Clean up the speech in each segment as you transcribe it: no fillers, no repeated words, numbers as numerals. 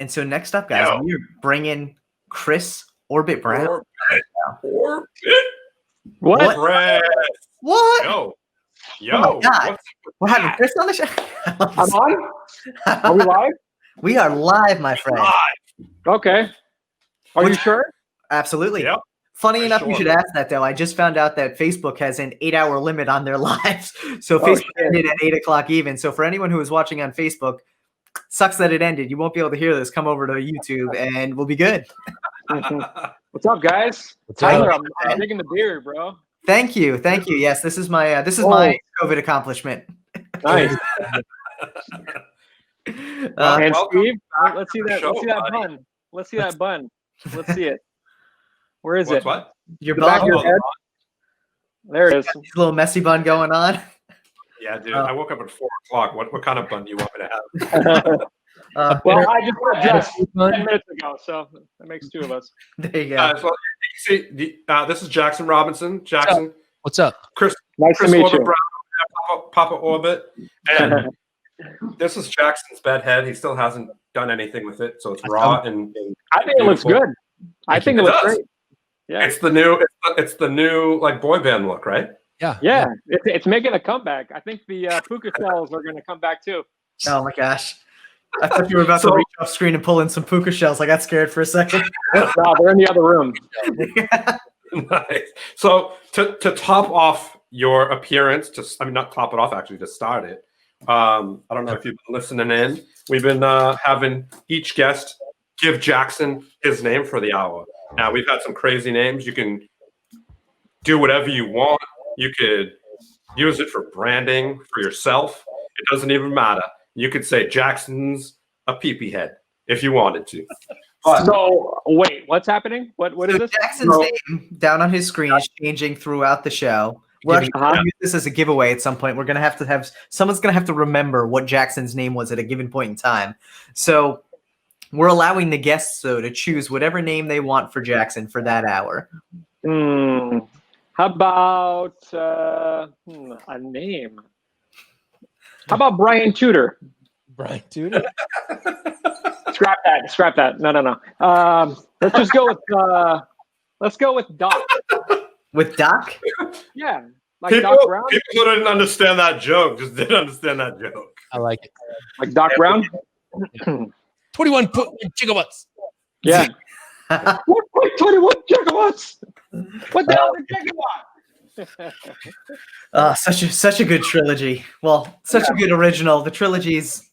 And so next up, guys, we're bringing Chris Orbit Brown. Orbit. What? What? Yo. Oh my God. We're having Chris on the show. I'm on? Are we live? We are live, my friend. Okay. Are you sure? Absolutely. Yep. Funny enough, you should ask that, though. I just found out that Facebook has an 8-hour limit on their lives. So Facebook ended at 8 o'clock even. So for anyone who is watching on Facebook, sucks that it ended. You won't be able to hear this. Come over to YouTube and we'll be good. What's up, guys? Tyler, I'm digging the beard, bro. Thank you. Thank you. Yes, this is my my COVID accomplishment. Nice. And Steve, let's see that bun. Let's see that bun. Let's see it. Where is it? What? Your the back of your head? There it is. Little messy bun going on. Yeah, dude. I woke up at 4 o'clock. What kind of bun do you want me to have? Well, I just got dressed 10 minutes ago, so that makes 2 of us. There you go. So you see, this is Jackson Robinson. Jackson. What's up? Chris. Nice to meet you. Brown, Papa Orbit. And this is Jackson's bed head. He still hasn't done anything with it, so it's raw and I think it looks good. I think it looks great. Yeah. It's the new like boy band look, right? Yeah. It's making a comeback. I think the puka shells are going to come back too. Oh my gosh. I thought you were about to reach off screen and pull in some puka shells. I got scared for a second. No, they're in the other room. Nice. So to top off your appearance, not top it off, actually, to start it. I don't know if you've been listening in. We've been having each guest give Jackson his name for the hour. Now, we've had some crazy names. You can do whatever you want. You could use it for branding for yourself. It doesn't even matter. You could say Jackson's a pee-pee head if you wanted to. So, wait, what's happening? What is this? Jackson's name down on his screen is changing throughout the show. We're actually going to use this as a giveaway at some point. We're going to have someone's going to have to remember what Jackson's name was at a given point in time. So we're allowing the guests, though, to choose whatever name they want for Jackson for that hour. How about a name? How about Brian Tudor? Brian Tudor? Scrap that. No. Let's just go with Doc. With Doc? Yeah. Like Doc Brown? People who didn't understand that joke just didn't understand that joke. I like it. Like Doc Brown? 21 gigawatts. Yeah. 21 gigawatts. What the hell is a gigawatt? Such a good trilogy. Well, such a good original. The trilogy's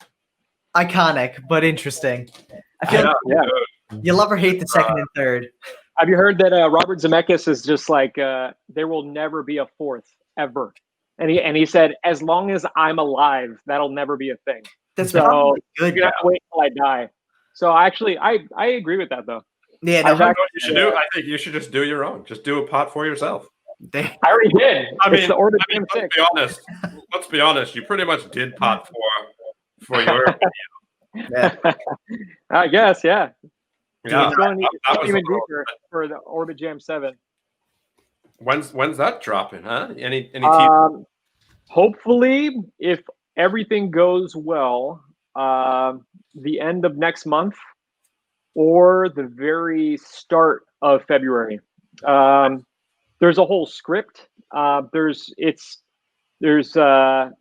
iconic, but interesting. I feel you love or hate the second and third. Have you heard that Robert Zemeckis is just like there will never be a fourth ever, and he said as long as I'm alive, that'll never be a thing. That's probably good. You have to wait till I die. So actually, I agree with that though. Yeah, I think you should just do your own. Just do a pot for yourself. I already did. It's the Orbit Jam 6. Let's be honest. You pretty much did pot for your video. Yeah. I guess, yeah. Yeah, going even deeper for the Orbit Jam 7. When's that dropping, huh? Any hopefully, if everything goes well, the end of next month or the very start of February. There's a whole script. There's a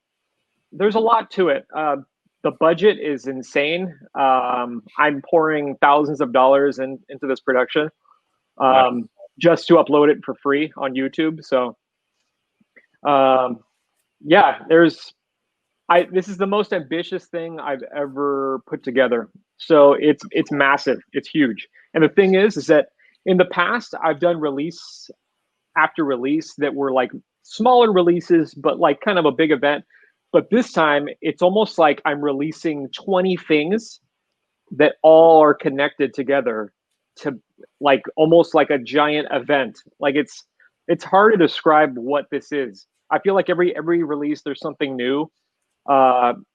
lot to it. The budget is insane. I'm pouring thousands of dollars into this production just to upload it for free on YouTube. So, this is the most ambitious thing I've ever put together. So it's massive. It's huge. And the thing is that in the past, I've done release after release that were like smaller releases, but like kind of a big event. But this time, it's almost like I'm releasing 20 things that all are connected together to like almost like a giant event. Like it's hard to describe what this is. I feel like every release, there's something new.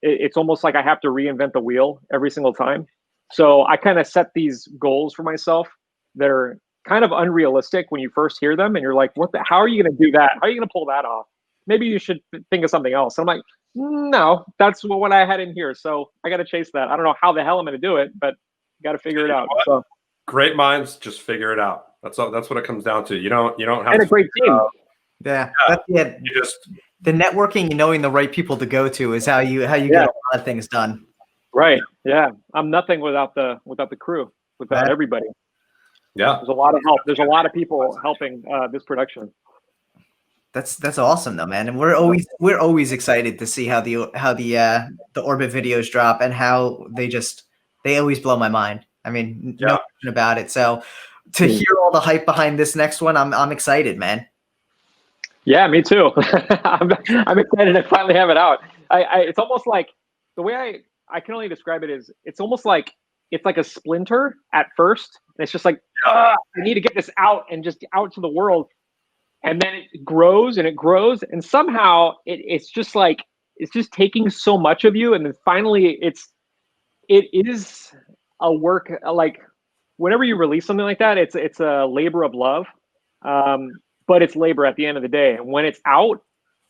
It's almost like I have to reinvent the wheel every single time. So I kind of set these goals for myself that are kind of unrealistic when you first hear them. And you're like, how are you going to do that? How are you going to pull that off? Maybe you should think of something else. And I'm like, no, that's what I had in here. So I got to chase that. I don't know how the hell I'm going to do it, but Got to figure it out. So great minds just figure it out. That's what it comes down to. You don't have and a great team. Yeah. You just the networking and knowing the right people to go to is how you get a lot of things done. Right. Yeah. I'm nothing without the crew, without everybody. Yeah. There's a lot of help. There's a lot of people helping this production. That's awesome though, man. And we're always excited to see how the orbit videos drop and how they always blow my mind. I mean, no question about it. So to hear all the hype behind this next one, I'm excited, man. Yeah, me too. I'm excited to finally have it out. It's almost like the way I can only describe it is it's almost like it's like a splinter at first. And it's just like, I need to get this out and just out to the world. And then it grows and it grows. And somehow it's just like, it's just taking so much of you. And then finally it is a work, like whenever you release something like that, it's a labor of love. But it's labor at the end of the day. And when it's out,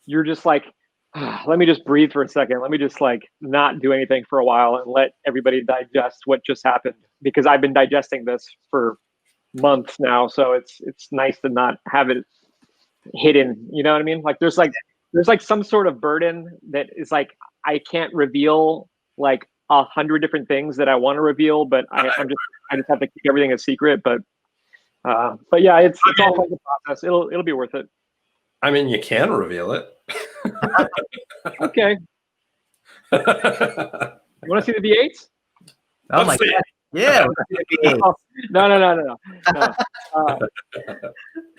you're just like, let me just breathe for a second. Let me just like not do anything for a while and let everybody digest what just happened, because I've been digesting this for months now. So it's nice to not have it hidden. You know what I mean? Like there's like some sort of burden that is like, I can't reveal like 100 different things that I want to reveal, but I just have to keep everything a secret. But yeah, it's all like the process. It'll be worth it. I mean, you can reveal it. Okay. You want to see the V8s? Oh my God. Yeah.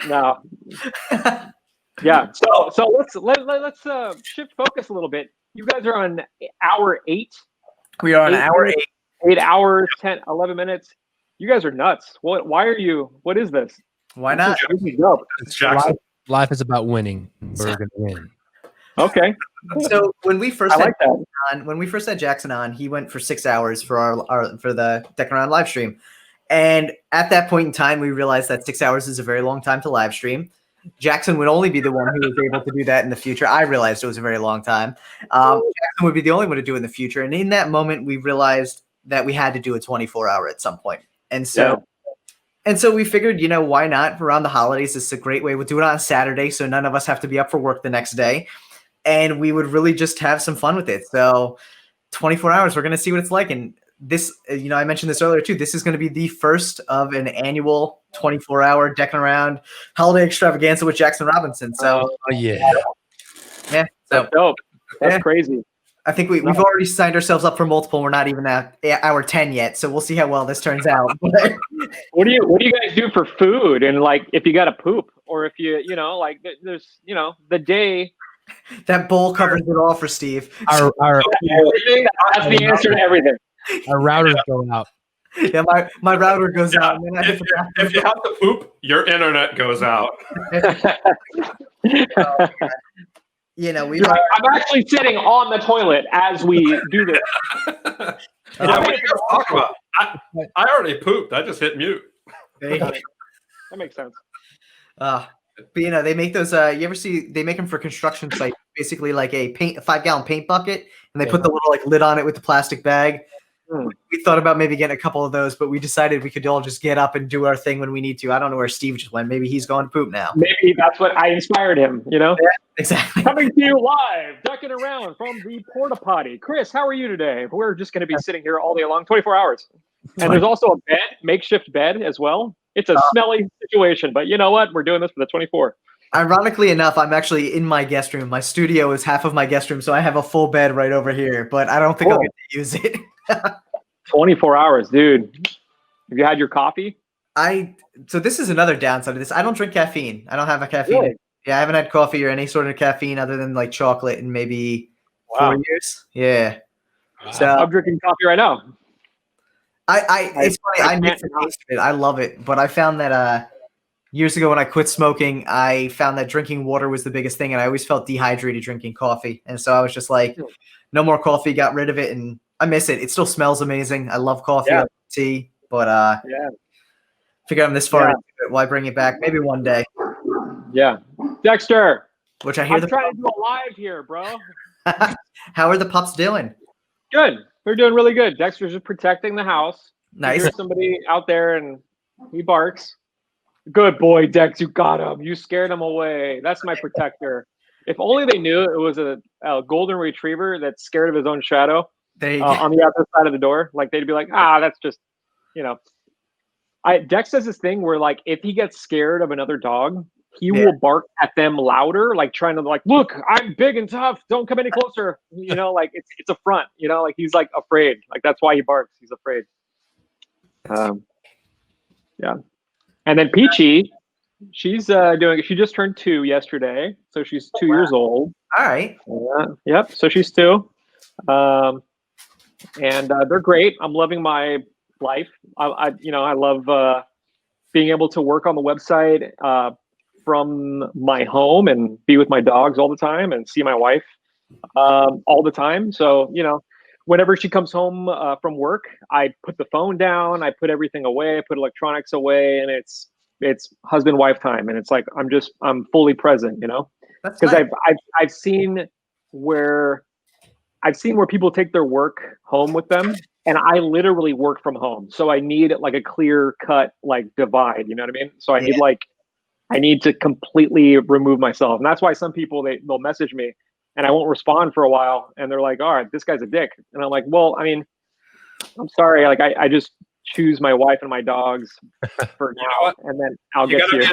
No. Yeah. So let's shift focus a little bit. You guys are on hour 8. We are on hour 8. 8 hours, 11 minutes. You guys are nuts. What is this? Why not? It's Jackson. Life is about winning. We're gonna win. Okay. So when we first when we first had Jackson on, he went for 6 hours for the Deckin Around live stream. And at that point in time, we realized that 6 hours is a very long time to live stream. Jackson would only be the one who was able to do that in the future. I realized it was a very long time. Jackson would be the only one to do it in the future. And in that moment, we realized that we had to do a 24-hour at some point. And so we figured, why not? Around the holidays, it's a great way. We'll do it on a Saturday, so none of us have to be up for work the next day. And we would really just have some fun with it. So 24 hours, we're going to see what it's like. And this, I mentioned this earlier too, this is going to be the first of an annual 24-hour Deckin Around holiday extravaganza with Jackson Robinson. So yeah. So that's dope. That's crazy. I think we've already signed ourselves up for multiple. We're not even at hour 10 yet, so we'll see how well this turns out. What do you guys do for food? And like, if you got to poop, or if you like, there's the day. That bowl covers it all for Steve. That's the answer to everything. Our routers go out. Yeah, my router goes out. And then if you have to poop, your internet goes out. I'm actually sitting on the toilet as we do this. What are you guys talking about? I already pooped. I just hit mute. That makes sense. But they make those. You ever see? They make them for construction sites. Basically, like a 5-gallon paint bucket, and they put the little lid on it with the plastic bag. We thought about maybe getting a couple of those, but we decided we could all just get up and do our thing when we need to. I don't know where Steve just went. Maybe he's going to poop now. Maybe that's what I inspired him. Yeah, exactly. Coming to you live, Deckin Around from the porta potty. Chris, how are you today? We're just going to be sitting here all day long, 24 hours. And there's also a bed, makeshift bed as well. It's a smelly situation, but you know what? We're doing this for the 24. Ironically enough, I'm actually in my guest room. My studio is half of my guest room, so I have a full bed right over here, but I don't think I'll get to use it. 24 hours, dude. Have you had your coffee? So this is another downside of this. I don't drink caffeine. I don't have a caffeine. Really? Yeah, I haven't had coffee or any sort of caffeine other than like chocolate in maybe 4 years. Yeah. Wow. So I'm drinking coffee right now. It's funny. I miss the taste of it. I love it, but I found that years ago when I quit smoking, I found that drinking water was the biggest thing, and I always felt dehydrated drinking coffee. And so I was just like, no more coffee. Got rid of it, and I miss it. It still smells amazing. I love coffee, I love tea, but figure I'm this far into it. Why bring it back? Maybe one day. Yeah, Dexter. Which I hear I'm trying to do a live here, bro. How are the pups doing? Good. They're doing really good. Dexter's just protecting the house. Nice. There's somebody out there and he barks. Good boy, Dex. You got him. You scared him away. That's my protector. If only they knew it was a golden retriever that's scared of his own shadow on the other side of the door. Like they'd be like, that's just, Dex does this thing where like if he gets scared of another dog, he will bark at them louder, like trying to like, look, I'm big and tough. Don't come any closer. Like it's a front. Like he's like afraid. Like that's why he barks. He's afraid. Yeah. And then Peachy, she's she just turned 2 yesterday, so she's 2 years old. All right. Yep. So she's 2, and they're great. I'm loving my life. I love being able to work on the website from my home and be with my dogs all the time and see my wife all the time. So whenever she comes home from work, I put the phone down, I put everything away, I put electronics away, and it's husband-wife time. And it's like, I'm fully present, because nice. I've seen where people take their work home with them, and I literally work from home. So I need like a clear cut, like divide, you know what I mean? So I need to completely remove myself. And that's why some people, they'll message me and I won't respond for a while. And they're like, all right, this guy's a dick. And I'm like, well, I mean, I'm sorry. Like I just choose my wife and my dogs for now, and then I'll get to you.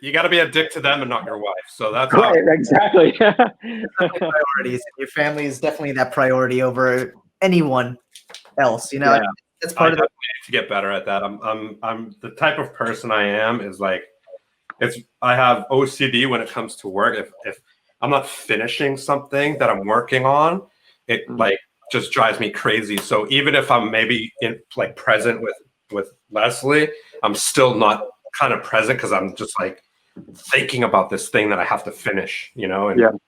You got to be a dick to them and not your wife. So that's right. Exactly. Priorities. Your family is definitely that priority over anyone else. That's part of it. To get better at that. I'm the type of person I am is like, I have OCD when it comes to work. If I'm not finishing something that I'm working on, it like just drives me crazy. So even if I'm maybe present with Leslie, I'm still not kind of present because I'm just like thinking about this thing that I have to finish, and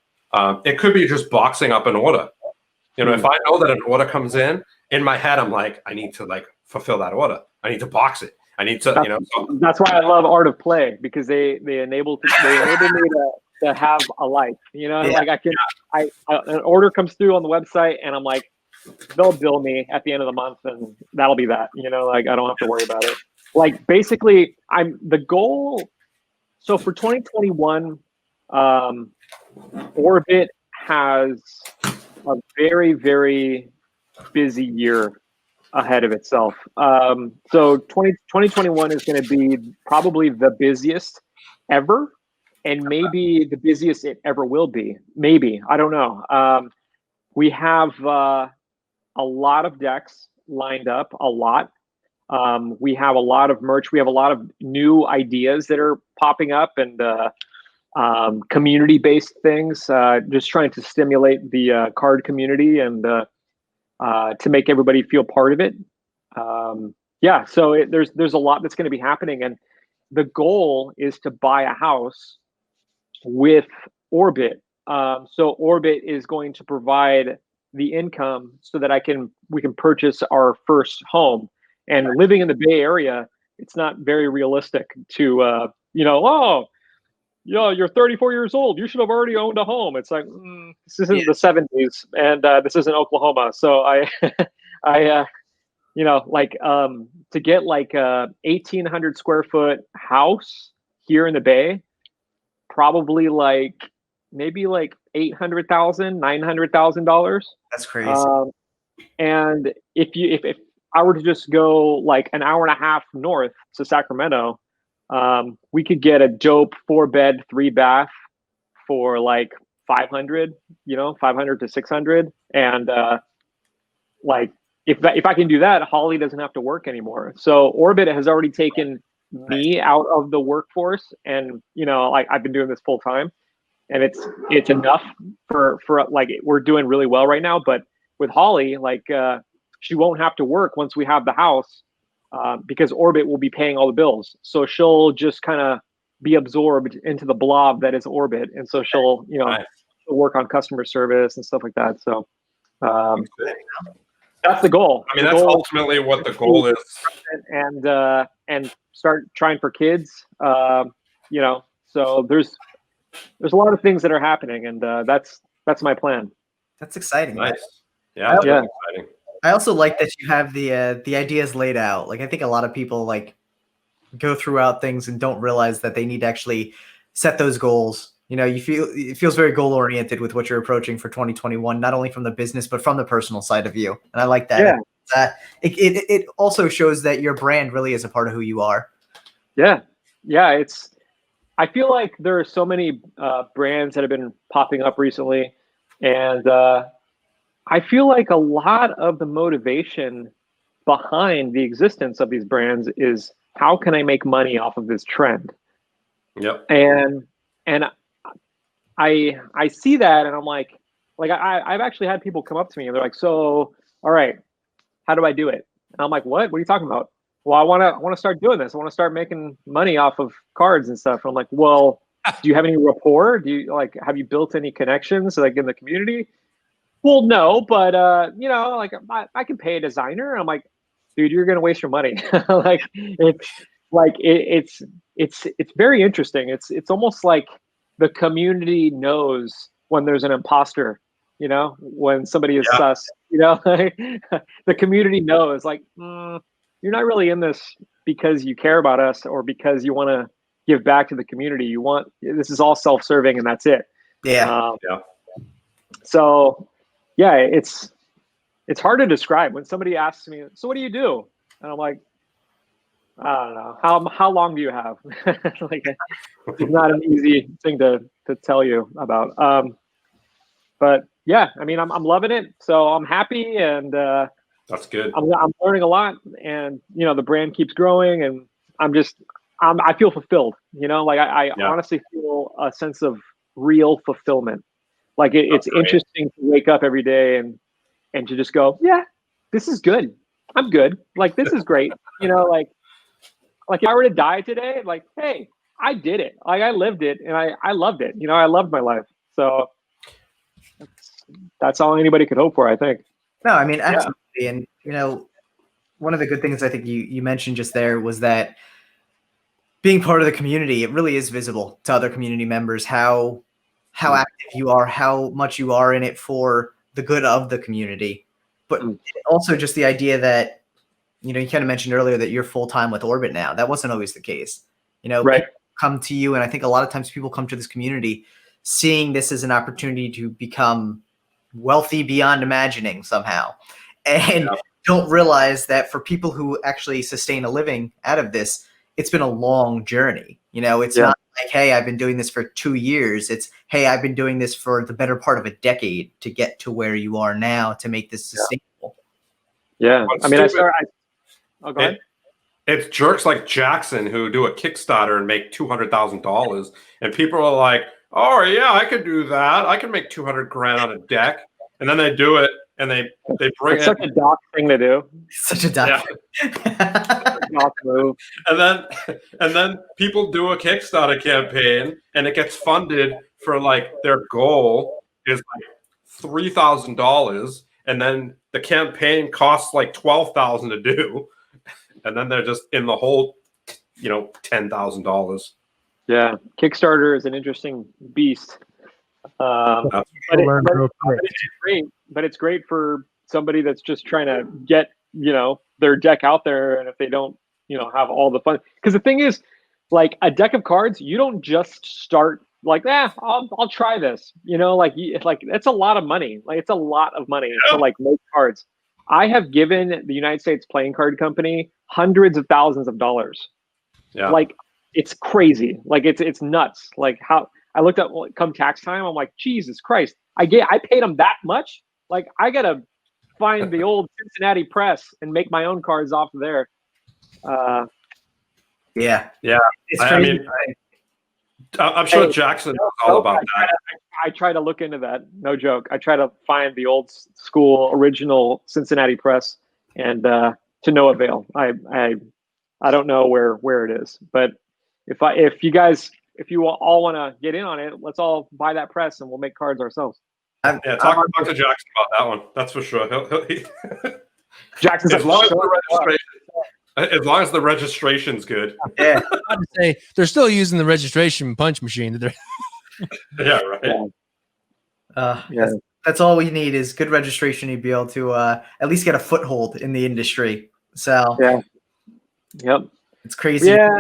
it could be just boxing up an order. If I know that an order comes in my head, I'm like, I need to like fulfill that order. I need to box it. I need to, That's why I love Art of Play, because they enable me to have a life. Like an order comes through on the website, and I'm like, they'll bill me at the end of the month, and that'll be that. Like I don't have to worry about it. Like basically, the goal. So for 2021, Orbit has a very, very busy year ahead of itself. So 2021 is going to be probably the busiest ever, and maybe the busiest it ever will be. Maybe, I don't know. We have a lot of decks lined up, a lot. We have a lot of merch. We have a lot of new ideas that are popping up, and community-based things, just trying to stimulate the card community and to make everybody feel part of it. So there's a lot that's going to be happening, and the goal is to buy a house with Orbit. So Orbit is going to provide the income so that we can purchase our first home. And living in the Bay Area, it's not very realistic to you're 34 years old, you should have already owned a home. It's like, this isn't the 70s, and this isn't Oklahoma. So to get like a 1,800 square foot house here in the Bay, probably maybe like $800,000, $900,000. That's crazy. And if I were to just go like an hour and a half north to Sacramento, we could get a dope 4-bed, 3-bath for like 500, 500 to 600. And if I can do that, Holly doesn't have to work anymore. So Orbit has already taken me out of the workforce, and I've been doing this full time, and it's enough for like, we're doing really well right now. But with Holly, she won't have to work once we have the house, because Orbit will be paying all the bills. So she'll just kind of be absorbed into the blob that is Orbit, and so she'll she'll work on customer service and stuff like that. So that's the goal. I mean, that's ultimately what the goal is. And start trying for kids. So there's a lot of things that are happening, and that's my plan. That's exciting. Nice. Yeah. Exciting. I also like that you have the ideas laid out. Like I think a lot of people like go throughout things and don't realize that they need to actually set those goals. You know, it feels very goal oriented with what you're approaching for 2021, not only from the business but from the personal side of you. And I like that. Yeah. It also shows that your brand really is a part of who you are. Yeah. Yeah. I feel like there are so many brands that have been popping up recently, and I feel like a lot of the motivation behind the existence of these brands is how can I make money off of this trend? Yep. And I see that, and I'm like I've actually had people come up to me and they're like, so, all right, how do I do it? And I'm like, what are you talking about? Well, I want to start doing this. I want to start making money off of cards and stuff. And I'm like, well, do you have any rapport? Have you built any connections like in the community? Well, no, but you know, like I can pay a designer. I'm like, dude, you're gonna waste your money. It's very interesting. It's almost like the community knows when there's an imposter, you know, when somebody is sus, you know, the community knows like, you're not really in this because you care about us or because you want to give back to the community. This is all self-serving and that's it. Yeah. So yeah, it's hard to describe when somebody asks me, so what do you do? And I'm like, I don't know. How long do you have? Like, it's not an easy thing to tell you about. But yeah, I mean, I'm loving it. So I'm happy, and that's good. I'm learning a lot, and you know, the brand keeps growing, and I feel fulfilled. You know, like I honestly feel a sense of real fulfillment. Like it's interesting to wake up every day and to just go, yeah, this is good. I'm good. Like this is great. You know, like if I were to die today, like, hey, I did it. Like I lived it, and I loved it. You know, I loved my life. So that's all anybody could hope for, I think. No, I mean, absolutely. Yeah. And you know, one of the good things I think you mentioned just there was that being part of the community, it really is visible to other community members how active you are, how much you are in it for the good of the community. But also just the idea that, you know, you kind of mentioned earlier that you're full-time with Orbit now. That wasn't always the case. You know, people come to you, and I think a lot of times people come to this community seeing this as an opportunity to become wealthy beyond imagining somehow, and don't realize that for people who actually sustain a living out of this, it's been a long journey. You know, it's not like, hey, I've been doing this for 2 years. It's, hey, I've been doing this for the better part of a decade to get to where you are now to make this sustainable. Yeah. I mean, go ahead. It's jerks like Jackson who do a Kickstarter and make $200,000, and people are like, oh yeah, I could do that. I can make 200 grand on a deck. And then they do it, and they bring it's such a doc thing to do. Such a doc. Doc move. And then people do a Kickstarter campaign, and it gets funded for like their goal is like $3,000, and then the campaign costs like $12,000 to do, and then they're just in the hole, you know, $10,000. Yeah, Kickstarter is an interesting beast. But it's great for somebody that's just trying to get, you know, their deck out there, and if they don't, you know, have all the fun, because the thing is, like a deck of cards, you don't just start like, I'll try this, you know, like it's a lot of money. Like it's a lot of money to like make cards. I have given the United States Playing Card Company hundreds of thousands of dollars. Yeah, like it's crazy. Like it's nuts. Like how I looked up come tax time, I'm like, Jesus Christ, I paid them that much. Like I gotta find the old Cincinnati press and make my own cards off of there. Yeah. It's crazy. I mean, I'm sure Jackson knows all about that. I try to look into that. No joke. I try to find the old school original Cincinnati press, and to no avail. I don't know where it is, but if you all want to get in on it, let's all buy that press and we'll make cards ourselves. Talk to Jackson about that one. That's for sure. Jackson's as long as the registration's good. Yeah, I would say they're still using the registration punch machine. Yeah, right. That's That's all we need is good registration to be able to at least get a foothold in the industry. So Yeah. Yep. it's crazy. Yeah.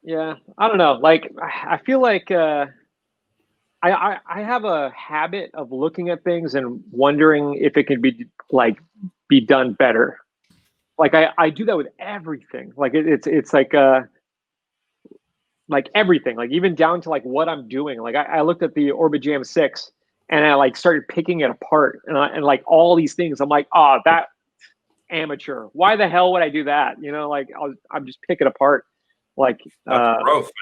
Yeah. I don't know. Like, I feel like I have a habit of looking at things and wondering if it can be done better. Like I do that with everything. Like it's like everything, like even down to like what I'm doing. Like I looked at the Orbit Jam 6 and I like started picking it apart and like all these things. I'm like, oh, that amateur. Why the hell would I do that? You know, like I'm just pick it apart. Like that's growth, man.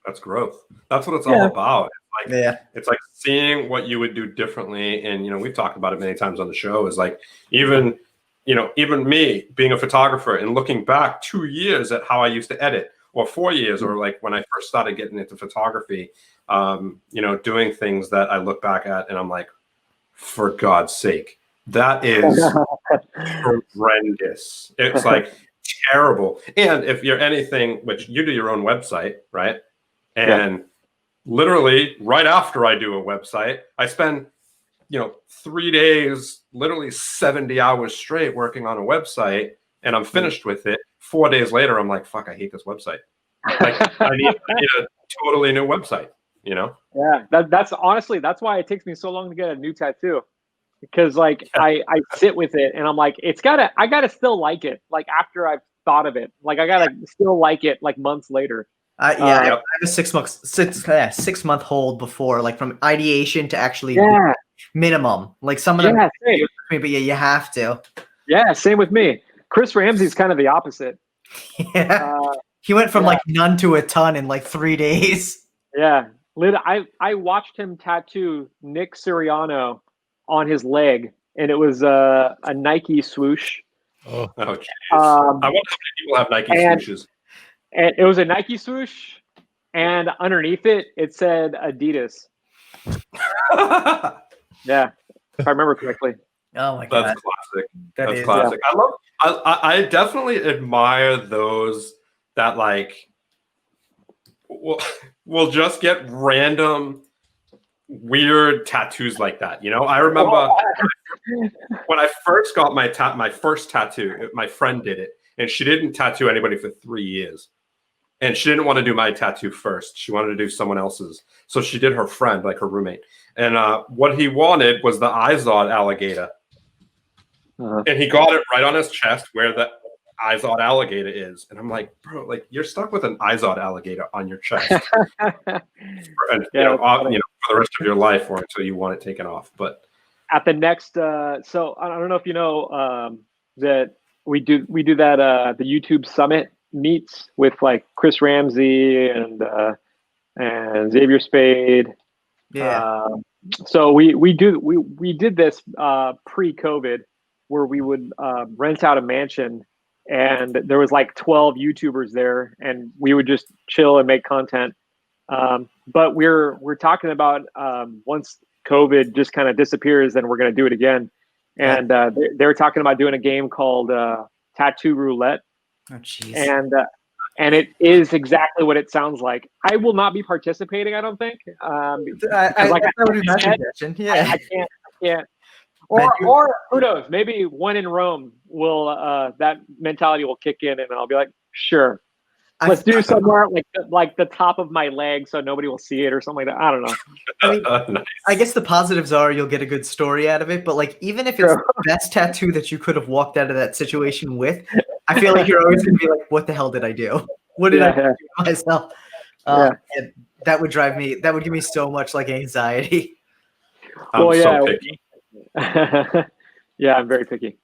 That's growth. That's what it's all about. It's like seeing what you would do differently. And, you know, we've talked about it many times on the show is like, even me being a photographer and looking back 2 years at how I used to edit, or 4 years, or like when I first started getting into photography, you know, doing things that I look back at and I'm like, for God's sake, that is horrendous. It's like terrible. And if you're anything, which you do your own website, right? And literally right after I do a website, I spend, you know, 3 days, literally 70 hours straight working on a website, and I'm finished with it. 4 days later, I'm like, fuck, I hate this website. Like I need a totally new website, you know? Yeah, that's honestly, that's why it takes me so long to get a new tattoo. Because like I sit with it and I'm like, I gotta still like it. Like after I've thought of it, like I gotta still like it like months later. I have a 6 month hold before, like from ideation to actually minimum. Like some of them, but yeah, you have to. Yeah, same with me. Chris Ramsey's kind of the opposite. Yeah, he went from like none to a ton in like 3 days. Yeah, I watched him tattoo Nick Sirianni on his leg, and it was a Nike swoosh. Oh, geez. I wonder how many people have Nike swooshes. And it was a Nike swoosh, and underneath it, it said Adidas. Yeah, if I remember correctly. Oh my God, that's classic. That's classic. I definitely admire those that like will just get random weird tattoos like that. You know, I remember when I first got my first tattoo, my friend did it, and she didn't tattoo anybody for 3 years. And she didn't want to do my tattoo first. She wanted to do someone else's. So she did her friend, like her roommate. And what he wanted was the Izod alligator. And he got it right on his chest where the Izod alligator is. And I'm like, bro, like you're stuck with an Izod alligator on your chest. And, you know, for the rest of your life or until you want it taken off. But at the next, so I don't know if you know that we do that, the YouTube Summit meets with like Chris Ramsey and Xavier Spade. Yeah. So we did this pre-COVID where we would rent out a mansion and there was like 12 YouTubers there and we would just chill and make content. But we're talking about once COVID just kind of disappears, then we're going to do it again. And they were talking about doing a game called Tattoo Roulette. Oh, jeez. And it is exactly what it sounds like. I will not be participating, I don't think. I can't. Or who knows? Maybe when in Rome, will that mentality will kick in, and I'll be like, sure, let's do somewhere like the top of my leg, so nobody will see it or something like that. I don't know. I mean, nice. I guess the positives are you'll get a good story out of it, but like even if it's the best tattoo that you could have walked out of that situation with, I feel like you're always going to be like, what the hell did I do? What did I do to myself? And that would drive me. That would give me so much like anxiety. I'm so picky. Yeah, I'm very picky.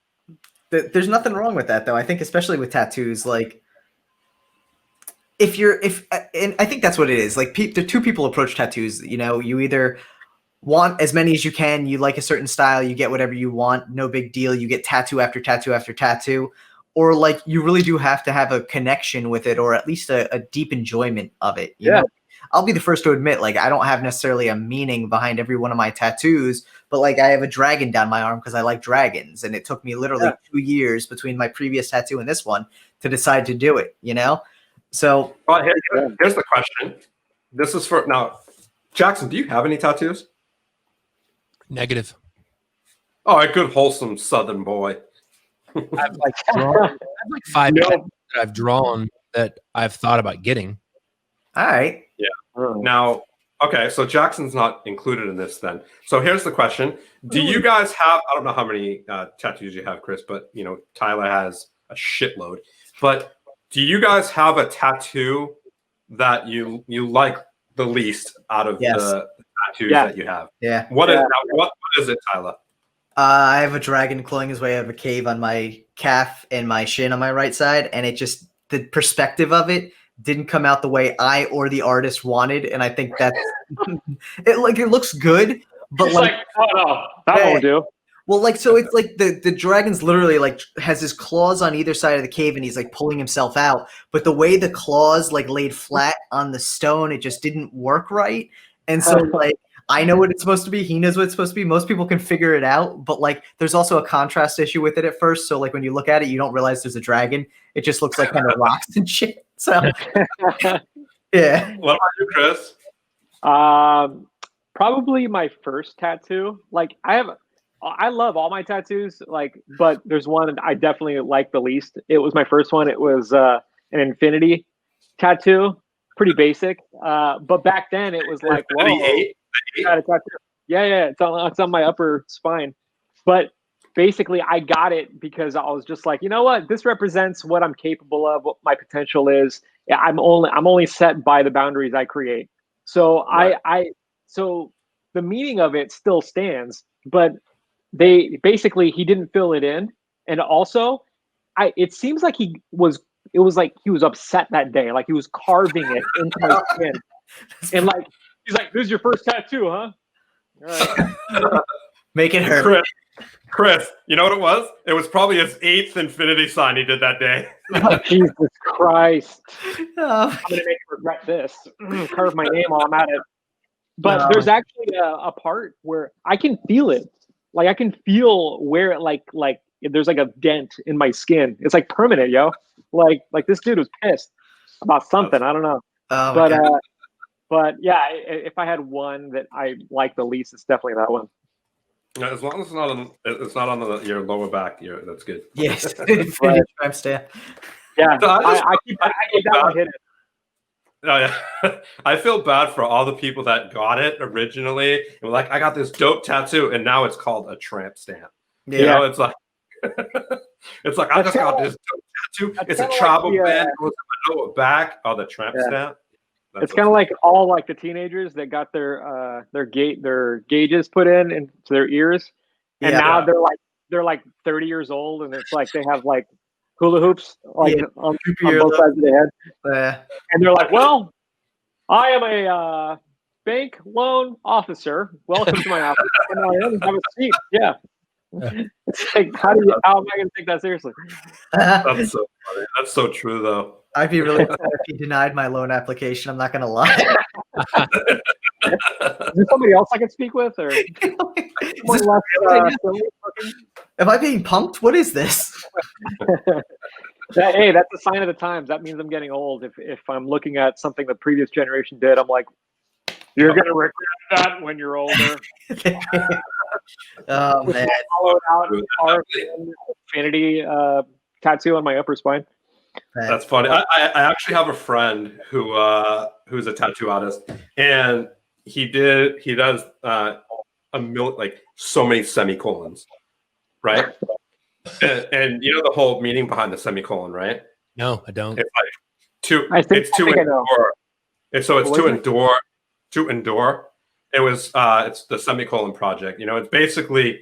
There's nothing wrong with that, though. I think, especially with tattoos, like and I think that's what it is. Like the two people approach tattoos. You know, you either want as many as you can. You like a certain style. You get whatever you want. No big deal. You get tattoo after tattoo after tattoo. Or like you really do have to have a connection with it, or at least a deep enjoyment of it. You know? I'll be the first to admit, like I don't have necessarily a meaning behind every one of my tattoos, but like I have a dragon down my arm because I like dragons, and it took me literally 2 years between my previous tattoo and this one to decide to do it. You know, so here's the question. This is for now, Jackson. Do you have any tattoos? Negative. Oh, a good wholesome Southern boy. I've like five tattoos that I've drawn that I've thought about getting. All right. Yeah. Now, okay, so Jackson's not included in this then. So here's the question. Do you guys have, I don't know how many tattoos you have, Chris, but, you know, Tyler has a shitload. But do you guys have a tattoo that you like the least out of the tattoos that you have? Yeah. What is it, Tyler? I have a dragon clawing his way out of a cave on my calf and my shin on my right side, and it just, the perspective of it didn't come out the way I or the artist wanted, and I think that's it looks good, but it's like oh no, that won't do. Well, like, so it's like the dragon's literally like has his claws on either side of the cave and he's like pulling himself out, but the way the claws like laid flat on the stone, it just didn't work right. And so like I know what it's supposed to be, he knows what it's supposed to be, most people can figure it out, but like there's also a contrast issue with it at first, so like when you look at it you don't realize there's a dragon, it just looks like kind of rocks and shit. So yeah. What about you, Chris? Probably my first tattoo. Like I love all my tattoos, like, but there's one I definitely like the least. It was my first one. It was an infinity tattoo, pretty basic. But back then it was like, whoa, got a tattoo. Yeah, it's on my upper spine. But basically, I got it because I was just like, you know what, this represents what I'm capable of, what my potential is. Yeah, I'm only set by the boundaries I create. So so the meaning of it still stands, but he didn't fill it in, and also it seems like it was like he was upset that day, like he was carving it into my skin, and like he's like, "This is your first tattoo, huh? All right. Make it hurt." Chris, you know what it was? It was probably his 8th infinity sign he did that day. Oh, Jesus Christ! Oh. I'm gonna make him regret this. Carve my name while I'm at it. But there's actually a part where I can feel it. Like I can feel where it like there's like a dent in my skin. It's like permanent, yo. Like this dude was pissed about something. I don't know. Oh, but yeah, if I had one that I like the least, it's definitely that one. As long as it's not on your lower back, that's good. yes. Right. Yeah, So I keep that one hidden. Oh, yeah. I feel bad for all the people that got it originally and were like, I got this dope tattoo, and now it's called a tramp stamp. Yeah. You know, it's like I just got this dope tattoo. It's a travel band. It goes on my lower back. Oh, the tramp stamp. It's kind of like all like the teenagers that got their gauges put into their ears, and now they're like 30 years old, and it's like they have like hula hoops like on both sides of the head, and they're like, "Well, I am a bank loan officer. Welcome to my office. And have a seat." Yeah. It's like, how am I going to take that seriously? That's so funny. That's so true, though. I'd be really upset if he denied my loan application. I'm not going to lie. Is there somebody else I can speak with, or am I being punked? What is this? Hey, that's a sign of the times. That means I'm getting old. If I'm looking at something the previous generation did, I'm like, you're going to regret that when you're older. Oh man! Followed out our infinity tattoo on my upper spine. That's funny. I actually have a friend who's a tattoo artist, and he does like so many semicolons, right? and you know the whole meaning behind the semicolon, right? No, I don't. It's like to endure. So it's to endure. It was it's the semicolon project. You know, it's basically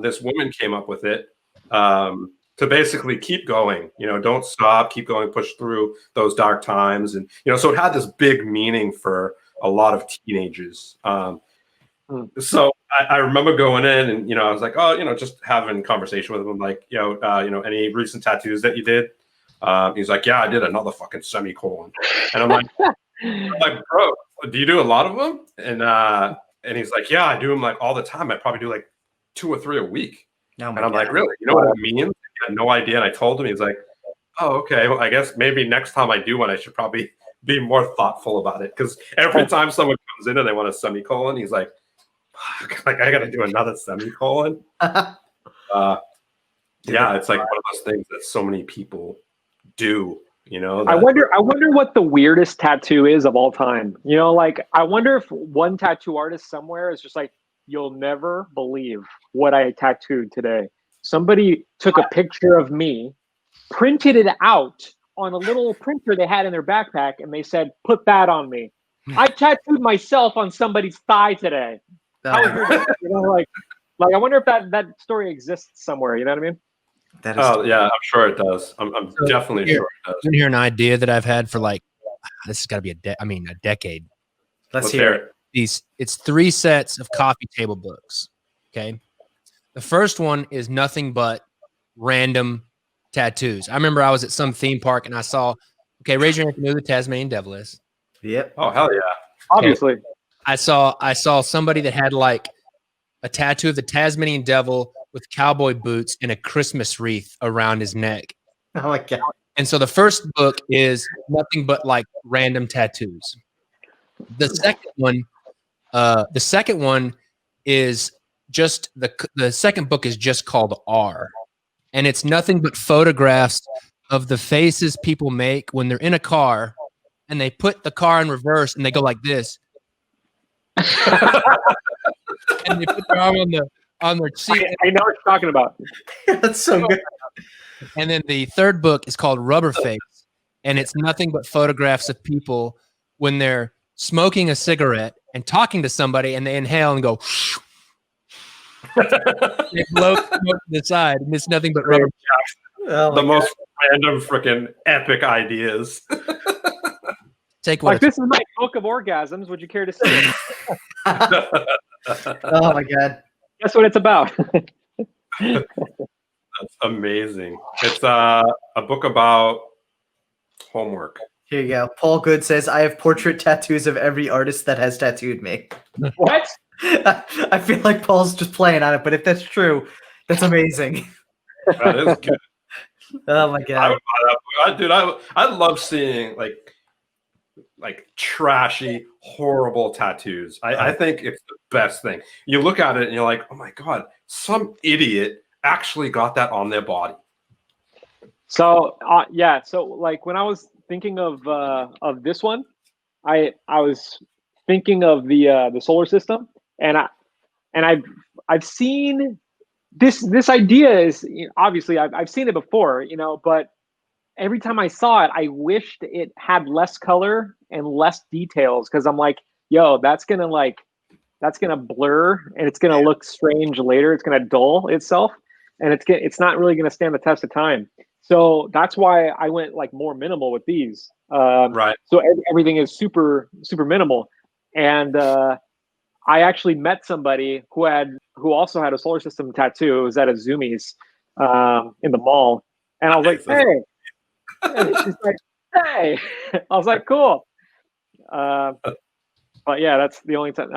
this woman came up with it to basically keep going. You know, don't stop, keep going, push through those dark times, and you know, so it had this big meaning for a lot of teenagers. So I remember going in, and you know, I was like, oh, you know, just having conversation with him, like, you know, any recent tattoos that you did? He's like, yeah, I did another fucking semicolon, and I'm like, bro, do you do a lot of them? And he's like, yeah, I do them like all the time. I probably do like 2 or 3 a week. And I'm like, really? You know what it means? I had no idea. And I told him, he's like, oh, okay. Well, I guess maybe next time I do one, I should probably be more thoughtful about it. Because every time someone comes in and they want a semicolon, he's like, Like I got to do another semicolon. Yeah, it's like one of those things that so many people do. You know, I wonder what the weirdest tattoo is of all time. You know, like I wonder if one tattoo artist somewhere is just like, you'll never believe what I tattooed today. Somebody took a picture of me, printed it out on a little printer they had in their backpack, and they said, "Put that on me." I tattooed myself on somebody's thigh today. How weird, you know, like I wonder if that story exists somewhere. You know what I mean? That is yeah, I'm sure it does. I'm definitely sure it does. Hear an idea that I've had for like this has got to be a decade. Let's hear it. It's 3 sets of coffee table books. Okay, the first one is nothing but random tattoos. I remember I was at some theme park and I saw. Okay, raise your hand if you know who the Tasmanian Devil is. Yep. Oh hell yeah! Obviously. Okay. I saw somebody that had like a tattoo of the Tasmanian Devil with cowboy boots and a Christmas wreath around his neck. Oh my god! And so the first book is nothing but like random tattoos. The second one is just the second book is just called R, and it's nothing but photographs of the faces people make when they're in a car and they put the car in reverse and they go like this. And they put their arm on their seat. I know what you're talking about. That's so good. And then the third book is called Rubber Face, and it's nothing but photographs of people when they're smoking a cigarette and talking to somebody, and they inhale and go. They blow smoke to the side, and it's nothing but rubber. The most random freaking epic ideas. Take one. Like, this is my book of orgasms. Would you care to see it? Oh my god! That's what it's about. That's amazing. It's a book about homework. Here you go. Paul Good says, "I have portrait tattoos of every artist that has tattooed me." What? I feel like Paul's just playing on it, but if that's true, that's amazing. That is good. Oh my god! I love seeing like trashy, horrible tattoos. I think it's the best thing. You look at it and you're like, oh my god, some idiot actually got that on their body. So yeah, so like when I was thinking of this one, I was thinking of the solar system, and I've seen this idea is, obviously I've seen it before, you know, but every time I saw it, I wished it had less color and less details, because I'm like, yo, that's gonna blur and it's gonna look strange later. It's gonna dull itself, and it's not really gonna stand the test of time. So that's why I went like more minimal with these. Right. So everything is super minimal, and I actually met somebody who also had a solar system tattoo. It was at a Zoomies in the mall, and I was like, hey. And she's like, hey. I was like, cool. But yeah, that's the only time.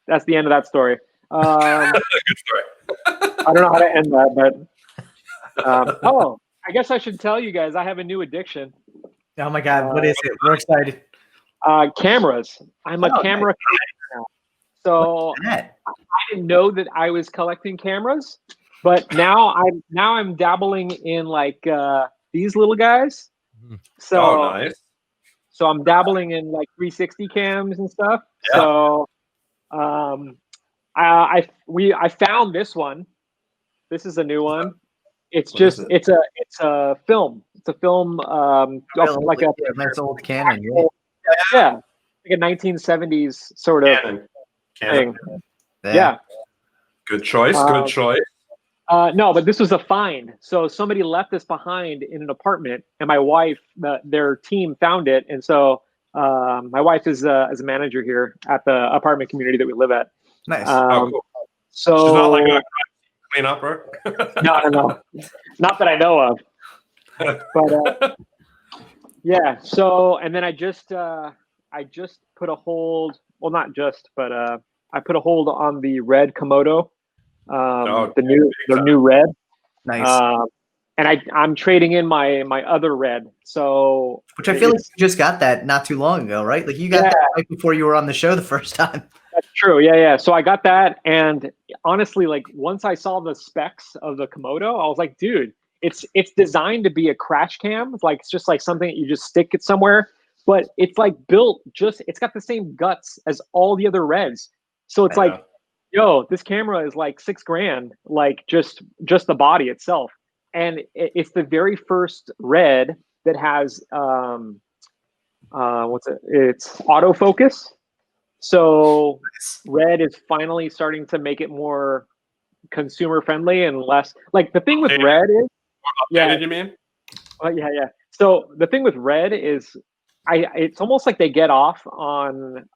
That's the end of that story. Good story. I don't know how to end that, but I guess I should tell you guys I have a new addiction. Oh my god! What is it? We're excited. Cameras. I'm a camera collector now. So I didn't know that I was collecting cameras, but now I'm dabbling in like these little guys. So nice. So I'm dabbling in like 360 cams and stuff. Yeah. So I found this one. This is a new one. It's just it's a film. It's a film like a nice old Canon. Yeah, like a 1970s sort of thing. Yeah. Good choice. Good choice. No, but this was a find. So somebody left this behind in an apartment, and my wife, their team found it. And so my wife is a manager here at the apartment community that we live at. Nice. Cool. So she's not like a clean up her. No, not that I know of. But yeah. So, and then I just put a hold. Well, not just, but I put a hold on the red Komodo. The new red. Nice. And I'm trading in my other red. So which I feel like you just got that not too long ago, right? Like you got that right before you were on the show the first time. That's true. Yeah, yeah. So I got that, and honestly, like once I saw the specs of the Komodo, I was like, dude, it's designed to be a crash cam. Like it's just like something that you just stick it somewhere, but it's like built just. It's got the same guts as all the other Reds. So it's like, yo, this camera is like $6,000, like just the body itself, and it's the very first Red that has what's it? It's autofocus. So Red is finally starting to make it more consumer friendly and less like the thing with Red is yeah. You mean? Yeah, yeah. So the thing with Red is it's almost like they get off on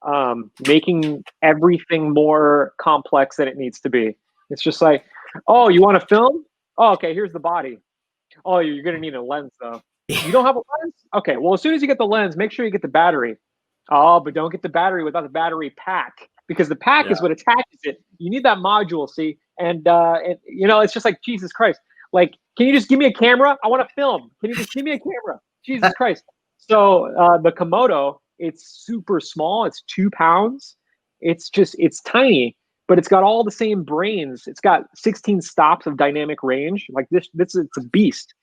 making everything more complex than it needs to be. It's just like, oh, you want to film? Oh, okay, here's the body. Oh, you're gonna need a lens though. You don't have a lens? Okay, well as soon as you get the lens, make sure you get the battery. Oh, but don't get the battery without the battery pack because the pack is what attaches it. You need that module, see? And you know, it's just like Jesus Christ. Like, can you just give me a camera? I want to film. Can you just give me a camera? Jesus Christ. So the Komodo, it's super small. It's 2 pounds. It's tiny, but it's got all the same brains. It's got 16 stops of dynamic range. Like this it's a beast.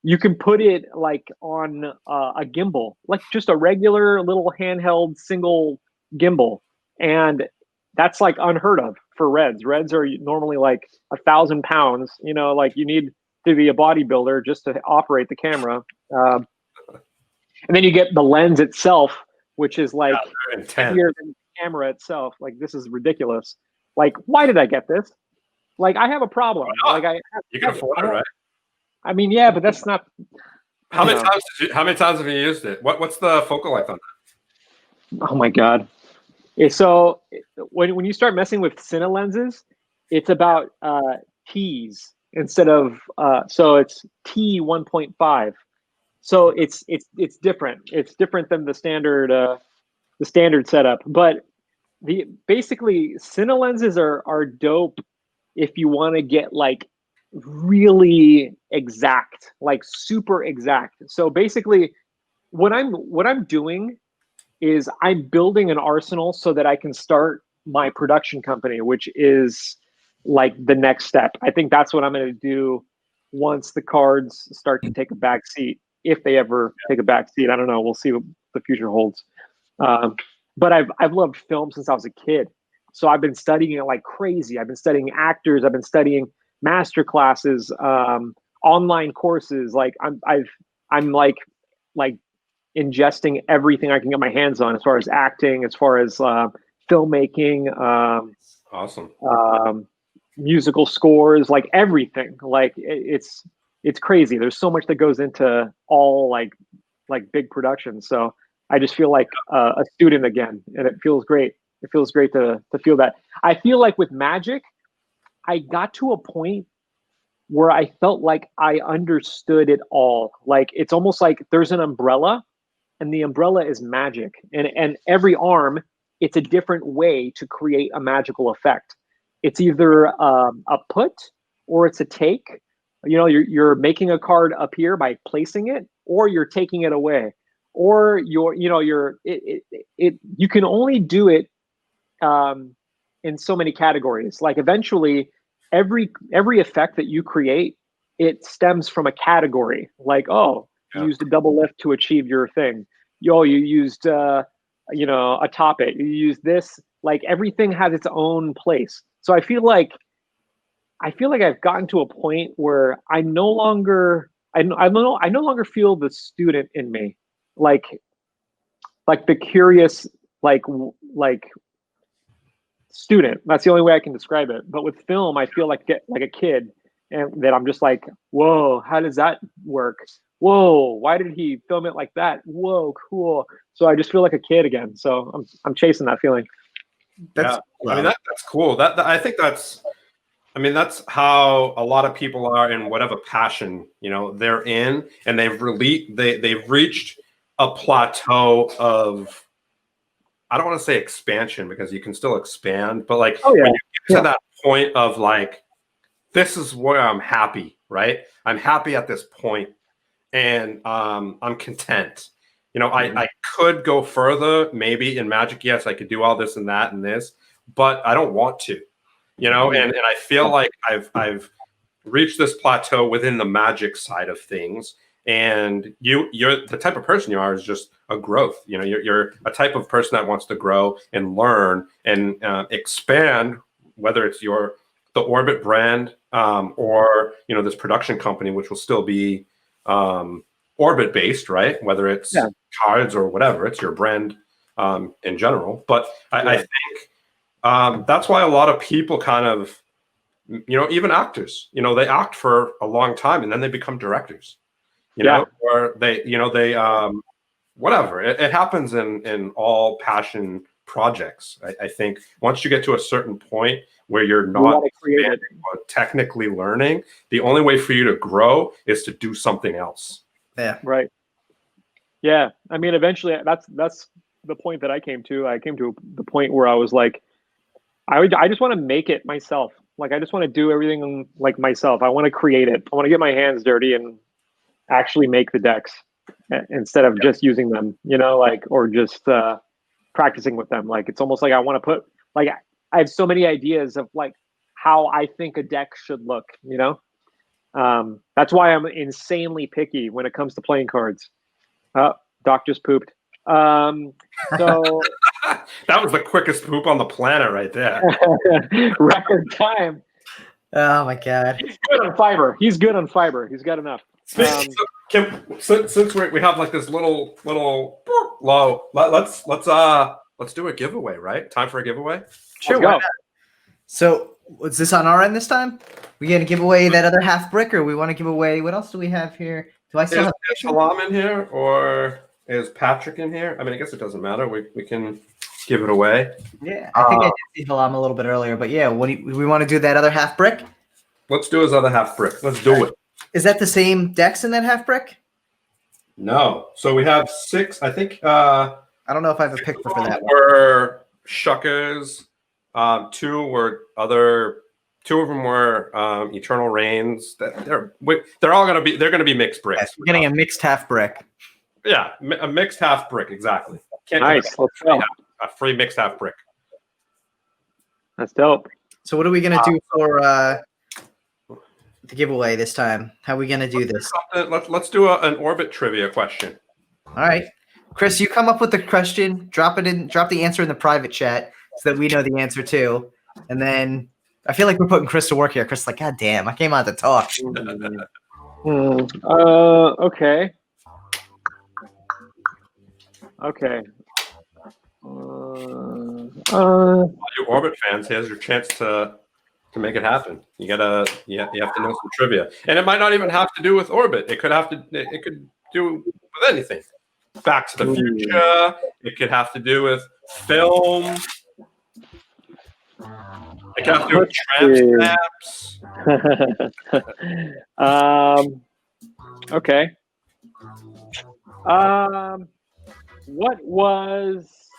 You can put it like on a gimbal, like just a regular little handheld single gimbal. And that's like unheard of for Reds. Reds are normally like 1,000 pounds, you know, like you need to be a bodybuilder just to operate the camera. And then you get the lens itself, which is like heavier than the camera itself. Like this is ridiculous. Like, why did I get this? Like I have a problem. Like you can afford it, right? I mean, yeah, but that's not. How many times have you used it? What's the focal length on that? Oh my god! So when you start messing with Cine lenses, it's about T's instead of so it's T 1.5. So it's different. It's different than the standard setup. But basically Cine lenses are dope if you want to get like really exact, like super exact. So basically what I'm doing is I'm building an arsenal so that I can start my production company, which is like the next step. I think that's what I'm going to do once the cards start to take a back seat, if they ever take a back seat. I don't know. We'll see what the future holds. But I've loved film since I was a kid. So I've been studying it like crazy. I've been studying actors. I've been studying master classes, online courses. Like I'm like ingesting everything I can get my hands on as far as acting, as far as filmmaking, awesome, musical scores, like everything. Like it's crazy. There's so much that goes into all like big productions. So I just feel like a student again, and it feels great. It feels great to feel that. I feel like with magic, I got to a point where I felt like I understood it all. Like it's almost like there's an umbrella, and the umbrella is magic, and every arm, it's a different way to create a magical effect. It's either a put or it's a take. You know, you're making a card appear by placing it, or you're taking it away, or you can only do it in so many categories. Like eventually, every effect that you create, it stems from a category. Like, oh, you used a double lift to achieve your thing. You used a top it. You used this. Like everything has its own place. So I feel like I've gotten to a point where I no longer feel the student in me, like the curious like student. That's the only way I can describe it. But with film, I feel like a kid, and that I'm just like, whoa, how does that work? Whoa, why did he film it like that? Whoa, cool. So I just feel like a kid again. So I'm chasing that feeling. I mean that's cool. I think that's how a lot of people are in whatever passion they're in, and they've reached a plateau of, I don't want to say expansion because you can still expand, but like when you get to that point of like, this is where I'm happy, right? I'm happy at this point, and I'm content. You know, I could go further, maybe in Magic. Yes, I could do all this and that and this, but I don't want to. You know, and I feel like I've reached this plateau within the Magic side of things. And you're the type of person you are is just a growth. You know, you're a type of person that wants to grow and learn and expand, whether it's the Orbit brand or, you know, this production company, which will still be Orbit based, right? Whether it's cards or whatever, it's your brand in general. But I think that's why a lot of people kind of, you know, even actors, you know, they act for a long time and then they become directors. You know, or they whatever. It happens in all passion projects. I think once you get to a certain point where you're not technically learning, the only way for you to grow is to do something else. Yeah. Right. Yeah. I mean, eventually that's the point that I came to. I came to the point where I was like, I just want to make it myself. Like, I just want to do everything like myself. I want to create it. I want to get my hands dirty and actually make the decks instead of just using them, you know, like, or just practicing with them. Like, it's almost like I want to put, like, I have so many ideas of like how I think a deck should look, you know. That's why I'm insanely picky when it comes to playing cards. Doc just pooped. So that was the quickest poop on the planet right there. Record time. Oh my God. He's good on fiber. He's good on fiber. He's got enough. Since we have like this little low, let's do a giveaway, right? Time for a giveaway. Sure. Let's go. So, was this on our end this time? We gonna give away that other half brick, or we want to give away? What else do we have here? Do I still have Salam in here, or is Patrick in here? I mean, I guess it doesn't matter. We can give it away. Yeah, I think I did see Salam a little bit earlier, but yeah, we want to do that other half brick? Let's do his other half brick. Let's do it. Is that the same decks in that half brick? No. So we have 6. I think. I don't know if I have a picture for that one. Were Shuckers. 2 were other. 2 of them were Eternal Reigns. They're all gonna be. They're gonna be mixed bricks. Yes, we're getting a mixed half brick. Yeah, a mixed half brick. Exactly. Nice. Let's go. A free mixed half brick. That's dope. So what are we gonna do for the giveaway this time? How are we gonna do this? Let's do an Orbit trivia question. All right, Chris, you come up with the question. Drop the answer in the private chat so that we know the answer too. And then I feel like we're putting Chris to work here. Chris is like, God damn, I came out to talk. Okay. Okay. All you Orbit fans, here's your chance to make it happen. You have to know some trivia, and it might not even have to do with Orbit. It could do with anything. Back to the Future. It could have to do with film. It could have to do with tramp stamps. Okay. What was?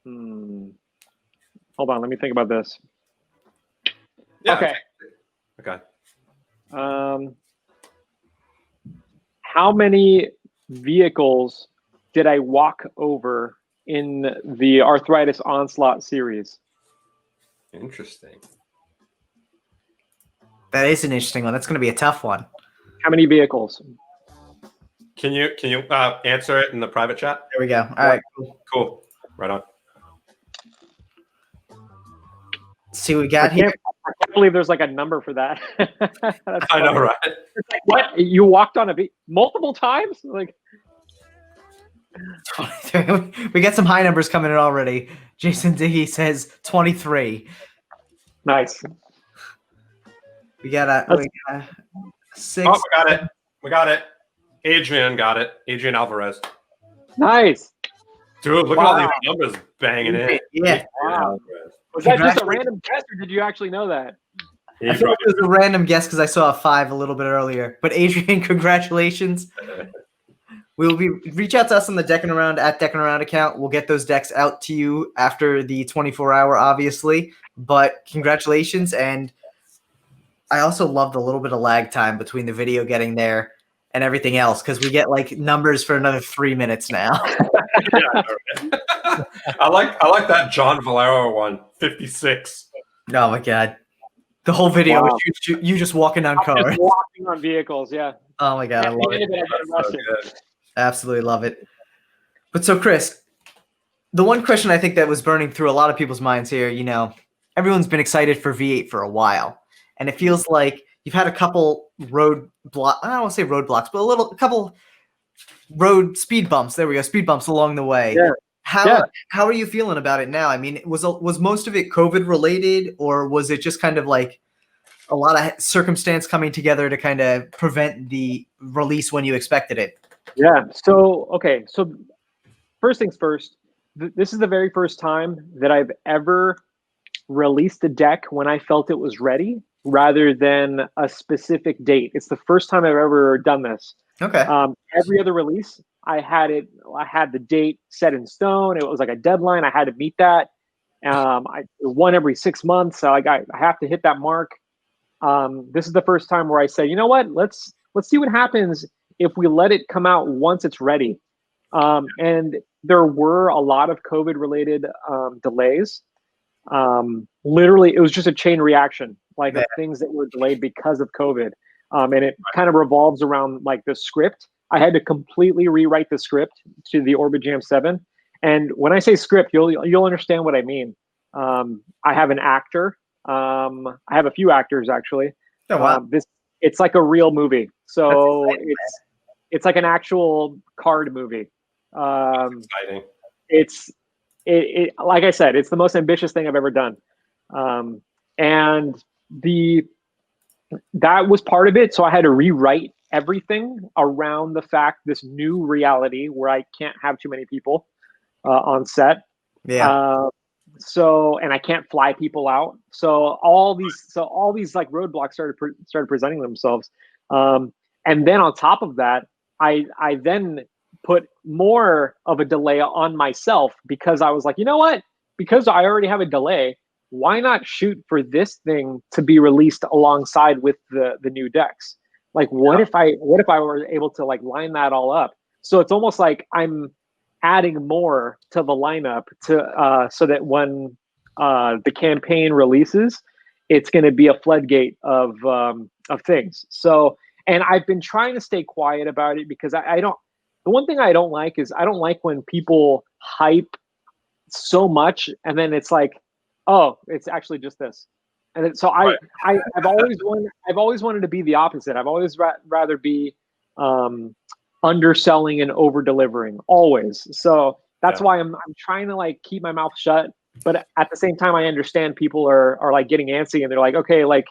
Hold on, let me think about this. Yeah. Okay. How many vehicles did I walk over in the Arthritis Onslaught series? Interesting. That is an interesting one. That's going to be a tough one. How many vehicles? Can you answer it in the private chat? There we go. All right. Cool. Right on. Let's see what we got here. I can't believe there's like a number for that. I know, right? It's like, what? You walked on multiple times? Like, we got some high numbers coming in already. Jason Diggy says 23. Nice. We got 6. Oh, we got it. Adrian got it. Adrian Alvarez. Nice. Dude, look at all these numbers banging in. Yeah. Wow. Was that just a random guess, or did you actually know that? I thought it was a random guess because I saw a 5 a little bit earlier. But Adrian, congratulations. Reach out to us on the Deckin Around @DeckinAround account. We'll get those decks out to you after the 24-hour, obviously. But congratulations, and I also love the little bit of lag time between the video getting there and everything else, because we get like numbers for another 3 minutes now. Yeah, I like that John Valero one, 56. Oh my god, the whole video Wow. is you just walking on I'm cars. just walking on vehicles. Yeah. Oh my god, I love it. That's so good. Absolutely love it. But so Chris, the one question I think that was burning through a lot of people's minds here, you know, everyone's been excited for V8 for a while, and it feels like you've had a couple I don't want to say roadblocks, but a couple road speed bumps. There we go, speed bumps along the way. Yeah. How are you feeling about it now? I mean, was most of it COVID related, or was it just kind of like a lot of circumstance coming together to kind of prevent the release when you expected it? Yeah. So, okay. So first things first, this is the very first time that I've ever released a deck when I felt it was ready rather than a specific date. It's the first time I've ever done this. Okay. Every other release, I had the date set in stone. It was like a deadline. I had to meet that. One every 6 months. So I have to hit that mark. This is the first time where I say, you know what, let's see what happens if we let it come out once it's ready. And there were a lot of COVID related delays. Literally, it was just a chain reaction, like of things that were delayed because of COVID. And it kind of revolves around like the script. I had to completely rewrite the script to the Orbit Jam 7. And when I say script, you'll understand what I mean. I have an actor. I have a few actors actually. Oh, wow. It's like a real movie. So it's like an actual card movie. Exciting. It like I said, it's the most ambitious thing I've ever done. And that was part of it. So I had to rewrite everything around the fact, this new reality where I can't have too many people on set. Yeah. And I can't fly people out. So all these like roadblocks started presenting themselves. And then on top of that, I then put more of a delay on myself because I was like, you know what? Because I already have a delay, why not shoot for this thing to be released alongside with the new decks? Like, what if I were able to like line that all up? So it's almost like I'm adding more to the lineup to so that when the campaign releases, it's going to be a floodgate of things. So, and I've been trying to stay quiet about it because I don't. The one thing I don't like is I don't like when people hype so much and then it's like, oh, it's actually just this. And so I've always wanted to be the opposite. I've always rather be underselling and over delivering always. So that's why I'm trying to like keep my mouth shut. But at the same time, I understand people are like getting antsy and they're like, okay, like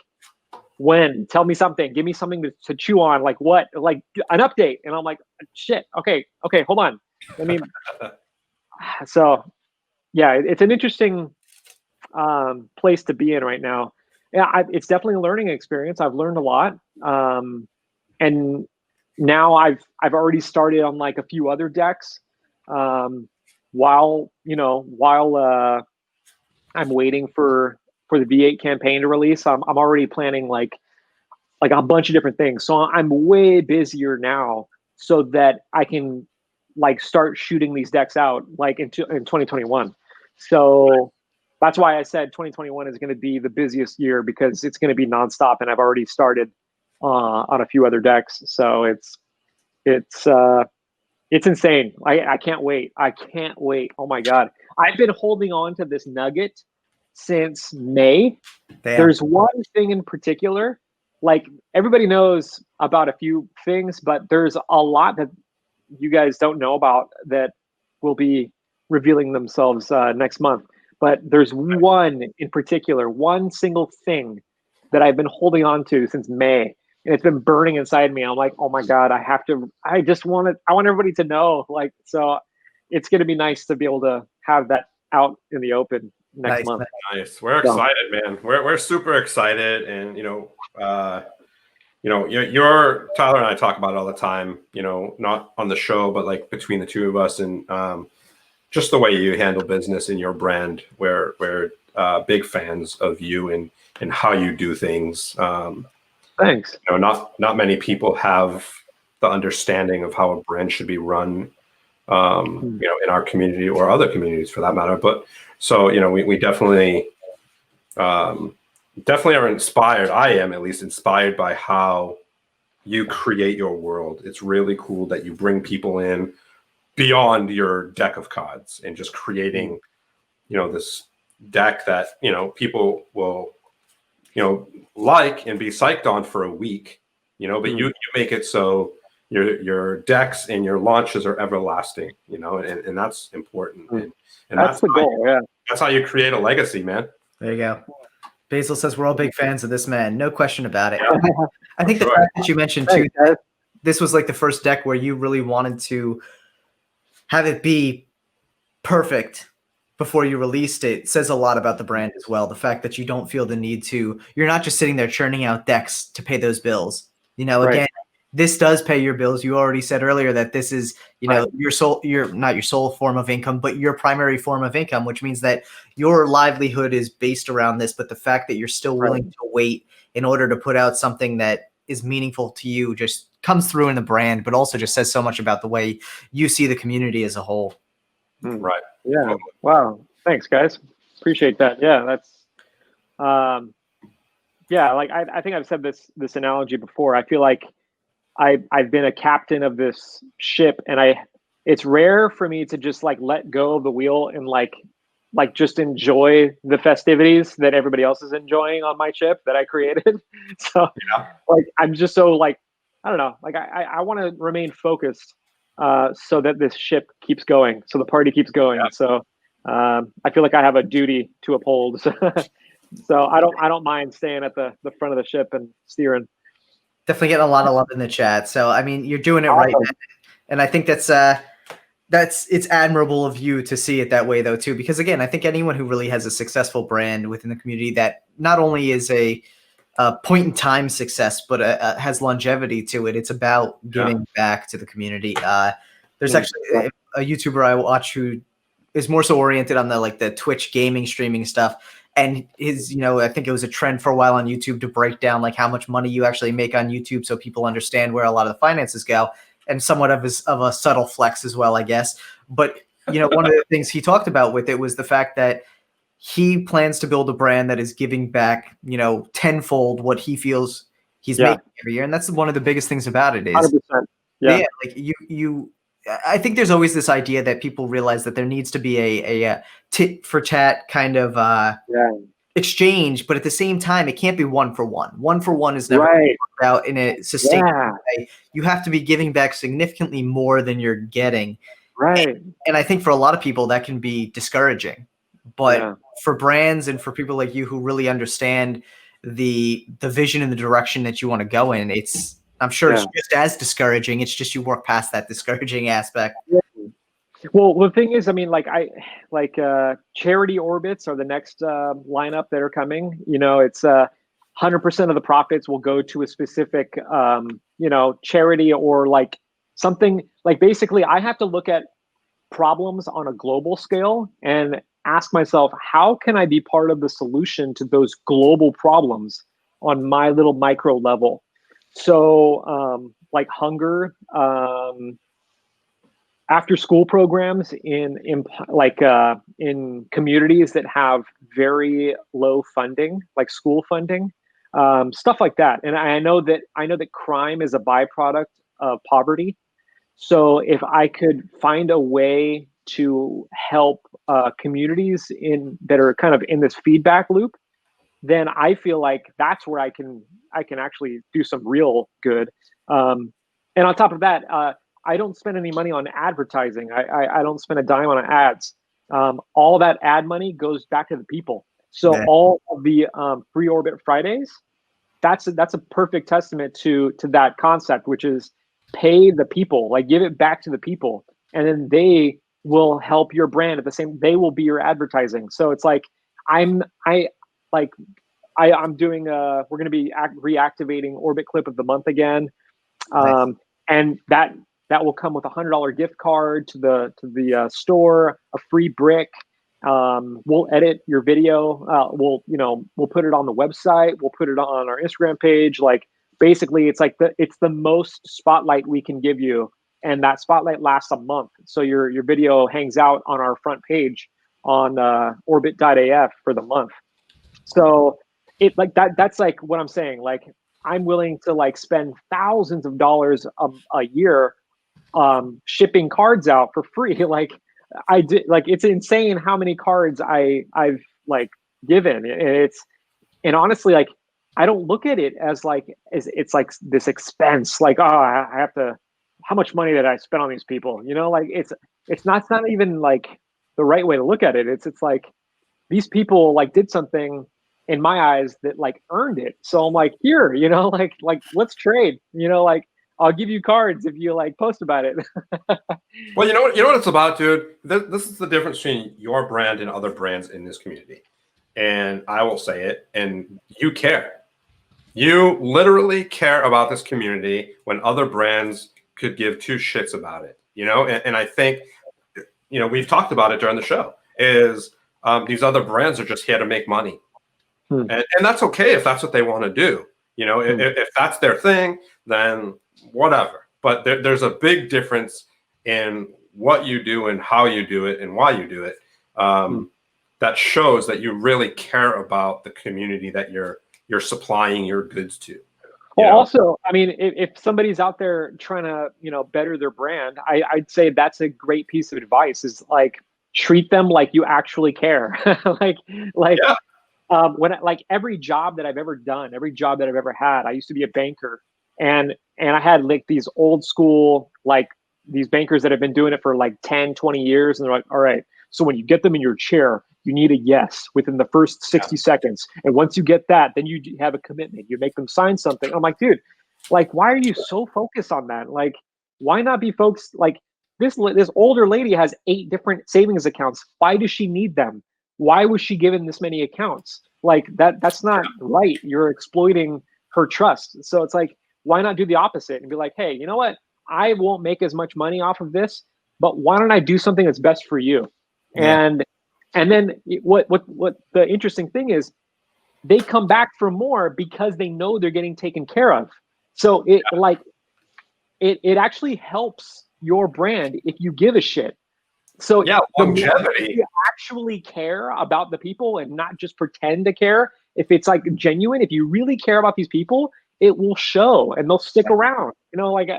when? Tell me something. Give me something to chew on. Like what? Like an update. And I'm like, shit. Okay, hold on. I mean, so yeah, it's an interesting place to be in right now. Yeah, it's definitely a learning experience. I've learned a lot, and now I've already started on like a few other decks. While I'm waiting for the V8 campaign to release, I'm already planning like a bunch of different things. So I'm way busier now, so that I can like start shooting these decks out like in 2021. So that's why I said 2021 is going to be the busiest year because it's going to be nonstop, and I've already started on a few other decks. So it's insane. I can't wait. I can't wait. Oh my god, I've been holding on to this nugget since May. Damn. There's one thing in particular, like everybody knows about a few things, but there's a lot that you guys don't know about that will be revealing themselves next month. But there's one in particular, one single thing that I've been holding on to since May, and it's been burning inside me. I'm like, oh my god, I want everybody to know. Like, so it's going to be nice to be able to have that out in the open next month. Nice. We're excited, man. We're super excited, and you're Tyler and I talk about it all the time. Not on the show, but like between the two of us, and just the way you handle business in your brand. We're big fans of you and how you do things. Thanks. Not many people have the understanding of how a brand should be run, you know, in our community or other communities for that matter. But so, you know, we definitely, definitely are inspired. I am at least inspired by how you create your world. It's really cool that you bring people in beyond your deck of cards and just creating, you know, this deck that, you know, people will, you know, like and be psyched on for a week, you know, but you make it so your decks and your launches are everlasting, you know, and that's important. And that's the goal. Yeah. That's how you create a legacy, man. There you go. Basil says we're all big fans of this man. No question about it. I think the fact that you mentioned too, that this was like the first deck where you really wanted to have it be perfect before you released it says a lot about the brand as well. The fact that you don't feel the need to, you're not just sitting there churning out decks to pay those bills. You know, again, this does pay your bills. You already said earlier that this is, you know, your not your sole form of income, but your primary form of income, which means that your livelihood is based around this. But the fact that you're still willing to wait in order to put out something that is meaningful to you just comes through in the brand, but also just says so much about the way you see the community as a whole. Right. Yeah. Wow. Thanks, guys. Appreciate that. Yeah. That's, yeah. Like I think I've said this analogy before. I feel like I've been a captain of this ship, and it's rare for me to just like let go of the wheel and like just enjoy the festivities that everybody else is enjoying on my ship that I created. So like, I'm just so like, I don't know, like I want to remain focused so that this ship keeps going, so the party keeps going. So I feel like I have a duty to uphold. So I don't mind staying at the front of the ship and steering. Definitely getting a lot of love in the chat. So I mean, you're doing it right, and I think that's it's admirable of you to see it that way though too. Because again, I think anyone who really has a successful brand within the community that not only is a point in time success, but has longevity to it. It's about giving back to the community. There's actually a YouTuber I watch who is more so oriented on the Twitch gaming streaming stuff. And his, you know, I think it was a trend for a while on YouTube to break down like how much money you actually make on YouTube, so people understand where a lot of the finances go, and somewhat of a subtle flex as well, I guess. But you know, one of the things he talked about with it was the fact that he plans to build a brand that is giving back, you know, tenfold what he feels he's making every year, and that's one of the biggest things about it is 100%. Yeah, like you. I think there's always this idea that people realize that there needs to be a tit for tat kind of exchange, but at the same time, it can't be one for one. One for one is never worked out in a sustainable way. You have to be giving back significantly more than you're getting. Right. And I think for a lot of people that can be discouraging. But for brands and for people like you who really understand the vision and the direction that you want to go in, I'm sure it's just as discouraging. It's just you work past that discouraging aspect. Well, the thing is, I mean, charity orbits are the next lineup that are coming. You know, it's 100% of the profits will go to a specific, you know, charity or like something. Like basically, I have to look at problems on a global scale and ask myself, how can I be part of the solution to those global problems on my little micro level? So like hunger, after school programs in communities that have very low funding, like school funding, stuff like that. And I know that crime is a byproduct of poverty. So if I could find a way to help communities that are kind of in this feedback loop, then I feel like that's where I can actually do some real good. And on top of that, I don't spend any money on advertising. I don't spend a dime on ads. All that ad money goes back to the people. So all of the Free Orbit Fridays, that's a perfect testament to that concept, which is pay the people, like give it back to the people, and then they will help your brand at the same. They will be your advertising. So it's like I'm doing we're going to be reactivating Orbit Clip of the Month again, and that will come with a $100 gift card to the store, a free brick. We'll edit your video. We'll put it on the website. We'll put it on our Instagram page. Like basically it's like it's the most spotlight we can give you, and that spotlight lasts a month. So your video hangs out on our front page on orbit.af for the month. So it like that's like what I'm saying. Like I'm willing to like spend thousands of dollars a year shipping cards out for free. Like I did, like it's insane how many cards I've like given. And honestly, like I don't look at it as it's like this expense. Like, oh, I have to. How much money did I spend on these people? You know, like it's not even like the right way to look at it. It's like these people like did something in my eyes that like earned it. So I'm like, here, you know, like let's trade. You know, like I'll give you cards if you like post about it. Well, you know what it's about, dude. This is the difference between your brand and other brands in this community. And I will say it, and you care. You literally care about this community when other brands could give two shits about it, you know? And I think, you know, we've talked about it during the show, is these other brands are just here to make money. And that's okay if that's what they want to do. You know, if that's their thing, then whatever. But there's a big difference in what you do and how you do it and why you do it. That shows that you really care about the community that you're supplying your goods to. Well, also, I mean, if somebody's out there trying to, you know, better their brand, I'd say that's a great piece of advice, is like treat them like you actually care. When like every job that I've ever done, every job that I've ever had, I used to be a banker, and I had like these old school, like these bankers that have been doing it for like 10, 20 years. And they're like, all right, so when you get them in your chair, you need a yes within the first 60 seconds. And once you get that, then you have a commitment. You make them sign something. I'm like, dude, like, why are you so focused on that? Like, why not be focused? Like this older lady has 8 different savings accounts. Why does she need them? Why was she given this many accounts? Like that's not right. You're exploiting her trust. So it's like, why not do the opposite and be like, hey, you know what? I won't make as much money off of this, but why don't I do something that's best for you? Yeah. And then what the interesting thing is, they come back for more because they know they're getting taken care of. So it actually helps your brand if you give a shit. So yeah, longevity. You actually care about the people and not just pretend to care. If it's like genuine, if you really care about these people, it will show and they'll stick around. You know, like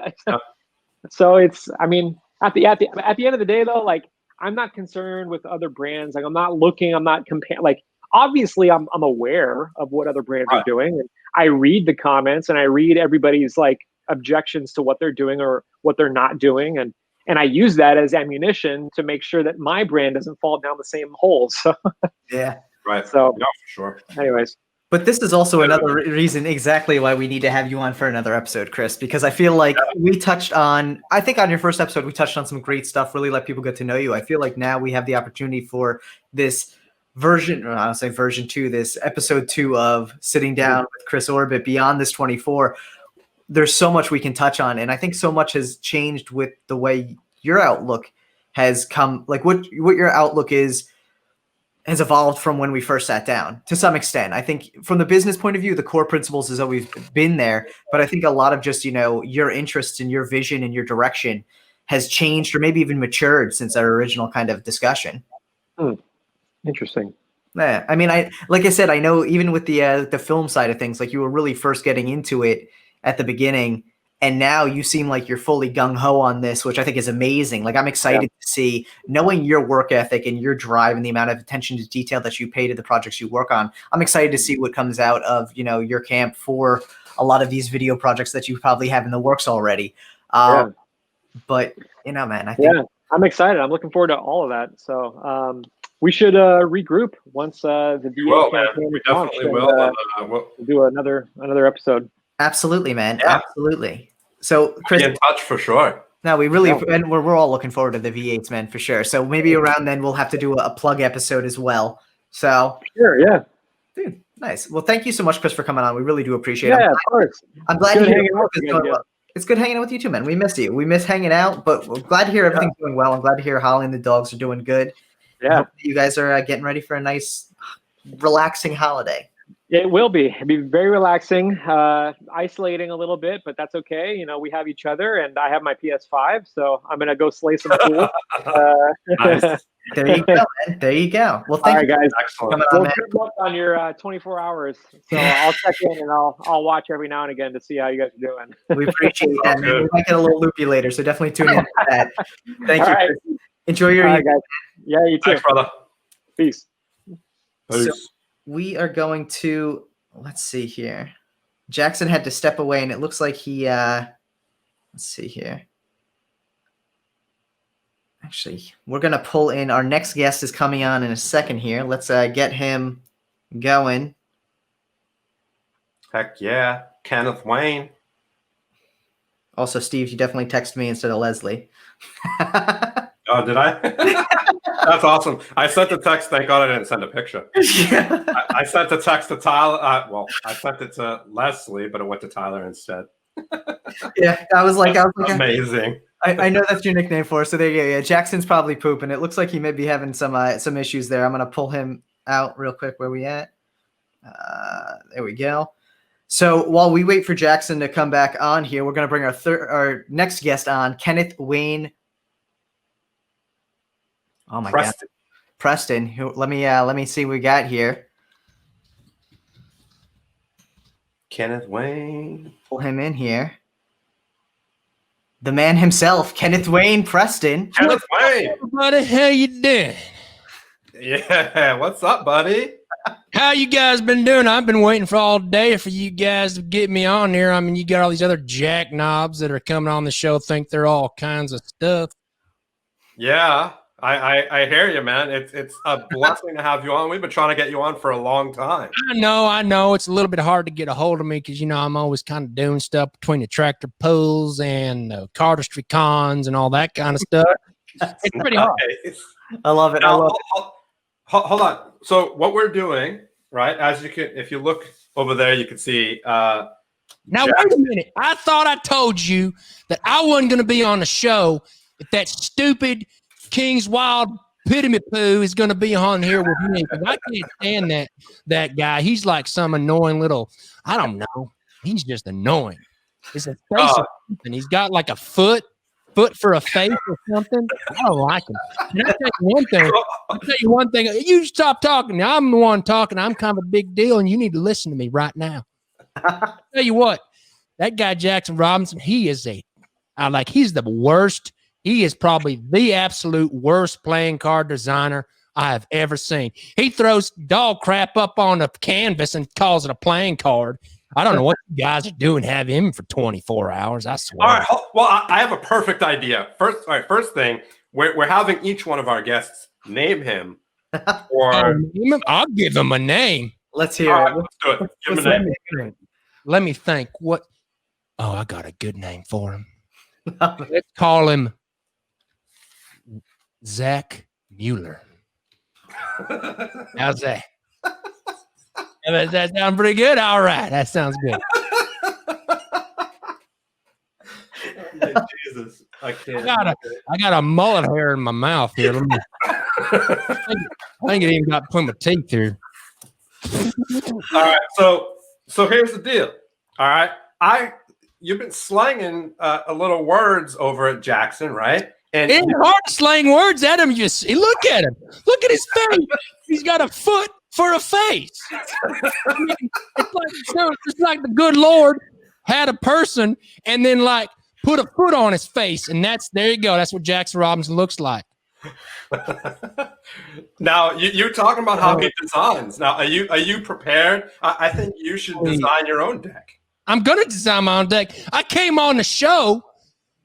so it's. I mean, at the end of the day, though, like I'm not concerned with other brands. Like I'm not looking. I'm not comparing. Like obviously, I'm aware of what other brands are doing, and I read the comments and I read everybody's like objections to what they're doing or what they're not doing, and I use that as ammunition to make sure that my brand doesn't fall down the same hole. So yeah, right. So yeah, for sure. Anyways. But this is also another reason exactly why we need to have you on for another episode, Chris, because I feel like we touched on, I think on your first episode, we touched on some great stuff, really let people get to know you. I feel like now we have the opportunity for this version, or I'll say version 2, this episode 2 of Sitting Down with Chris Orbit Beyond This 24. There's so much we can touch on. And I think so much has changed with the way your outlook has come, like what your outlook has evolved from when we first sat down to some extent. I think from the business point of view, the core principles has always been there, but I think a lot of just, you know, your interests and your vision and your direction has changed or maybe even matured since our original kind of discussion. Interesting. Yeah. I mean, like I said, I know even with the film side of things, like you were really first getting into it at the beginning, and now you seem like you're fully gung-ho on this, which I think is amazing. Like I'm excited to see, knowing your work ethic and your drive and the amount of attention to detail that you pay to the projects you work on. I'm excited to see what comes out of, you know, your camp for a lot of these video projects that you probably have in the works already. But, you know, man, I think. Yeah, I'm excited. I'm looking forward to all of that. So we should regroup once the VA campaign we definitely will. We'll do another episode. Absolutely, man. Yeah. Absolutely. So, Chris, be in touch for sure. No, we really, and we're all looking forward to the V8s, man, for sure. So maybe around then we'll have to do a plug episode as well. So sure, yeah, dude, nice. Well, thank you so much, Chris, for coming on. We really do appreciate it. Yeah, of course. I'm glad you're hanging out. It's good hanging out with you too, man. We miss you. We miss hanging out, but we're glad to hear everything's doing well. I'm glad to hear Holly and the dogs are doing good. Yeah, you guys are getting ready for a nice, relaxing holiday. It will be. It'll be very relaxing, isolating a little bit, but that's okay. You know, we have each other, and I have my PS5, so I'm gonna go slay some pool. Nice. There you go, man. There you go. Well, All thank right, you guys. Excellent. for coming on, Well, man. good luck on your 24 hours. So I'll check in and I'll watch every now and again to see how you guys are doing. We appreciate that, man. good. We might get a little loopy later, so definitely tune in for that. Thank All you. right. Chris. Enjoy your All right, evening. guys. Yeah, you too. Thanks, brother. Peace. So Peace. we are going to, let's see here. Jackson had to step away, and it looks like he, let's see here. Actually, we're going to pull in, our next guest is coming on in a second here. Let's get him going. Heck yeah. Kenneth Wayne. Also, Steve, you definitely text me instead of Leslie. Oh, did I? That's awesome. I sent the text. Thank God I didn't send a picture. Yeah. I sent the text to Tyler. Well, I sent it to Leslie, but it went to Tyler instead. Yeah, I was like, Amazing. I know that's your nickname for us. So there you go. Yeah, Jackson's probably pooping. It looks like he may be having some issues there. I'm gonna pull him out real quick. Where we at? There we go. So while we wait for Jackson to come back on here, we're gonna bring our next guest on, Kenneth Wayne. Oh my God, Preston. Let me see what we got here. Kenneth Wayne. Pull him in here. The man himself, Kenneth Wayne Preston. Kenneth Wayne. Everybody, how you doing? Yeah. What's up, buddy? How you guys been doing? I've been waiting for all day for you guys to get me on here. I mean, you got all these other jackknobs that are coming on the show, think they're all kinds of stuff. Yeah. I hear you, man. It's a blessing to have you on. We've been trying to get you on for a long time. I know. It's a little bit hard to get a hold of me because, you know, I'm always kind of doing stuff between the tractor pulls and CARDISTRY cons and all that kind of stuff. It's pretty hard. I love it. Now, hold on. So what we're doing, right? As you can, if you look over there, you can see. Now, wait a minute. I thought I told you that I wasn't going to be on the show if that stupid King's Wild Epitome Poo is going to be on here with me. I can't stand that guy. He's like some annoying little, I don't know. He's just annoying. It's a face or something. He's got like a foot for a face or something. I don't like him. And I'll tell you one thing. You stop talking. Now, I'm the one talking. I'm kind of a big deal, and you need to listen to me right now. I'll tell you what, that guy Jackson Robinson, he's the worst. He is probably the absolute worst playing card designer I have ever seen. He throws dog crap up on a canvas and calls it a playing card. I don't know what you guys are doing. Have him for 24 hours. I swear. All right. Well, I have a perfect idea. First thing, we're having each one of our guests name him. I'll give him a name. Let's hear All it. right, let's do it. Give him a name. Let me think. What? Oh, I got a good name for him. Let's call him Zach Mueller. How's that? Does that sound pretty good? All right. That sounds good. Jesus. I can't. I got a mullet hair in my mouth here. I think it even got between my teeth here. All right. So here's the deal. All right. You've been slanging a little words over at Jackson, right? And it's hard to slang words at him. You see, look at him. Look at his face. He's got a foot for a face. I mean, it's like the good Lord had a person and then like put a foot on his face, and there you go. That's what Jackson Robinson looks like. Now you're talking about how he designs. Now, are you prepared? I think you should design your own deck. I'm gonna design my own deck. I came on the show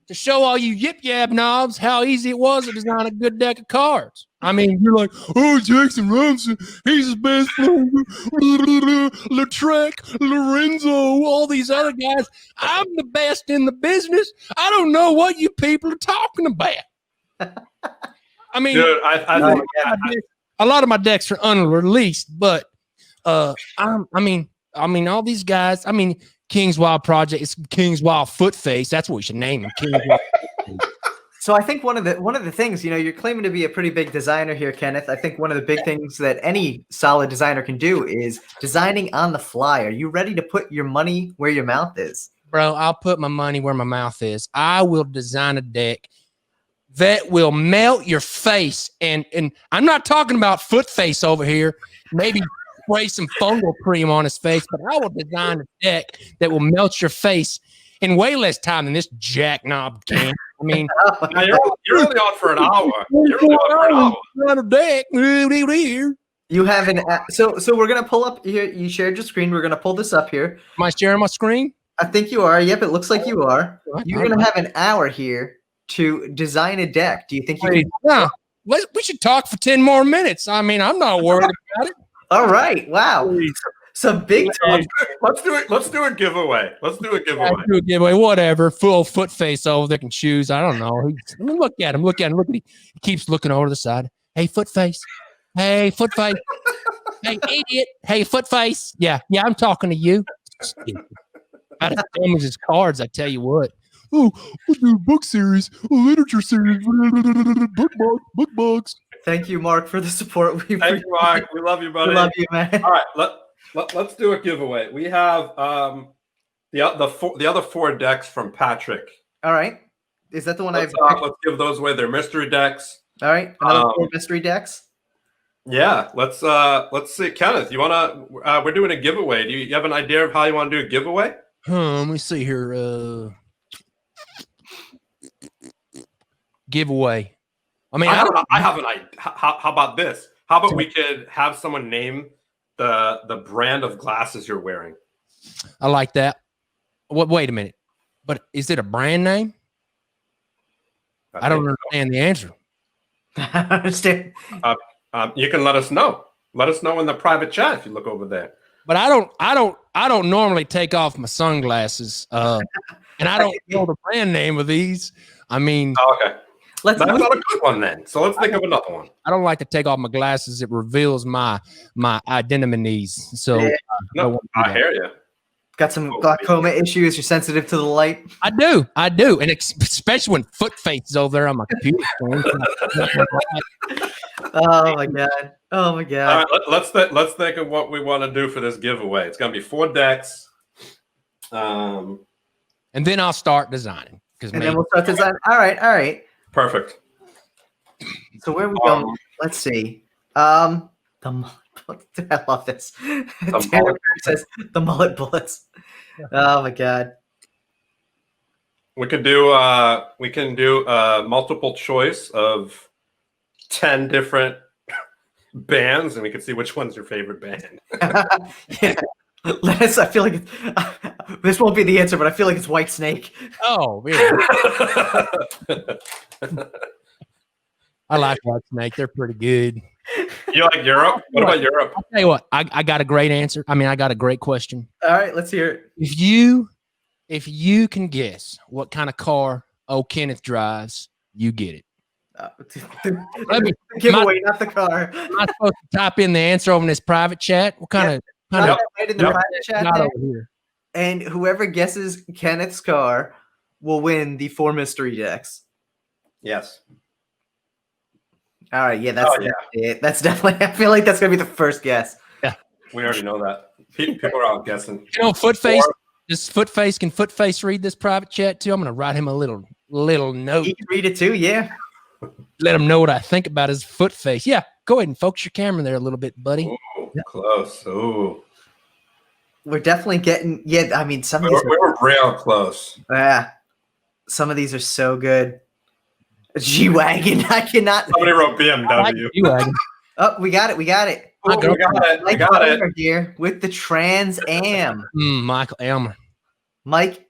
to show all you yip yab knobs how easy it was to design a good deck of cards. I mean, you're like, oh, Jackson Robinson, he's the best. Lautrec, Lorenzo, all these other guys. I'm the best in the business. I don't know what you people are talking about. I mean, dude, a lot of my decks are unreleased, but I mean, all these guys. I mean, King's Wild Project. It's King's Wild Foot Face. That's what we should name him. King's Wild Foot Face. So I think one of the things, you're claiming to be a pretty big designer here, Kenneth. I think one of the big things that any solid designer can do is designing on the fly. Are you ready to put your money where your mouth is? Bro, I'll put my money where my mouth is. I will design a deck that will melt your face. And I'm not talking about foot face over here. Maybe spray some fungal cream on his face, but I will design a deck that will melt your face in way less time than this jackknob can. I mean, now you're only on for an hour. You're only on for an hour. On a deck. You have so we're gonna pull up here. You shared your screen. We're gonna pull this up here. Am I sharing my screen? I think you are. Yep, it looks like you are. You're gonna have an hour here to design a deck. Do you think you can? Yeah. We should talk for 10 more minutes. I mean, I'm not worried about it. All right. Wow. Some big talk. Let's do it. Let's do a giveaway. Let's do a giveaway. Do a giveaway. Whatever. Full foot face over there can choose. I don't know. I mean, look at him. Look at him. Look at him. He keeps looking over the side. Hey, foot face. Hey, foot face. Hey, idiot. Hey, foot face. Yeah, I'm talking to you. Out of dumb as his cards, I tell you what. Oh, we'll do a book series, a literature series, book bugs. Thank you, Mark, for the support. Thank you, Mark. We love you, buddy. We love you, man. All right, let's do a giveaway. We have the other 4 decks from Patrick. All right, is that the one let's give those away. They're mystery decks. All right, another 4 mystery decks. Yeah, let's see, Kenneth. You wanna? We're doing a giveaway. Do you have an idea of how you want to do a giveaway? Let me see here. Giveaway. I mean, I have an idea. How about this? How about we could have someone name the brand of glasses you're wearing? I like that. Wait a minute. But is it a brand name? I don't understand the answer. I understand. You can let us know. Let us know in the private chat if you look over there. But I don't normally take off my sunglasses. And I don't know the brand name of these. I mean, okay. That's not a good one then. So let's think of another one. I don't like to take off my glasses. It reveals my identities. So I hear you. Got some glaucoma issues. You're sensitive to the light. I do, and especially when foot face is over there on my computer screen. Oh my god! Oh my god! All right, let's think of what we want to do for this giveaway. It's gonna be 4 decks. And then I'll start designing. Then we'll start designing. All right. Perfect. So where are we going? Let's see. I love this. Tanner says the mullet bullets. Oh my god. We can do multiple choice of 10 different bands, and we can see which one's your favorite band. Yeah. I feel like this won't be the answer, but I feel like it's White Snake. Oh, yeah. I like White Snake. They're pretty good. You like Europe? What about Europe? I'll tell you what. I got a great answer. I mean, I got a great question. All right, let's hear it. If you can guess what kind of car old Kenneth drives, you get it. Giveaway, not the car. Am I supposed to type in the answer over in this private chat? What kind of right in the private chat there. Over here. And whoever guesses Kenneth's car will win the 4 mystery decks. Yes. All right. Yeah, that's it. That's definitely. I feel like that's gonna be the first guess. Yeah, we already know that. People are out guessing. You know, Footface. This Footface can Footface read this private chat too. I'm gonna write him a little note. He can read it too. Yeah. Let him know what I think about his Footface. Yeah. Go ahead and focus your camera there a little bit, buddy. Ooh, close. Ooh. We're definitely getting. Yeah. I mean, some of these. We're real close. Yeah. Some of these are so good. G-Wagon. I cannot. Somebody wrote BMW. G-Wagon. Oh, we got it. We got it. Oh, we got it. Here with the Trans Am. Michael Elmer. Mike,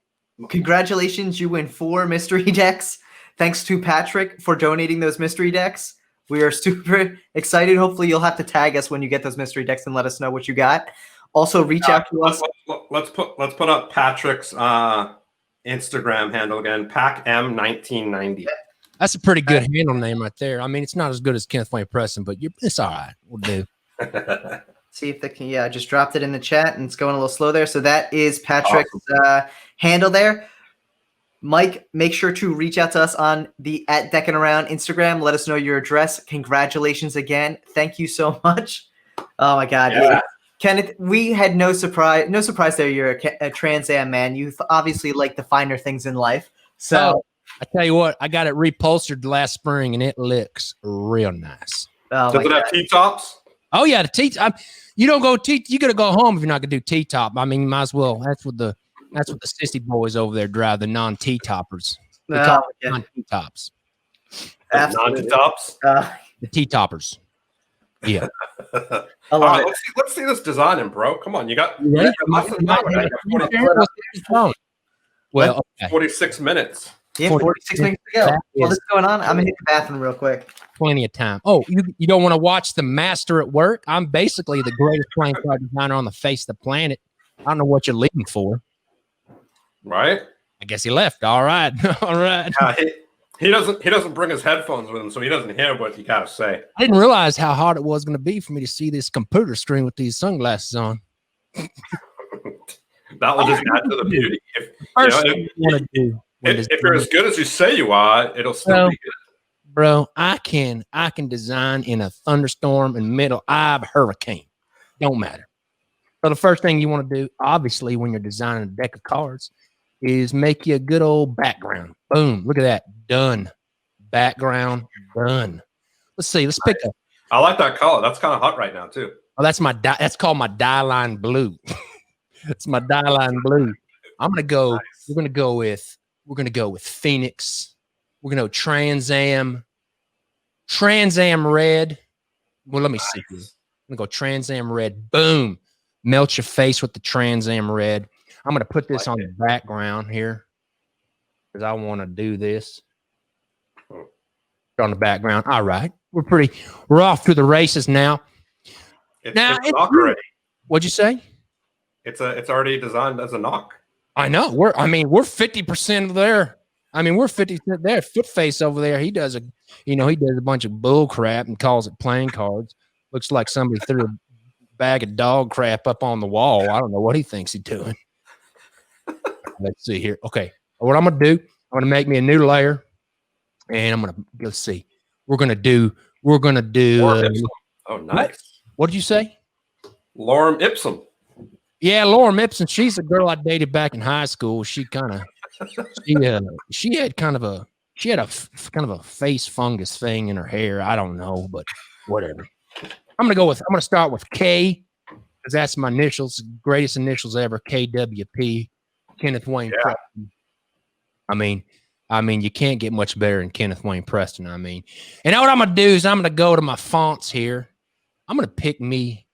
congratulations. You win 4 mystery decks. Thanks to Patrick for donating those mystery decks. We are super excited. Hopefully you'll have to tag us when you get those mystery decks and let us know what you got. Also reach out to us. Let's put up Patrick's Instagram handle again. PackM1990. That's a pretty good handle name right there. I mean, it's not as good as Kenneth Wayne Preston, but it's all right. We'll do. See if they can. Yeah, I just dropped it in the chat and it's going a little slow there. So that is Patrick's handle there. Mike, make sure to reach out to us on the @Deckin Around Instagram. Let us know your address. Congratulations again. Thank you so much. Oh my God. Yeah. Kenneth, we had no surprise there. You're a Trans Am man. You obviously like the finer things in life. So I tell you what, I got it repulsored last spring and it looks real nice. oh Does it have T-tops? Oh yeah, the T-top. You don't go T. You gotta go home if you're not gonna do T-top. I mean, you might as well. That's what the sissy boys over there drive, the non-T-toppers. They call it non-T-tops. Non-T-tops? The T-toppers. Yeah. All right, let's see this designing, bro. Come on, you got less than an hour. Well, okay. 46 minutes. Yeah, 46 minutes to go. What's going on? I'm gonna hit the bathroom real quick. Plenty of time. Oh, you don't want to watch the master at work? I'm basically the greatest playing card designer on the face of the planet. I don't know what you're leaving for. Right? I guess he left. All right. All right. He doesn't bring his headphones with him, so he doesn't hear what you gotta say. I didn't realize how hard it was going to be for me to see this computer screen with these sunglasses on. That will just add to the beauty. If you're as good as you say you are, it'll still be good. Bro, I can design in a thunderstorm in the middle of a hurricane. Don't matter. So the first thing you want to do, obviously, when you're designing a deck of cards, is make you a good old background. Boom. Look at that. Done. Background. Done. Let's see. Let's pick up. I like that color. That's kind of hot right now, too. Oh, that's called my die line blue. It's my die line blue. I'm gonna go. Nice. We're gonna go with Phoenix. We're gonna go Trans Am red. Well, let me see here. I'm gonna go Trans Am red. Boom. Melt your face with the Trans Am red. I'm gonna put this on the background here because I want to do this on the background. All right, we're off to the races now. It's knock already. What'd you say? It's already designed as a knock. I know. We're 50% there. I mean, we're 50% there. Footface over there. He does a bunch of bull crap and calls it playing cards. Looks like somebody threw a bag of dog crap up on the wall. I don't know what he thinks he's doing. Let's see here. Okay. What I'm going to do, I'm going to make me a new layer and I'm going to go see. We're going to do. Oh, nice. What did you say? Lorem ipsum. Yeah, Lorem Ipsum. She's a girl I dated back in high school. She had kind of a face fungus thing in her hair. I don't know, but whatever. I'm gonna start with K because that's my initials, greatest initials ever. KWP. Kenneth Wayne Preston. I mean, you can't get much better than Kenneth Wayne Preston. I mean, and now what I'm gonna do is I'm gonna go to my fonts here. I'm gonna pick me.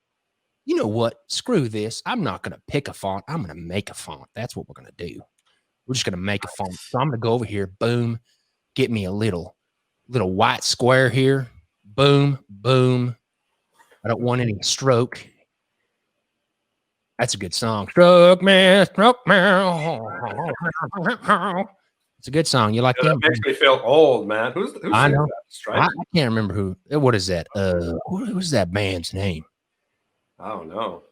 You know what? Screw this. I'm not going to pick a font. I'm going to make a font. That's what we're going to do. We're just going to make a font. So I'm going to go over here. Boom. Get me a little white square here. Boom. Boom. I don't want any stroke. That's a good song. Stroke me, stroke me. It's a good song. You like that? That makes me feel old, man. Who's I know. That? I can't remember who. What is that? Who's that band's name? I don't know.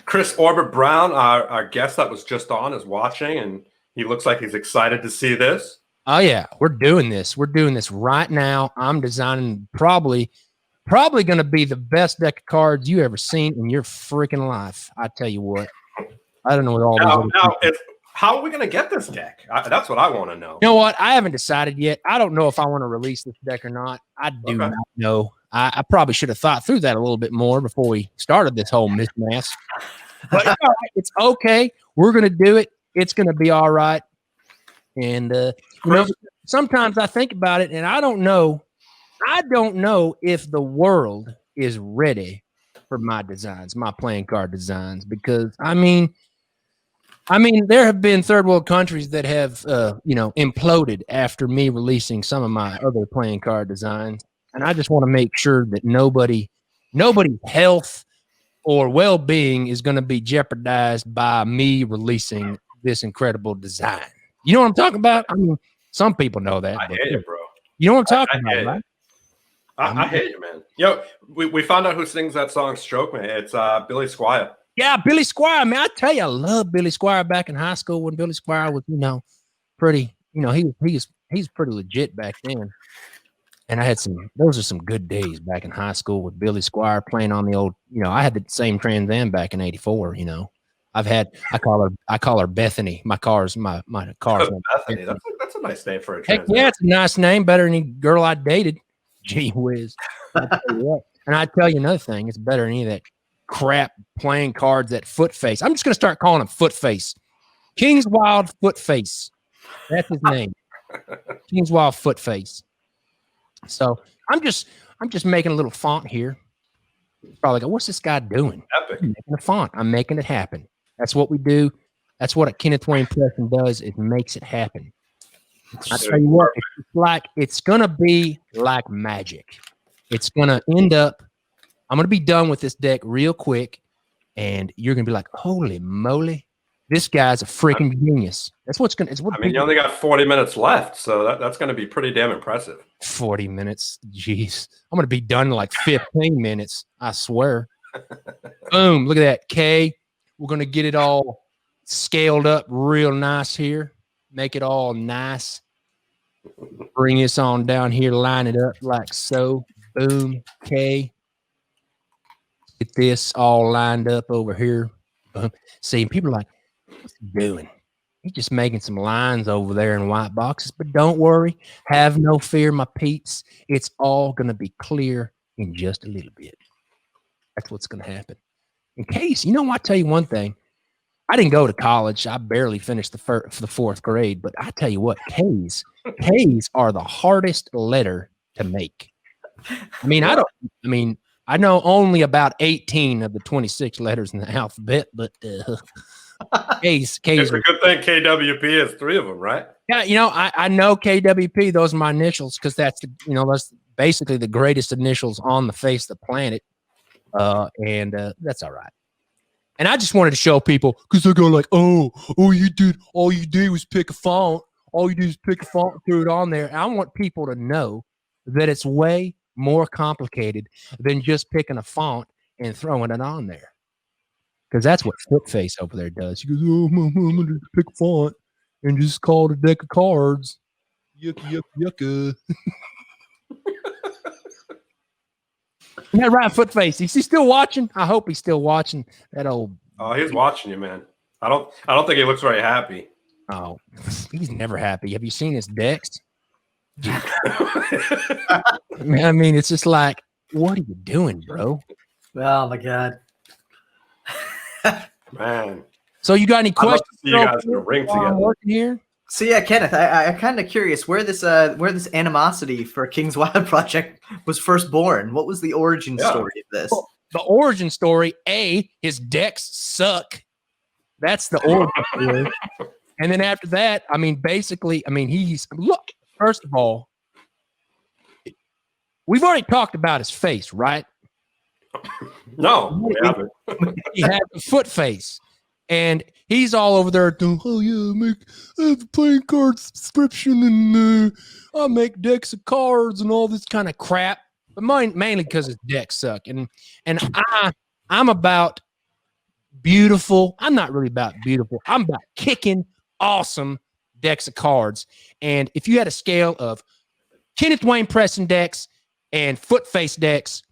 Chris Orbit Brown, our guest that was just on, is watching, and he looks like he's excited to see this. Oh yeah, we're doing this. We're doing this right now. I'm designing probably going to be the best deck of cards you ever seen in your freaking life. I tell you what. I don't know what all these. How are we going to get this deck? That's what I want to know. You know what? I haven't decided yet. I don't know if I want to release this deck or not. I do not know. I probably should have thought through that a little bit more before we started this whole mismatch. But it's okay. We're going to do it. It's going to be all right. And sometimes I think about it, and I don't know if the world is ready for my designs, my playing card designs, because I mean, there have been third world countries that have, imploded after me releasing some of my other playing card designs. And I just want to make sure that nobody's health or well-being is going to be jeopardized by me releasing this incredible design. You know what I'm talking about? I mean, some people know that. I hear you, bro. You know what I'm talking about, right? I hear you, man. Yo, we found out who sings that song "Stroke Me." It's Billy Squier. Yeah, Billy Squire, man. I tell you, I love Billy Squire back in high school when Billy Squire was, pretty, he's pretty legit back then. And I had those are some good days back in high school with Billy Squire playing on the old, I had the same Trans Am back in '84, I call her Bethany. My car's Bethany. That's a nice name for a Heck yeah, it's a nice name, better than any girl I dated. Gee whiz. And I tell you another thing, it's better than any of that crap playing cards at Footface. I'm just gonna start calling him Footface. King's Wild Footface. That's his name. King's Wild Footface. So I'm just making a little font here. Probably go, what's this guy doing? Epic. I'm making a font. I'm making it happen. That's what we do. That's what a Kenneth Wayne Preston does. It makes it happen. I tell you what, it's gonna be like magic. It's gonna end up. I'm gonna be done with this deck real quick, and you're gonna be like, "Holy moly, this guy's a freaking genius." That's what's gonna. You only got 40 minutes left, so that's gonna be pretty damn impressive. 40 minutes, jeez, I'm gonna be done in like 15 minutes. I swear. Boom! Look at that, K. We're gonna get it all scaled up real nice here. Make it all nice. Bring this on down here. Line it up like so. Boom. K. Get this all lined up over here. Boom. See, people are like, what's he doing? He's just making some lines over there in white boxes. But don't worry. Have no fear, my peeps. It's all going to be clear in just a little bit. That's what's going to happen. In case, I tell you one thing. I didn't go to college. I barely finished the fourth grade. But I tell you what, K's are the hardest letter to make. I know only about 18 of the 26 letters in the alphabet, but K's. It's a good thing KWP has 3 of them, right? Yeah, I know KWP. Those are my initials because that's that's basically the greatest initials on the face of the planet, and that's all right. And I just wanted to show people because they're going like, all you did was pick a font. All you do is pick a font and throw it on there. And I want people to know that it's way more complicated than just picking a font and throwing it on there. Because that's what Footface over there does. He goes, I'm going to pick a font and just call it a deck of cards. Yucca, yucca, yucca. Yeah, right, Footface. Is he still watching? I hope he's still watching that old. Oh, he's watching you, man. I don't think he looks very happy. Oh, he's never happy. Have you seen his decks? It's just like, what are you doing, bro? Oh my god, man. So you got any questions? See you guys in a ring together. Working here. So yeah, Kenneth, I'm kind of curious where this animosity for King's Wild Project was first born. What was the origin story of this? Well, the origin story, his decks suck. That's the origin story. And then after that, first of all, we've already talked about his face, right? No, we haven't. He had the foot face. And he's all over there doing, I have a playing card subscription and I make decks of cards and all this kind of crap. But mainly because his decks suck. And I'm about beautiful. I'm not really about beautiful. I'm about kicking awesome decks of cards. And if you had a scale of Kenneth Wayne Preston decks and Footface decks,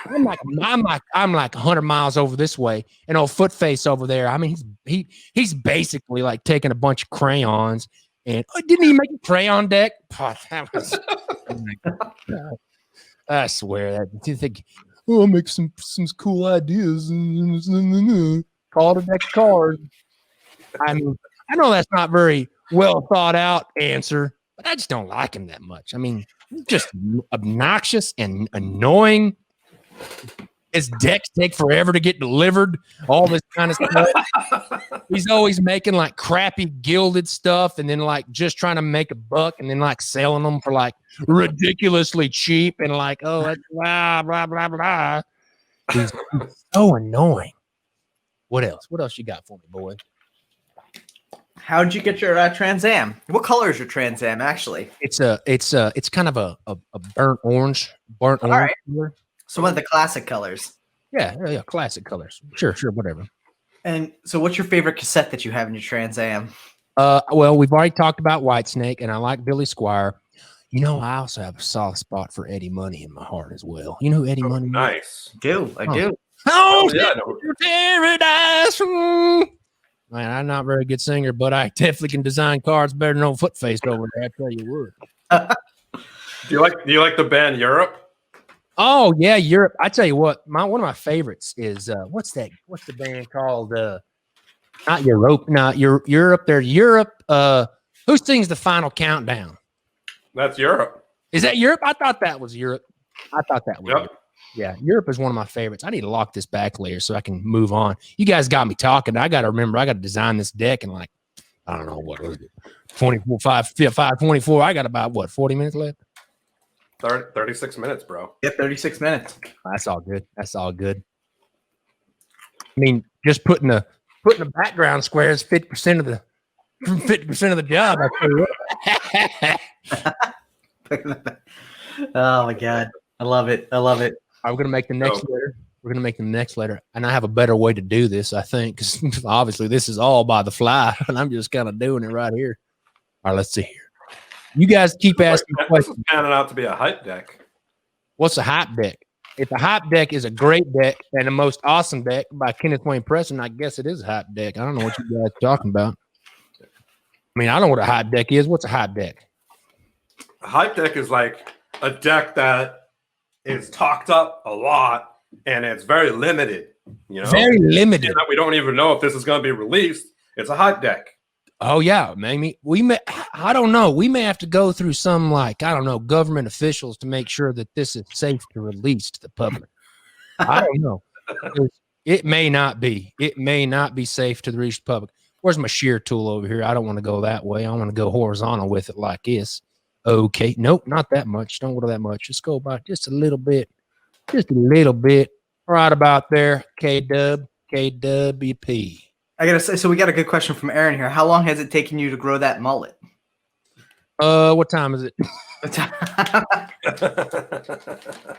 I'm like 100 miles over this way, and old Footface over there. He's basically like taking a bunch of crayons and didn't he make a crayon deck? That was, I swear that you think, I'll make some cool ideas and call it a deck of cards. I know that's not very well thought out answer, but I just don't like him that much. Just obnoxious and annoying. His decks take forever to get delivered, all this kind of stuff. He's always making like crappy gilded stuff and then like just trying to make a buck and then like selling them for like ridiculously cheap and like, that's blah, blah, blah, blah. He's so annoying. What else? What else you got for me, boy? How'd you get your Trans Am? What color is your Trans Am actually? It's kind of a burnt orange. All right. Color. So one of the classic colors. Yeah, classic colors. Sure, whatever. And so, what's your favorite cassette that you have in your Trans Am? Well, we've already talked about Whitesnake, and I like Billy Squire. You know, I also have a soft spot for Eddie Money in my heart as well. You know who Eddie Money is? Nice. I do. Oh, yeah, paradise. Man, I'm not a very good singer, but I definitely can design cards better than old Footface over there. I tell you what. Do you like the band Europe? Oh yeah, Europe. I tell you what, one of my favorites is what's the band called? Not Europe, not Europe. They're Europe. Who sings the Final Countdown? That's Europe. Is that Europe? I thought that was Europe. I thought that was Yep. Europe. Yeah, Europe is one of my favorites. I need to lock this back later so I can move on. You guys got me talking. I got to remember, I got to design this deck in like, I don't know, what was it? 5:24. I got about, 40 minutes left? 36 minutes, bro. Yeah, 36 minutes. That's all good. I mean, just putting the background square is 50% of the job. Oh my God. I love it. We're going to make the next letter. We're going to make the next letter. And I have a better way to do this, I think, because obviously this is all by the fly, and I'm just kind of doing it right here. All right, let's see here. You guys keep asking questions. This is panning out to be a hype deck. What's a hype deck? If a hype deck is a great deck and the most awesome deck by Kenneth Wayne Preston, I guess it is a hype deck. I don't know what you guys are talking about. I mean, I don't know what a hype deck is. What's a hype deck? A hype deck is like a deck that is talked up a lot and it's very limited. You know, very limited. And that we don't even know if this is going to be released. It's a hype deck. Oh yeah, maybe I don't know. We may have to go through some government officials to make sure that this is safe to release to the public. I don't know. It may not be. It may not be safe to reach the public. Where's my shear tool over here? I don't want to go that way. I want to go horizontal with it like this. Okay. Nope, not that much. Don't go that much. Just go about just a little bit. Just a little bit. Right about there. KWP. I gotta say, so we got a good question from Aaron here. How long has it taken you to grow that mullet? What time is it?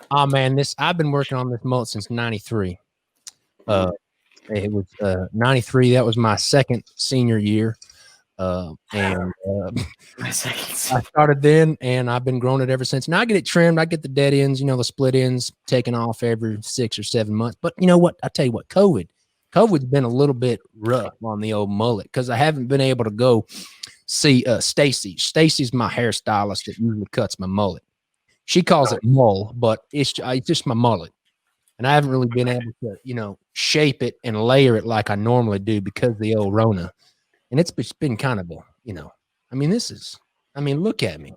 Oh man, I've been working on this mullet since '93. It was 93. That was my second senior year. And My second. I started then, and I've been growing it ever since. Now I get it trimmed. I get the dead ends, the split ends taken off every 6 or 7 months. But you know what? I tell you what, COVID's been a little bit rough on the old mullet because I haven't been able to go see Stacy. Stacy's my hairstylist that usually cuts my mullet. She calls it mull, but it's just my mullet. And I haven't really been able to, shape it and layer it like I normally do because of the old Rona. And it's been kind of look at me.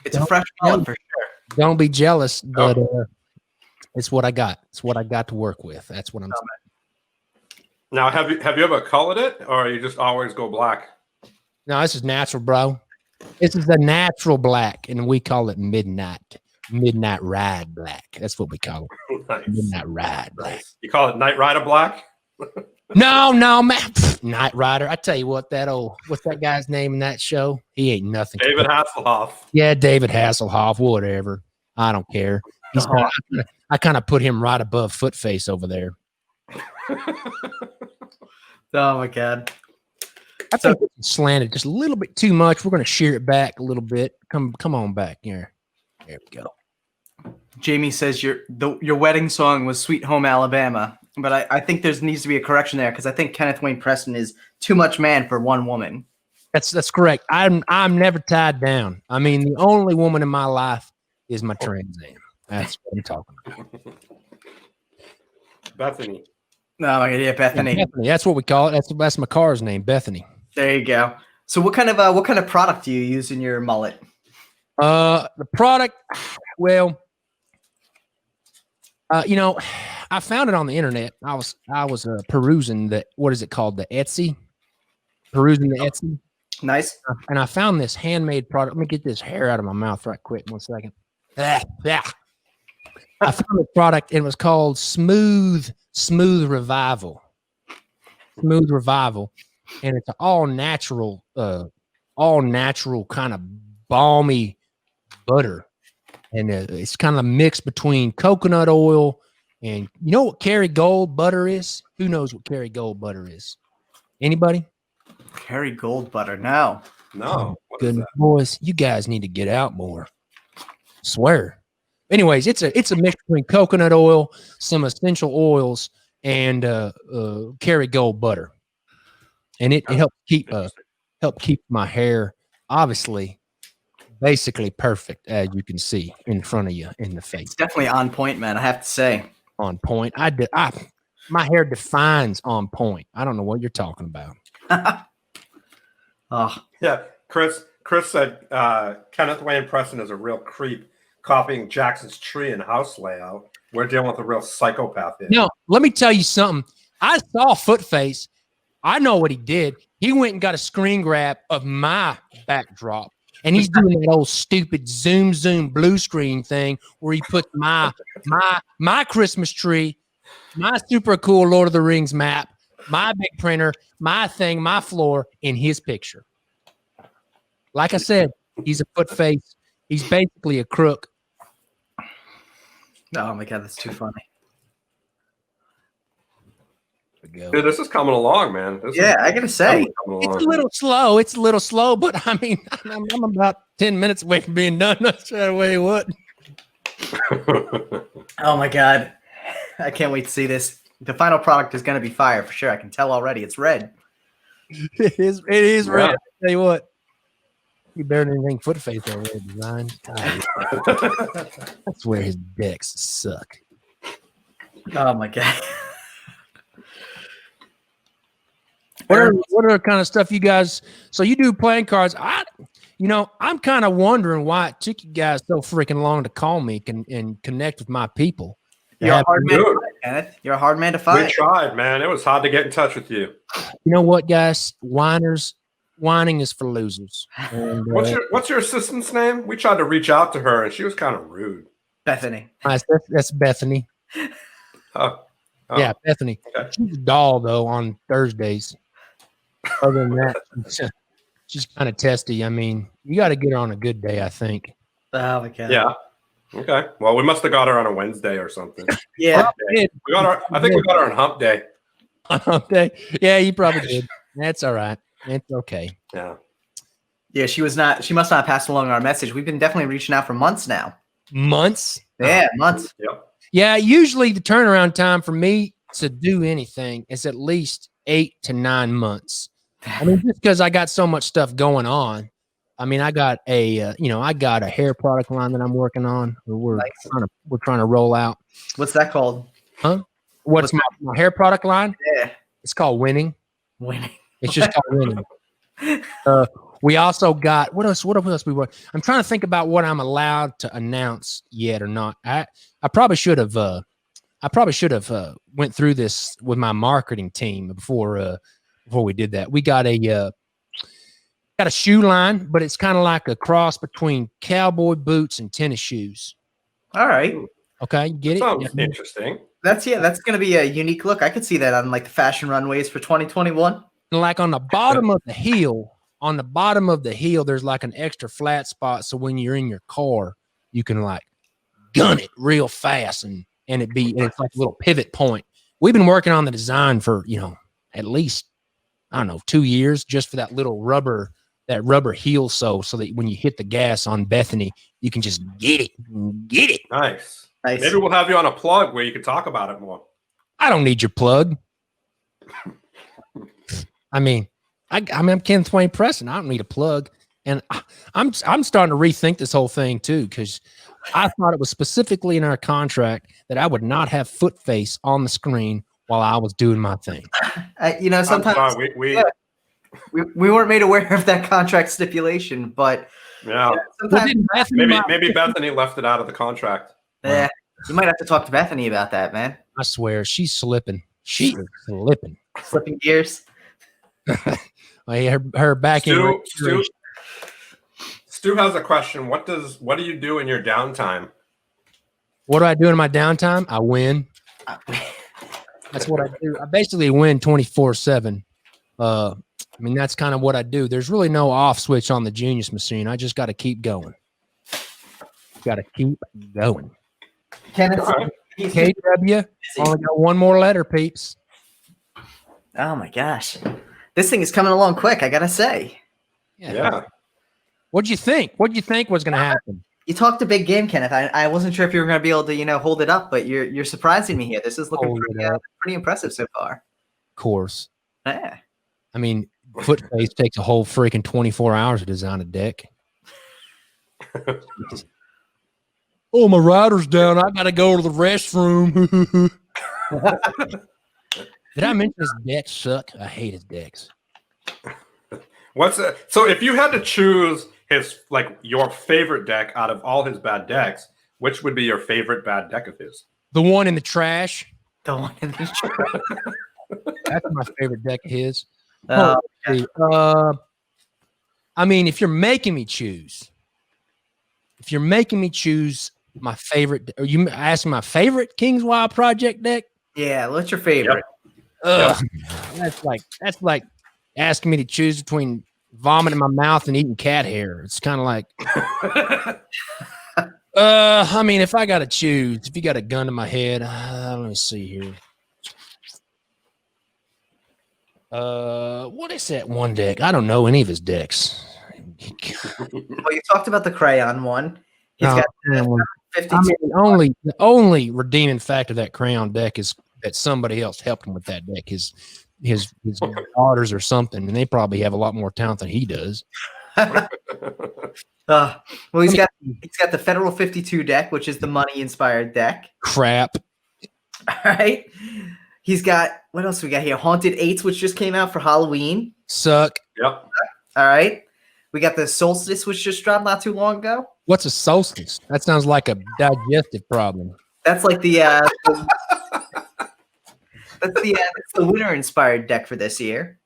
It's a fresh mullet for sure. Don't be jealous, but it's what I got. It's what I got to work with. That's what I'm saying. Now, have you ever colored it, or you just always go black? No, this is natural, bro. This is a natural black, and we call it midnight ride black. That's what we call it. Nice. Midnight ride black. You call it Night Rider black? No, man. Night Rider. I tell you what, what's that guy's name in that show? He ain't nothing. David Hasselhoff. Yeah, David Hasselhoff, whatever. I don't care. I kind of put him right above Footface over there. Oh my God. I think it's slanted just a little bit too much. We're going to shear it back a little bit. Come on back here. There we go. Jamie says your wedding song was Sweet Home Alabama, but I think there needs to be a correction there because I think Kenneth Wayne Preston is too much man for one woman. That's correct. I'm never tied down. The only woman in my life is my Trans Am. That's what I'm talking about. Bethany. No, my idea, Bethany. Yeah, Bethany. That's what we call it. That's my car's name, Bethany. There you go. So what kind of product do you use in your mullet? The product, well, I found it on the internet. I was perusing what is it called? The Etsy. Perusing the Etsy. Nice. And I found this handmade product. Let me get this hair out of my mouth right quick. 1 second. I found a product, and it was called Smooth Revival. Smooth Revival. And it's an all natural kind of balmy butter. And it's kind of a mix between coconut oil And you know what Kerrygold butter is? Who knows what Kerrygold butter is? Anybody? Kerrygold butter. No. No. What is Goodness, that? boys, you guys need to get out more. Swear. Anyways, it's a mix between coconut oil, some essential oils, and Kerrygold butter, and it helps keep my hair obviously basically perfect, as you can see in front of you in the face. It's definitely on point, man. I have to say. On point. My hair defines on point. I don't know what you're talking about. Oh, Yeah, Chris said Kenneth Wayne Preston is a real creep, copying Jackson's tree and house layout. We're dealing with a real psychopath here. No, let me tell you something. I saw Footface. I know what he did. He went and got a screen grab of my backdrop, and he's doing that old stupid zoom blue screen thing where he puts my Christmas tree, my super cool Lord of the Rings map, my big printer, my thing, my floor in his picture. Like I said, he's a Footface. He's basically a crook. oh my God, that's too funny. Dude, this is coming along, man. I gotta say, It's a little slow, but I mean, I'm about 10 minutes away from being done. Not sure away what. oh my God, I can't wait to see this. The final product is gonna be fire for sure. I can tell already. It's red. It is red. I'll tell you what. You better than anything Footface already designed. That's where his decks suck. Oh my God. What other kind of stuff you guys? So you do playing cards. I'm kind of wondering why it took you guys so freaking long to call me and connect with my people. You're a hard man to find, Kenneth. You're a hard man to find. We tried, man. It was hard to get in touch with you. You know what, guys? Whining is for losers. And, What's your assistant's name? We tried to reach out to her, and she was kind of rude. Bethany. That's Bethany. Oh. Yeah, Bethany. Okay. She's a doll, though, on Thursdays. Other than that, she's kind of testy. I mean, you got to get her on a good day, I think. Oh my God. Yeah. Okay. Well, we must have got her on a Wednesday or something. Yeah. We got her. I think we got her on Hump Day. On Hump Day? Yeah, you probably did. That's all right. It's okay. Yeah. Yeah, she must not have passed along our message. We've been definitely reaching out for months now. Months? Yeah, months. Yep. Yeah, usually the turnaround time for me to do anything is at least 8 to 9 months. I mean, just because I got so much stuff going on. I mean, I got a hair product line that I'm working on. We're trying to roll out. What's that called? Huh? What's my hair product line? Yeah. It's called Winning. Winning. It's just called Winning. We also got what else we were. I'm trying to think about what I'm allowed to announce yet or not. I probably should have went through this with my marketing team before we did that. We got a shoe line, but it's kind of like a cross between cowboy boots and tennis shoes. All right. Okay, you get it? Sounds interesting. That's going to be a unique look. I could see that on like the fashion runways for 2021. Like on the bottom of the heel, there's like an extra flat spot. So when you're in your car, you can like gun it real fast and it's like a little pivot point. We've been working on the design for, at least, 2 years just for that little rubber heel so that when you hit the gas on Bethany, you can just get it. Nice. Maybe we'll have you on a plug where you can talk about it more. I don't need your plug. I mean, I'm Kenneth Wayne Preston. I don't need a plug. And I'm starting to rethink this whole thing too, because I thought it was specifically in our contract that I would not have Footface on the screen while I was doing my thing. Sometimes we weren't made aware of that contract stipulation, but sometimes maybe Bethany left it out of the contract. Yeah, you might have to talk to Bethany about that, man. I swear, she's slipping. She is slipping. Slipping gears. Her back end. Stu has a question. What do you do in your downtime? What do I do in my downtime? I win. That's what I do. I basically win 24/7. I mean, that's kind of what I do. There's really no off switch on the Genius machine. I just got to keep going. Got to keep going. Kenneth, KW. Only got one more letter, peeps. Oh my gosh, this thing is coming along quick. I gotta say. Yeah. What'd you think? What'd you think was going to happen? You talked a big game, Kenneth. I wasn't sure if you were going to be able to, hold it up, but you're surprising me here. This is looking pretty impressive so far. Of course. Yeah. I mean, Footface takes a whole freaking 24 hours to design a deck. Oh, my rider's down. I got to go to the restroom. Did I mention his decks suck? I hate his decks. So if you had to choose your favorite deck out of all his bad decks, which would be your favorite bad deck of his? The one in the trash. The one in the trash. That's my favorite deck of his. I mean, if you're making me choose my favorite, are you asking my favorite King's Wild Project deck? Yeah, what's your favorite? Yep. That's like asking me to choose between vomit in my mouth and eating cat hair. It's kind of like, I mean, if I got to choose, if you got a gun to my head, let me see here. What is that one deck? I don't know any of his decks. Well, you talked about the crayon one. He's got 52. I mean, the only redeeming factor of that crayon deck is that somebody else helped him with that deck. His daughters or something, and they probably have a lot more talent than he does. Well, he's got the Federal 52 deck, which is the money-inspired deck. Crap. All right. He's got, what else we got here? Haunted Eights, which just came out for Halloween. Suck. Yep. All right. We got the Solstice, which just dropped not too long ago. What's a solstice? That sounds like a digestive problem. That's like the that's the winter-inspired deck for this year.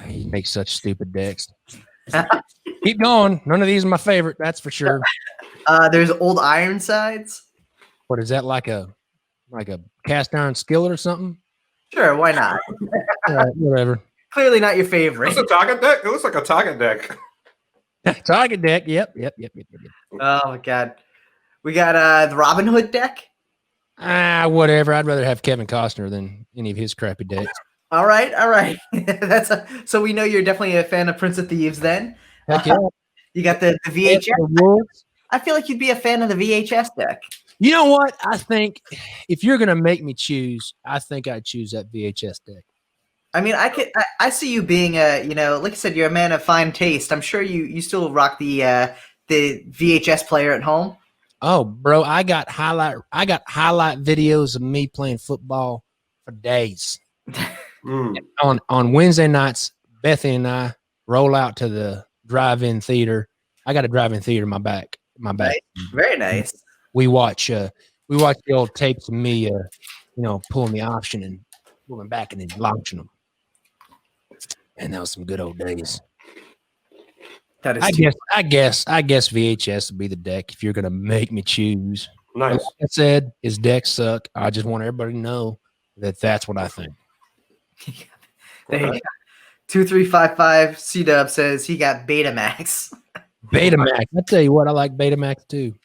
He makes such stupid decks. Keep going. None of these are my favorite. That's for sure. There's Old Ironsides. What is that, like a cast iron skillet or something? Sure, why not? All right, whatever. Clearly not your favorite. It's a target deck. It looks like a target deck. Target deck. Yep. Oh my god. We got the Robin Hood deck. Whatever. I'd rather have Kevin Costner than any of his crappy decks. All right. So we know you're definitely a fan of Prince of Thieves then. Heck yeah. You got the VHS. I feel like you'd be a fan of the VHS deck. You know what? I think if you're gonna make me choose, I think I'd choose that VHS deck. I mean, I see you being like I said, you're a man of fine taste. I'm sure you still rock the VHS player at home. Oh, bro, I got highlight videos of me playing football for days. On Wednesday nights, Bethy and I roll out to the drive-in theater. I got a drive-in theater in my back. Very nice. We watch the old tapes of me, pulling the option and pulling back and then launching them. And that was some good old days. That is I guess VHS would be the deck if you're gonna make me choose. Nice. Like I said, his decks suck. I just want everybody to know that that's what I think. There you go. 2355 C-Dub says he got Betamax. Betamax. I tell you what, I like Betamax too.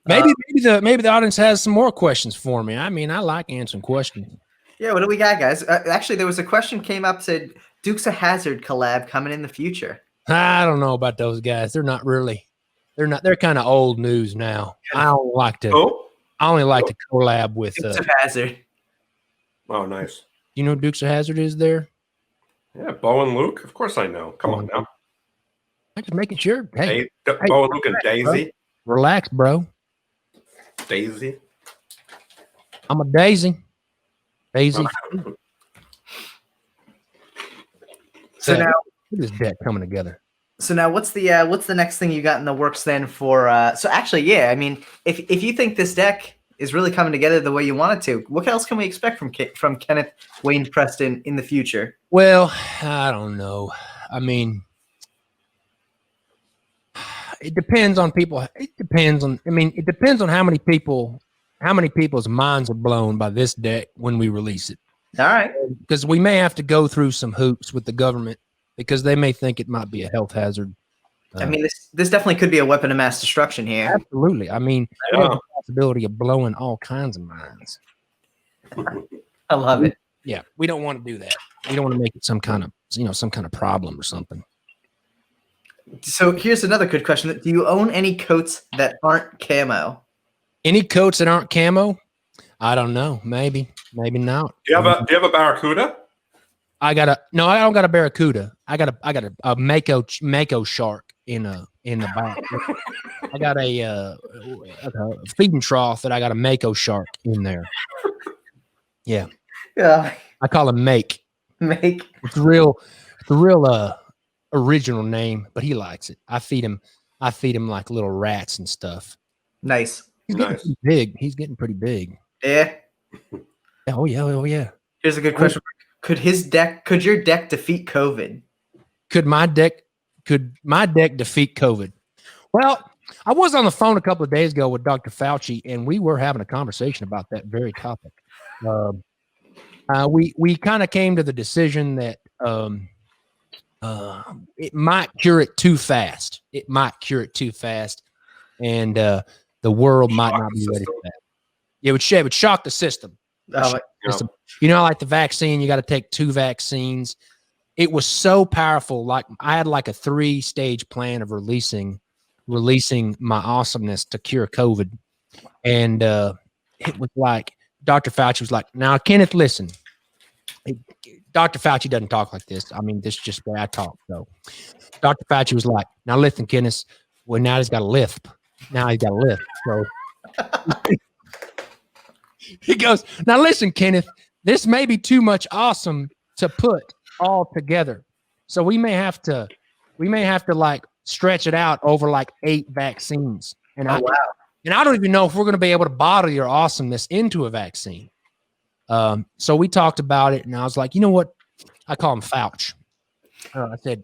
Maybe the audience has some more questions for me. I mean, I like answering questions. Yeah, what do we got, guys? Actually, there was a question came up, said Dukes of Hazzard collab coming in the future. I don't know about those guys. They're kind of old news now. I don't like to. I only like to collab with Dukes of Hazzard. Oh, nice. You know who Dukes of Hazzard is there? Yeah, Bo and Luke. Of course I know. Come on now. I'm just making sure. Hey, Bo and Luke and Daisy. Bro. Relax, bro. Daisy. I'm a Daisy. Daisy. So now, look at this deck coming together. So now, what's the next thing you got in the works then for? So actually, yeah, I mean, if you think this deck is really coming together the way you want it to, what else can we expect from Kenneth, Wayne, Preston in the future? Well, I don't know. I mean, it depends on people. It depends on how many people's minds are blown by this deck when we release it. All right. Because we may have to go through some hoops with the government because they may think it might be a health hazard. I mean, this definitely could be a weapon of mass destruction here. Absolutely. I mean, Yeah. there's the possibility of blowing all kinds of minds. I love it. Yeah, we don't want to do that. We don't want to make it some kind of problem or something. So here's another good question. Do you own any coats that aren't camo? Any coats that aren't camo? I don't know. Maybe not. Do you have a Barracuda? I don't got a Barracuda. I got a Mako shark in the back. I got a feeding trough that I got a Mako shark in there. Yeah. Yeah. I call him Make. Make. It's the real original name, but he likes it. I feed him like little rats and stuff. Nice. He's getting pretty big. He's getting pretty big. Yeah. Oh yeah. Here's a good question. Could your deck defeat COVID? Could my deck defeat COVID? Well, I was on the phone a couple of days ago with Dr. Fauci, and we were having a conversation about that very topic. We kind of came to the decision that it might cure it too fast. And the world might not be ready for that. It would shock the system. You know, like the vaccine, you got to take 2 vaccines. It was so powerful. Like I had like a 3-stage plan of releasing my awesomeness to cure COVID. And it was like, Dr. Fauci was like, now, Kenneth, listen. Dr. Fauci doesn't talk like this. I mean, this is just the way I talk. So Dr. Fauci was like, now listen, Kenneth, well, now he's got a lisp. So he goes, now listen, Kenneth, this may be too much awesome to put all together. So we may have to like stretch it out over like 8 vaccines. And I don't even know if we're going to be able to bottle your awesomeness into a vaccine. So we talked about it, and I was like, you know what? I call him Fauch. I said,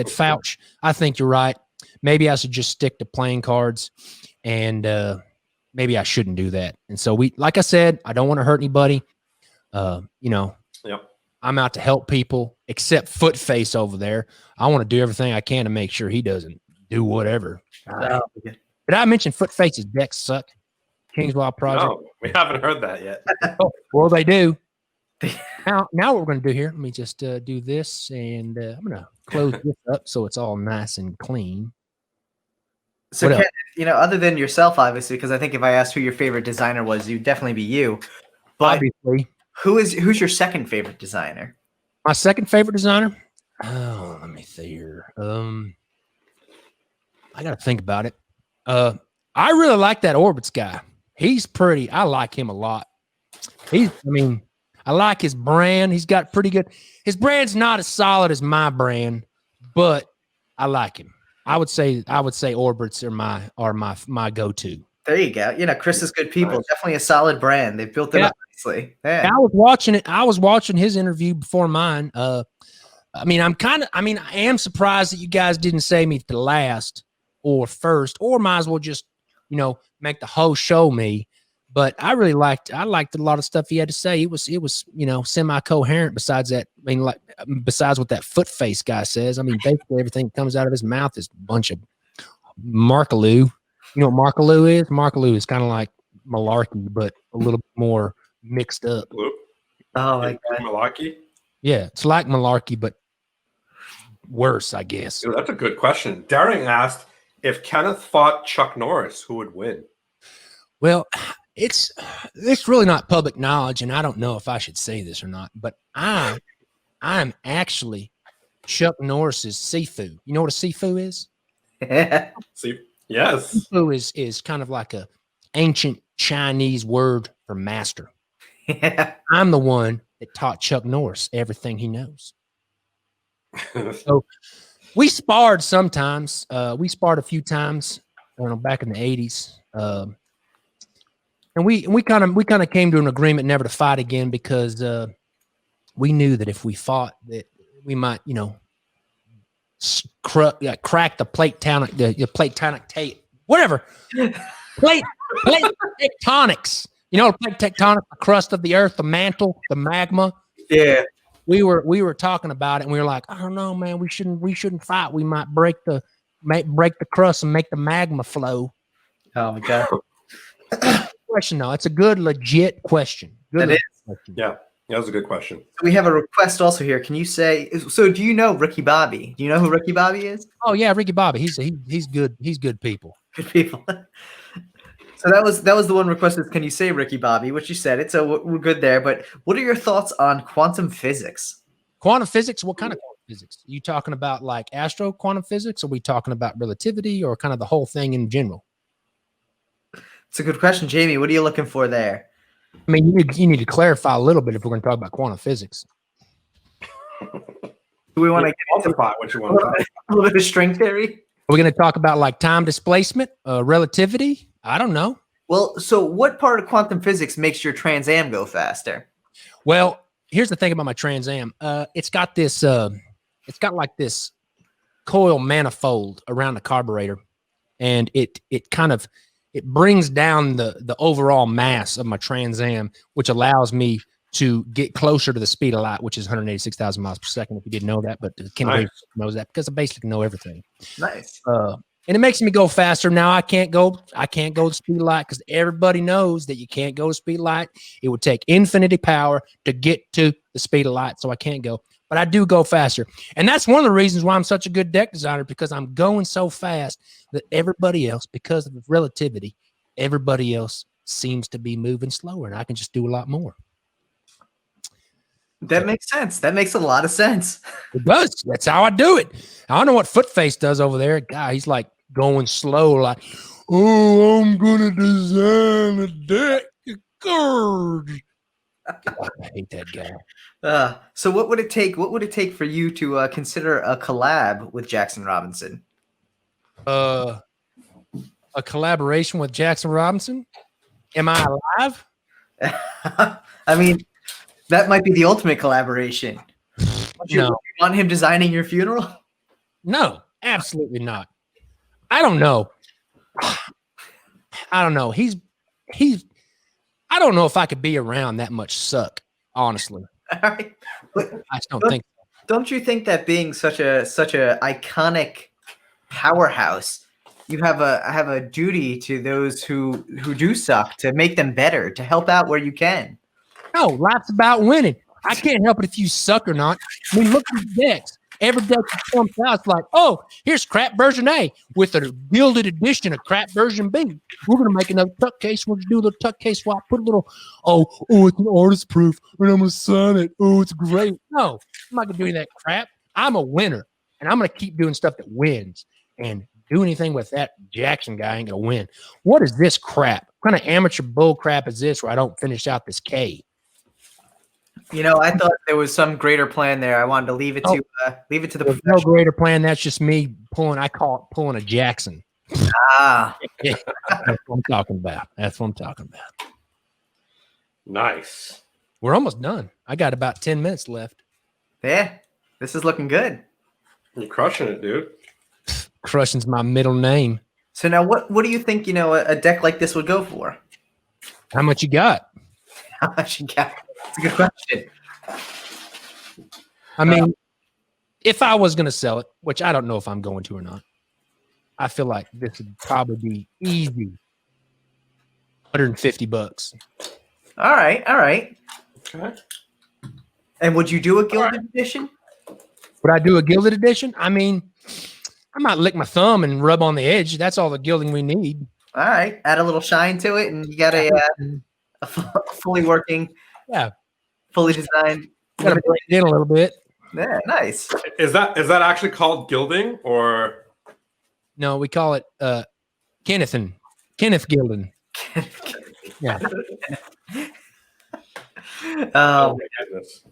Fauch, I think you're right. Maybe I should just stick to playing cards, and maybe I shouldn't do that. And so like I said, I don't want to hurt anybody. Yep. I'm out to help people, except Footface over there. I want to do everything I can to make sure he doesn't do whatever. Did I mention Footface's decks suck? Kingswild Project? No, we haven't heard that yet. Oh, well, they do. Now what we're going to do here, let me just do this, and I'm going to close this up so it's all nice and clean. So, Kenneth, other than yourself, obviously, because I think if I asked who your favorite designer was, you'd definitely be you. But obviously. Who's your second favorite designer? My second favorite designer? Oh, let me see here. I got to think about it. I really like that Orbits guy. He's pretty. I like him a lot. I like his brand. He's got pretty good. His brand's not as solid as my brand, but I like him. I would say Orbits are my go-to. There you go. Chris is good people. Nice. Definitely a solid brand. They've built it up nicely. Yeah. I was watching his interview before mine. I am surprised that you guys didn't say me to last or first, or might as well just, make the whole show me. But I liked a lot of stuff he had to say. It was semi-coherent besides that. Besides what that Footface guy says. Basically everything that comes out of his mouth is a bunch of Markaloo. You know what Markaloo is? Markaloo is kind of like malarkey, but a little bit more mixed up. Oh, my God. Malarkey? Yeah, it's like malarkey, but worse, I guess. Dude, that's a good question. Daring asked, if Kenneth fought Chuck Norris, who would win? Well, it's really not public knowledge, and I don't know if I should say this or not, but I'm actually Chuck Norris's Sifu. You know what a Sifu is? Yes. Sifu is kind of like a ancient Chinese word for master. Yeah. I'm the one that taught Chuck Norris everything he knows. So we sparred sometimes. We sparred a few times, back in the 80s. And we kind of came to an agreement never to fight again because we knew that if we fought, that we might, crack the plate tectonic tape, whatever. plate tectonics. Plate tectonic, the crust of the earth, the mantle, the magma. Yeah. We were talking about it, and we were like, I don't know, man, we shouldn't fight. We might break the break the crust and make the magma flow. Oh my god. Question though, it's a good, legit question. Good That is. question. Yeah, that was a good question. We have a request also here. Can you say? So, do you know Ricky Bobby? Do you know who Ricky Bobby is? Oh yeah, Ricky Bobby. He's good. He's good people. Good people. So that was the one requested. Can you say Ricky Bobby? Which you said it, so we're good there. But what are your thoughts on quantum physics? Quantum physics? What kind of quantum physics? Are you talking about like astro quantum physics? Or are we talking about relativity or kind of the whole thing in general? It's a good question, Jamie. What are you looking for there? I mean, you need to clarify a little bit if we're going to talk about quantum physics. Do we want to get into what you want to talk a little bit of string theory? Are we going to talk about like time displacement, relativity? I don't know. Well, so what part of quantum physics makes your Trans Am go faster? Well, here's the thing about my Trans Am. It's got like this coil manifold around the carburetor, and it brings down the overall mass of my Trans Am, which allows me to get closer to the speed of light, which is 186,000 miles per second. If you didn't know that, but Kenneth knows that because I basically know everything. Nice. And it makes me go faster. Now I can't go the speed of light because everybody knows that you can't go the speed of light. It would take infinity power to get to the speed of light, so I can't go. But I do go faster. And that's one of the reasons why I'm such a good deck designer, because I'm going so fast that everybody else, because of relativity, everybody else seems to be moving slower, and I can just do a lot more. That makes sense. That makes a lot of sense. It does. That's how I do it. I don't know what Footface does over there. God, he's like going slow, like, oh, I'm gonna design a deck of cards. God, I hate that guy. So what would it take? What would it take for you to consider a collab with Jackson Robinson? A collaboration with Jackson Robinson? Am I alive? I mean, that might be the ultimate collaboration. You want him designing your funeral? No, absolutely not. I don't know. I don't know. He's. I don't know if I could be around that much suck, honestly. All right. I just don't think. Don't you think that being such a iconic powerhouse, you have a duty to those who do suck, to make them better, to help out where you can? No, life's about winning. I can't help it if you suck or not. I mean, look at the decks. Every deck that comes out, it's like, oh, here's crap version A with a gilded edition of crap version B. We're going to make another tuck case. We're going to do a little tuck case swap. Put a little, oh, it's an artist proof, and I'm going to sign it. Oh, it's great. No, I'm not going to do any of that crap. I'm a winner, and I'm going to keep doing stuff that wins. And do anything with that Jackson guy ain't going to win. What is this crap? What kind of amateur bull crap is this where I don't finish out this K? You know, I thought there was some greater plan there. I wanted to leave it to the There's no greater plan. That's just me pulling. I call it pulling a Jackson. Ah, Yeah, that's what I'm talking about. That's what I'm talking about. Nice. We're almost done. I got about 10 minutes left. yeah, this is looking good. You're crushing it, dude. Crushing's my middle name. So now, what do you think? You know, a deck like this would go for? How much you got? How much you got? That's a good question. I mean, if I was going to sell it, which I don't know if I'm going to or not, I feel like this would probably be easy. $150. All right. Okay. And would you do a gilded edition? Would I do a gilded edition? I mean, I might lick my thumb and rub on the edge. That's all the gilding we need. All right. Add a little shine to it, and you got a fully working, fully designed. Got to blend it in a little bit. Yeah, nice. Is that actually called gilding, or No, we call it Kenneth gilding. Yeah. oh my goodness.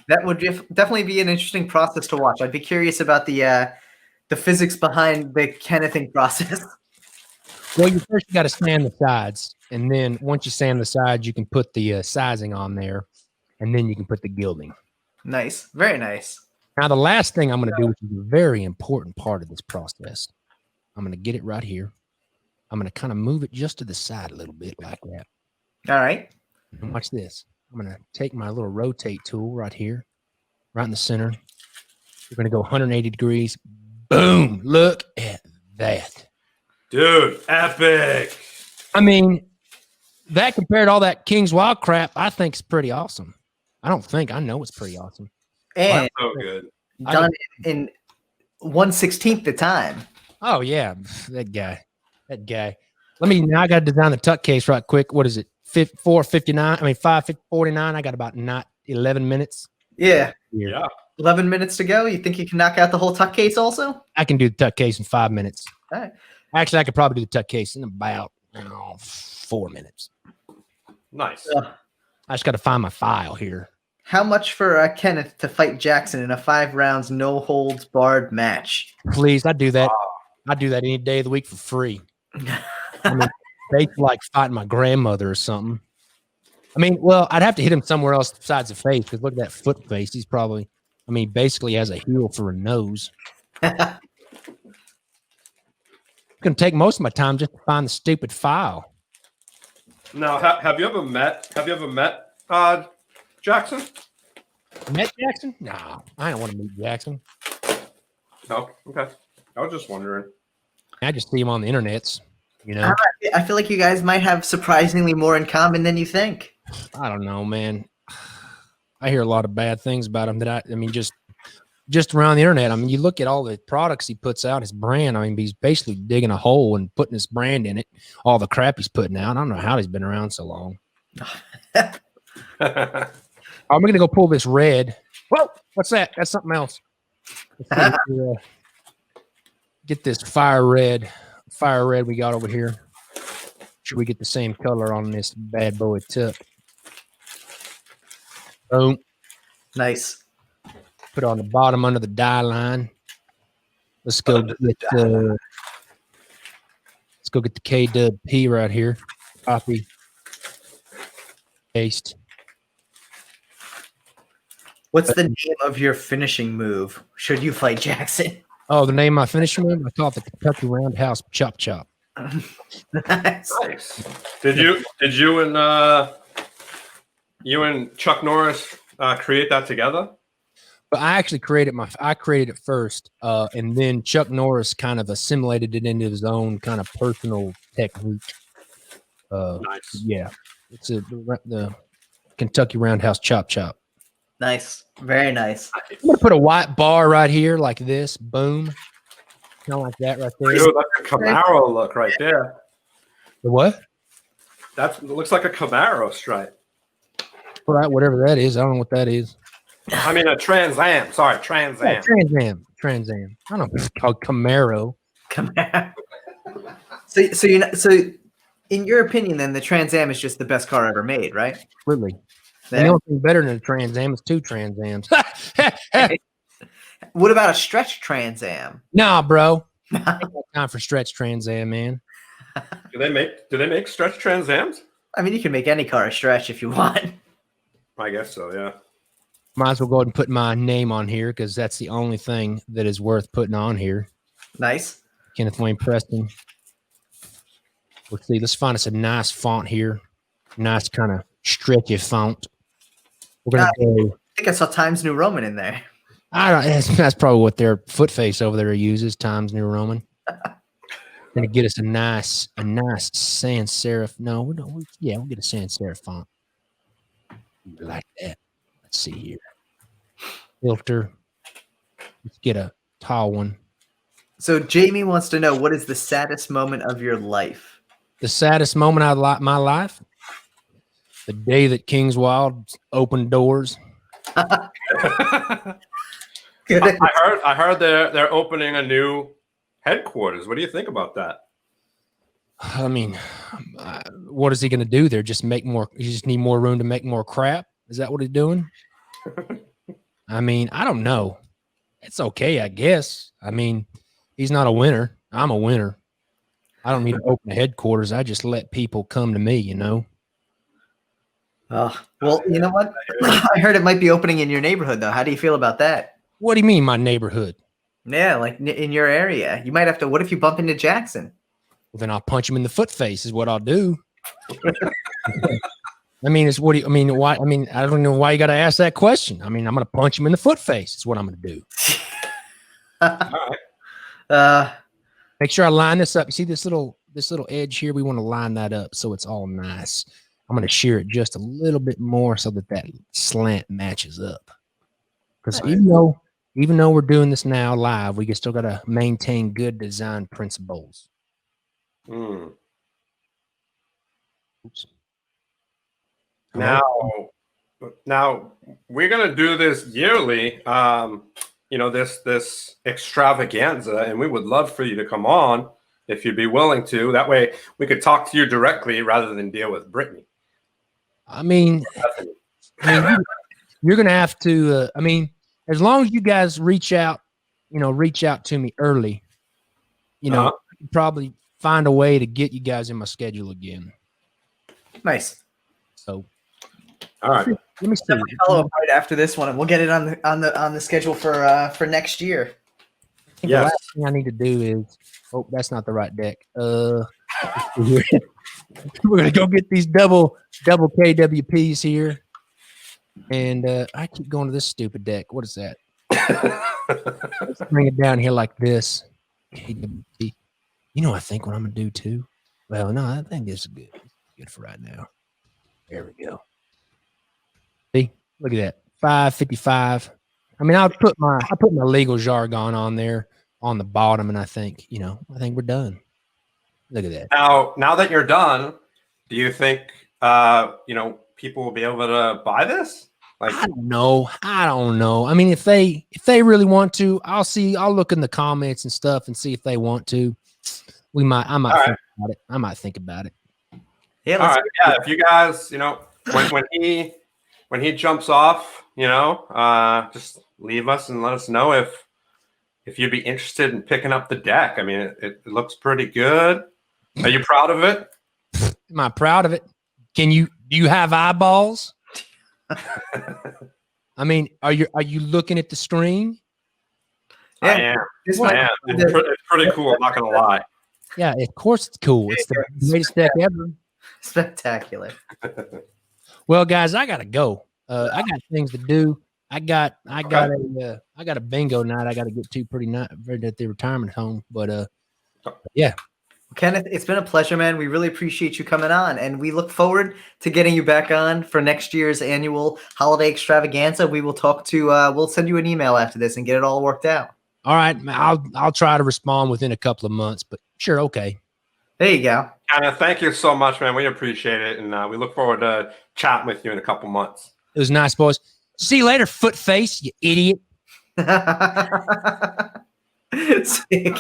That would definitely be an interesting process to watch. I'd be curious about the physics behind the Kennething process. Well, you first got to sand the sides, and then once you sand the sides, you can put the sizing on there, and then you can put the gilding. Nice, very nice. Now, the last thing I'm going to do, which is a very important part of this process, I'm going to get it right here. I'm going to kind of move it just to the side a little bit like that. All right. And watch this. I'm going to take my little rotate tool right here, right in the center. We're going to go 180 degrees, Boom. Look at that. Dude, epic. I mean, that compared to all that King's Wild crap, I think is pretty awesome. I know it's pretty awesome. And So good. done in 1/16 the time. Oh yeah, that guy. Now I got to design the tuck case right quick. What is it? 4:59. I mean 5:49. I got about not 11 minutes. Yeah. Yeah. 11 minutes to go. You think you can knock out the whole tuck case also? I can do the tuck case in 5 minutes. All right. Actually, I could probably do the tuck case in about 4 minutes. Nice. I just got to find my file here. How much for Kenneth to fight Jackson in a 5 rounds, no holds barred match? Please, I do that. I do that any day of the week for free. I mean, they like fighting my grandmother or something. I mean, well, I'd have to hit him somewhere else besides the face because look at that foot face. He's probably, I mean, basically has a heel for a nose. It's going to take most of my time just to find the stupid file. Now, have you ever met Jackson? Met Jackson? No, I don't want to meet Jackson. No. Okay. I was just wondering. I just see him on the internets, you know. I feel like you guys might have surprisingly more in common than you think. I don't know, man. I hear a lot of bad things about him that I mean, just around the internet. I mean, you look at all the products he puts out, his brand. I mean, he's basically digging a hole and putting his brand in it. All the crap he's putting out. I don't know how he's been around so long. I'm going to go pull this red. Whoa, what's that? That's something else. Get this fire red we got over here. Should we get the same color on this bad boy tip? Boom. Nice. Put it on the bottom under the dye line. Let's go get the KWP right here. Copy. Paste. What's the name of your finishing move? Should you fight Jackson? Oh, the name of my finishing move? I call it the Kentucky Roundhouse Chop Chop. Nice. Did you and Chuck Norris create that together? But I actually created it first, and then Chuck Norris kind of assimilated it into his own kind of personal technique. Nice. Yeah, it's the Kentucky Roundhouse Chop Chop. Nice. Very nice. I'm gonna put a white bar right here, like this. Boom, kind of like that right there. Dude, that's a Camaro look right there. The what? That looks like a Camaro stripe. Right, whatever that is. I don't know what that is. I mean a Trans Am. Sorry, Trans Am. Yeah, Trans Am. I don't know if it's called Camaro. So in your opinion, then the Trans Am is just the best car ever made, right? Absolutely. The only thing better than a Trans Am is 2 Trans Ams. What about a stretch Trans Am? Nah, bro. Ain't got time for stretch Trans Am, man. Do they make stretch Trans Ams? I mean, you can make any car a stretch if you want. I guess so, yeah. Might as well go ahead and put my name on here because that's the only thing that is worth putting on here. Nice. Kenneth Wayne Preston. Let's see. Let's find us a nice font here. Nice kind of stretchy font. We're gonna go. I think I saw Times New Roman in there. I don't. That's probably what their foot face over there uses. Times New Roman. Gonna get us a nice sans serif. No, we don't. We'll get a sans serif font like that. Let's see here. Filter. Let's get a tall one. So Jamie wants to know, what is the saddest moment of your life? The saddest moment of my life? The day that King's Wild opened doors. Good. I heard they're opening a new headquarters. What do you think about that? I mean, what is he going to do there? Just make more? You just need more room to make more crap? Is that what he's doing? I mean, I don't know. It's okay, I guess. I mean, he's not a winner. I'm a winner. I don't need to open a headquarters. I just let people come to me, you know? Oh, well, you know what? I heard it might be opening in your neighborhood, though. How do you feel about that? What do you mean, my neighborhood? Yeah, like in your area. You might have to. What if you bump into Jackson? Well, then I'll punch him in the foot face is what I'll do. I mean, it's what do you, I mean, why? I mean, I don't know why you got to ask that question. I mean, I'm going to punch him in the foot face is what I'm going to do. All right. Make sure I line this up. You see this little edge here? We want to line that up so it's all nice. I'm going to shear it just a little bit more so that slant matches up. Because even though we're doing this now live, we still got to maintain good design principles. Mm. Oops. Now we're gonna do this yearly. This extravaganza, and we would love for you to come on if you'd be willing to. That way, we could talk to you directly rather than deal with Brittany. I mean, you're gonna have to. As long as you guys reach out to me early, I can probably find a way to get you guys in my schedule again. Nice. So, all right. Let me see. Follow up right after this one, and we'll get it on the schedule for next year. I think the last thing I need to do is. Oh, that's not the right deck. We're gonna go get these double KWPs here, and I keep going to this stupid deck. What is that? Let's bring it down here like this. KWP. I think what I'm gonna do too. Well, no, I think this is good. Good for right now. There we go. See, look at that. 555. I'll put my legal jargon on there on the bottom, and I think we're done. Look at that. Now that you're done, do you think people will be able to buy this? I don't know. If they really want to, I'll look in the comments and stuff and see if they want to. I might think about it. I might think about it. Yeah. All right. Yeah. If you guys, when he jumps off, just leave us and let us know if you'd be interested in picking up the deck. It looks pretty good. Are you proud of it? Am I proud of it? Do you have eyeballs? Are you looking at the screen? Yeah. I am. It's pretty cool. I'm not gonna lie. Yeah, of course it's cool. It's the greatest deck ever. Spectacular. Well, guys, I gotta go. I got things to do. I got a bingo night I got to get to at the retirement home. But yeah. Kenneth, it's been a pleasure, man. We really appreciate you coming on, and we look forward to getting you back on for next year's annual holiday extravaganza. We will talk to. We'll send you an email after this and get it all worked out. All right, I'll try to respond within a couple of months, but sure, okay. There you go. Kenneth, thank you so much, man. We appreciate it, and we look forward to chatting with you in a couple months. It was nice, boys. See you later, foot face, you idiot. Sick.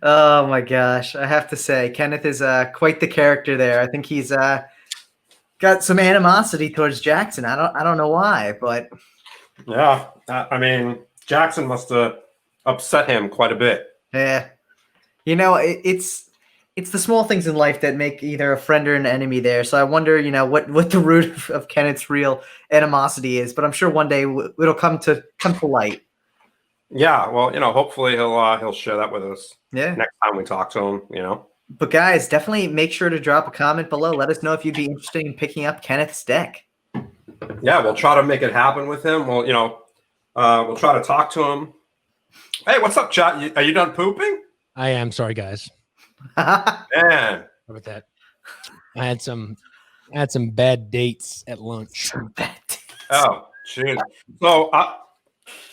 Oh my gosh, I have to say, Kenneth is quite the character there. I think he's got some animosity towards Jackson. I don't know why, but yeah, Jackson must have upset him quite a bit. Yeah, it's the small things in life that make either a friend or an enemy there. So I wonder, what the root of Kenneth's real animosity is. But I'm sure one day it'll come to light. Yeah, well, hopefully he'll share that with us. Yeah. Next time we talk to him, But guys, definitely make sure to drop a comment below. Let us know if you'd be interested in picking up Kenneth's deck. Yeah, we'll try to make it happen with him. We'll try to talk to him. Hey, what's up, chat? Are you done pooping? I am. Sorry, guys. Man, how about that? I had some bad dates at lunch. Oh, jeez. So,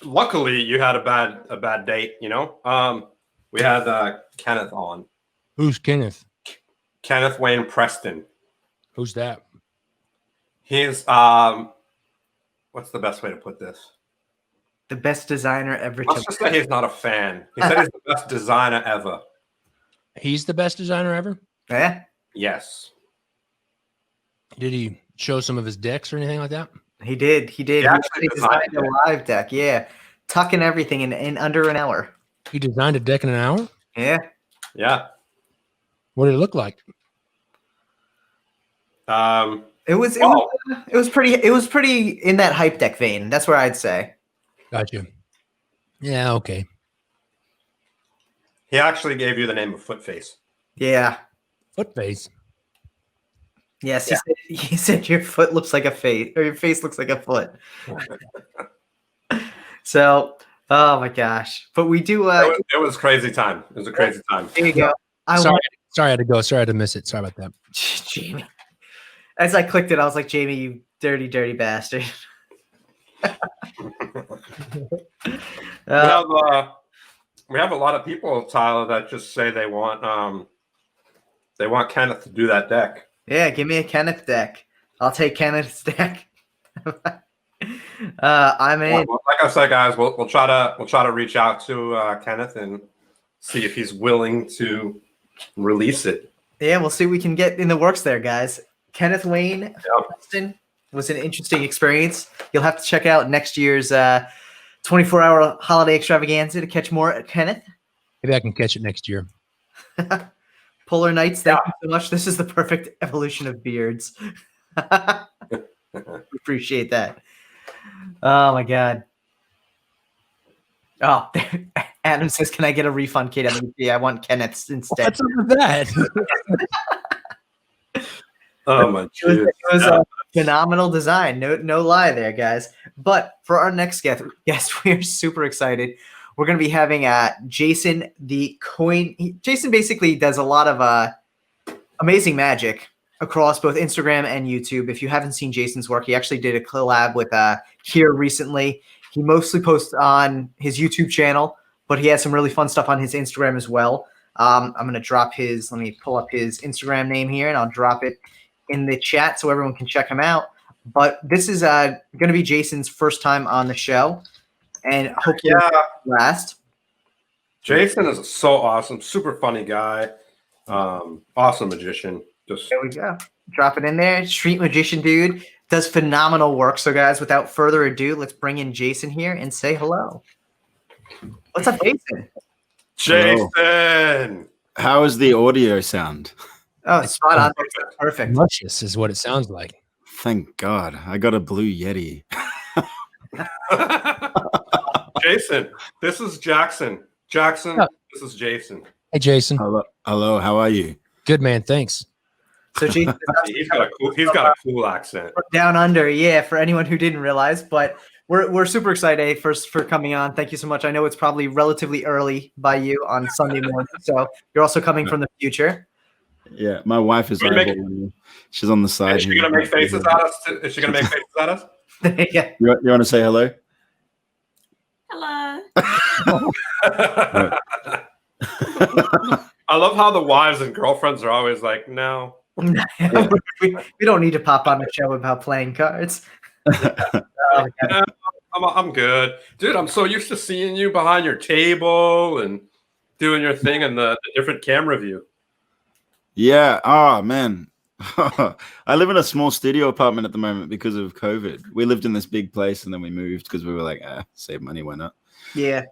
luckily, you had a bad date. We had Kenneth on. Who's Kenneth? Kenneth Wayne Preston. Who's that? He's what's the best way to put this? The best designer ever. Let's just say he's not a fan. He said he's the best designer ever. He's the best designer ever? Yeah. Yes. Did he show some of his decks or anything like that? He did. He actually designed a live deck. Yeah. Tucking everything in under an hour. He designed a deck in an hour? Yeah. Yeah. What did it look like? It was pretty in that hype deck vein. That's where I'd say. Gotcha. Yeah, okay. He actually gave you the name of Footface. Yeah. Footface. Yes, he said your foot looks like a face, or your face looks like a foot. So Oh my gosh! But we do. It was crazy time. It was a crazy time. There you go. Sorry, I had to go. Sorry, I had to miss it. Sorry about that. Jamie. As I clicked it, I was like, Jamie, you dirty, dirty bastard. We have a lot of people, Tyler, that just say they want Kenneth to do that deck. Yeah, give me a Kenneth deck. I'll take Kenneth's deck. I'm in. Well, like I said, guys, we'll try to reach out to Kenneth and see if he's willing to release it. Yeah, we'll see what we can get in the works there, guys. Kenneth Wayne, Preston, was an interesting experience. You'll have to check out next year's 24-hour holiday extravaganza to catch more at Kenneth. Maybe I can catch it next year. Polar Knights, thank you so much. This is the perfect evolution of beards. Appreciate that. Oh my god. Oh, Adam says, "Can I get a refund, KWP? I want Kenneth's instead." What's up with that? Oh my! It was a phenomenal design. No lie there, guys. But for our next guest, we are super excited. We're going to be having Jason the Coin. Jason basically does a lot of amazing magic across both Instagram and YouTube. If you haven't seen Jason's work, he actually did a collab with HOUR recently. He mostly posts on his YouTube channel, but he has some really fun stuff on his Instagram as well. I'm going to drop his, let me pull up his Instagram name here, and I'll drop it in the chat so everyone can check him out. But this is going to be Jason's first time on the show, and hopefully last. Jason is so awesome, super funny guy, awesome magician. Just there we go. Drop it in there. Street magician dude does phenomenal work. So guys, without further ado, let's bring in Jason here and say hello. What's up, Jason? Jason. Hello. How is the audio sound? Oh, it's spot on. Perfect. Luscious is what it sounds like. Thank God. I got a blue Yeti. Jason, this is Jackson. Jackson, this is Jason. Hey, Jason. Hello. How are you? Good, man. Thanks. So Jason, he's got a cool accent. Down under, yeah, for anyone who didn't realize, but we're super excited first for coming on. Thank you so much. I know it's probably relatively early by you on Sunday morning, so you're also coming from the future. Yeah, my wife is she's on the side. Is she gonna make faces at us? Is she gonna make faces at us? Yeah. You want to say hello? Hello. I love how the wives and girlfriends are always like, no. we don't need to pop on the show about playing cards. I'm good. Dude, I'm so used to seeing you behind your table and doing your thing in the different camera view. Yeah. Oh, man. I live in a small studio apartment at the moment because of COVID. We lived in this big place and then we moved because we were like, save money, why not? Yeah.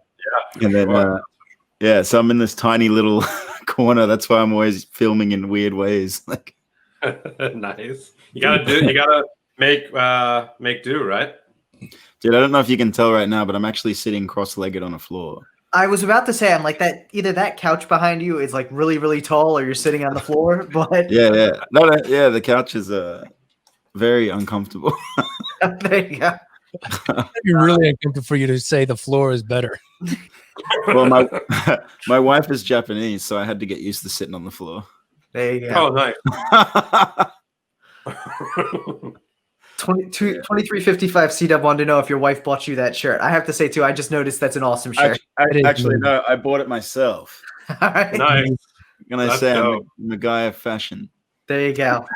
And then, so I'm in this tiny little corner. That's why I'm always filming in weird ways. Like, nice. You gotta make do, right? Dude, I don't know if you can tell right now, but I'm actually sitting cross-legged on a floor. I was about to say, I'm like that. Either that couch behind you is like really, really tall, or you're sitting on the floor. But the couch is very uncomfortable. There you go. It'd be really uncomfortable for you to say the floor is better. Well, my wife is Japanese, so I had to get used to sitting on the floor. There you go. Oh, nice. 2355 CW wanted to know if your wife bought you that shirt. I have to say too, I just noticed that's an awesome shirt. Actually, no, I bought it myself. All right. Nice. Can I say I'm a guy of fashion? There you go.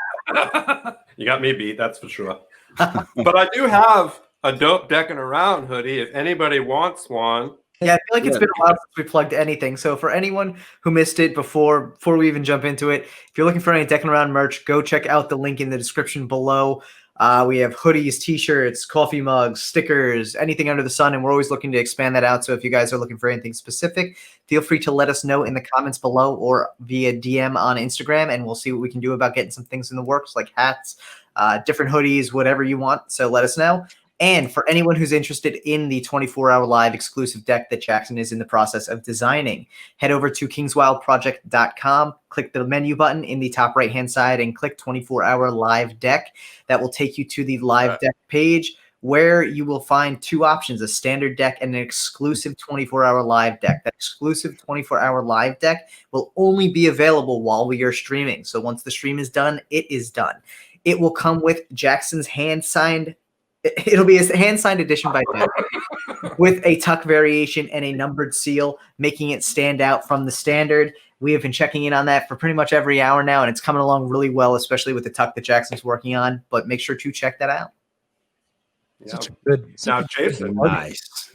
You got me beat, that's for sure. But I do have a dope Deckin Around hoodie if anybody wants one. Yeah, I feel like it's been a while since we plugged anything. So for anyone who missed it before we even jump into it, if you're looking for any Deckin Around merch, go check out the link in the description below. We have hoodies, t-shirts, coffee mugs, stickers, anything under the sun, and we're always looking to expand that out. So if you guys are looking for anything specific, feel free to let us know in the comments below or via DM on Instagram, and we'll see what we can do about getting some things in the works, like hats, different hoodies, whatever you want. So let us know. And for anyone who's interested in the 24-hour live exclusive deck that Jackson is in the process of designing, head over to kingswildproject.com, click the menu button in the top right-hand side, and click 24-hour live deck. That will take you to the live deck page where you will find two options, a standard deck and an exclusive 24-hour live deck. That exclusive 24-hour live deck will only be available while we are streaming. So once the stream is done, it is done. It will come with Jackson's hand-signed. It'll be a hand-signed edition by Jackson with a tuck variation and a numbered seal, making it stand out from the standard. We have been checking in on that for pretty much every hour now, and it's coming along really well, especially with the tuck that Jackson's working on. But make sure to check that out. Yeah. Good. Now, Jason, Nice.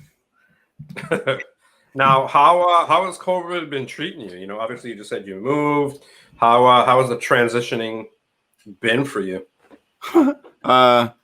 now how has COVID been treating you? You know, obviously you just said you moved. How has the transitioning been for you? That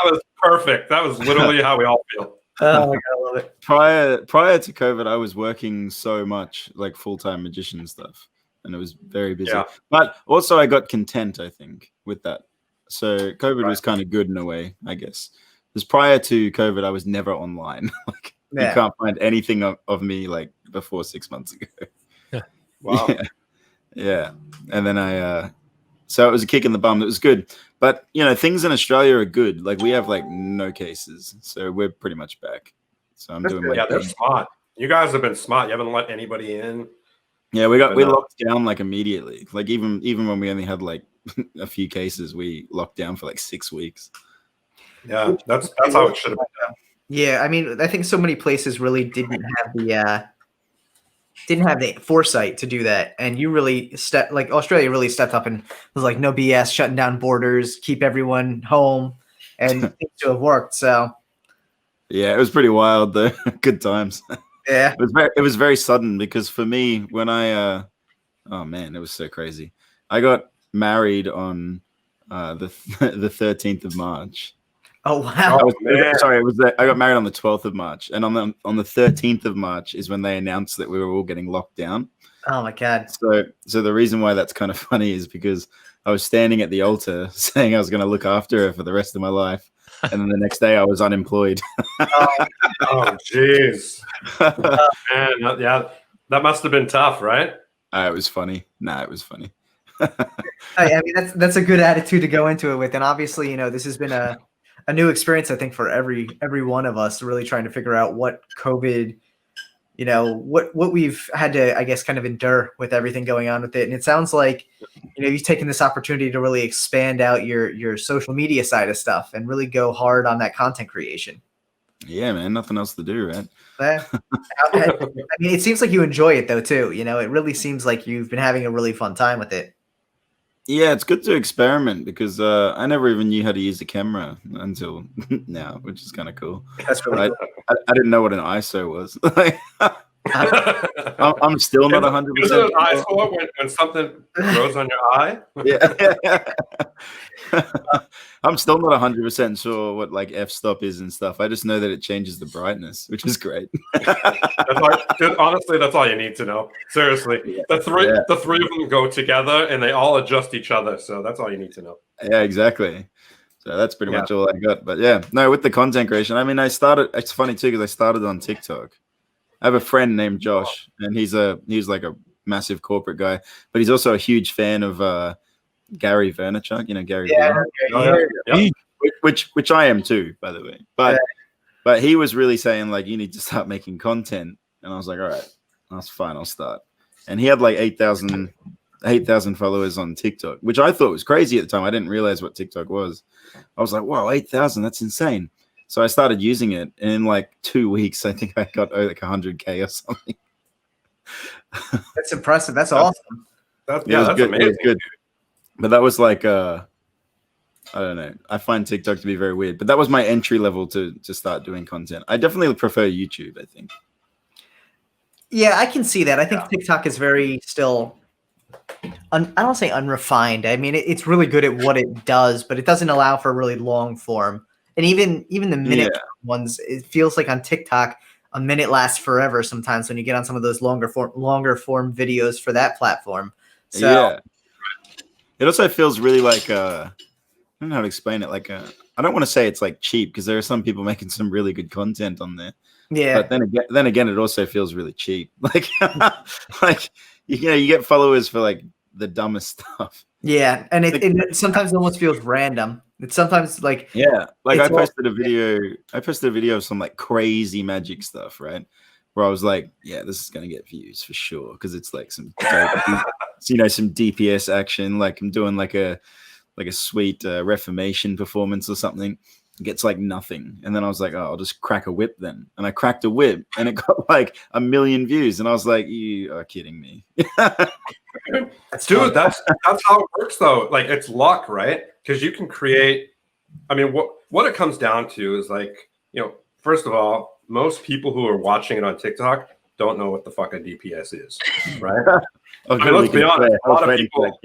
was perfect. That was literally how we all feel. Oh my God, I love it. Prior to COVID, I was working so much like full-time magician stuff, and it was very busy. Yeah. But also I got content, I think, with that. So COVID was kind of good in a way, I guess. Because prior to COVID, I was never online. Like you can't find anything of me like before 6 months ago. Wow. Yeah. And then so it was a kick in the bum. It was good. But, you know, things in Australia are good. Like we have like no cases. So we're pretty much back. So I'm doing yeah, they're smart. You guys have been smart. You haven't let anybody in. Yeah, we locked down like immediately. Like even when we only had like a few cases, we locked down for like 6 weeks. Yeah, that's how it should have been done. Yeah, I mean, I think so many places really didn't have the foresight to do that, and you really Australia really stepped up and was like, no BS, shutting down borders, keep everyone home, and it seems to have worked. So yeah, it was pretty wild though. Good times. Yeah, it was very sudden because for me when I oh man, it was so crazy. I got married on the 13th of March. Oh wow! I got married on the 12th of March, and on the 13th of March is when they announced that we were all getting locked down. Oh my God! So the reason why that's kind of funny is because I was standing at the altar saying I was going to look after her for the rest of my life, and then the next day I was unemployed. Oh jeez! Man, yeah, that must have been tough, right? It was funny. It was funny. I mean, that's a good attitude to go into it with, and obviously, you know, this has been a new experience, I think, for every one of us, really trying to figure out what COVID, you know, what we've had to, I guess, kind of endure with everything going on with it. And it sounds like, you know, you've taken this opportunity to really expand out your social media side of stuff and really go hard on that content creation. Yeah, man, nothing else to do, right? I mean, it seems like you enjoy it though, too. You know, it really seems like you've been having a really fun time with it. Yeah, it's good to experiment because I never even knew how to use a camera until now, which is kind of cool. That's really cool. I didn't know what an ISO was. I'm still not 100%. Is it an ISO when something grows on your eye? Yeah. I'm still not 100% sure what like f-stop is and stuff. I just know that it changes the brightness, which is great. Honestly, that's all you need to know. Seriously, the three of them go together and they all adjust each other. So that's all you need to know. Yeah, exactly. So that's pretty much all I got. But yeah, no, with the content creation, I mean, it's funny too, because I started on TikTok. I have a friend named Josh, and he's like a massive corporate guy, but he's also a huge fan of Gary Vaynerchuk, you know, Gary. Yeah. Which I am too, by the way. But he was really saying like, you need to start making content, and I was like, all right, that's fine, I'll start. And he had like 8,000 followers on TikTok, which I thought was crazy at the time. I didn't realize what TikTok was. I was like, wow, 8,000, that's insane. So I started using it, and in like 2 weeks, I think I got like 100K or something. That's impressive. That's awesome. That's good. amazing. It was good. But that was like, I don't know. I find TikTok to be very weird, but that was my entry level to start doing content. I definitely prefer YouTube, I think. Yeah, I can see that. I think TikTok is very still, I don't say unrefined. I mean, it's really good at what it does, but it doesn't allow for really long form. And even the minute ones, it feels like on TikTok, a minute lasts forever sometimes when you get on some of those longer form videos for that platform. So yeah. It also feels really like I don't know how to explain it. Like I don't want to say it's like cheap, because there are some people making some really good content on there. Yeah. But then again, it also feels really cheap. Like like you get followers for like the dumbest stuff. Yeah, and it sometimes almost feels random. It's sometimes like Yeah, like I It's all- posted a video of some like crazy magic stuff, right? Where I was like, yeah, this is gonna get views for sure because it's like some some DPS action. Like I'm doing like a sweet Reformation performance or something. It gets like nothing, and then I was like, oh, I'll just crack a whip then, and I cracked a whip, and it got like 1 million views, and I was like, you are kidding me. Dude, that's how it works though. Like it's luck, right? Because you can create. I mean, what it comes down to is like, first of all, most people who are watching it on TikTok don't know what the fuck a DPS is, right? I mean, let's be honest. A lot of people,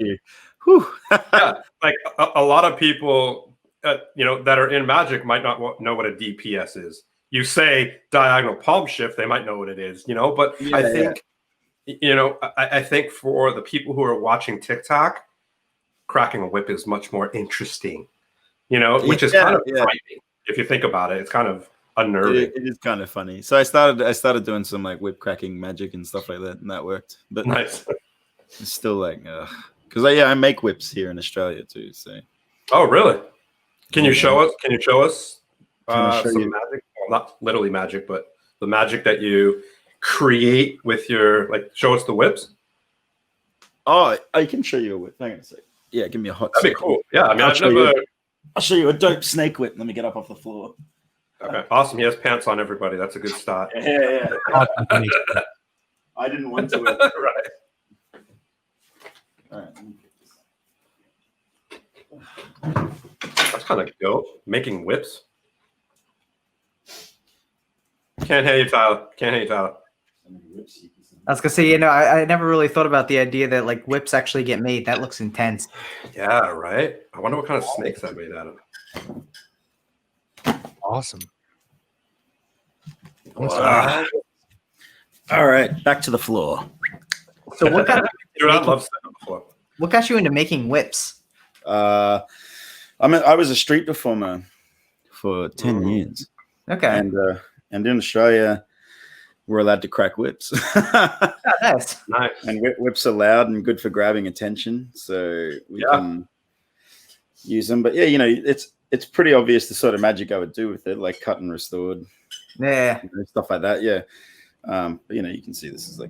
yeah, like a lot of people, that are in Magic might not know what a DPS is. You say diagonal palm shift, they might know what it is, But I think, I think for the people who are watching TikTok, cracking a whip is much more interesting, which is kind of frightening if you think about it. It's kind of unnerving. It is kind of funny. So I started doing some like whip cracking magic and stuff like that, and that worked. But nice. It's still like, because I make whips here in Australia too. So. Oh really? Can you show us? Can you show us some you? magic? Well, not literally magic, but the magic that you create with your Show us the whips. Oh, I can show you a whip. Hang on a sec. Yeah, give me a hot. That'd be cool. Yeah, I mean, I'll show you a dope snake whip. Let me get up off the floor. Okay, awesome. He has pants on. Everybody, that's a good start. Yeah. I didn't want to. Right. All right. That's kind of dope. Making whips. Can't hear you, Tyler. Can't hear you, Tyler. I was gonna say, I never really thought about the idea that like whips actually get made. That looks intense. Yeah, right. I wonder what kind of snakes that made out of. Awesome. Wow. All right, back to the floor. So what kind of Dude, I love stand-up before. what got you into making whips? I was a street performer for 10 years. Okay. And in Australia, we're allowed to crack whips. Oh, nice. Nice. And whips are loud and good for grabbing attention, so we can use them. But yeah, it's pretty obvious the sort of magic I would do with it, like cut and restored, Yeah. stuff like that. Yeah, but you can see this is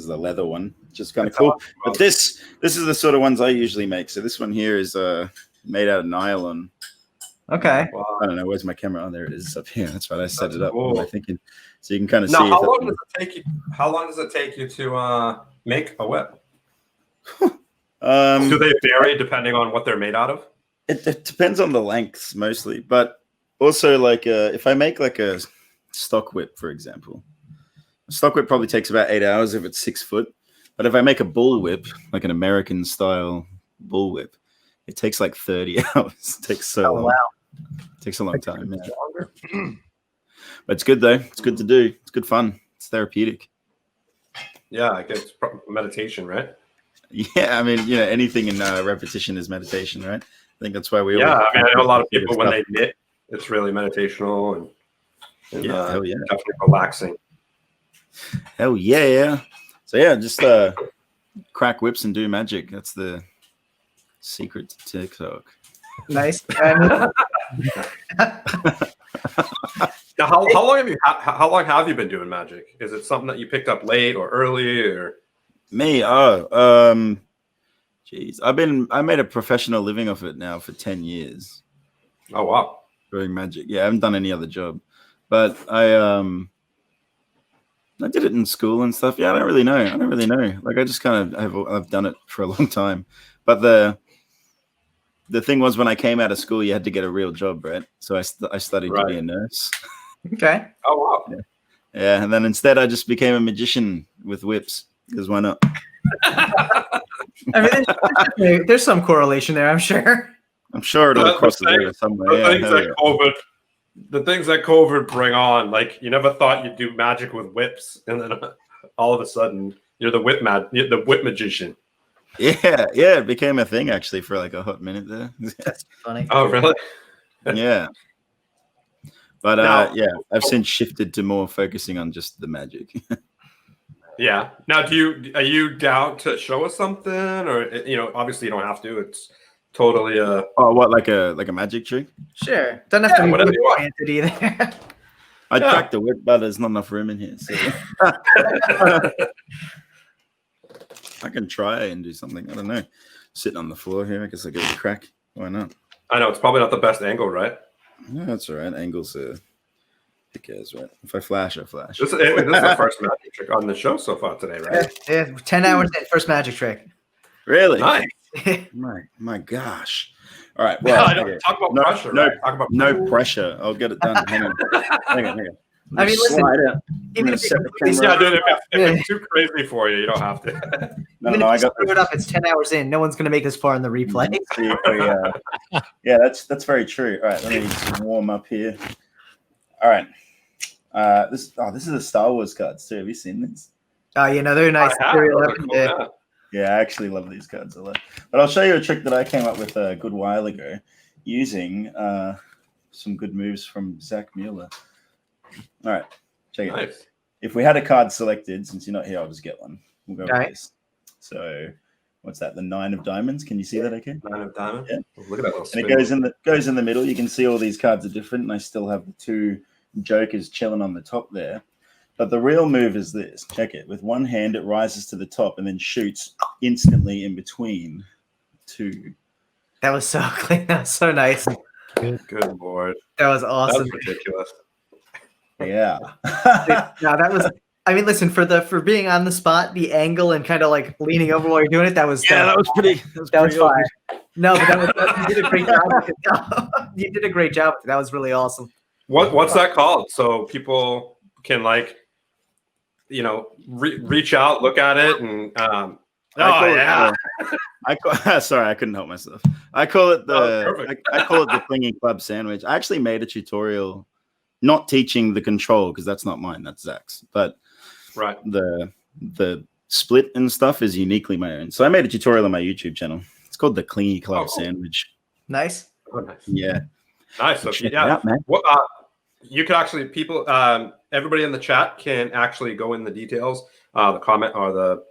a leather one, just kind of cool. Awesome. But this is the sort of ones I usually make. So this one here is made out of nylon. Okay. Wow. I don't know. Where's my camera? Oh, there it is up here. That's what I set it up. Cool. What am I thinking? So you can kind of see. Now, how long does it take you to make a whip? Do they vary depending on what they're made out of? It depends on the lengths mostly, but also like if I make like a stock whip, for example, a stock whip probably takes about 8 hours if it's 6 foot. But if I make a bull whip, like an American style bull whip, it takes like 30 hours. It takes so long. Wow. It takes a long time. Yeah. But it's good though. It's good to do. It's good fun. It's therapeutic. Yeah, I guess meditation, right? Yeah, I mean, anything in repetition is meditation, right? I think that's why we. Yeah, I know a lot of people when they knit, it's really meditational and hell yeah, definitely relaxing. Hell yeah. So yeah, just crack whips and do magic. That's the secret to TikTok. Nice. Now, how long have you been doing magic? Is it something that you picked up late or early or me? Geez, I made a professional living of it now for 10 years. Oh wow. Doing magic. Yeah, I haven't done any other job. But I did it in school and stuff. Yeah, I don't really know. Like I just kind of I've done it for a long time. But the thing was when I came out of school, you had to get a real job, right? So I studied to be a nurse. Okay. Oh wow. Yeah, and then instead I just became a magician with whips because why not? I mean, there's some correlation there, I'm sure. I'm sure it'll cross the border somewhere. The things that COVID bring on, like you never thought you'd do magic with whips, and then all of a sudden you're the whip magician. Yeah, it became a thing actually for like a hot minute there. That's funny. Oh really? Yeah. But I've since shifted to more focusing on just the magic. Yeah. Now, are you down to show us something, or obviously you don't have to. It's totally Oh, what, like a magic trick? Sure. Doesn't have to be whatever you want. oriented either. I'd crack the whip, but there's not enough room in here. So I can try and do something. I don't know. Sitting on the floor here, I guess I give it a crack. Why not? I know it's probably not the best angle, right? No, that's all right. Angles are. Who cares, right? If I flash, I flash. This is the first magic trick on the show so far today, right? Yeah, 10 hours in, first magic trick. Really? Nice. My gosh. All right. Well, talk about pressure. Right? Talk about no pressure. I'll get it done. Hang on. I mean, listen, even if dude, if it's too crazy for you, you don't have to. Even if you screw it up, it's 10 hours in. No one's going to make this far in the replay. Yeah, that's very true. All right, let me warm up here. All right. This is a Star Wars cards too. Have you seen this? Oh, they're nice. Yeah, I actually love these cards a lot. But I'll show you a trick that I came up with a good while ago using some good moves from Zach Mueller. All right, check it. Nice. If we had a card selected, since you're not here, I'll just get one. We'll go with this. So, what's that? The 9 of diamonds. Can you see that? Okay. 9 of diamonds. Yeah. Oh, look at that little And it goes in the middle. You can see all these cards are different, and I still have the 2 jokers chilling on the top there. But the real move is this. Check it. With one hand, it rises to the top and then shoots instantly in between 2. That was so clean. That was so nice. Good lord. That was awesome. That was ridiculous. Yeah. No, that was. I mean, listen, for being on the spot, the angle and kind of like leaning over while you're doing it, that was that was pretty. That was fire. No, but you did a great job. You did a great job. That was really awesome. What's that called? So people can reach out, look at it, and sorry, I couldn't help myself. I call it perfect. I call it the clinging club sandwich. I actually made a tutorial, not teaching the control because that's not mine, that's Zach's. But right, the split and stuff is uniquely my own. So I made a tutorial on my YouTube channel. It's called the clingy club sandwich. Nice. Oh, nice. Yeah. Nice. So, Check it out, man. You can actually everybody in the chat can actually go in the details, the comment or the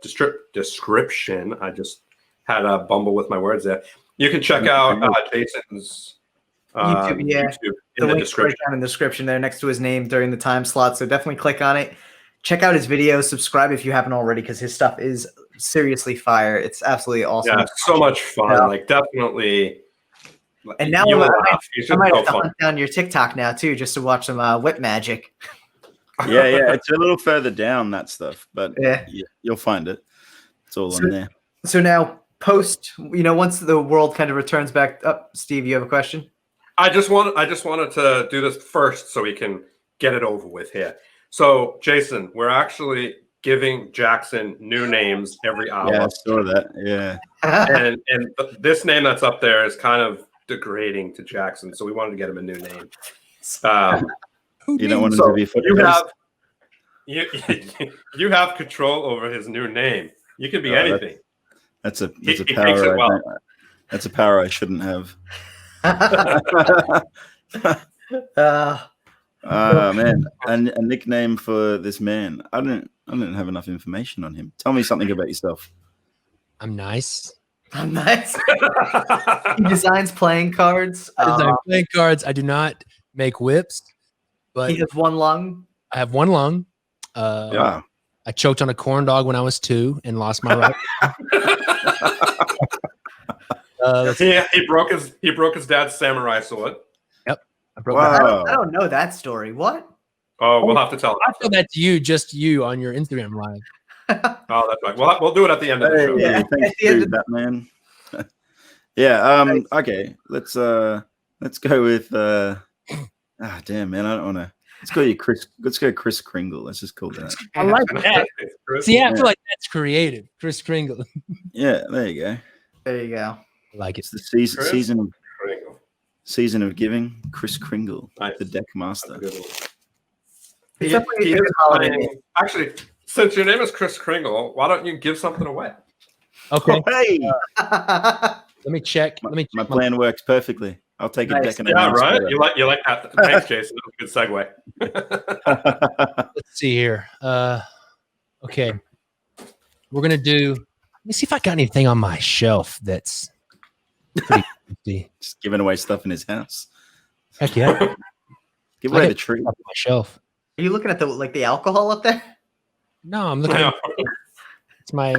description. I just had a bumble with my words there. You can check out Jason's YouTube in the description. Right down in the description there next to his name during the time slot. So definitely click on it. Check out his videos. Subscribe if you haven't already, because his stuff is seriously fire. It's absolutely awesome. Yeah, so much fun. Yeah. Like definitely. And now I might have to hunt down your TikTok now too, just to watch some whip magic. Yeah, it's a little further down, that stuff, but yeah, you'll find it. It's all on there. So now, once the world kind of returns back up, Steve, you have a question? I just wanted to do this first so we can get it over with here. So, Jason, we're actually giving Jackson new names every hour. Yeah, I saw that. Yeah, and this name that's up there is kind of degrading to Jackson, so we wanted to get him a new name. You don't want him to be you have control over his new name. You can be anything. That's a power. That's a power I shouldn't have. Man, and a nickname for this man. I didn't have enough information on him. Tell me something about yourself. I'm nice. He designs playing cards. I design playing cards. I do not make whips, but he has one lung. I have one lung. Wow. I choked on a corn dog when I was 2 and lost my right. He broke his dad's samurai sword. Yep. I don't know that story. What? Oh, we'll have to tell. I tell that to you, just you on your Instagram live. Oh, that's right. We'll do it at the end of the show. Yeah, thanks, Batman. Yeah. Okay. Let's go with. Damn, man. I don't want to. Let's go Chris. Let's go Kris Kringle. Let's just call that. I like that. See, I feel like that's creative. Kris Kringle. Yeah. There you go. There you go. I like it. It's the season of giving. Kris Kringle, nice. The deck master. Actually, since your name is Kris Kringle, why don't you give something away? Okay. Hey. Let me check. My plan works perfectly. I'll take a Deckin Around. Yeah, right. You like that? Thanks, Jason. That was a good segue. Let's see here. Okay. we're gonna do. Let me see if I got anything on my shelf that's pretty empty. Just giving away stuff in his house. Heck yeah. Give away the tree. On my shelf. Are you looking at the alcohol up there? No, I'm looking. It's my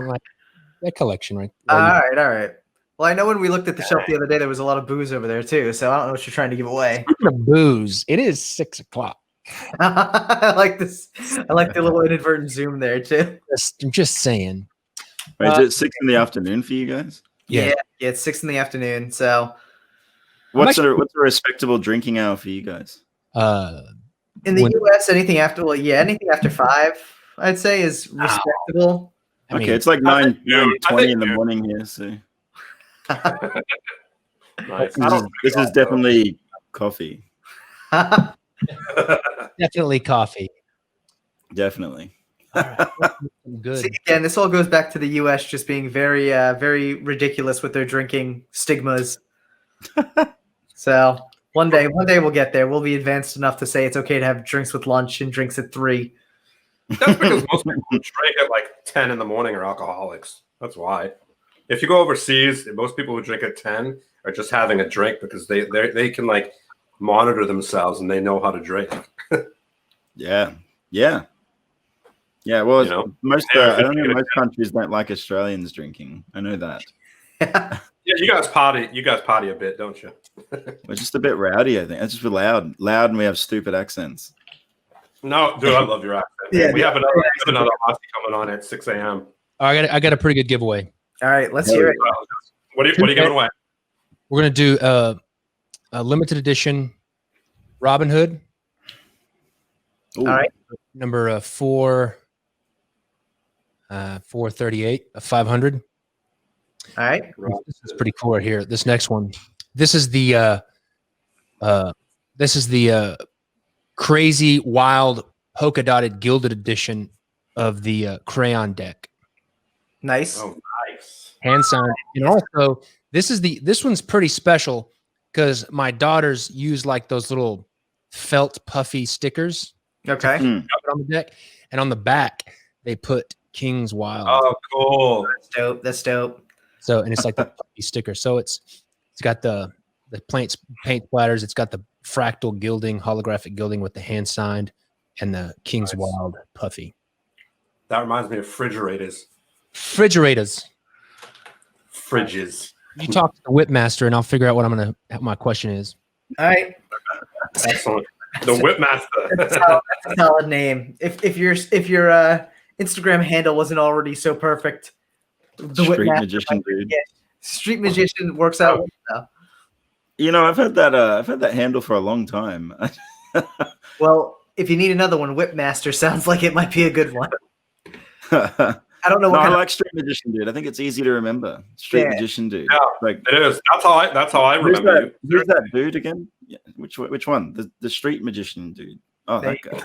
that collection right. All right. Well, I know when we looked at the shelf the other day, there was a lot of booze over there too. So I don't know what you're trying to give away. Speaking of booze, it is 6 o'clock. I like this. I like the little inadvertent zoom there too. I'm just saying. Wait, is it 6 in the afternoon for you guys? Yeah, it's 6 in the afternoon. So what's a respectable drinking hour for you guys? In the US, anything after anything after 5, I'd say is respectable. I mean, it's like 9:20 in the morning here, so Nice. this is definitely coffee. Definitely coffee. Definitely. All right. Good. See, again, this all goes back to the US just being very, very ridiculous with their drinking stigmas. So one day we'll get there. We'll be advanced enough to say it's okay to have drinks with lunch and drinks at 3. That's because most people who drink at like 10 in the morning are alcoholics. That's why. If you go overseas, most people who drink at 10 are just having a drink because they can like monitor themselves and they know how to drink. Yeah. Well, I don't know. Most countries don't like Australians drinking. I know that. Yeah, you guys party a bit, don't you? We're just a bit rowdy. I think it's just loud, and we have stupid accents. No, dude, I love your accent. Yeah, we have another Aussie coming on at 6 a.m. I got a pretty good giveaway. All right, let's hear it. What are you giving away? We're gonna do a limited edition Robin Hood. Ooh. All right. Number 438 of 500. All right. This is pretty cool right here. This next one. This is the crazy wild polka dotted gilded edition of the crayon deck. Nice. Oh, nice. Hand signed. And also this one's pretty special because my daughters use like those little felt puffy stickers. Okay. On the deck, and on the back they put King's Wild. Oh, cool. That's dope. So, and it's like the puppy sticker. So it's got the paint splatters. It's got the fractal gilding, holographic gilding with the hand signed, and the King's Wild puffy. That reminds me of refrigerators. Fridges. You talk to the Whipmaster, and I'll figure out what my question is. All right. Excellent. The Whipmaster. That's a solid name. If your Instagram handle wasn't already so perfect, the Street Whipmaster magician, dude. Yeah, Street magician works out well now. You know, I've had that handle for a long time. Well, if you need another one, Whipmaster sounds like it might be a good one. I don't know what I like Street Magician Dude. I think it's easy to remember. Street Magician Dude. Yeah, like it is. That's how I remember you. Who's that dude again? Yeah, which one? The Street Magician Dude. Oh, that guy.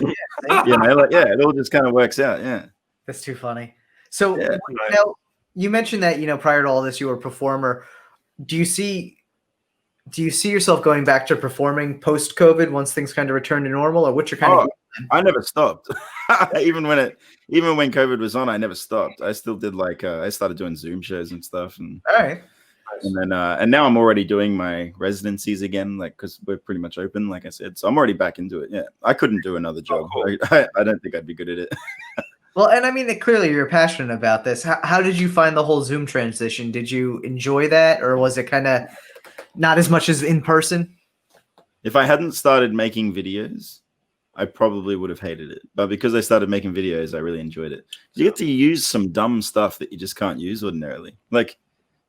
It all just kind of works out. Yeah. That's too funny. So you mentioned that prior to all this you were a performer. Do you see yourself going back to performing post COVID once things kind of return to normal, or what's your kind of? I never stopped. even when COVID was on, I never stopped. I still did I started doing Zoom shows and stuff, and all right. And then and now I'm already doing my residencies again, because we're pretty much open, like I said. So I'm already back into it. Yeah, I couldn't do another job. Cool. I don't think I'd be good at it. Well, and I mean, clearly you're passionate about this. How did you find the whole Zoom transition? Did you enjoy that, or was it kind of not as much as in person? If I hadn't started making videos, I probably would have hated it. But because I started making videos, I really enjoyed it. You get to use some dumb stuff that you just can't use ordinarily. Like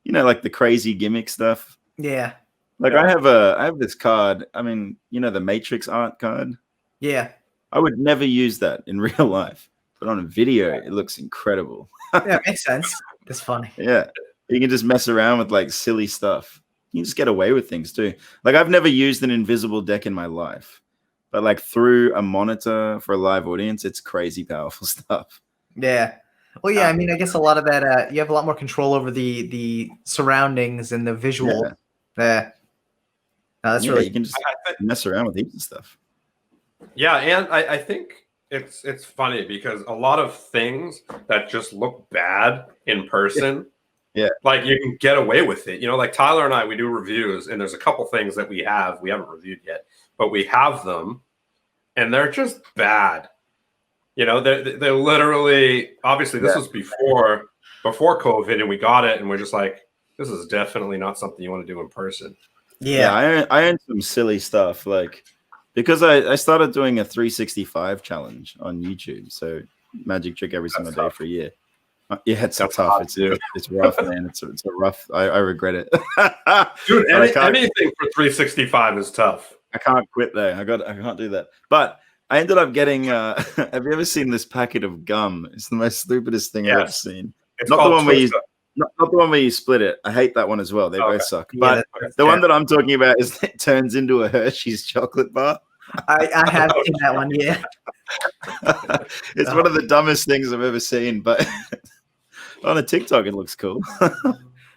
the crazy gimmick stuff. Yeah. I have this card. I mean, the Matrix art card. Yeah. I would never use that in real life. But on a video, it looks incredible. Yeah, it makes sense. That's funny. Yeah. You can just mess around with silly stuff. You can just get away with things too. I've never used an invisible deck in my life. But through a monitor for a live audience, it's crazy powerful stuff. Yeah. Well, yeah, I mean, I guess a lot of that, you have a lot more control over the surroundings and the visual. Yeah. No, that's really. You can just mess around with heaps of stuff. Yeah, and I think it's funny because a lot of things that just look bad in person, like you can get away with it. You know, like Tyler and I, we do reviews, and there's a couple things that we haven't reviewed yet, but we have them, and they're just bad. You know, they're literally, obviously this was before COVID, and we got it, and we're just like, this is definitely not something you want to do in person. Yeah, I own some silly stuff, like, because I started doing a 365 challenge on YouTube, so magic trick every single day for a year. Yeah, it's tough. It's rough, man. It's a rough. I regret it. Dude, anything for 365 is tough. I can't quit though. I can't do that. But I ended up getting. Have you ever seen this packet of gum? It's the most stupidest thing I've ever seen. It's not the one where you. Twister. Not the one where you split it. I hate that one as well. They both suck. Yeah, But the one that I'm talking about is it turns into a Hershey's chocolate bar. I have seen that one. Yeah, it's one of the dumbest things I've ever seen. But on a TikTok, it looks cool.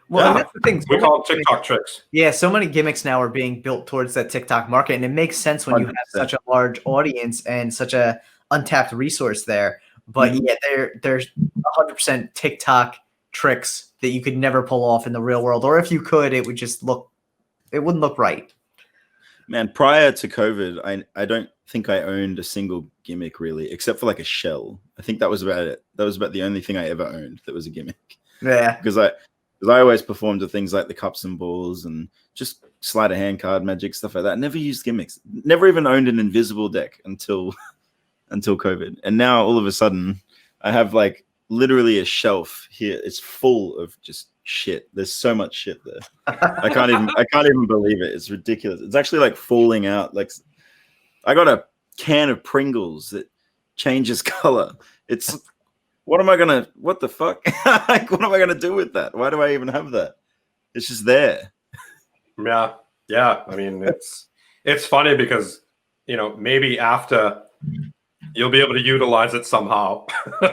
Well, that's the thing. We call them TikTok tricks. Yeah, so many gimmicks now are being built towards that TikTok market, and it makes sense when you have such a large audience and such a untapped resource there. But yeah, there's 100% TikTok tricks that you could never pull off in the real world, or if you could, it wouldn't look right. Man, prior to COVID, I don't think I owned a single gimmick really, except for like a shell. I think that was about it. That was about the only thing I ever owned that was a gimmick. Yeah, because I always performed with things like the cups and balls and just sleight of hand card magic, stuff like that. Never used gimmicks. Never even owned an invisible deck until COVID. And now all of a sudden, I have like literally a shelf here. It's full of just shit. There's so much shit there. I can't even believe it. It's ridiculous. It's actually like falling out. Like I got a can of Pringles that changes color. It's what the fuck? Like, what am I gonna do with that? Why do I even have that? It's just there. Yeah. I mean, it's funny because, you know, maybe after you'll be able to utilize it somehow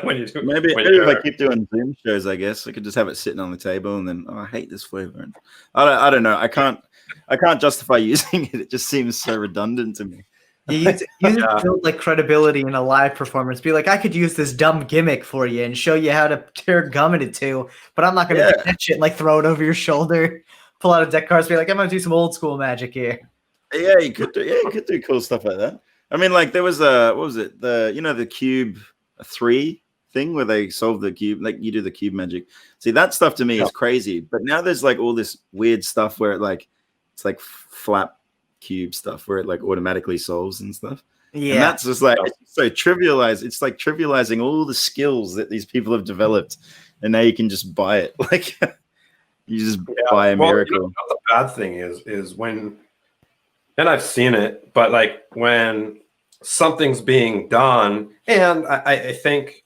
when you do. Maybe if I keep doing Zoom shows, I guess I could just have it sitting on the table, and then I hate this flavor. And I don't know. I can't justify using it. It just seems so redundant to me. You use it to build like credibility in a live performance. Be like, I could use this dumb gimmick for you and show you how to tear gum into two, but I'm not gonna do that shit and like throw it over your shoulder, pull out a deck cards, be like, I'm gonna do some old school magic here. Yeah, you could do cool stuff like that. I mean, like there was what was it? The Cube 3 thing where they solve the cube, like you do the cube magic. See, that stuff to me is crazy. But now there's like all this weird stuff where it's like flap cube stuff where it like automatically solves and stuff. Yeah, and that's just like it's so trivialized. It's like trivializing all the skills that these people have developed, and now you can just buy it. Like you just buy a miracle. You know, the bad thing is when, and I've seen it, but like when something's being done, and I think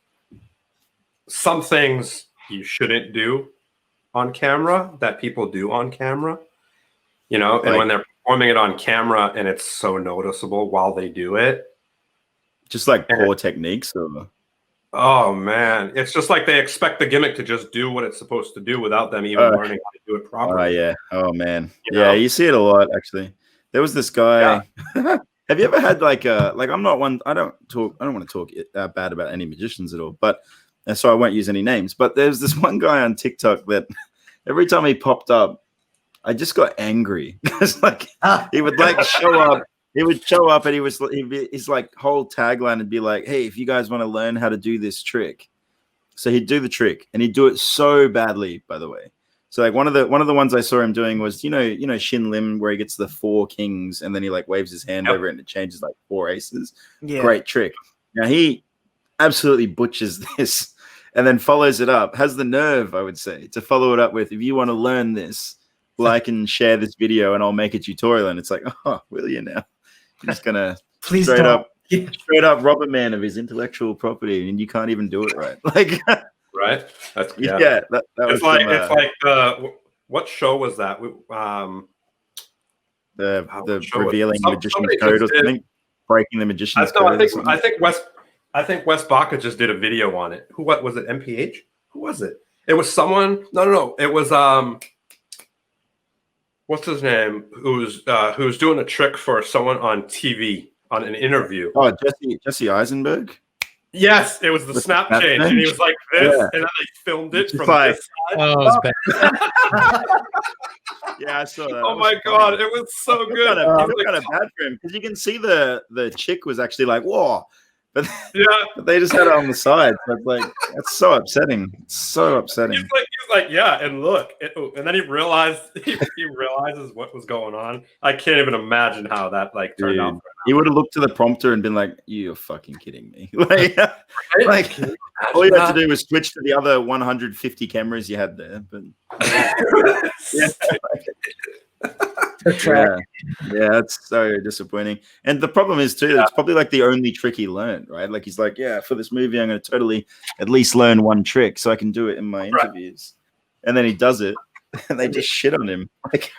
some things you shouldn't do on camera that people do on camera, you know, and when they're performing it on camera and it's so noticeable while they do it. Just like poor techniques. Oh man, it's just like they expect the gimmick to just do what it's supposed to do without them even learning how to do it properly. Oh yeah. Oh man. You see it a lot actually. There was this guy. Yeah. Have you ever had like I'm not one. I don't want to talk bad about any magicians at all. But so I won't use any names. But there's this one guy on TikTok that every time he popped up, I just got angry because like he would like show up. He would show up and his like whole tagline would be like, "Hey, if you guys want to learn how to do this trick," so he'd do the trick and he'd do it so badly. By the way, so like one of the ones I saw him doing was you know Shin Lim where he gets the 4 kings and then he like waves his hand over it and it changes like 4 aces. Yeah. Great trick. Now he absolutely butchers this and then follows it up. Has the nerve, I would say, to follow it up with, "If you want to learn this, like and share this video and I'll make a tutorial." And it's like, oh, will you now? You're just gonna straight up rob a man of his intellectual property, and you can't even do it right. Like, right? That's that was it's like what show was that? The revealing magician's code or something, breaking the magician's code. I think Wes Baca just did a video on it. What was it? MPH? Who was it? It was someone. No. It was what's his name? Who's doing a trick for someone on TV on an interview? Oh, Jesse Eisenberg. Yes, it was the snap change, and he was like this, Yeah. and then they filmed it from like- this side. Oh, it was bad. Yeah, I saw that. Oh my god, it was so good. I He was feel like, kind of bad for him because you can see the chick was actually like, whoa, but yeah. they just had it on the side. So it's like that's so upsetting. It's so upsetting. He's like, yeah, and look, and then he realized he realizes what was going on. I can't even imagine how that like turned out. He would have looked to the prompter and been like, "You're fucking kidding me!" like all you had to do was switch to the other 150 cameras you had there. But yeah, that's so disappointing. And the problem is too, it's probably like the only trick he learned, right? Like he's like, yeah, for this movie, I'm going to totally at least learn one trick so I can do it in my interviews. And then he does it, and they just shit on him. Like,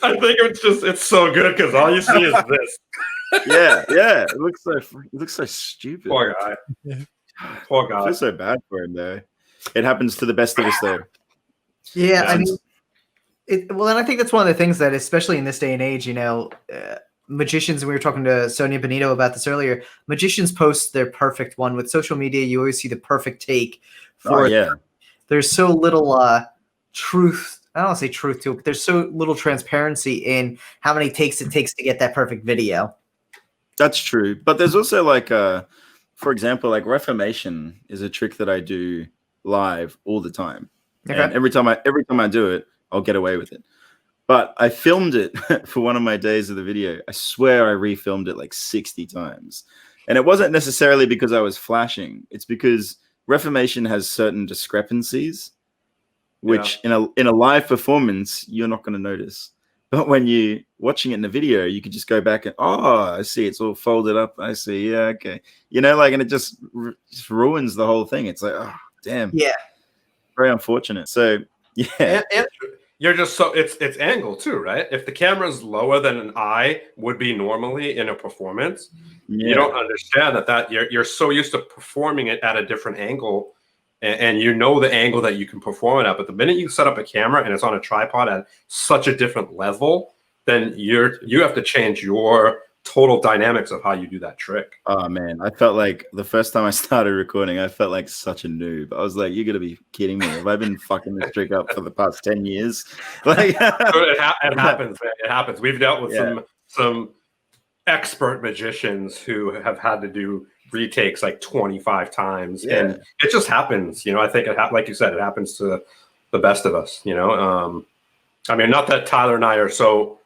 I think it's so good because all you see is this. yeah, it looks so stupid. Poor guy. Poor I guy. feel so bad for him though. It happens to the best of us though. Yeah, I mean, well, and I think that's one of the things that, especially in this day and age, magicians, and we were talking to Sonia Benito about this earlier, magicians post their perfect one. With social media, you always see the perfect take. There's so little truth. I don't want to say truth to it, but there's so little transparency in how many takes it takes to get that perfect video. That's true. But there's also like, for example, like Reformation is a trick that I do live all the time. Okay. And every time I do it, I'll get away with it. But I filmed it for one of my days of the video. I swear I refilmed it like 60 times. And it wasn't necessarily because I was flashing. It's because Reformation has certain discrepancies, which in a live performance, you're not going to notice. But when you're watching it in the video, you can just go back and, I see it's all folded up. I see. Yeah, okay. And it just ruins the whole thing. It's like, oh, damn. Yeah. Very unfortunate. So, yeah. And you're just it's angle too, right? If the camera's lower than an eye would be normally in a performance, you don't understand that you're so used to performing it at a different angle, and you know the angle that you can perform it at. But the minute you set up a camera and it's on a tripod at such a different level, then you have to change your total dynamics of how you do that trick. Oh man, I felt like the first time I started recording, I felt like such a noob. I was like, "You're gonna be kidding me! Have I been fucking this trick up for the past 10 years?" Like, it happens. Man. It happens. We've dealt with some expert magicians who have had to do retakes like 25 times, and it just happens. I think like you said, it happens to the best of us. I mean, not that Tyler and I are so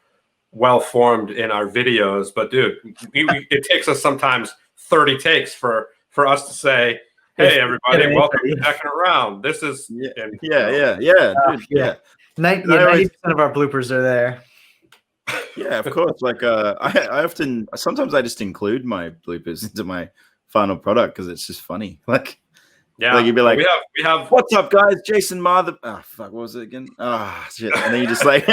well formed in our videos, but dude, it takes us sometimes 30 takes for us to say, "Hey, everybody, welcome to Deckin Around." This is dude, 90% of our bloopers are there. Yeah, of course. Like I sometimes I just include my bloopers into my final product because it's just funny. Like, like you'd be like, we have "What's up, guys? Jason Maher." What was it again? Shit. And then you just like.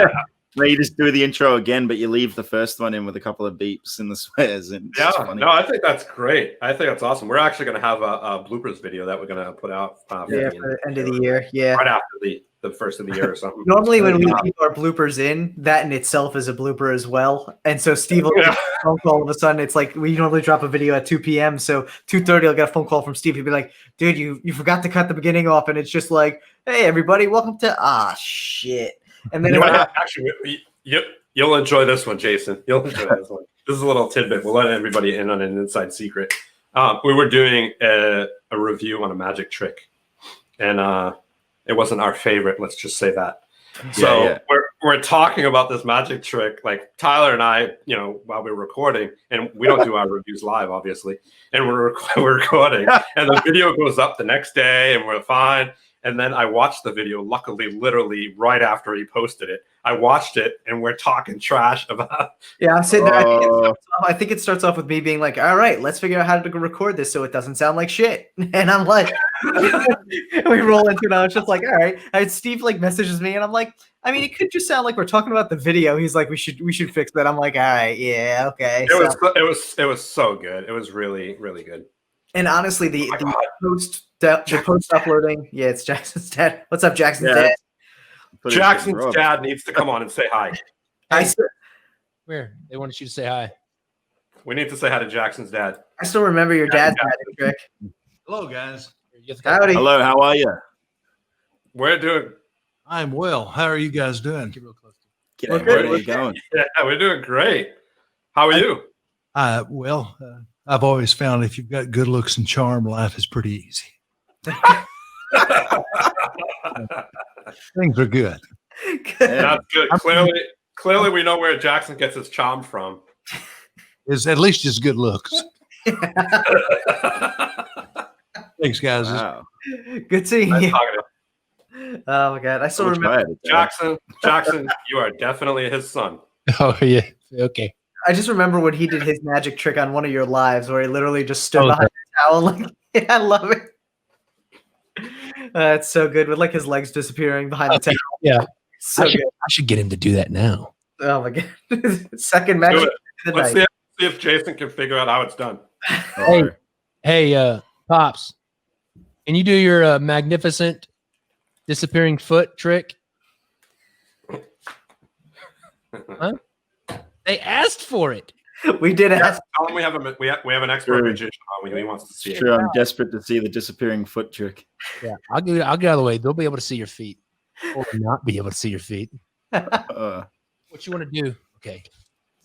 Then you just do the intro again, but you leave the first one in with a couple of beeps and the swears. And no, I think that's great. I think that's awesome. We're actually going to have a bloopers video that we're going to put out for the end of the year. Yeah, right after the first of the year or something. Normally, when we keep our bloopers in, that in itself is a blooper as well. And so Steve will get a phone call all of a sudden. It's like we normally drop a video at 2 p.m. So 2:30, I'll get a phone call from Steve. He'll be like, "Dude, you forgot to cut the beginning off," and it's just like, "Hey, everybody, welcome to shit." And then you'll enjoy this one, Jason. You'll enjoy this one. This is a little tidbit. We'll let everybody in on an inside secret. We were doing a review on a magic trick, and it wasn't our favorite. Let's just say that. So we're talking about this magic trick, like Tyler and I, while we're recording, and we don't do our reviews live, obviously. And we're recording, and the video goes up the next day, and we're fine. And then I watched the video, luckily, literally right after he posted it. I watched it, and we're talking trash about. Yeah, I'm sitting there. I think it starts off with me being like, "All right, let's figure out how to record this so it doesn't sound like shit." And I'm like, we roll into it. I was just like, "All right." And Steve messages me, and I'm like, "I mean, it could just sound like we're talking about the video." He's like, "We should fix that." I'm like, "All right, yeah, okay." It was so good. It was really, really good. And honestly, the post uploading, it's Jackson's dad. What's up, Jackson's dad? Jackson's dad needs to come on and say hi. Where? They wanted you to say hi. We need to say hi to Jackson's dad. I still remember your dad's magic trick. Hello, guys. Howdy. Hello, how are you? We're doing. I'm well. How are you guys doing? G'day, We're where good. are you going? Yeah, we're doing great. How are you? Well, I've always found if you've got good looks and charm, life is pretty easy. Things are good. That's good. Clearly, we know where Jackson gets his charm from. It's at least just good looks. Thanks, guys. Wow. Good seeing Nice you. talking to you. Oh my god, I still Which remember. way? Jackson, you are definitely his son. Oh yeah. Okay. I just remember when he did his magic trick on one of your lives, where he literally just stood behind the towel. Like, yeah, I love it. It's so good with like his legs disappearing behind the towel. Yeah. So good. I should get him to do that now. Oh my god, second Do magic it. trick of the Let's night. see if Jason can figure out how it's done. Hey, hey, Pops, can you do your magnificent disappearing foot trick? Huh? They asked for it. We did ask. Tell him we have an expert True. magician on. He wants to see It's it. true. I'm desperate to see the disappearing foot trick. Yeah, I'll get out of the way. They'll be able to see your feet, or not be able to see your feet. Uh, What you want to do? Okay.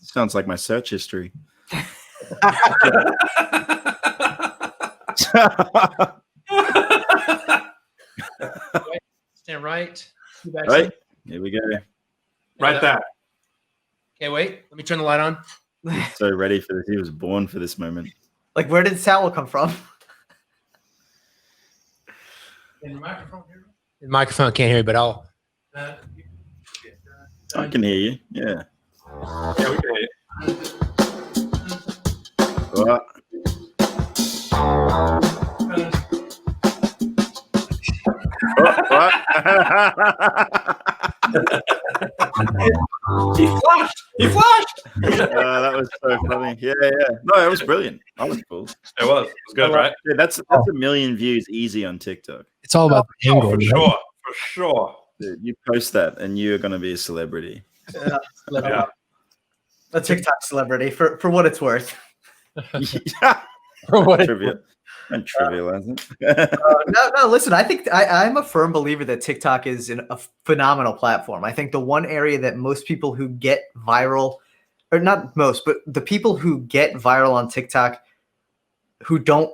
sounds like my search history. Stand right. Right, here we go. Right there. Okay, wait. Let me turn the light on. So ready for this. He was born for this moment. Like, where did the towel come from? The microphone can't hear you, but I'll. I can hear you. Yeah. Yeah, we can hear you. What? He flashed. He flashed. That was so funny. Yeah, yeah. No, it was brilliant. That was cool. It was good, right? Yeah, that's a million views easy on TikTok. It's all about the Oh, angle. for right? sure. For sure. Dude, you post that and you're gonna be a celebrity. Yeah. A TikTok celebrity, for what it's worth. For what it- Trivial. And trivialize it. No. Listen, I think I'm a firm believer that TikTok is a phenomenal platform. I think the one area that most people who get viral, or not most, but the people who get viral on TikTok who don't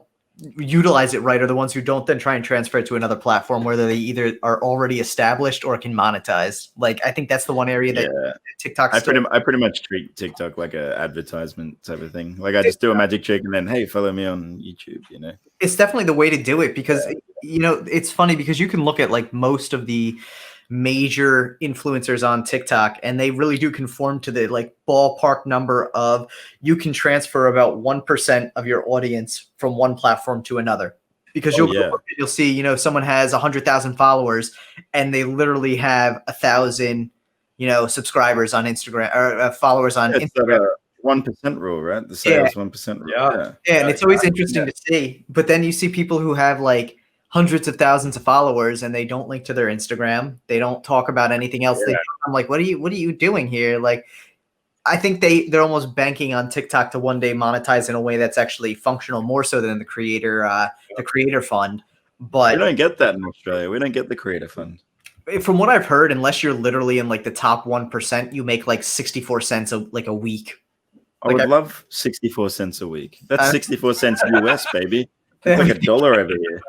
utilize it right are the ones who don't then try and transfer it to another platform where they either are already established or can monetize. Like, I think that's the one area that Yeah. TikTok. I pretty much treat TikTok like a advertisement type of thing. Like I just do a magic trick and then hey, follow me on YouTube. You know. It's definitely the way to do it because you know it's funny because you can look at like most of the major influencers on TikTok and they really do conform to the like ballpark number of you can transfer about 1% of your audience from one platform to another because you'll see, you know, someone has 100,000 followers and they literally have 1,000, you know, subscribers on Instagram or followers on Instagram. 1% rule, right? The sales 1% rule. Yeah. Yeah, and it's always interesting to see. But then you see people who have like hundreds of thousands of followers and they don't link to their Instagram. They don't talk about anything else. Yeah. I'm like, what are you doing here? Like, I think they're almost banking on TikTok to one day monetize in a way that's actually functional more so than the creator fund. But we don't get that in Australia. We don't get the creator fund. from what I've heard, unless you're literally in like the top 1%, you make like 64 cents a week. I would love 64 cents a week. That's 64 cents US, baby. It's like $1 over here.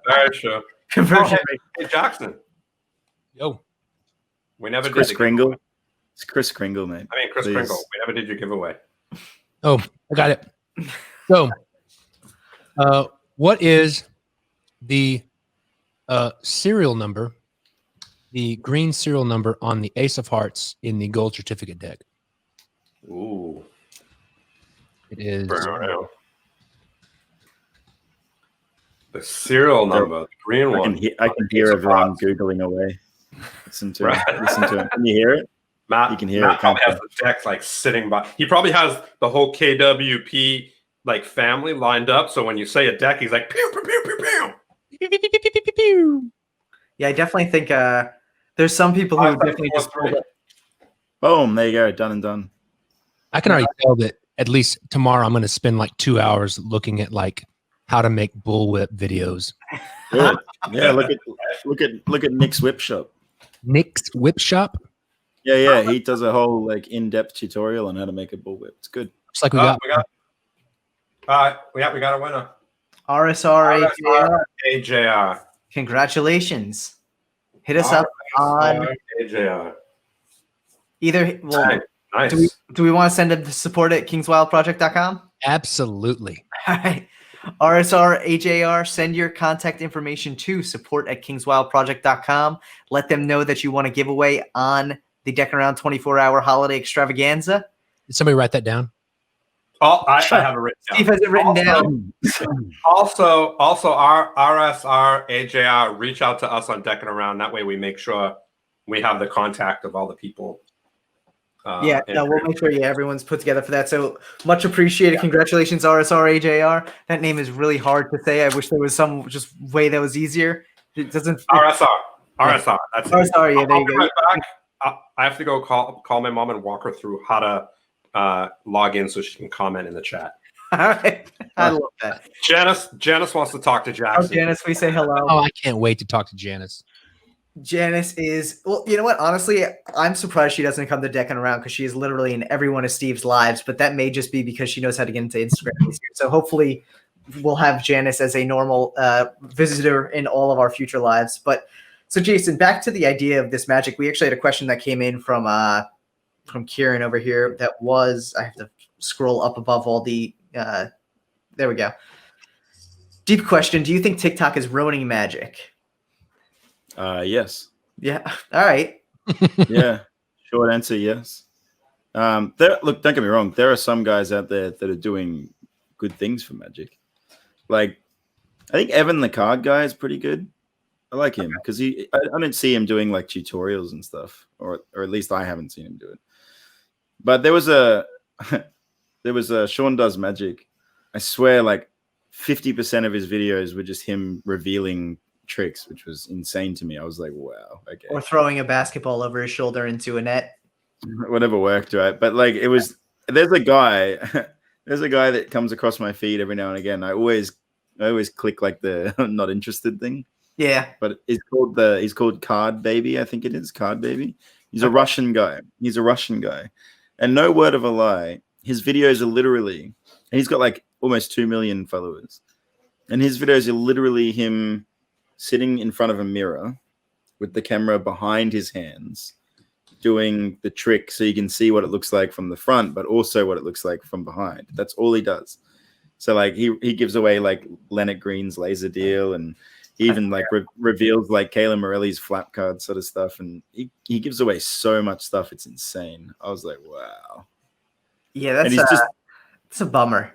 Very sure. Conversion rate. Hey, Jackson. Yo. We never did Chris the Kringle. giveaway. It's Chris Kringle, mate. I mean, Chris Please. Kringle. We never did your giveaway. Oh, I got it. So, what is the serial number, the green serial number on the Ace of Hearts in the gold certificate deck? Ooh. It is. The serial number, the green one. I can hear everyone Googling away. Listen to it. Listen to it. Can you hear it? Matt, You can hear Matt it, probably can't has the deck like sitting by. He probably has the whole KWP like family lined up. So when you say a deck, he's like pew pew pew pew pew. Yeah, I definitely think there's some people who 5, 7, definitely 4, just 3. Boom. There you go. Done and done. I can already tell that at least tomorrow I'm going to spend like 2 hours looking at like how to make bullwhip videos. Good. Yeah, look at Nick's Whip Shop. Nick's Whip Shop. Yeah, he does a whole like in-depth tutorial on how to make a bullwhip. It's good. It's like we got a winner. RSR AJR. Congratulations. Hit us up on AJR. either. Well, Nice. do we want to send it to support at kingswildproject.com? Absolutely. All right. RSR AJR, send your contact information to support at kingswildproject.com. Let them know that you want a giveaway on the Deckin Around 24-hour holiday extravaganza. Did somebody write that down? Oh, I have it written down. Steve has it written down. Also, our RSR AJR, reach out to us on Deckin Around. That way we make sure we have the contact of all the people. We'll make sure everyone's put together for that. So much appreciated. Yeah. Congratulations, RSR AJR. That name is really hard to say. I wish there was some just way that was easier. It doesn't. RSR. That's RSR. Yeah, there you go. Right back. I have to go call my mom and walk her through how to log in so she can comment in the chat. All right. I love that. Janice wants to talk to Jackson. Oh, Janice, we say hello. Oh, I can't wait to talk to Janice. Janice is, well, you know what? Honestly, I'm surprised she doesn't come to Deckin Around because she is literally in every one of Steve's lives, but that may just be because she knows how to get into Instagram. So hopefully we'll have Janice as a normal visitor in all of our future lives. But so Jason, back to the idea of this magic. We actually had a question that came in from Kieran over here that was, I have to scroll up above all the, there we go. Deep question. Do you think TikTok is ruining magic? Yes. Yeah. All right. Yeah. Short answer, yes. Look, don't get me wrong. There are some guys out there that are doing good things for magic. Like, I think Evan the card guy is pretty good. I like him because I don't see him doing like tutorials and stuff, or at least I haven't seen him do it. But there was a Sean Does Magic. I swear, like 50% of his videos were just him revealing tricks, which was insane to me. I was like, wow, okay. Or throwing a basketball over his shoulder into a net. Whatever worked, right? But like there's a guy that comes across my feed every now and again. I always click like the not interested thing. Yeah. But he's called Card Baby, I think it is. Card Baby. He's a Russian guy. And no word of a lie, his videos are literally, and he's got like almost 2 million followers. And his videos are literally him sitting in front of a mirror with the camera behind his hands, doing the trick so you can see what it looks like from the front, but also what it looks like from behind. That's all he does. So like he gives away like Leonard Green's laser deal, and he even like reveals like Kayla Morelli's flap card sort of stuff. And he gives away so much stuff. It's insane. I was like, wow. Yeah, it's a bummer.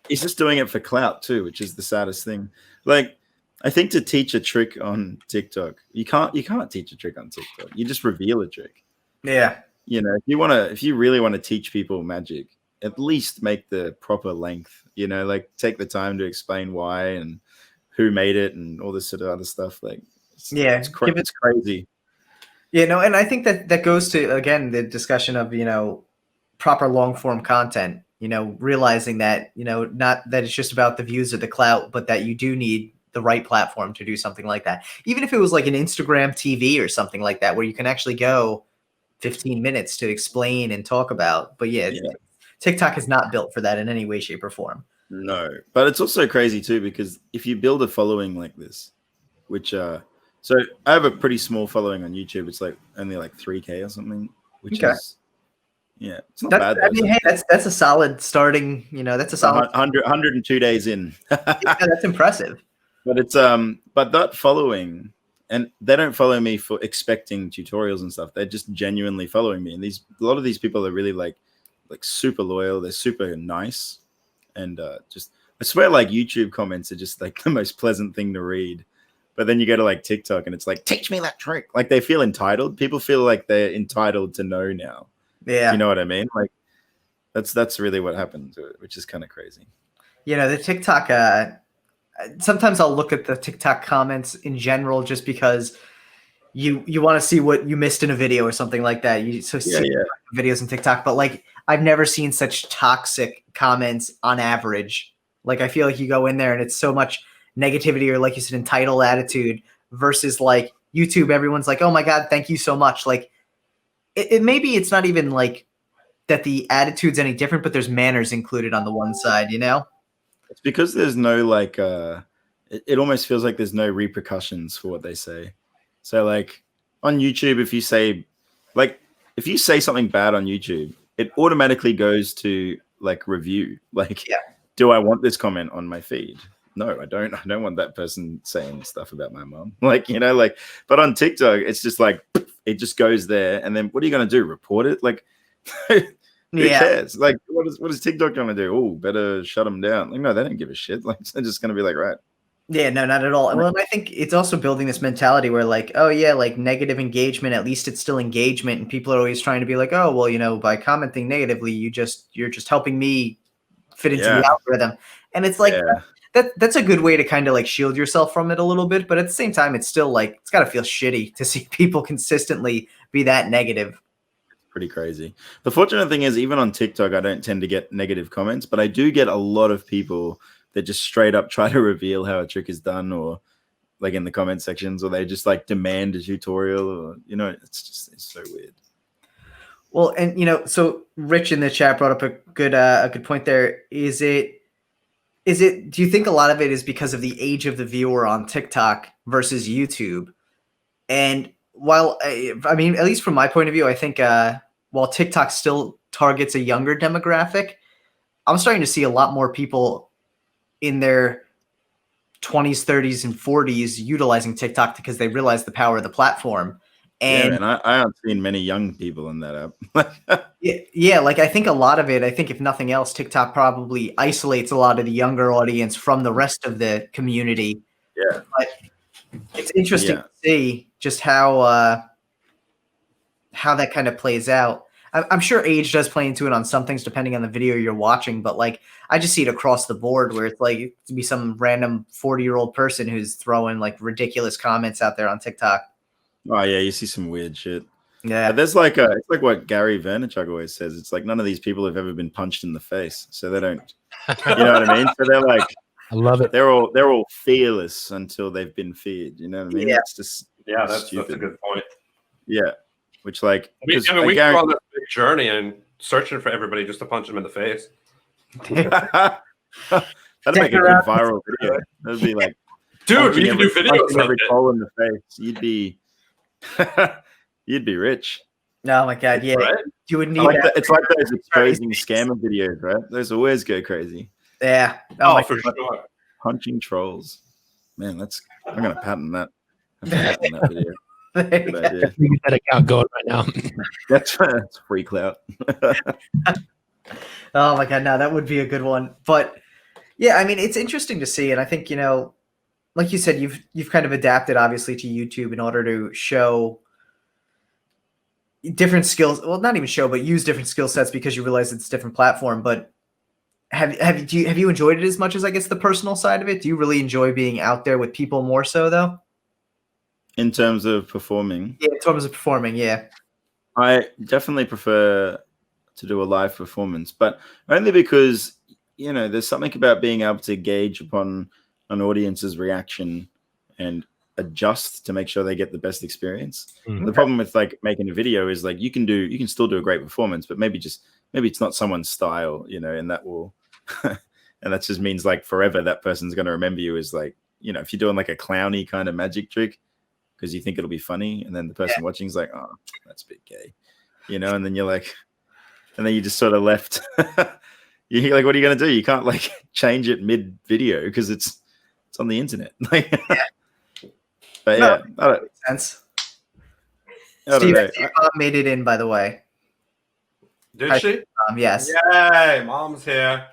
He's just doing it for clout too, which is the saddest thing. Like, I think to teach a trick on TikTok, you can't teach a trick on TikTok. You just reveal a trick. Yeah. You know, if you really want to teach people magic, at least make the proper length, you know, like take the time to explain why and who made it and all this sort of other stuff. Like, it's crazy. Yeah, no, and I think that goes to, again, the discussion of, you know, proper long form content, you know, realizing that, you know, not that it's just about the views or the clout, but that you do need the right platform to do something like that. Even if it was like an Instagram TV or something like that, where you can actually go 15 minutes to explain and talk about. But yeah. TikTok is not built for that in any way, shape, or form. No, but it's also crazy too, because if you build a following like this, which so I have a pretty small following on YouTube. It's like only like 3K or something, which is it's not bad. I mean, hey, that's a solid starting. You know, that's a solid 102 days in. Yeah, that's impressive. But it's but that following, and they don't follow me for expecting tutorials and stuff. They're just genuinely following me, and a lot of these people are really like super loyal. They're super nice, and just I swear, like YouTube comments are just like the most pleasant thing to read. But then you go to like TikTok, and it's like, teach me that trick. Like they feel entitled. People feel like they're entitled to know now. Yeah, you know what I mean? Like that's really what happened to it, which is kind of crazy. You know, the TikTok. Sometimes I'll look at the TikTok comments in general just because you want to see what you missed in a video or something like that. You see videos in TikTok, but like I've never seen such toxic comments on average Like I feel like you go in there and it's so much negativity or like you said, entitled attitude versus like YouTube. Everyone's like, oh my God, thank you so much. Like it maybe it's not even like that the attitude's any different, but there's manners included on the one side, you know? It's because there's no like it almost feels like there's no repercussions for what they say. So like on YouTube, if you say something bad on YouTube, it automatically goes to like review. Like, do I want this comment on my feed? No, I don't. I don't want that person saying stuff about my mom. Like, you know, like, but on TikTok, it's just like it just goes there, and then what are you gonna do? Report it? Like, who cares? Like, what is TikTok gonna do? Oh, better shut them down. Like, no, they don't give a shit. Like, they're just gonna be like, right. Yeah, no, not at all. Well, and I think it's also building this mentality where like, oh yeah, like negative engagement, at least it's still engagement. And people are always trying to be like, oh, well, you know, by commenting negatively, you're just helping me fit into the algorithm. And it's like that's a good way to kind of like shield yourself from it a little bit. But at the same time, it's still like it's gotta feel shitty to see people consistently be that negative. Pretty crazy. The fortunate thing is, even on TikTok, I don't tend to get negative comments, but I do get a lot of people that just straight up try to reveal how a trick is done, or like in the comment sections, or they just like demand a tutorial, or, you know, it's so weird. Well, and you know, so Rich in the chat brought up a good point there. Is it, do you think a lot of it is because of the age of the viewer on TikTok versus YouTube? And while, I mean, at least from my point of view, I think while TikTok still targets a younger demographic, I'm starting to see a lot more people in their 20s, 30s, and 40s utilizing TikTok because they realize the power of the platform. And I haven't seen many young people in that app. yeah, like I think a lot of it, I think if nothing else, TikTok probably isolates a lot of the younger audience from the rest of the community. Yeah. But it's interesting to see just how that kind of plays out. I'm sure age does play into it on some things depending on the video you're watching, but like I just see it across the board where it's like it could be some random 40-year-old person who's throwing like ridiculous comments out there on TikTok. Oh yeah, you see some weird shit. Yeah, but there's like it's like what Gary Vaynerchuk always says. It's like none of these people have ever been punched in the face, so they don't. You know what I mean? So they're like, I love it. They're all fearless until they've been feared. You know what I mean? Yeah, it's just that's a good point. Yeah, which like we go on this big journey and searching for everybody just to punch them in the face. That'd make a good viral video. That'd be like, dude, we can do videos every hole in the face. You'd be rich. Oh my God, yeah. Right? You would need it's like those exposing scammer videos, right? Those always go crazy. Yeah. Oh for sure. Punching trolls. Man, I'm gonna patent that. Patent that video. Good idea. Get that account going right now. That's free clout. Oh my God, no, that would be a good one. But yeah, I mean, it's interesting to see, and I think, you know, like you said, you've kind of adapted obviously to YouTube in order to show different skills. Well, not even show, but use different skill sets because you realize it's a different platform. But have you enjoyed it as much as I guess the personal side of it? Do you really enjoy being out there with people more so though? In terms of performing? Yeah, in terms of performing, yeah. I definitely prefer to do a live performance, but only because, you know, there's something about being able to gauge upon an audience's reaction and adjust to make sure they get the best experience. Mm-hmm. The problem with like making a video is like you can still do a great performance, but maybe it's not someone's style, you know, and that will and that just means like forever that person's going to remember you as like, you know, if you're doing like a clowny kind of magic trick because you think it'll be funny, and then the person watching is like, oh, that's a bit gay, you know, and then you're like, and then you just sort of left. You're like, what are you going to do? You can't like change it mid video because it's on the internet. Like, but yeah, that makes sense. Steve, your mom made it in, by the way. Did she? Yes. Yay, mom's here.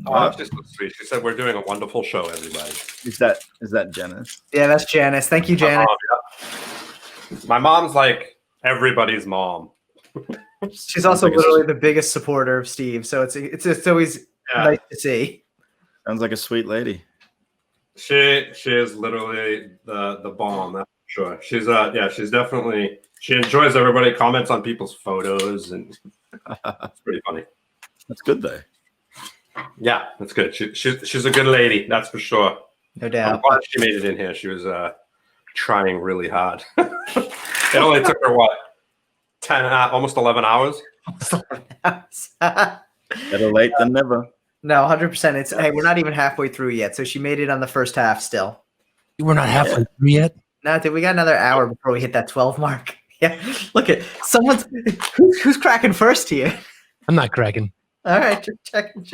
Oh, she's so sweet. She said we're doing a wonderful show, everybody. Is that Janice? Yeah, that's Janice. Thank you, Janice. My mom's like everybody's mom. She's also literally the biggest supporter of Steve, so it's always nice to see. Sounds like a sweet lady. She is literally the bomb, that's for sure. She's definitely, she enjoys everybody, comments on people's photos, and it's pretty funny. That's good though. Yeah, that's good. She's a good lady, that's for sure. No I'm doubt. glad she made it in here. She was trying really hard. It only took her what, 10, almost 11 hours. Better late than never. No, 100%. It's hey, we're not even halfway through yet, so she made it on the first half still. We're not halfway through yet. No, dude, we got another hour before we hit that 12 mark. Yeah, look at someone's who's cracking first here. I'm not cracking. All right, just checking.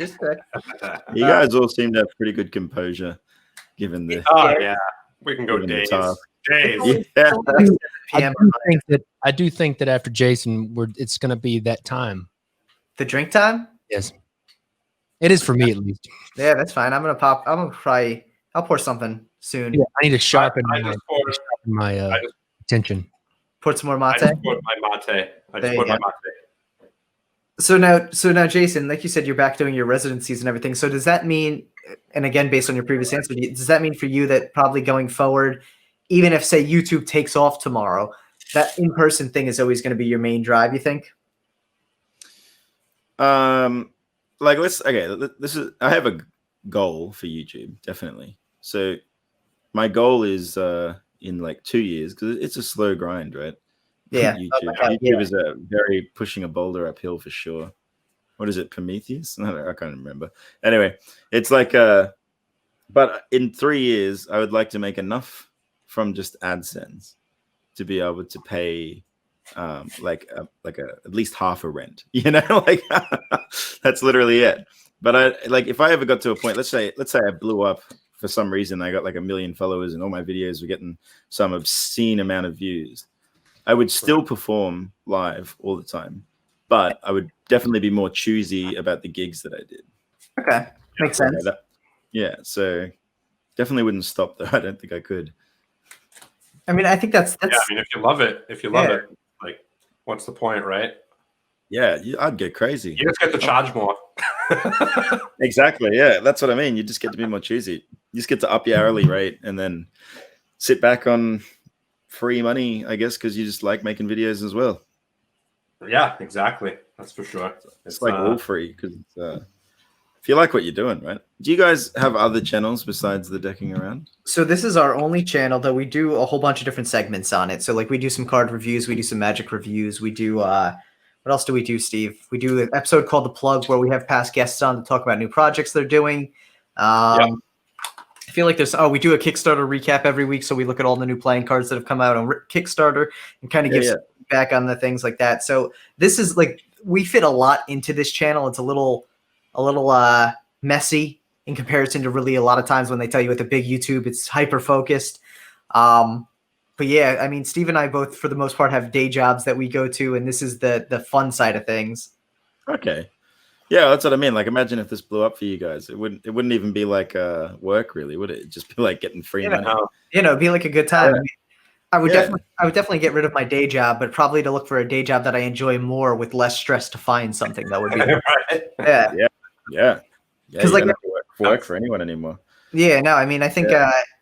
You guys all seem to have pretty good composure, given the. Oh yeah, we can go given the days. task. Days. Yeah. I do think that after Jason, it's going to be that time. The drink time? Yes, it is for me at least. Yeah, that's fine. I'll pour something soon. Yeah, I need to sharpen my I just attention. Pour some more I mate. just poured my mate. There you go. So now, Jason, like you said, you're back doing your residencies and everything. So does that mean, and again, based on your previous answer, does that mean for you that probably going forward, even if say YouTube takes off tomorrow, that in-person thing is always going to be your main drive, you think? This is, I have a goal for YouTube, definitely. So my goal is in like 2 years, because it's a slow grind, right? Yeah. YouTube is very pushing a boulder uphill for sure. What is it, Prometheus? I can't remember. Anyway, it's like but in 3 years, I would like to make enough from just AdSense to be able to pay at least half a rent. You know, like that's literally it. But if I ever got to a point, let's say I blew up for some reason, I got like 1 million followers and all my videos were getting some obscene amount of views, I would still perform live all the time, but I would definitely be more choosy about the gigs that I did. Okay, makes sense. Yeah, so definitely wouldn't stop though. I don't think I could. I mean, I think that's yeah. I mean, if you love it, like, what's the point, right? Yeah, I'd get crazy. You just get to charge more. Exactly. Yeah, that's what I mean. You just get to be more choosy. You just get to up your hourly rate and then sit back on free money, I guess, because you just like making videos as well. Yeah, exactly. That's for sure. It's like all free because if you like what you're doing, right? Do you guys have other channels besides the Decking Around? So this is our only channel, though we do a whole bunch of different segments on it. So like we do some card reviews, we do some magic reviews, we do what else do we do, Steve? We do an episode called The Plug where we have past guests on to talk about new projects they're doing. I feel like we do a Kickstarter recap every week, so we look at all the new playing cards that have come out on Kickstarter and kind of give feedback on the things like that. So this is like we fit a lot into this channel. It's a little messy in comparison to really a lot of times when they tell you with a big YouTube, it's hyper focused. But yeah, I mean, Steve and I both, for the most part, have day jobs that we go to, and this is the fun side of things. Okay, yeah, that's what I mean. Like, imagine if this blew up for you guys. It wouldn't even be like work, really, would it? It'd just be like getting free money. It'd be like a good time. Yeah. I would definitely get rid of my day job, but probably to look for a day job that I enjoy more with less stress to find something that would be. Right. Yeah. Because like, work for anyone anymore. Yeah, no, I mean, I think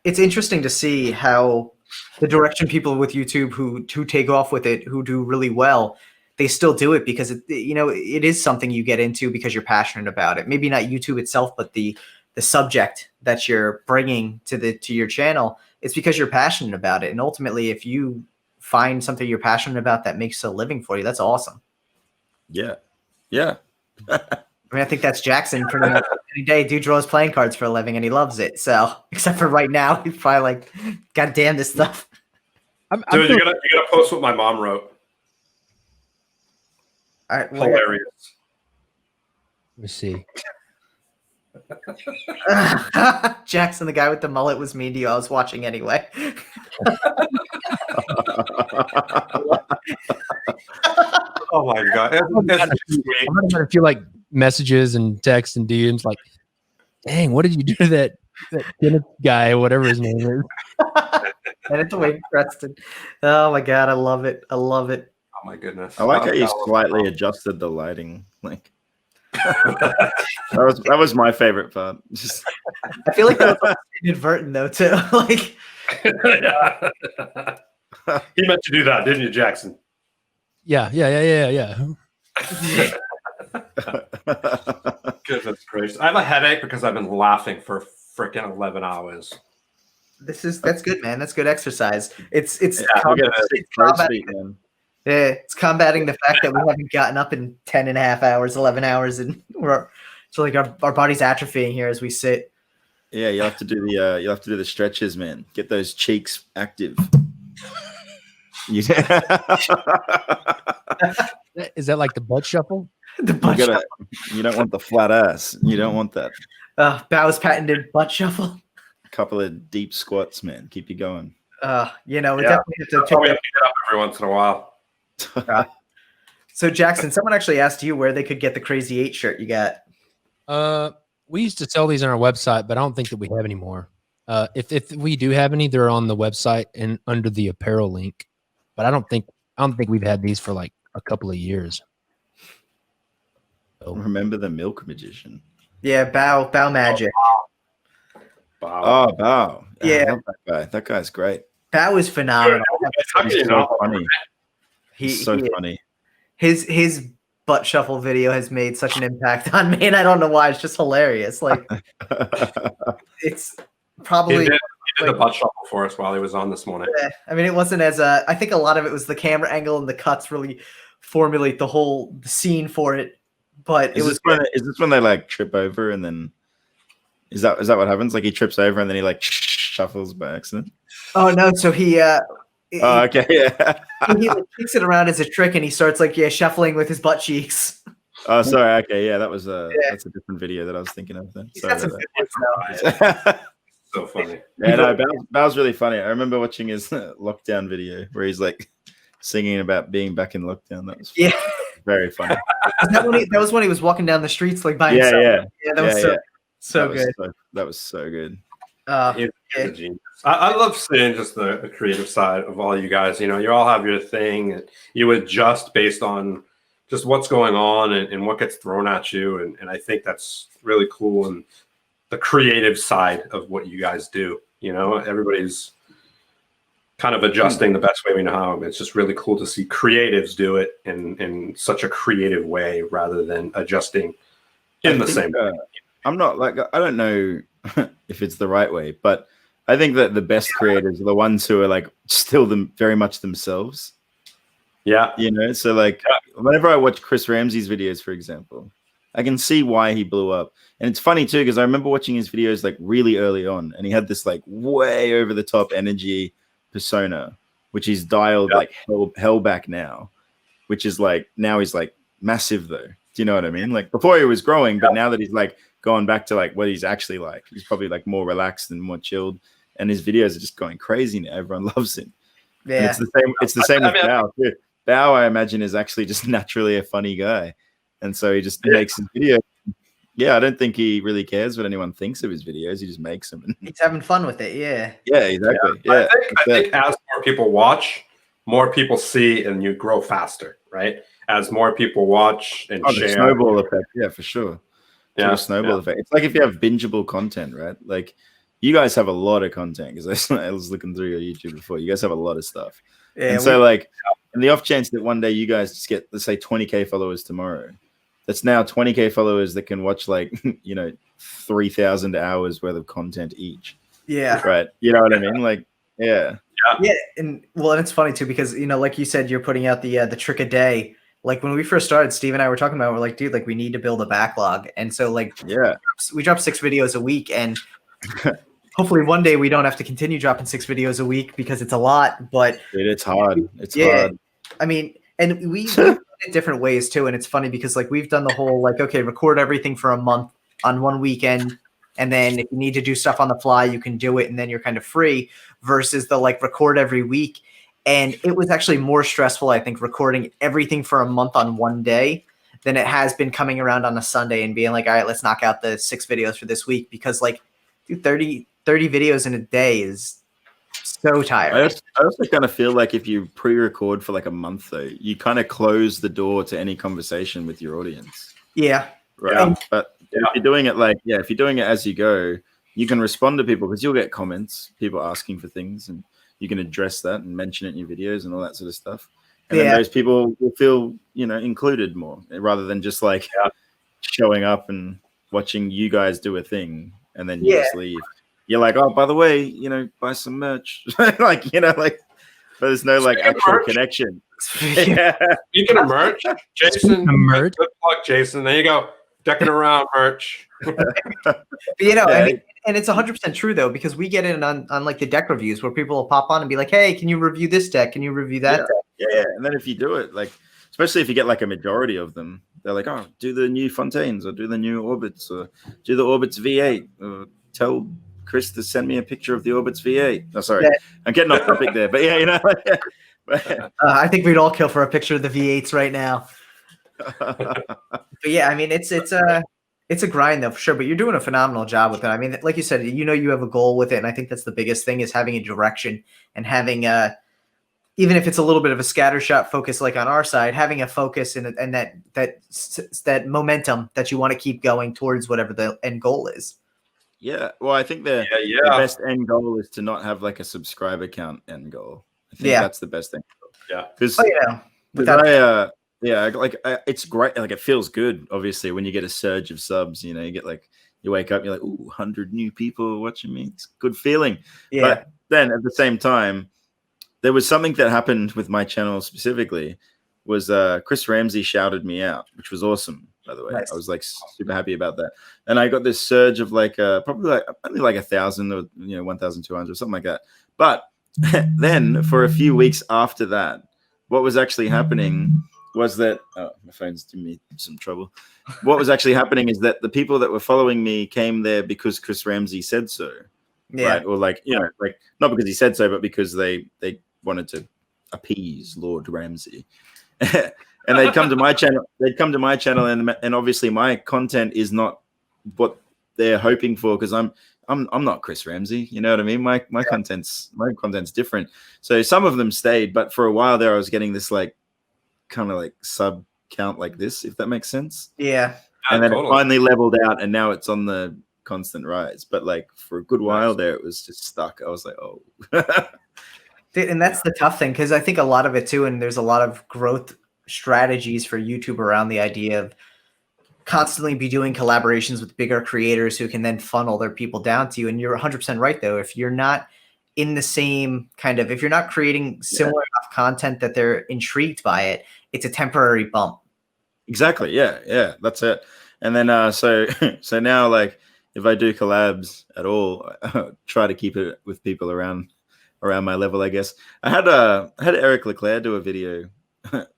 it's interesting to see how the direction people with YouTube who take off with it, who do really well, they still do it because it is something you get into because you're passionate about it. Maybe not YouTube itself, but the subject that you're bringing to your channel. It's because you're passionate about it, and ultimately, if you find something you're passionate about that makes a living for you, that's awesome. Yeah. I mean, I think that's Jackson pretty much any day. Dude draws playing cards for a living and he loves it. So, except for right now, he's probably like, God damn this stuff. Dude, you gotta post what my mom wrote. All right, hilarious. Let me see. Jackson, the guy with the mullet, was mean to you. I was watching anyway. Oh my god! I'm gonna feel like messages and texts and DMs like, dang, what did you do to that Kenneth guy, whatever his name is? And it's away, Preston. Oh my god, I love it. Oh my goodness! I like how you slightly adjusted the lighting. Like that was my favorite part. I feel like that was inadvertent though too. Like he meant to do that, didn't you, Jackson? Yeah. Goodness gracious. I have a headache because I've been laughing for freaking 11 hours. That's good, man. That's good exercise. It's combating the fact that we haven't gotten up in 10 and a half hours, 11 hours, and so like our body's atrophying here as we sit. Yeah, you have to do the stretches, man. Get those cheeks active. Is that like the butt shuffle? The butt shuffle. You don't want the flat ass. You don't want that. Bow's patented butt shuffle. A couple of deep squats, man. Keep you going. We definitely have to pick it up every once in a while. So Jackson, someone actually asked you where they could get the Crazy 8 shirt you got. We used to sell these on our website, but I don't think that we have any more. If we do have any, they're on the website and under the apparel link. But I don't think we've had these for like a couple of years. So. Remember the milk magician? Yeah, Bow Magic. Bow. Bow. Yeah, I love that guy. That guy's great. Bow is phenomenal. He's so funny. He's so funny. His butt shuffle video has made such an impact on me, and I don't know why. It's just hilarious. Like, it's probably he did the butt shuffle for us while he was on this morning. Yeah, I mean, it wasn't as I think a lot of it was the camera angle and the cuts really formulate the whole scene for it. But is this when they like trip over and then is that what happens? Like he trips over and then he like shuffles by accident. Oh no! So he. Okay, yeah. He like, kicks it around as a trick, and he starts like shuffling with his butt cheeks. Oh, sorry. Okay, yeah, that's a different video that I was thinking of. Then. Sorry about that. So funny. Yeah, no, Bow's really funny. I remember watching his lockdown video where he's like singing about being back in lockdown. That was very funny. that was when he was walking down the streets like by himself. Yeah, that was so good. That was so good. He's a genius. I love seeing just the creative side of all you guys. You know, you all have your thing, and you adjust based on just what's going on and what gets thrown at you. And I think that's really cool. And the creative side of what you guys do, you know, everybody's kind of adjusting the best way we know how. It's just really cool to see creatives do it in such a creative way rather than adjusting in the same way. I'm not like, I don't know if it's the right way, but I think that the best creators are the ones who are like still very much themselves. Yeah. You know, so like whenever I watch Chris Ramsey's videos, for example, I can see why he blew up. And it's funny too, because I remember watching his videos like really early on, and he had this like way over the top energy persona, which he's dialed like hell back now, which is like, now he's like massive though. Do you know what I mean? Like before he was growing, but now that he's like going back to like what he's actually like, he's probably like more relaxed and more chilled. And his videos are just going crazy now. Everyone loves him. Yeah, and it's the same with Bao too. Bao, I imagine, is actually just naturally a funny guy, and so he just makes his videos. Yeah, I don't think he really cares what anyone thinks of his videos. He just makes them. He's having fun with it. Yeah. Yeah, exactly. Yeah. I think as more people watch, more people see, and you grow faster, right? As more people watch and share. The snowball effect. Yeah, for sure. Yeah, snowball effect. It's like if you have bingeable content, right? Like you guys have a lot of content because I was looking through your YouTube before. You guys have a lot of stuff. Yeah, and so like in the off chance that one day you guys just get, let's say 20K followers tomorrow, that's now 20K followers that can watch like, 3,000 hours worth of content each. Yeah. Right. You know what I mean? Like, yeah. Yeah. And it's funny too, because, like you said, you're putting out the trick a day. Like when we first started, Steve and I were talking about, we're like, dude, like we need to build a backlog. And so like, we drop 6 videos a week, and hopefully one day we don't have to continue dropping 6 videos a week because it's a lot, but it's hard. It's hard. I mean, and we do it different ways too. And it's funny because like we've done the whole, like, okay, record everything for a month on one weekend. And then if you need to do stuff on the fly, you can do it. And then you're kind of free, versus the like record every week. And it was actually more stressful, I think, recording everything for a month on one day than it has been coming around on a Sunday and being like, all right, let's knock out the 6 videos for this week. Because like, dude, 30 videos in a day is so tiring. I also kind of feel like if you pre-record for like a month, though, you kind of close the door to any conversation with your audience. Yeah. Right. But if you're doing it if you're doing it as you go, you can respond to people because you'll get comments, people asking for things, and you can address that and mention it in your videos and all that sort of stuff. And then those people will feel, included more rather than just like showing up and watching you guys do a thing and then you just leave. You're like, oh, by the way, buy some merch. Like, but there's no like actual connection. Speaking of merch, Jason, good luck, Jason. There you go. Deckin Around merch. But, I mean, and it's 100% true though, because we get in on like the deck reviews where people will pop on and be like, hey, can you review this deck? Can you review that deck? Yeah. And then if you do it, like, especially if you get like a majority of them, they're like, oh, do the new Fontaines or do the new Orbits or do the Orbits V8 or tell Chris to send me a picture of the Orbits V8. Oh, sorry. Yeah. I'm getting off topic there, but I think we'd all kill for a picture of the V8s right now. But yeah, I mean, it's a grind though, for sure, but you're doing a phenomenal job with it. I mean, like you said, you have a goal with it. And I think that's the biggest thing is having a direction and having even if it's a little bit of a scattershot focus, like on our side, having a focus and that momentum that you want to keep going towards whatever the end goal is. Yeah. Well, I think the best end goal is to not have like a subscriber count end goal. I think that's the best thing. Yeah. Because it's great. Like it feels good, obviously, when you get a surge of subs, you get like, you wake up, you're like, ooh, 100 new people watching me. It's a good feeling. Yeah. But then at the same time, there was something that happened with my channel specifically was Chris Ramsey shouted me out, which was awesome, by the way. Nice. I was like super happy about that. And I got this surge of like probably like only like 1,000 or 1,200 or something like that. But then for a few weeks after that, what was actually happening was that my phone's giving me some trouble. What was actually happening is that the people that were following me came there because Chris Ramsey said so. Yeah. Right? Or like, like not because he said so, but because they wanted to appease Lord Ramsey. And they'd come to my channel. And obviously my content is not what they're hoping for because I'm not Chris Ramsey. You know what I mean? My content's different. So some of them stayed, but for a while there I was getting this like kind of like sub count like this, if that makes sense. Yeah. And then it finally leveled out and now it's on the constant rise. But like for a good while there it was just stuck. I was like, oh. And that's the tough thing, because I think a lot of it too, and there's a lot of growth strategies for YouTube around the idea of constantly be doing collaborations with bigger creators who can then funnel their people down to you. And you're 100% right though. If you're not in the same kind of, if you're not creating similar enough content that they're intrigued by it, it's a temporary bump. Exactly. Yeah. That's it. And then so now like if I do collabs at all, I try to keep it with people around my level, I guess. I had Eric Leclerc do a video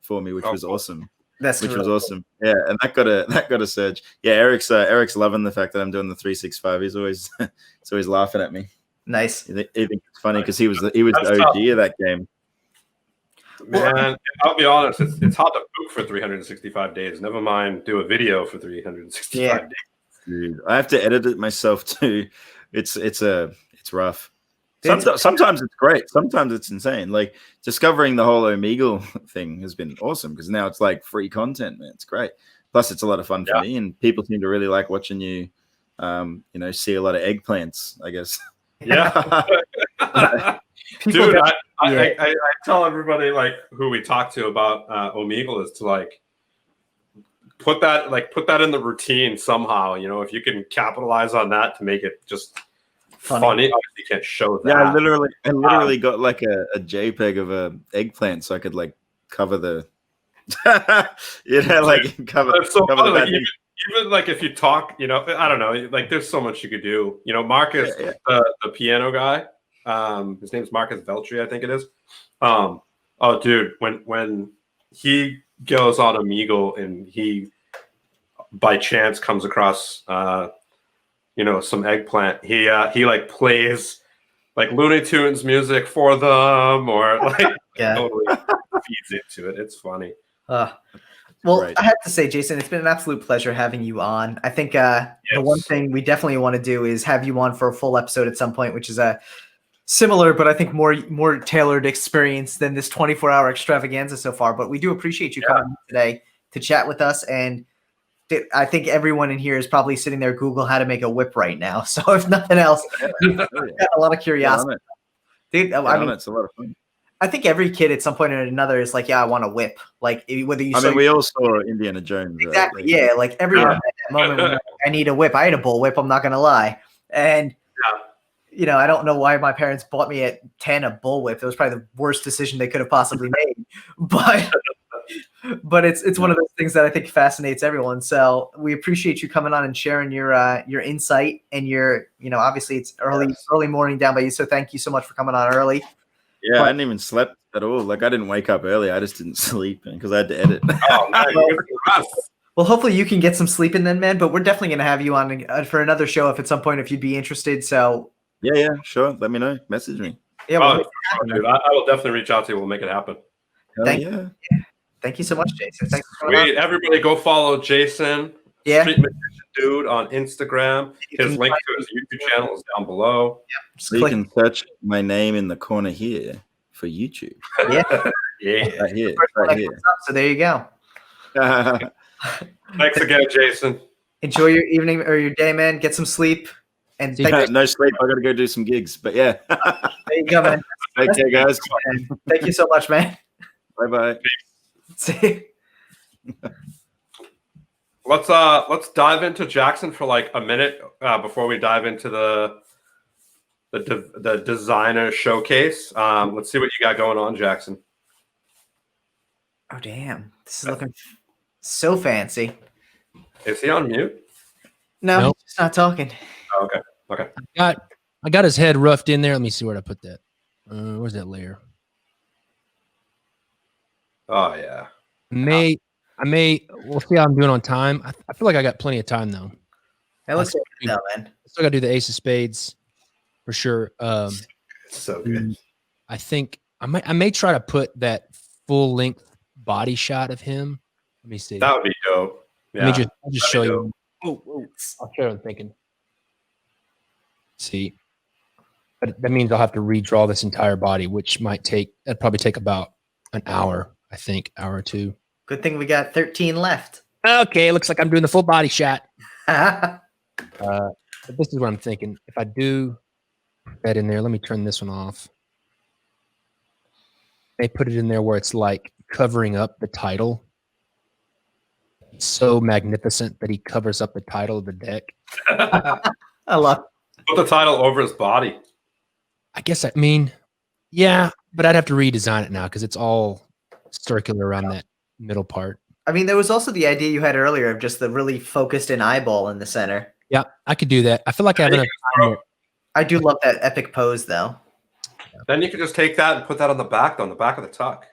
for me, which was awesome. Was awesome. Yeah, and that got a surge. Yeah, Eric's loving the fact that I'm doing the 365. He's always laughing at me. Nice. He thinks it's funny because he was the OG of that game. Man, I'll be honest, it's hard to book for 365 days. Never mind do a video for 365 days. Dude, I have to edit it myself too. It's rough. Sometimes it's great. Sometimes it's insane. Like discovering the whole Omegle thing has been awesome because now it's like free content, man. It's great. Plus, it's a lot of fun for me, and people seem to really like watching you. See a lot of eggplants, I guess. Yeah, dude. I tell everybody like who we talk to about Omegle is to like put that in the routine somehow. If you can capitalize on that to make it just funny. Obviously, you can't show that. Yeah, I literally got like a JPEG of a eggplant so I could like cover the, cover. So cover funny, like, even like if you talk, I don't know, like there's so much you could do. Marcus, the piano guy, his name's Marcus Veltri, I think it is. Oh, dude, when he goes on Omegle and he by chance comes across some eggplant, he like plays like Looney Tunes music for them or like totally feeds into it. It's funny. Well, right. I have to say, Jason, it's been an absolute pleasure having you on. I think the one thing we definitely want to do is have you on for a full episode at some point, which is a similar, but I think more tailored experience than this 24-hour extravaganza so far. But we do appreciate you coming today to chat with us. And I think everyone in here is probably sitting there Google how to make a whip right now. So if nothing else, you've got a lot of curiosity. Dude, I mean, it's a lot of fun. I think every kid at some point or another is like, yeah, I want a whip. Like whether you. I mean, we all saw Indiana Jones. Exactly. Right? Yeah. Like everyone had that moment when I need a whip. I had a bullwhip. I'm not gonna lie. And you know, I don't know why my parents bought me at 10 a bullwhip. It was probably the worst decision they could have possibly made. But it's one of those things that I think fascinates everyone. So we appreciate you coming on and sharing your insight and your, you know, obviously it's early morning down by you. So thank you so much for coming on early. Yeah, I hadn't even slept at all. Like I didn't wake up early. I just didn't sleep because I had to edit. Oh, man. Well, hopefully you can get some sleep in then, man. But we're definitely going to have you on for another show if at some point if you'd be interested. So yeah, sure. Let me know. Message me. Yeah, dude, I will definitely reach out to you. We'll make it happen. Thank you so much, Jason. Thanks for Sweet. Everybody go follow Jason. Yeah. Street Magician Dude on Instagram. His link to his YouTube channel is down below. Yeah. So you can search my name in the corner here for YouTube. Yeah. Yeah. Right here. So there you go. Thanks again, Jason. Enjoy your evening or your day, man. Get some sleep. And no sleep. I got to go do some gigs. But yeah. There you go, man. Take care, guys. Thank you so much, man. Bye-bye. See. Let's dive into Jackson for like a minute before we dive into the designer showcase. Let's see what you got going on, Jackson. Oh damn, this is looking so fancy. Is he on mute? No, Nope. he's just not talking. Oh, okay. I got his head roughed in there. Let me see where I put that. Where's that layer? Oh yeah. I may. We'll see how I'm doing on time. I feel like I got plenty of time though. That looks good, though, man. Still got to do the Ace of Spades for sure. It's so good. I think I may try to put that full length body shot of him. Let me see. That would be dope. Yeah. I'll just show you. Oh, I'll show you what I'm thinking. See, but that means I'll have to redraw this entire body, which that'd probably take about an hour. I think hour or two. good thing we got 13 left. Okay, looks like I'm doing the full body shot. Yeah, But this is what I'm thinking. If I do that in there, let me turn this one off. They put it in there where it's like covering up the title. It's so magnificent that he covers up the title of the deck. I love. Put the title over his body. Yeah, but I'd have to redesign it now because it's all circular around that middle part. I mean, there was also the idea you had earlier of just the really focused in eyeball in the center. Yeah, I could do that. I feel like I have enough time. I do love that epic pose, though. Then you could just take that and put that on the back of the tuck.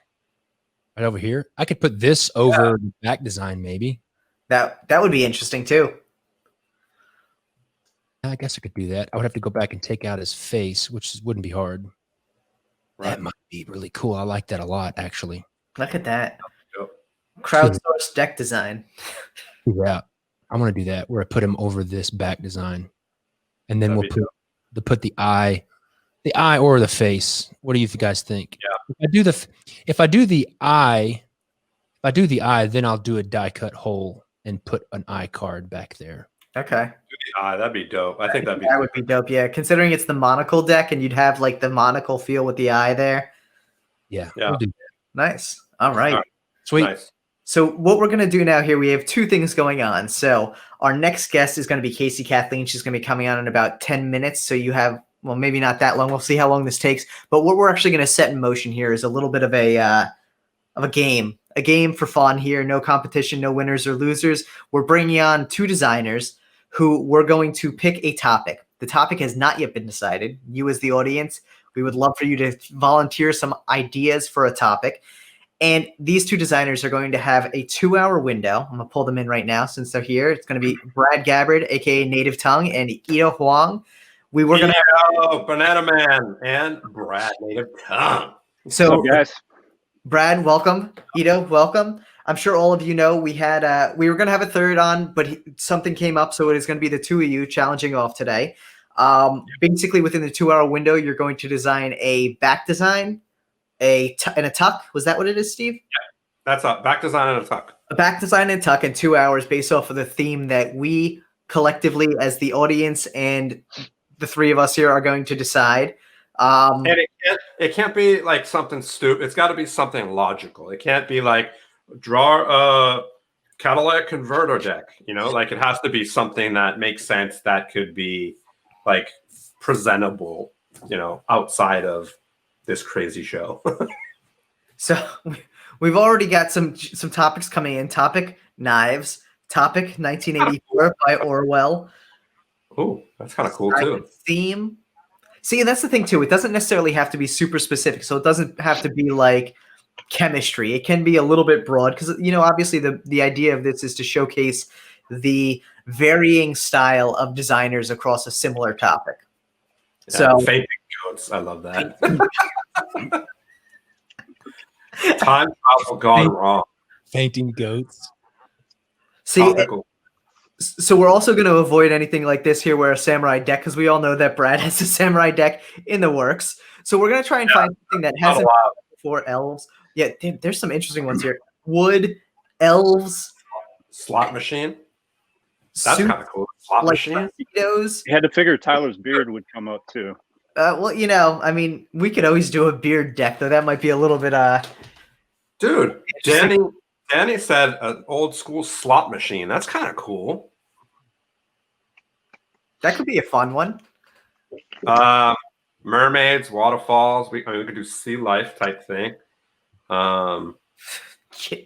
Right over here. I could put this over the back design, maybe. That would be interesting too. I guess I could do that. I would have to go back and take out his face, which wouldn't be hard. Right. That might be really cool. I like that a lot, actually. Look at that. Yep. Crowdsourced deck design. Yeah, I want to do that where I put him over this back design, and then we'll put the eye or the face. What do you guys think? Yeah. If I do the eye, then I'll do a die cut hole and put an eye card back there. Okay. That'd be dope. I think that would be dope. Yeah, considering it's the monocle deck and you'd have like the monocle feel with the eye there. Yeah. Yeah. We'll do that. Nice. All right. Sweet. Nice. So what we're going to do now here, we have two things going on. So our next guest is going to be Casey Kathleen. She's going to be coming on in about 10 minutes. So you have, well, maybe not that long. We'll see how long this takes. But what we're actually going to set in motion here is a little bit of a game for fun here. No competition, no winners or losers. We're bringing on two designers who we're going to pick a topic. The topic has not yet been decided. You as the audience, we would love for you to volunteer some ideas for a topic. And these two designers are going to have a 2-hour window. I'm going to pull them in right now since they're here. It's going to be Brad Gabbard, a.k.a. Native Tongue, and Huang. We were going to Banana Man and Brad Native Tongue. So, guys. Brad, welcome. Ito, welcome. I'm sure all of you know we were going to have a third on, but something came up, so it is going to be the two of you challenging off today. Basically, within the 2-hour window, you're going to design a back design, and a tuck. Was that what it is, Steve? Yeah, that's a back design and a tuck. A back design and tuck in 2 hours based off of the theme that we collectively, as the audience and the three of us here, are going to decide. And it can't be like something stupid. It's got to be something logical. It can't be like draw a catalytic converter deck. You know, like it has to be something that makes sense, that could be like presentable, you know, outside of this crazy show. So we've already got some topics coming in. Topic knives. Topic 1984 by Orwell. Oh, that's kind of cool too. Theme. See, and that's the thing too. It doesn't necessarily have to be super specific. So it doesn't have to be like chemistry. It can be a little bit broad because, you know, obviously the idea of this is to showcase the varying style of designers across a similar topic. Yeah, so fainting goats. I love that. Time travel gone wrong. Fainting goats. See, so we're also going to avoid anything like this here where a samurai deck, because we all know that Brad has a samurai deck in the works. So we're going to try and find something that hasn't been before elves. Yeah, there's some interesting ones here. Wood, elves. Slot machine. That's kind of cool. Slot machine. You had to figure Tyler's beard would come up too. Well, you know, I mean, we could always do a beard deck, though. That might be a little bit Dude, Danny said an old school slot machine. That's kind of cool. That could be a fun one. Mermaids, waterfalls. We could do sea life type thing.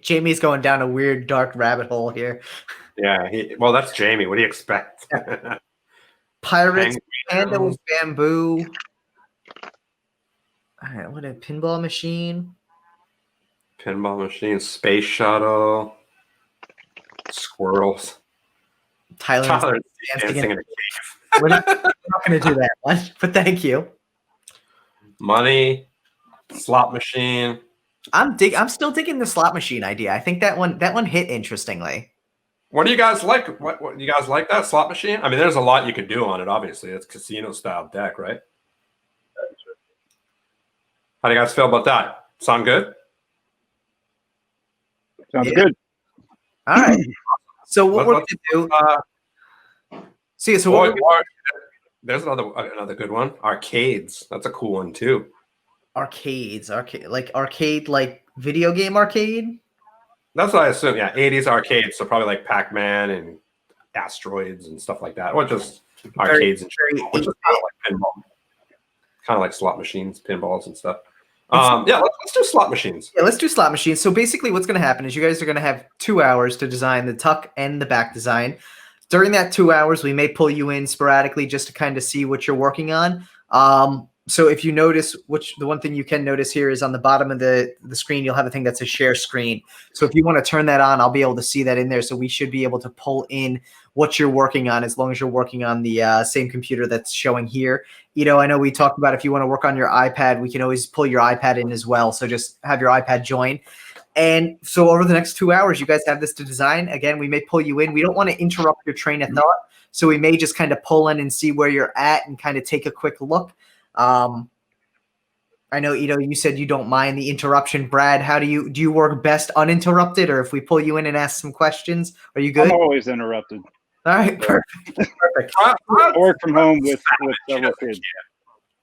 Jamie's going down a weird dark rabbit hole here. Yeah, well, that's Jamie. What do you expect? Pirates, panda with bamboo. All right, what a pinball machine. Pinball machine, space shuttle, squirrels. Tyler dancing in a cave. We're not going to do that one, but thank you. Money, slot machine. I'm still digging the slot machine idea. I think that one hit interestingly. What do you guys like? What you guys like that slot machine? I mean, there's a lot you could do on it. Obviously, it's casino style deck, right? How do you guys feel about that? Sound good? Sounds good. All right. So what we're going to do? There's another good one. Arcades. That's a cool one too. Arcade, like video game arcade. That's what I assume. Yeah, 80s arcades. So probably like Pac-Man and Asteroids and stuff like that. Or just arcades and shit, which is kind of like pinball, kind of like slot machines, pinballs and stuff. Yeah, let's do slot machines. Yeah, let's do slot machines. So basically what's going to happen is you guys are going to have 2 hours to design the tuck and the back design. During that 2 hours, we may pull you in sporadically just to kind of see what you're working on. So if you notice, the one thing you can notice here is on the bottom of the screen, you'll have a thing that says share screen. So if you want to turn that on, I'll be able to see that in there. So we should be able to pull in what you're working on as long as you're working on the same computer that's showing here. You know, I know we talked about if you want to work on your iPad, we can always pull your iPad in as well. So just have your iPad join. And so over the next 2 hours, you guys have this to design. Again, we may pull you in. We don't want to interrupt your train of thought. So we may just kind of pull in and see where you're at and kind of take a quick look. I know, Ito, you said you don't mind the interruption. Brad, how do you work best uninterrupted, or if we pull you in and ask some questions, are you good? I'm always interrupted. All right, perfect. Perfect. I work from home with several kids.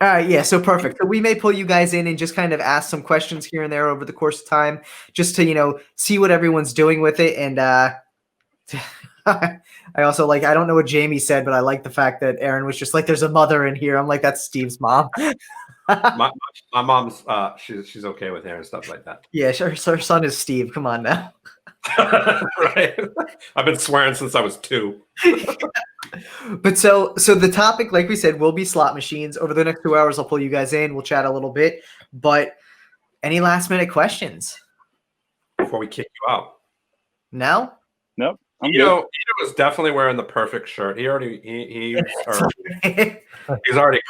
All right, yeah, so perfect. So we may pull you guys in and just kind of ask some questions here and there over the course of time, just to, you know, see what everyone's doing with it. And I also I don't know what Jamie said, but I like the fact that Aaron was just like, there's a mother in here. I'm like, that's Steve's mom. my mom's she's okay with hair and stuff like that. Yeah, her son is Steve. Come on now. Right. I've been swearing since I was 2. But so the topic, like we said, will be slot machines. Over the next 2 hours, I'll pull you guys in. We'll chat a little bit. But any last minute questions before we kick you out? No. Nope. Ito was definitely wearing the perfect shirt. He's already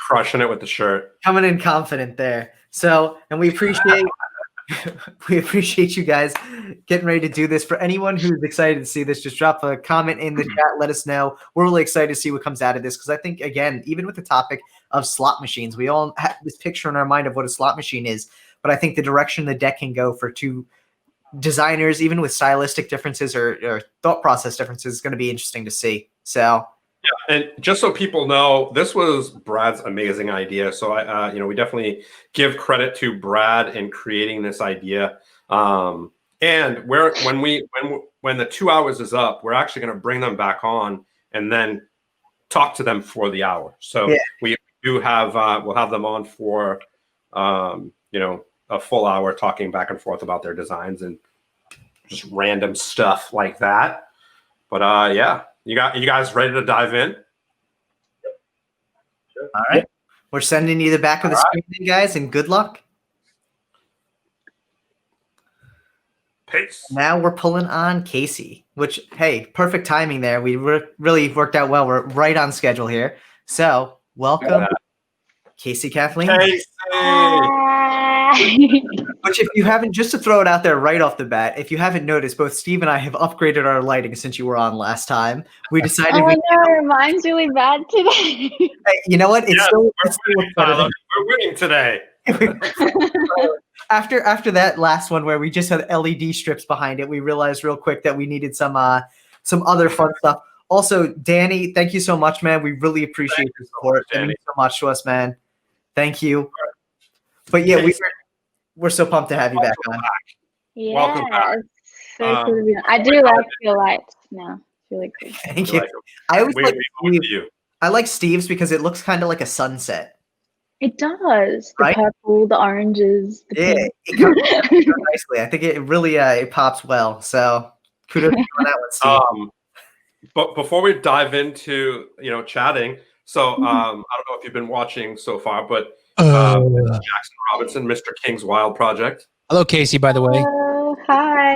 crushing it with the shirt. Coming in confident there. So, and we appreciate you guys getting ready to do this. For anyone who's excited to see this, just drop a comment in the chat. Let us know. We're really excited to see what comes out of this, because I think, again, even with the topic of slot machines, we all have this picture in our mind of what a slot machine is. But I think the direction the deck can go for two designers, even with stylistic differences or thought process differences, is going to be interesting to see. So And just so people know, this was Brad's amazing idea. So I, we definitely give credit to Brad in creating this idea. And when the 2 hours is up, we're actually going to bring them back on and then talk to them for the hour. So we do have we'll have them on for a full hour talking back and forth about their designs and just random stuff like that. But you guys ready to dive in? All right. We're sending you the back of the screen, guys, and good luck. Peace. Now we're pulling on Casey, which, hey, perfect timing there. We really worked out well. We're right on schedule here. So welcome, Casey, Kathleen. Casey. Which, if you haven't, just to throw it out there right off the bat, if you haven't noticed, both Steve and I have upgraded our lighting since you were on last time. We decided. Mine's really bad today. Hey, you know what? It's still better than we're winning today. After that last one where we just had LED strips behind it, we realized real quick that we needed some other fun stuff. Also, Danny, thank you so much, man. We really appreciate your support. It means so much to us, man. Thank you. But yeah, we're so pumped to have you back on. Yeah, Welcome back. So cool. I do like your lights now. It's really cool. Thank you. I always I like Steve's because it looks kind of like a sunset. It does. The right? purple, the oranges. The it comes together nicely. I think it really it pops well. So kudos to you on that one, Steve. But before we dive into chatting, so I don't know if you've been watching so far, but Jackson Robinson, Mr. King's Wild Project. Hello, Casey, by the way. Hi.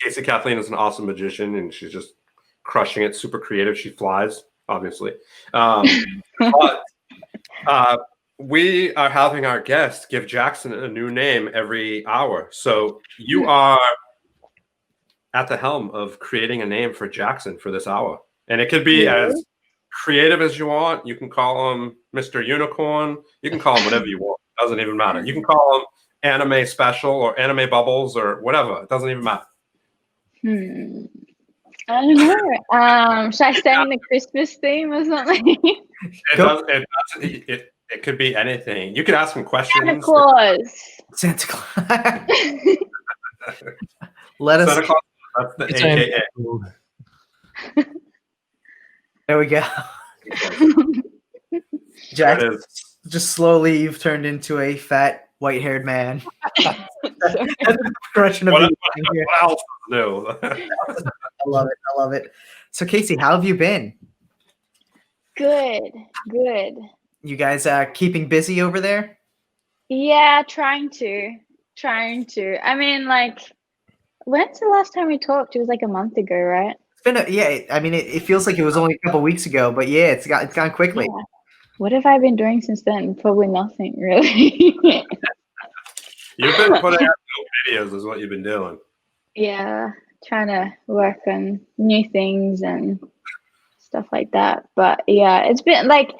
Casey Kathleen is an awesome magician, and she's just crushing it. Super creative. She flies, obviously. But we are having our guests give Jackson a new name every hour. So you are at the helm of creating a name for Jackson for this hour. And it could be as creative as you want. You can call him Mr. Unicorn. You can call him whatever you want. It doesn't even matter. You can call him Anime Special or Anime Bubbles or whatever. It doesn't even matter. I don't know. Should I stay in the Christmas theme or something? It could be anything. You could ask him questions. Santa Claus. Santa Claus. Let us. Santa Claus. That's the AKA. There we go. Jackson, just slowly you've turned into a fat, white-haired man. That's the progression of what else new? I love it. I love it. So, Casey, how have you been? Good. You guys keeping busy over there? Yeah, trying to. I mean, like, when's the last time we talked? It was like a month ago, right? It's been I mean, it feels like it was only a couple weeks ago, but yeah, it's gone quickly. Yeah. What have I been doing since then? Probably nothing, really. You've been putting out videos, is what you've been doing. Yeah, trying to work on new things and stuff like that. But yeah, it's been like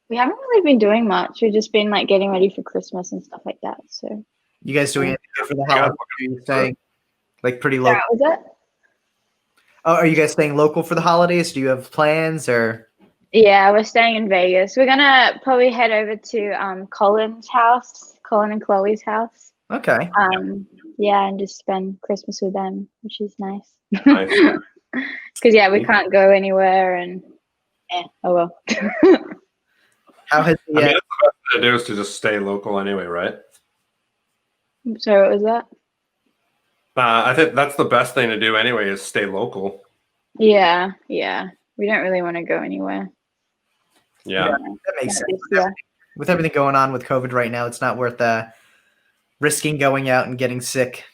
we haven't really been doing much. We've just been like getting ready for Christmas and stuff like that. So you guys doing anything good for the holidays? Are you staying like pretty local? Was that? Oh, are you guys staying local for the holidays? Do you have plans or? Yeah, we're staying in Vegas. We're gonna probably head over to Colin and Chloe's house. Okay. Yeah, and just spend Christmas with them, which is nice. Nice. Because we can't go anywhere, and oh well. How has I mean, that's the best thing to do is to just stay local anyway, right? So what was that? I think that's the best thing to do anyway is stay local. Yeah. We don't really want to go anywhere. Yeah. That makes sense. Yeah. With everything going on with COVID right now, it's not worth risking going out and getting sick.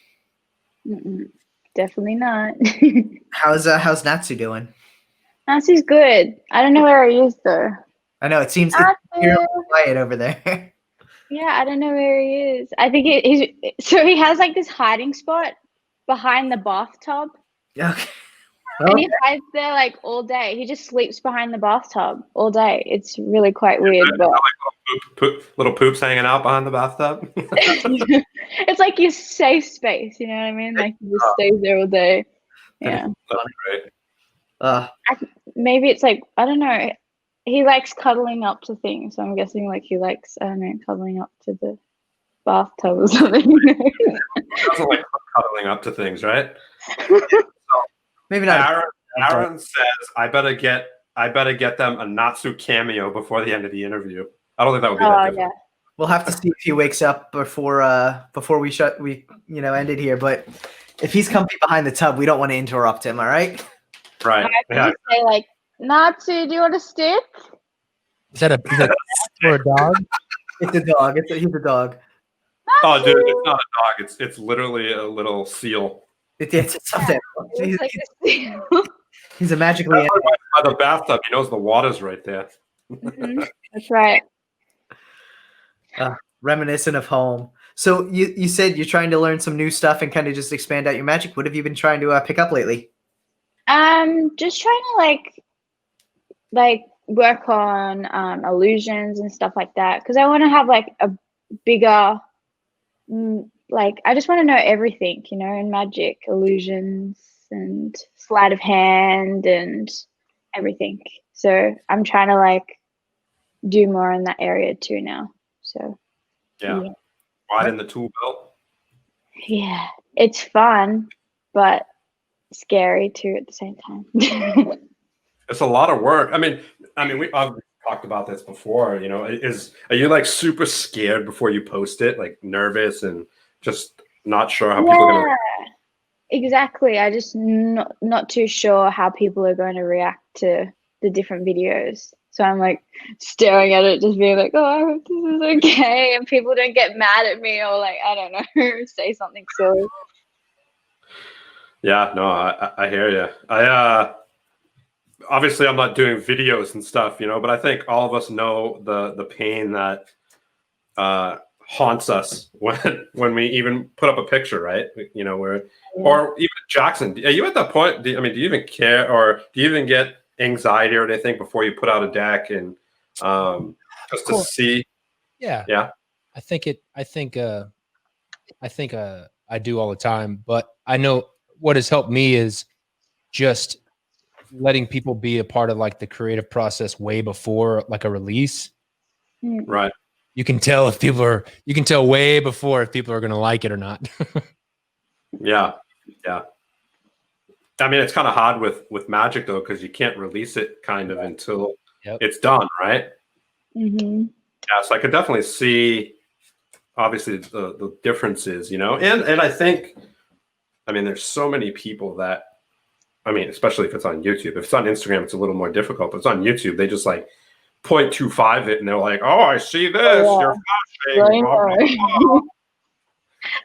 Definitely not. How's Natsu doing? Natsu's good. I don't know where he is though. I know it seems you're quiet over there. Yeah, I don't know where he is. I think he has like this hiding spot behind the bathtub. Okay. And he hides there like all day. He just sleeps behind the bathtub all day. It's really quite weird. But little poops hanging out behind the bathtub. it's like your safe space, you know what I mean? Like he just stays there all day. Yeah. That's great. Maybe it's like, I don't know. He likes cuddling up to things, so I'm guessing like he likes, I don't know, cuddling up to the bathtub or something. Doesn't like cuddling up to things, right? Maybe not. Aaron says, I better get them a Natsu cameo before the end of the interview. I don't think that would be that difficult. Yeah. We'll have to see if he wakes up before we end it here. But if he's comfy behind the tub, we don't want to interrupt him. All right. Right. I say like, Natsu, do you want a stick? Is that a or a dog? It's a dog. He's a dog. Oh, dude, it's not a dog. It's literally a little seal. It's something. It's like a seal. He's a magically. By the bathtub, he knows the water's right there. That's right. Reminiscent of home. So you said you're trying to learn some new stuff and kind of just expand out your magic. What have you been trying to pick up lately? Just trying to like work on illusions and stuff like that, because I want to have like a bigger, like I just want to know everything, in magic, illusions and sleight of hand and everything. So I'm trying to like do more in that area too now. So yeah. Widen the tool belt. Yeah, it's fun, but scary too at the same time. It's a lot of work. I mean, I've talked about this before. Are you like super scared before you post it, like nervous and just not sure how people are gonna? Exactly. I just not too sure how people are going to react to the different videos. So I'm like staring at it, just being like, oh, I hope this is okay, and people don't get mad at me or like, I don't know, say something silly. Yeah, no, I hear you. Obviously I'm not doing videos and stuff, but I think all of us know the pain that haunts us when we even put up a picture, right? Or even Jackson, are you at that point? Do you even care, or do you even get anxiety or anything before you put out a deck and just to see? Yeah. I think I do all the time, but I know what has helped me is just letting people be a part of like the creative process way before like a release. Right. You can tell way before if people are going to like it or not. Yeah. I mean, it's kind of hard with magic though, because you can't release it kind of until it's done, right? Mm-hmm. Yeah, so I could definitely see, obviously, the differences, and I think, there's so many people that, especially if it's on YouTube. If it's on Instagram, it's a little more difficult, but it's on YouTube. They just like 0.25 it, and they're like, "Oh, I see this. You're flashing."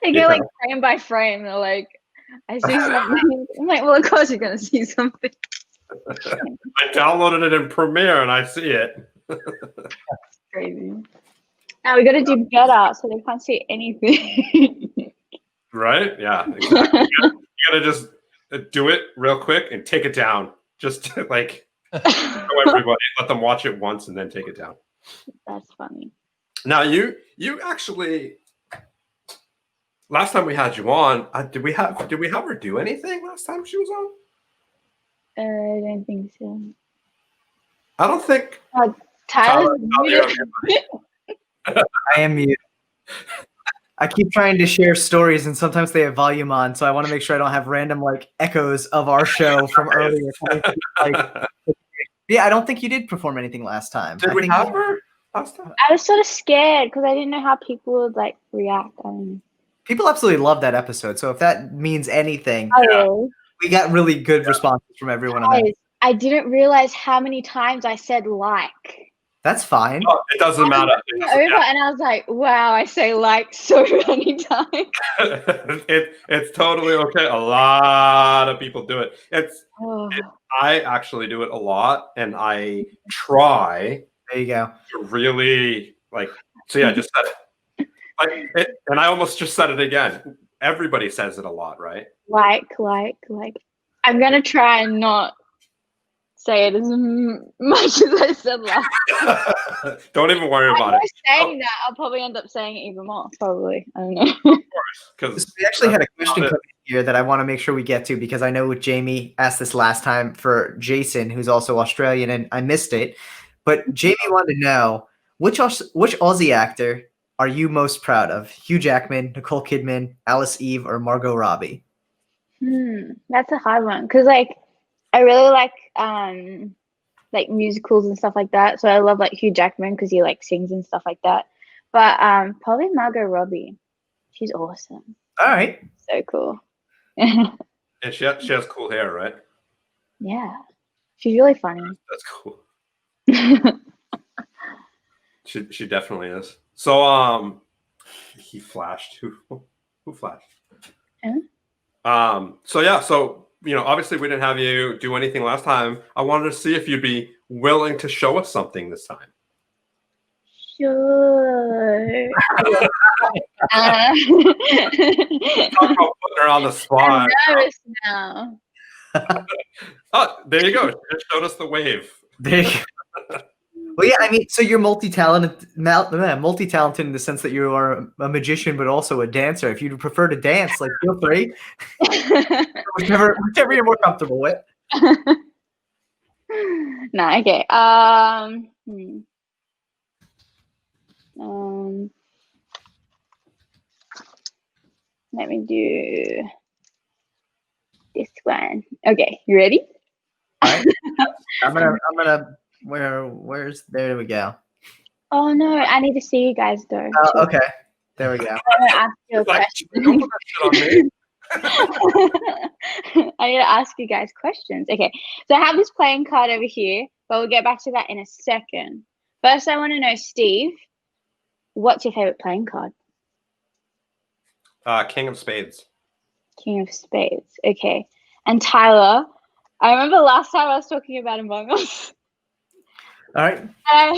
They go like frame by frame. They're like, I see something. I'm like, well, of course you're gonna see something. I downloaded it in Premiere and I see it. That's crazy. Now we got to do better so they can't see anything. Right? Yeah. Exactly. You gotta just do it real quick and take it down. Just like show everybody, let them watch it once and then take it down. That's funny. Now you actually. Last time we had you on, did we have her do anything last time she was on? I don't think so. I don't think. Tyler, I am mute. I keep trying to share stories, and sometimes they have volume on, so I want to make sure I don't have random like echoes of our show from earlier. Yeah, I don't think you did perform anything last time. Did we have her last time? I was sort of scared because I didn't know how people would like react. People absolutely love that episode. So if that means anything, we got really good responses from everyone on that. I didn't realize how many times I said like. That's fine. Oh, it doesn't matter. And I was like, wow, I say like so many times. It's totally okay. A lot of people do it. I actually do it a lot, and I try. There you go. To really like. So yeah, I just said it. And I almost just said it again. Everybody says it a lot, right? Like. I'm gonna try and not say it as much as I said last. Don't even worry about it. Saying that, I'll probably end up saying it even more. Probably, I don't know. Because We actually had a question come in here that I want to make sure we get to because I know Jamie asked this last time for Jason, who's also Australian, and I missed it. But Jamie wanted to know which Aussie actor are you most proud of? Hugh Jackman, Nicole Kidman, Alice Eve, or Margot Robbie? That's a hard one because I really like musicals and stuff like that. So I love like Hugh Jackman because he like sings and stuff like that. But probably Margot Robbie. She's awesome. All right. So cool. and she has cool hair, right? Yeah. She's really funny. That's cool. She definitely is. So he flashed. Who flashed? So yeah, so obviously we didn't have you do anything last time. I wanted to see if you'd be willing to show us something this time. Sure. Talk about putting her on the spot. I'm nervous now. Oh, there you go. She just showed us the wave. There you go. Well, yeah, I mean, so you're multi-talented in the sense that you are a magician, but also a dancer. If you'd prefer to dance, like, feel free. whichever you're more comfortable with. No, okay. Let me do this one. Okay, you ready? All right. I'm gonna. Where's there we go. Oh no, I need to see you guys though. Okay, there we go. I'm gonna ask you a question. Don't put that shit on me. I need to ask you guys questions. Okay, so I have this playing card over here, but we'll get back to that in a second. First, I want to know, Steve, what's your favorite playing card? King of Spades. King of Spades. Okay, and Tyler, I remember last time I was talking about Among Us. All right. And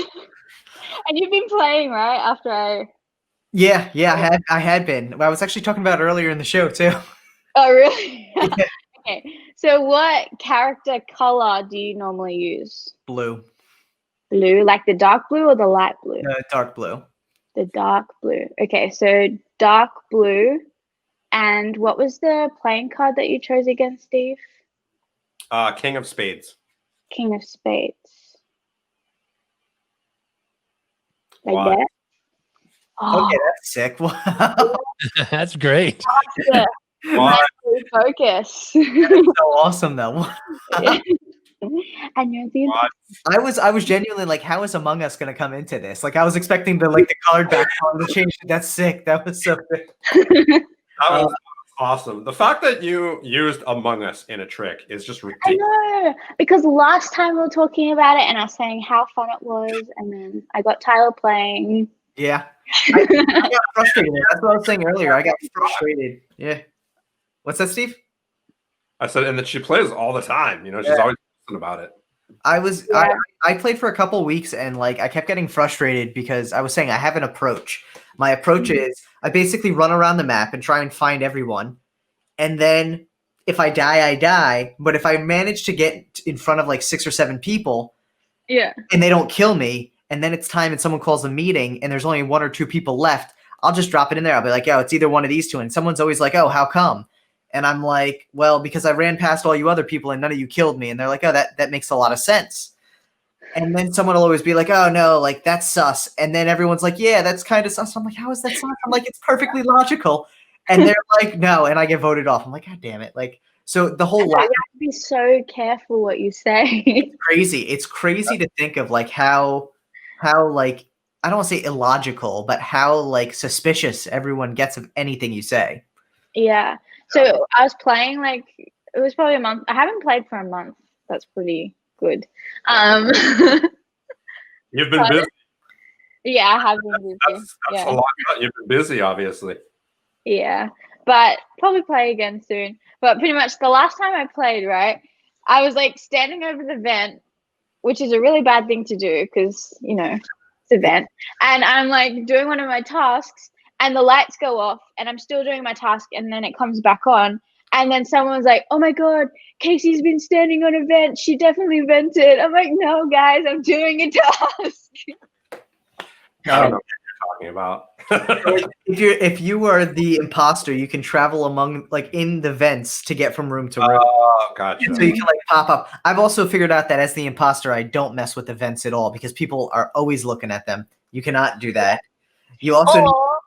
you've been playing, right? After I. Yeah, I had been. I was actually talking about it earlier in the show too. Oh, really? Yeah. Okay. So, what character color do you normally use? Blue. Blue, like the dark blue or the light blue? Dark blue. The dark blue. Okay, so dark blue. And what was the playing card that you chose again, Steve? King of Spades. King of Spades. Like Why? that? Oh, Okay, that's sick. Wow. That's great. Why? Focus. That's so awesome though. And you're the I was genuinely like, how is Among Us gonna come into this? Like I was expecting the colored background to change. That's sick. That was so sick. That was awesome. The fact that you used Among Us in a trick is just I ridiculous. know, because last time we were talking about it and I was saying how fun it was, and then I got Tyler playing. Yeah. I got frustrated. That's what I was saying earlier. I got frustrated. Yeah. What's that, Steve? I said, and that she plays all the time. She's always talking about it. I played for a couple weeks and like I kept getting frustrated because I was saying I have an approach. My approach is I basically run around the map and try and find everyone. And then if I die, I die. But if I manage to get in front of like 6 or 7 people and they don't kill me, and then it's time and someone calls a meeting and there's only 1 or 2 people left, I'll just drop it in there. I'll be like, yo, it's either one of these two. And someone's always like, oh, how come? And I'm like, well, because I ran past all you other people and none of you killed me. And they're like, oh, that makes a lot of sense. And then someone will always be like, oh, no, like that's sus. And then everyone's like, yeah, that's kind of sus. I'm like, how is that sus? I'm like, it's perfectly logical. And they're like, no. And I get voted off. I'm like, God damn it. Like, so the whole You have to be so careful what you say. It's crazy. It's crazy to think of like how like, I don't want to say illogical, but how like suspicious everyone gets of anything you say. Yeah. So I was playing like it was probably a month. I haven't played for a month. That's pretty good. You've been busy. Yeah, I have been busy. That's a lot. You've been busy, obviously. Yeah, but probably play again soon. But pretty much the last time I played, right, I was like standing over the vent, which is a really bad thing to do because it's a vent, and I'm like doing one of my tasks. And the lights go off and I'm still doing my task and then it comes back on And then someone was like, "Oh my god, Casey's been standing on a vent. She definitely vented." I'm like, "No, guys, I'm doing a task." I don't know what you're talking about. If you are the imposter, you can travel among like in the vents to get from room to room. Oh, gotcha. So you can like pop up. I've also figured out that as the imposter, I don't mess with the vents at all because people are always looking at them. You cannot do that. You also Or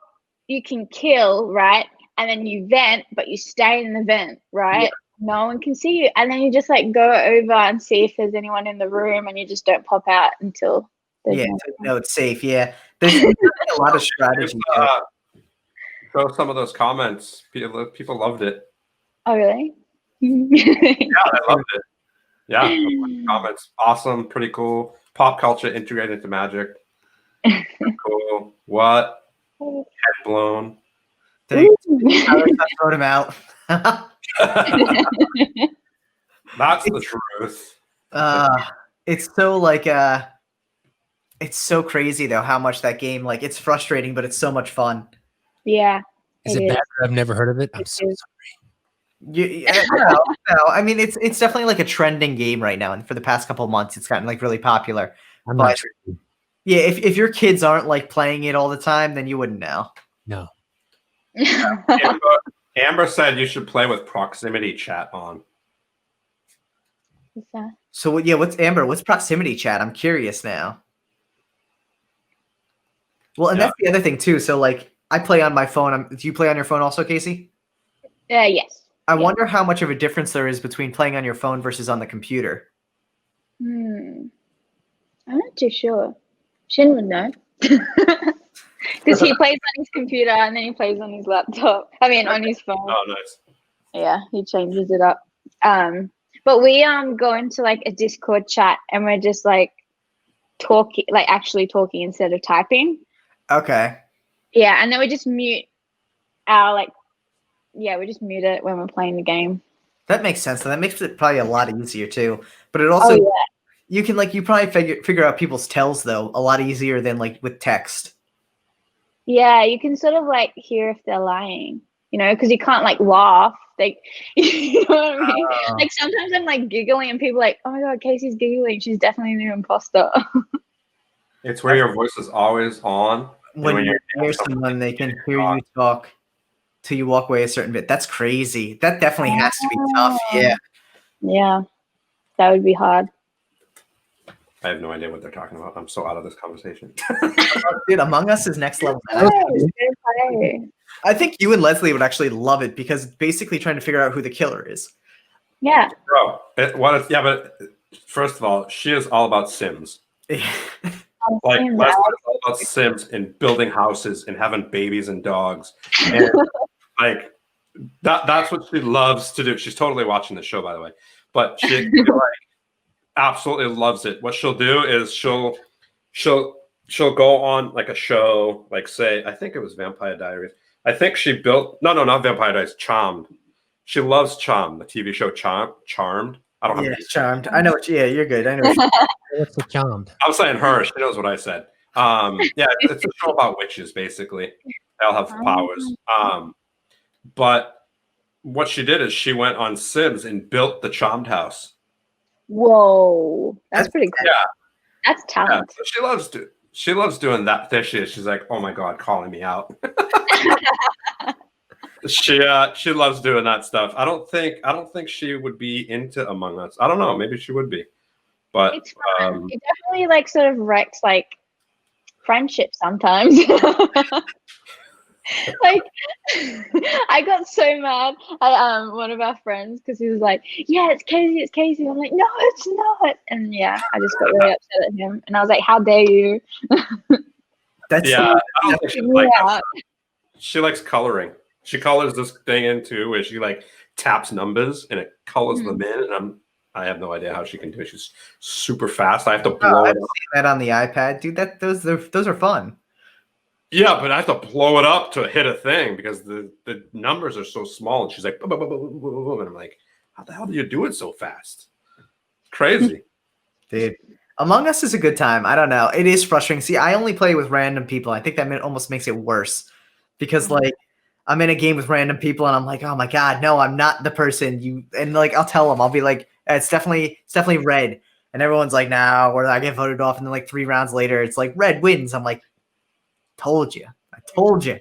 you can kill, right? And then you vent, but you stay in the vent, right? Yeah. No one can see you. And then you just like go over and see if there's anyone in the room, and you just don't pop out until there's no no, it's safe. Yeah, there's a lot of strategy. Show some of those comments. People loved it. Oh, really? Yeah, I loved it. Yeah, comments. Awesome, pretty cool. Pop culture integrated into magic. Cool. What? Head blown. Thanks. I wrote him out. That's the truth. It's so like it's so crazy though how much that game like it's frustrating, but it's so much fun. Yeah. Is it bad that I've never heard of it? I'm so sorry. No, I mean it's definitely like a trending game right now, and for the past couple of months, it's gotten like really popular. I'm But not sure. yeah, if your kids aren't like playing it all the time, then you wouldn't know. No. Amber said you should play with proximity chat on. What's that? So yeah, what's Amber? What's proximity chat? I'm curious now. Well, and that's the other thing too. So like, I play on my phone. Do you play on your phone also, Casey? Yes. I wonder how much of a difference there is between playing on your phone versus on the computer. I'm not too sure. Shin would know. Because he plays on his computer and then he plays on his laptop. I mean, on his phone. Oh, nice. Yeah, he changes it up. But we go into like a Discord chat and we're just like talking, like actually talking instead of typing. Okay. Yeah, and then we just mute our like, yeah, we just mute it when we're playing the game. That makes sense. And that makes it probably a lot easier too. But it also you can like you probably figure out people's tells though a lot easier than like with text. Yeah, you can sort of like hear if they're lying, you know, because you can't like laugh. Like, you know what I mean? Like sometimes I'm like giggling and people are like, "Oh my god, Casey's giggling. She's definitely the imposter." It's where your voice is always on. When you're near someone, they can hear you talk till you walk away a certain bit. That's crazy. That definitely has to be tough. Yeah. Yeah, that would be hard. I have no idea what they're talking about. I'm so out of this conversation. Dude, Among Us is next level. I think you and Leslie would actually love it because it's basically trying to figure out who the killer is. Yeah. Bro, but first of all, she is all about Sims. Like Leslie's all about Sims and building houses and having babies and dogs. And like that's what she loves to do. She's totally watching the show, by the way. But she like absolutely loves it. What she'll do is she'll go on like a show, like say, I think it was Vampire Diaries. I think she built not Vampire Diaries, Charmed. She loves Charmed, the TV show Charmed. I don't have Charmed. I know what you're good. I know What's the Charmed? I'm saying her, she knows what I said. Yeah, it's a show about witches, basically. They all have powers. But what she did is she went on Sims and built the Charmed house. Whoa, that's pretty cool. Yeah, that's talent. Yeah, so she loves doing that. There she is. She's like, oh my god, calling me out. She loves doing that stuff. I don't think she would be into Among Us. I don't know. Maybe she would be, but it's fun. It definitely like sort of wrecks like friendship sometimes. Like I got so mad at one of our friends because he was like, "Yeah, it's Casey." I'm like, "No, it's not." And yeah, I just got really upset at him, and I was like, "How dare you?" I don't think she like that. She likes coloring. She colors this thing in too, where she like taps numbers and it colors them in. And I have no idea how she can do it. She's super fast. I have to blow it up. I've seen that on the iPad, dude. Those are fun. Yeah, but I have to blow it up to hit a thing because the numbers are so small. And she's like, boom, boom, boom, boom, boom, boom. And I'm like, how the hell do you do it so fast? It's crazy. Dude, Among Us is a good time. I don't know. It is frustrating. See, I only play with random people. I think that almost makes it worse because like I'm in a game with random people and I'm like, oh my God, no, I'm not the person you, and like, I'll tell them, I'll be like, it's definitely red. And everyone's like, nah, or I get voted off. And then like 3 rounds later, it's like red wins. I'm like, told you. I told you.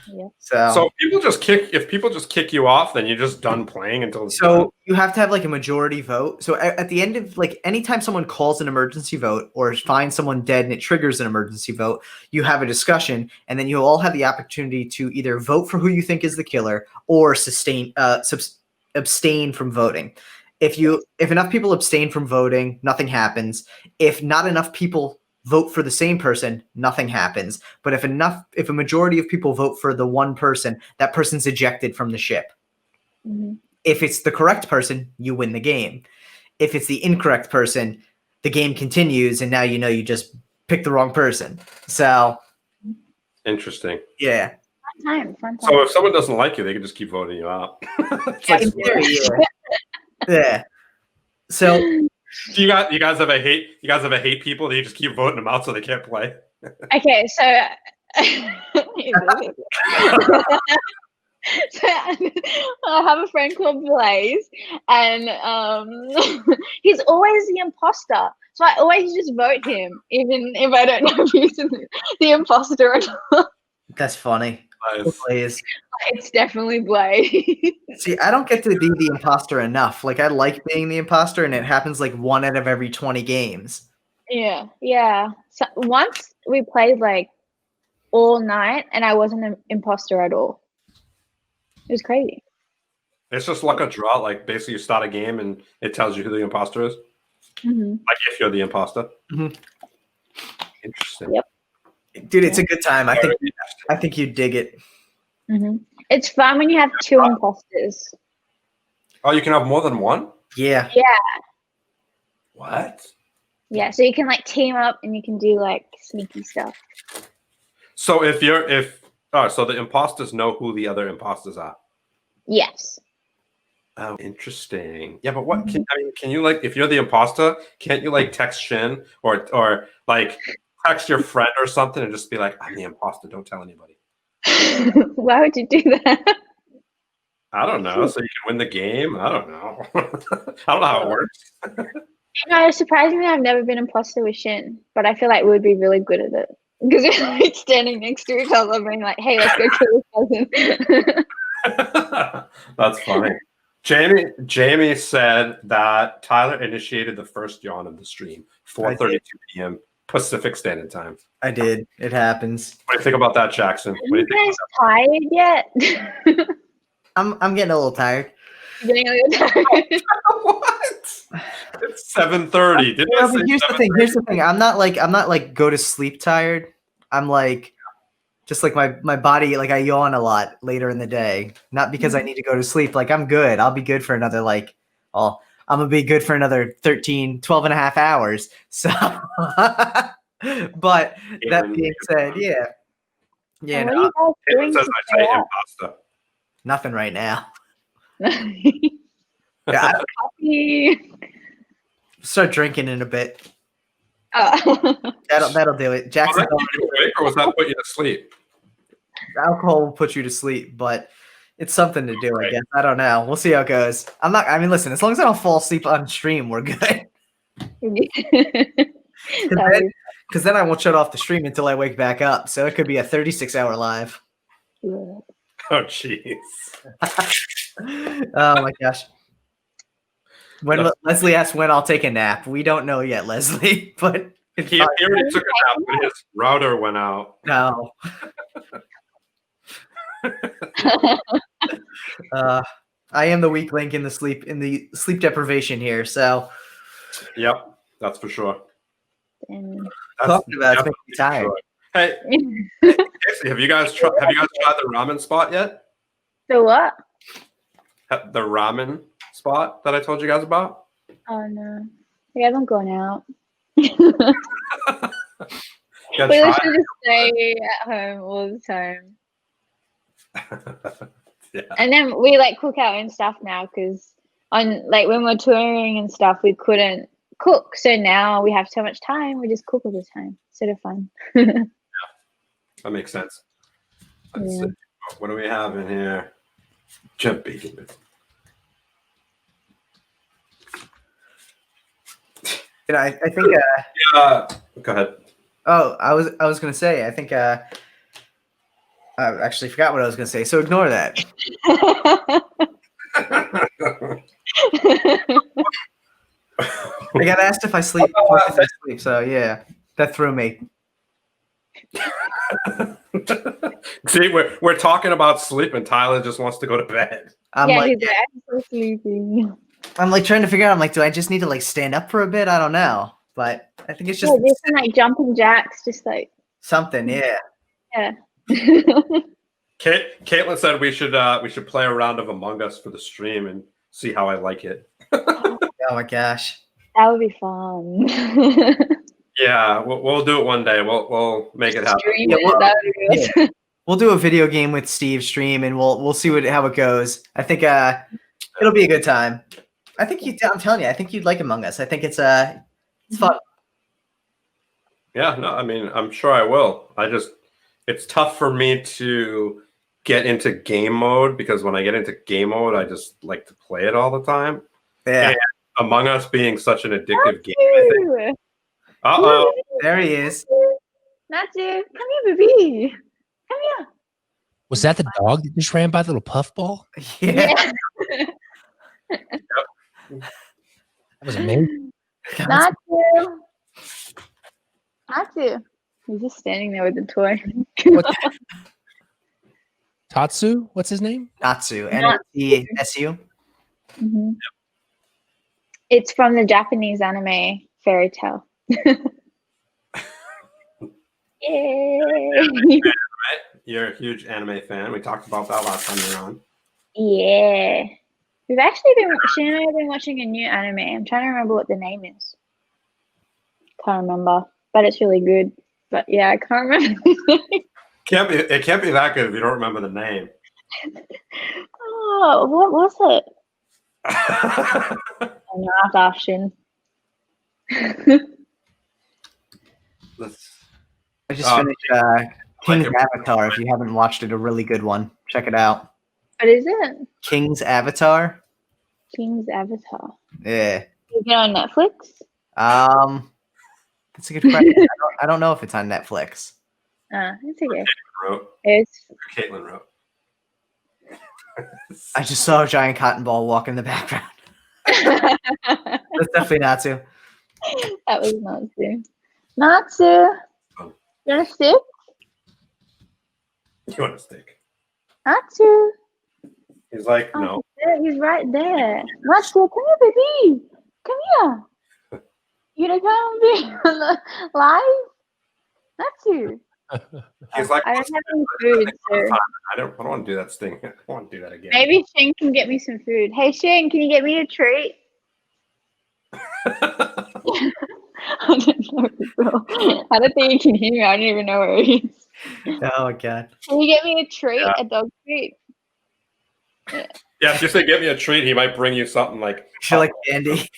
Yeah. So if people just kick you off, then you're just done playing until it's done. You have to have like a majority vote. So at the end of like anytime someone calls an emergency vote or finds someone dead and it triggers an emergency vote, you have a discussion, and then you all have the opportunity to either vote for who you think is the killer or abstain from voting. If enough people abstain from voting, nothing happens. If not enough people vote for the same person, nothing happens. But if a majority of people vote for the one person, that person's ejected from the ship. Mm-hmm. If it's the correct person, you win the game. If it's the incorrect person, the game continues, and now you just picked the wrong person. So interesting. Yeah. Fun time. So if someone doesn't like you, they can just keep voting you out. Yeah. So do you guys have a hate? You guys have a hate people that you just keep voting them out so they can't play? Okay, so so I have a friend called Blaze, and he's always the imposter. So I always just vote him, even if I don't know if he's the imposter or not. That's funny. Nice. Blaze. It's definitely Blaze. See, I don't get to be the imposter enough. Like, I like being the imposter, and it happens like 1 out of every 20 games. Yeah. So once we played like all night, and I wasn't an imposter at all. It was crazy. It's just like a draw. Like basically, you start a game and it tells you who the imposter is. Mm-hmm. Like if you're the imposter. Mm-hmm. Interesting. Yep. Dude, it's a good time. I think you dig it. Mm-hmm. It's fun when you have 2 imposters. Oh, you can have more than one? Yeah. Yeah. What? Yeah, so you can like team up and you can do like sneaky stuff. So so the imposters know who the other imposters are. Yes. Oh, interesting. Yeah, but what can you like if you're the imposter, can't you like text Shin or like text your friend or something and just be like, I'm the imposter, don't tell anybody? Why would you do that? I don't know. So you can win the game. I don't know. I don't know how it works. No, surprisingly, I've never been imposter with Shin, but I feel like we would be really good at it because we're like standing next to each other, being like, "Hey, let's go kill this person." That's funny. Jamie said that Tyler initiated the first yawn of the stream, 4:32 p.m. Pacific Standard Time. I did. It happens. What do you think about that, Jackson? Are you guys tired yet? I'm getting a little tired. Getting a little tired. What? It's 7:30. Here's the thing. I'm not like go to sleep tired. I'm like just like my body, like I yawn a lot later in the day. Not because I need to go to sleep. Like I'm good. I'll be good for another I'm gonna be good for another 12 and a half hours. So but that being said, yeah. Yeah. What are you guys doing says I say imposter. Nothing right now. Yeah, start drinking in a bit. Oh. That'll do it. Jackson, Was that keep you awake or was that put you to sleep? Alcohol will put you to sleep, but it's something to do. I guess I don't know. We'll see how it goes. Listen. As long as I don't fall asleep on stream, we're good. Because then I won't shut off the stream until I wake back up. So it could be a 36-hour live. Oh, jeez. Oh my gosh. Leslie asked when I'll take a nap. We don't know yet, Leslie, but he already took a nap, but his router went out. No. I am the weak link in the sleep deprivation here. So, yep, that's for sure. Talking about it's making me tired. Sure. Hey, Casey, have you guys tried the ramen spot yet? The what? The ramen spot that I told you guys about? Oh no, we haven't gone out. We literally just stay at home all the time. Yeah. And then we like cook our own stuff now because on like when we're touring and stuff, we couldn't cook. So now we have so much time, we just cook all the time. Sort of fun. Yeah. That makes sense. Yeah. What do we have in here? Jeff Bacon. I think. Go ahead. Oh, I was gonna say. I think. I actually forgot what I was gonna say. So ignore that. I got asked if I sleep. So yeah, that threw me. See, we're talking about sleep, and Tyler just wants to go to bed. I'm yeah, like, he's like, I'm so sleepy. I'm like trying to figure out. I'm like, do I just need to like stand up for a bit? I don't know, but I think it's just Yeah, just some, like jumping jacks, just like something. Yeah. yeah. Caitlin said we should play a round of Among Us for the stream and see how I like it. Oh my gosh. That would be fun. Yeah, we'll do it one day. We'll make it happen. Stream Yeah, it, that would be good. We'll do a video game with Steve stream, and we'll see how it goes. I think it'll be a good time. I think I'm telling you, I think you'd like Among Us. I think it's fun. Yeah, no, I mean, I'm sure I will. It's tough for me to get into game mode because when I get into game mode, I just like to play it all the time. Yeah. And Among Us being such an addictive game, I think. Uh-oh. There he is. Natsu, come here, baby. Come here. Was that the dog that just ran by the little puffball? Yeah. That was amazing. Natsu. Natsu. He's just standing there with the toy. Tatsu? What's his name? Natsu. N-A-T-S-U. Mhm. It's from the Japanese anime Fairy Tale. Yay. You're a huge anime fan. We talked about that last time you were on. Yeah. We've actually been, Shane and I have been watching a new anime. I'm trying to remember what the name is. Can't remember, but it's really good. But yeah, I can't remember the name. It can't be that good if you don't remember the name. Oh, what was it? I'm gonna have to ask Shin. I just finished King's Avatar. If you haven't watched it, a really good one. Check it out. What is it? King's Avatar. King's Avatar. Yeah. Is it on Netflix? That's a good question. I don't know if it's on Netflix. It's okay. Caitlin wrote. I just saw a giant cotton ball walk in the background. That's definitely Natsu. That was Natsu. Natsu, you want a stick? You want a stick? Natsu. He's like, Oh, no. he's right there. Natsu, come here, baby. Come here. You gonna come be on the live? Natsu. He's like, I don't have any food, so I don't want to do that thing. I don't want to do that again. maybe Shane can get me some food. Hey Shane, can you get me a treat? I don't know. I don't think he can hear me. I don't even know where he is. Oh my god. Can you get me a treat? Yeah. A dog treat? Yeah, if you say get me a treat, he might bring you something like. You like candy?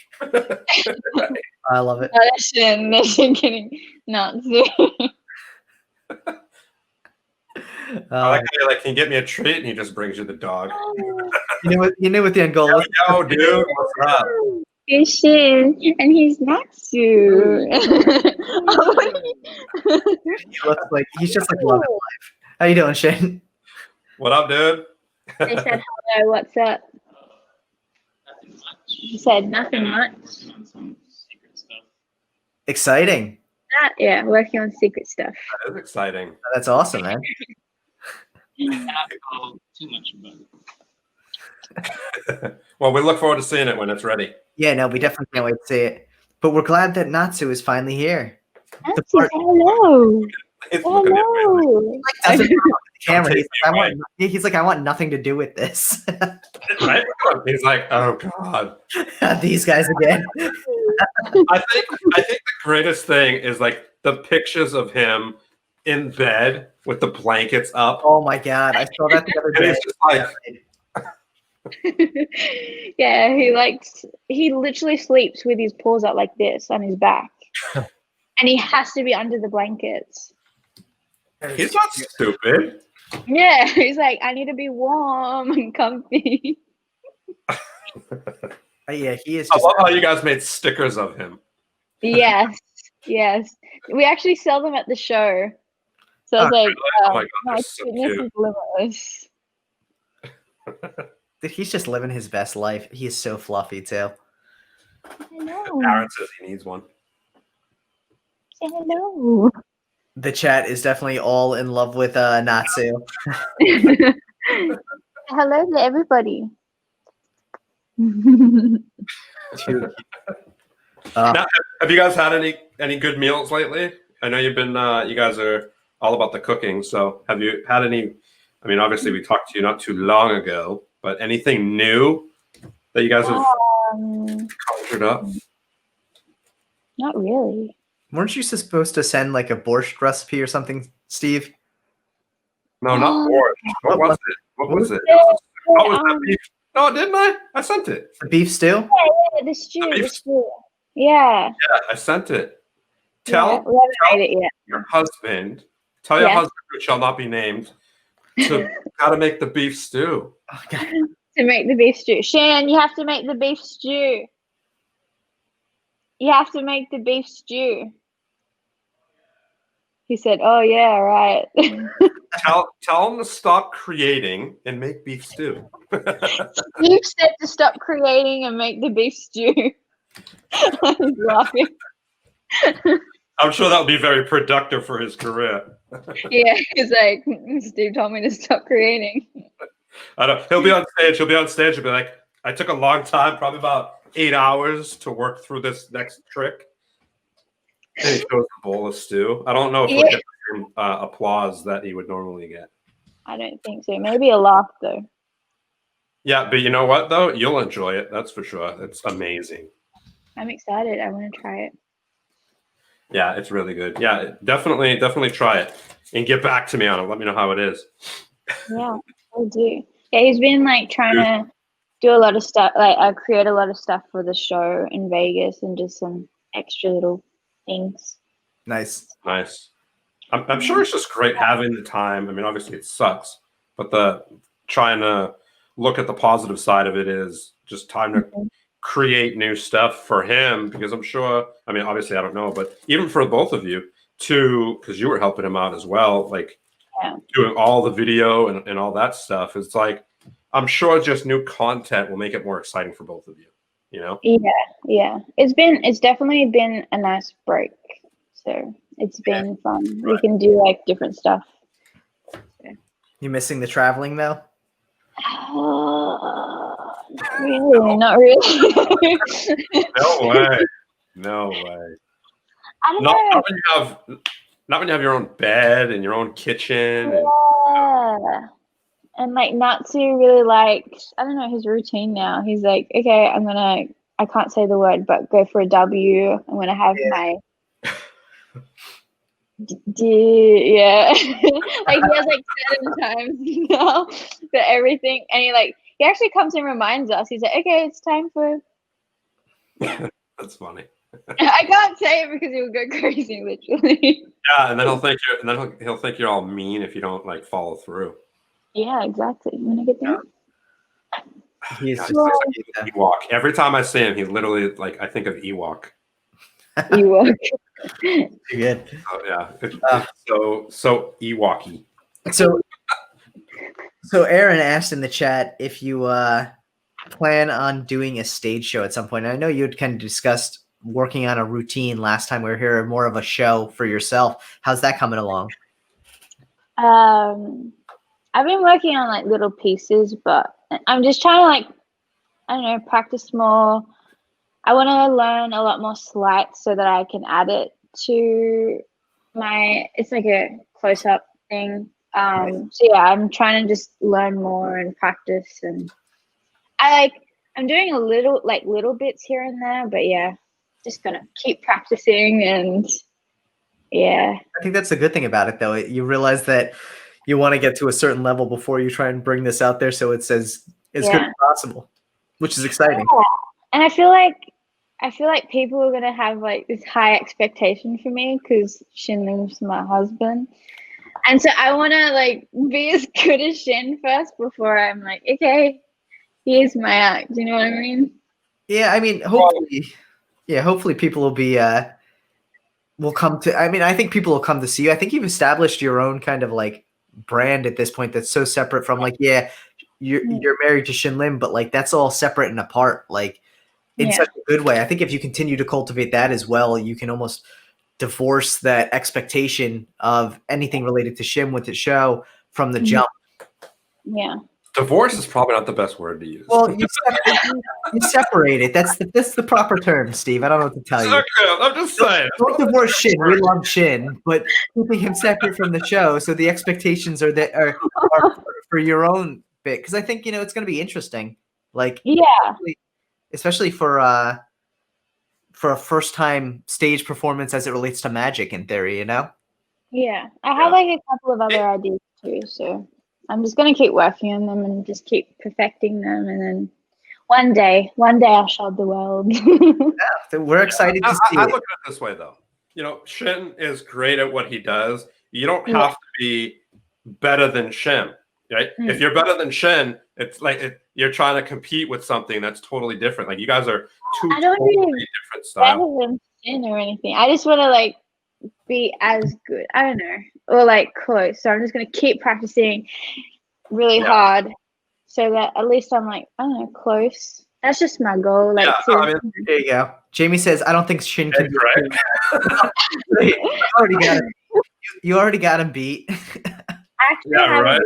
I love it. Oh, that's Shane getting Natsu. I like how you're like, can you get me a treat? And he just brings you the dog. You knew what the end goal was. Yo, dude, what's up? He's Shin, and he's Natsu. He looks like he's just like loving life. How you doing, Shane? What up, dude? They said hello, what's up? He said nothing much. Exciting. Yeah, working on secret stuff. That is exciting. That's awesome, man. Too much about it. Well, we look forward to seeing it when it's ready. Yeah, no, we definitely can't wait to see it. But we're glad that Natsu is finally here. Natsu, hello. It's looking at me. Hello. Doesn't look at the camera. Right. He's like, I want nothing to do with this. Right? He's like, oh god. These guys again. I think the greatest thing is like the pictures of him in bed with the blankets up. Oh my god, I saw that the other And day. he's just like, Yeah, he literally sleeps with his paws up like this on his back. And he has to be under the blankets. he's not stupid. Yeah, he's like, I need to be warm and comfy. Yeah, he is I just love how you guys made stickers of him. Yes, yes. We actually sell them at the show. So Oh, it's like, Oh my god, my they're so goodness cute. is limitless. he's just living his best life. He is so fluffy too. Say hello. Aaron says he needs one. Say hello. The chat is definitely all in love with Natsu. Hello to everybody. Now, have you guys had any good meals lately? I know you've been you guys are all about the cooking. So have you had any? I mean, obviously we talked to you not too long ago, but anything new that you guys have conjured up? Not really. Weren't you supposed to send like a borscht recipe or something, Steve? No, not borscht. What was it? What was it? Yeah, Oh, was that beef? No, didn't I? I sent it. The beef stew? yeah, the stew. beef The stew. Yeah. Yeah, I sent it. Yeah, Tell we haven't made it yet. your husband, tell your Yeah. husband who shall not be named, to how to make the beef stew. Okay. To make the beef stew. Shan, you have to make the beef stew. You have to make the beef stew. He said, "Oh yeah, right." Tell him to stop creating and make beef stew. You said to stop creating and make the beef stew. I was laughing. I'm sure that'll be very productive for his career. Yeah, he's like, Steve told me to stop creating. I don't. He'll be on stage. He'll be on stage. He'll be like, I took a long time, probably about 8 hours to work through this next trick. And he shows a bowl of stew. I don't know if we'll get the same applause that he would normally get. I don't think so. Maybe a laugh though. Yeah, but you know what though? You'll enjoy it. That's for sure. It's amazing. I'm excited. I want to try it. Yeah, it's really good. Yeah, definitely try it and get back to me on it. Let me know how it is. Yeah, I'll do. Yeah, he's been like trying to do a lot of stuff, like create a lot of stuff for the show in Vegas and just some extra little things. Nice. Nice. I'm sure it's just great having the time. I mean, obviously it sucks, but the trying to look at the positive side of it is just time to create new stuff for him, because I'm sure, I mean, obviously I don't know, but even for both of you too, because you were helping him out as well, like doing all the video and all that stuff. It's like, I'm sure just new content will make it more exciting for both of you, you know? Yeah. It's definitely been a nice break. So it's been fun. Right. We can do like different stuff. You missing the traveling though? Not really. No way. No way. I don't Not know. not when you have your own bed and your own kitchen. Yeah. And like Natsu really likes, I don't know, his routine now. He's like, okay, I can't say the word, but go for a W. I'm gonna have my yeah. Like he has like 7 times now for everything. And he actually comes and reminds us. He's like, okay, it's time for That's funny. I can't say it because he would go crazy, literally. Yeah, and then he'll think you're all mean if you don't like follow through. Yeah, exactly. I'm gonna get there. He's Yeah, just he's like Ewok. Every time I see him, he literally like I think of Ewok. You are. too good. Oh yeah, it's so Ewoky. So Aaron asked in the chat if you plan on doing a stage show at some point. I know you had kind of discussed working on a routine last time we were here, more of a show for yourself. How's that coming along? I've been working on like little pieces, but I'm just trying to like, I don't know, practice more. I want to learn a lot more slides so that I can add it to it's like a close-up thing. So yeah, I'm trying to just learn more and practice, and I'm doing little bits here and there, but yeah, just gonna keep practicing. And yeah, I think that's the good thing about it, though. You realize that you want to get to a certain level before you try and bring this out there, so it's as good as possible, which is exciting. Yeah. And I feel like people are gonna have like this high expectation for me because Shinling's my husband. And so I want to like be as good as Shin first before I'm like, okay, here's my act. You know what I mean? Yeah, I mean, hopefully people will be will come to. I mean, I think people will come to see you. I think you've established your own kind of like brand at this point that's so separate from like, yeah, you're married to Shin Lim, but like that's all separate and apart, like in such a good way. I think if you continue to cultivate that as well, you can almost divorce that expectation of anything related to Shin with the show from the jump. Yeah. Divorce is probably not the best word to use. Well, you separate it. That's the proper term, Steve. I don't know what to tell you. Okay, I'm just saying. Don't divorce Shin. We love Shin, but keeping him separate from the show, so the expectations are for your own bit. Because I think it's going to be interesting. Like, especially for a first time stage performance as it relates to magic. In theory, Yeah, I have like a couple of other ideas too. So I'm just going to keep working on them and just keep perfecting them, and then one day I'll show the world. We're excited to see I it. look at it this way, though. Shin is great at what he does. You don't have to be better than Shin, right? If you're better than Shin, it's like you're trying to compete with something that's totally different. Like you guys are totally different styles. Better than Shin or anything. I just want to like be as good. I don't know, or like close. So I'm just going to keep practicing really hard, so that at least I'm like, I don't know, close. That's just my goal. Like, there you go. Jamie says, I don't think Shin can do it. You already got him beat. Actually,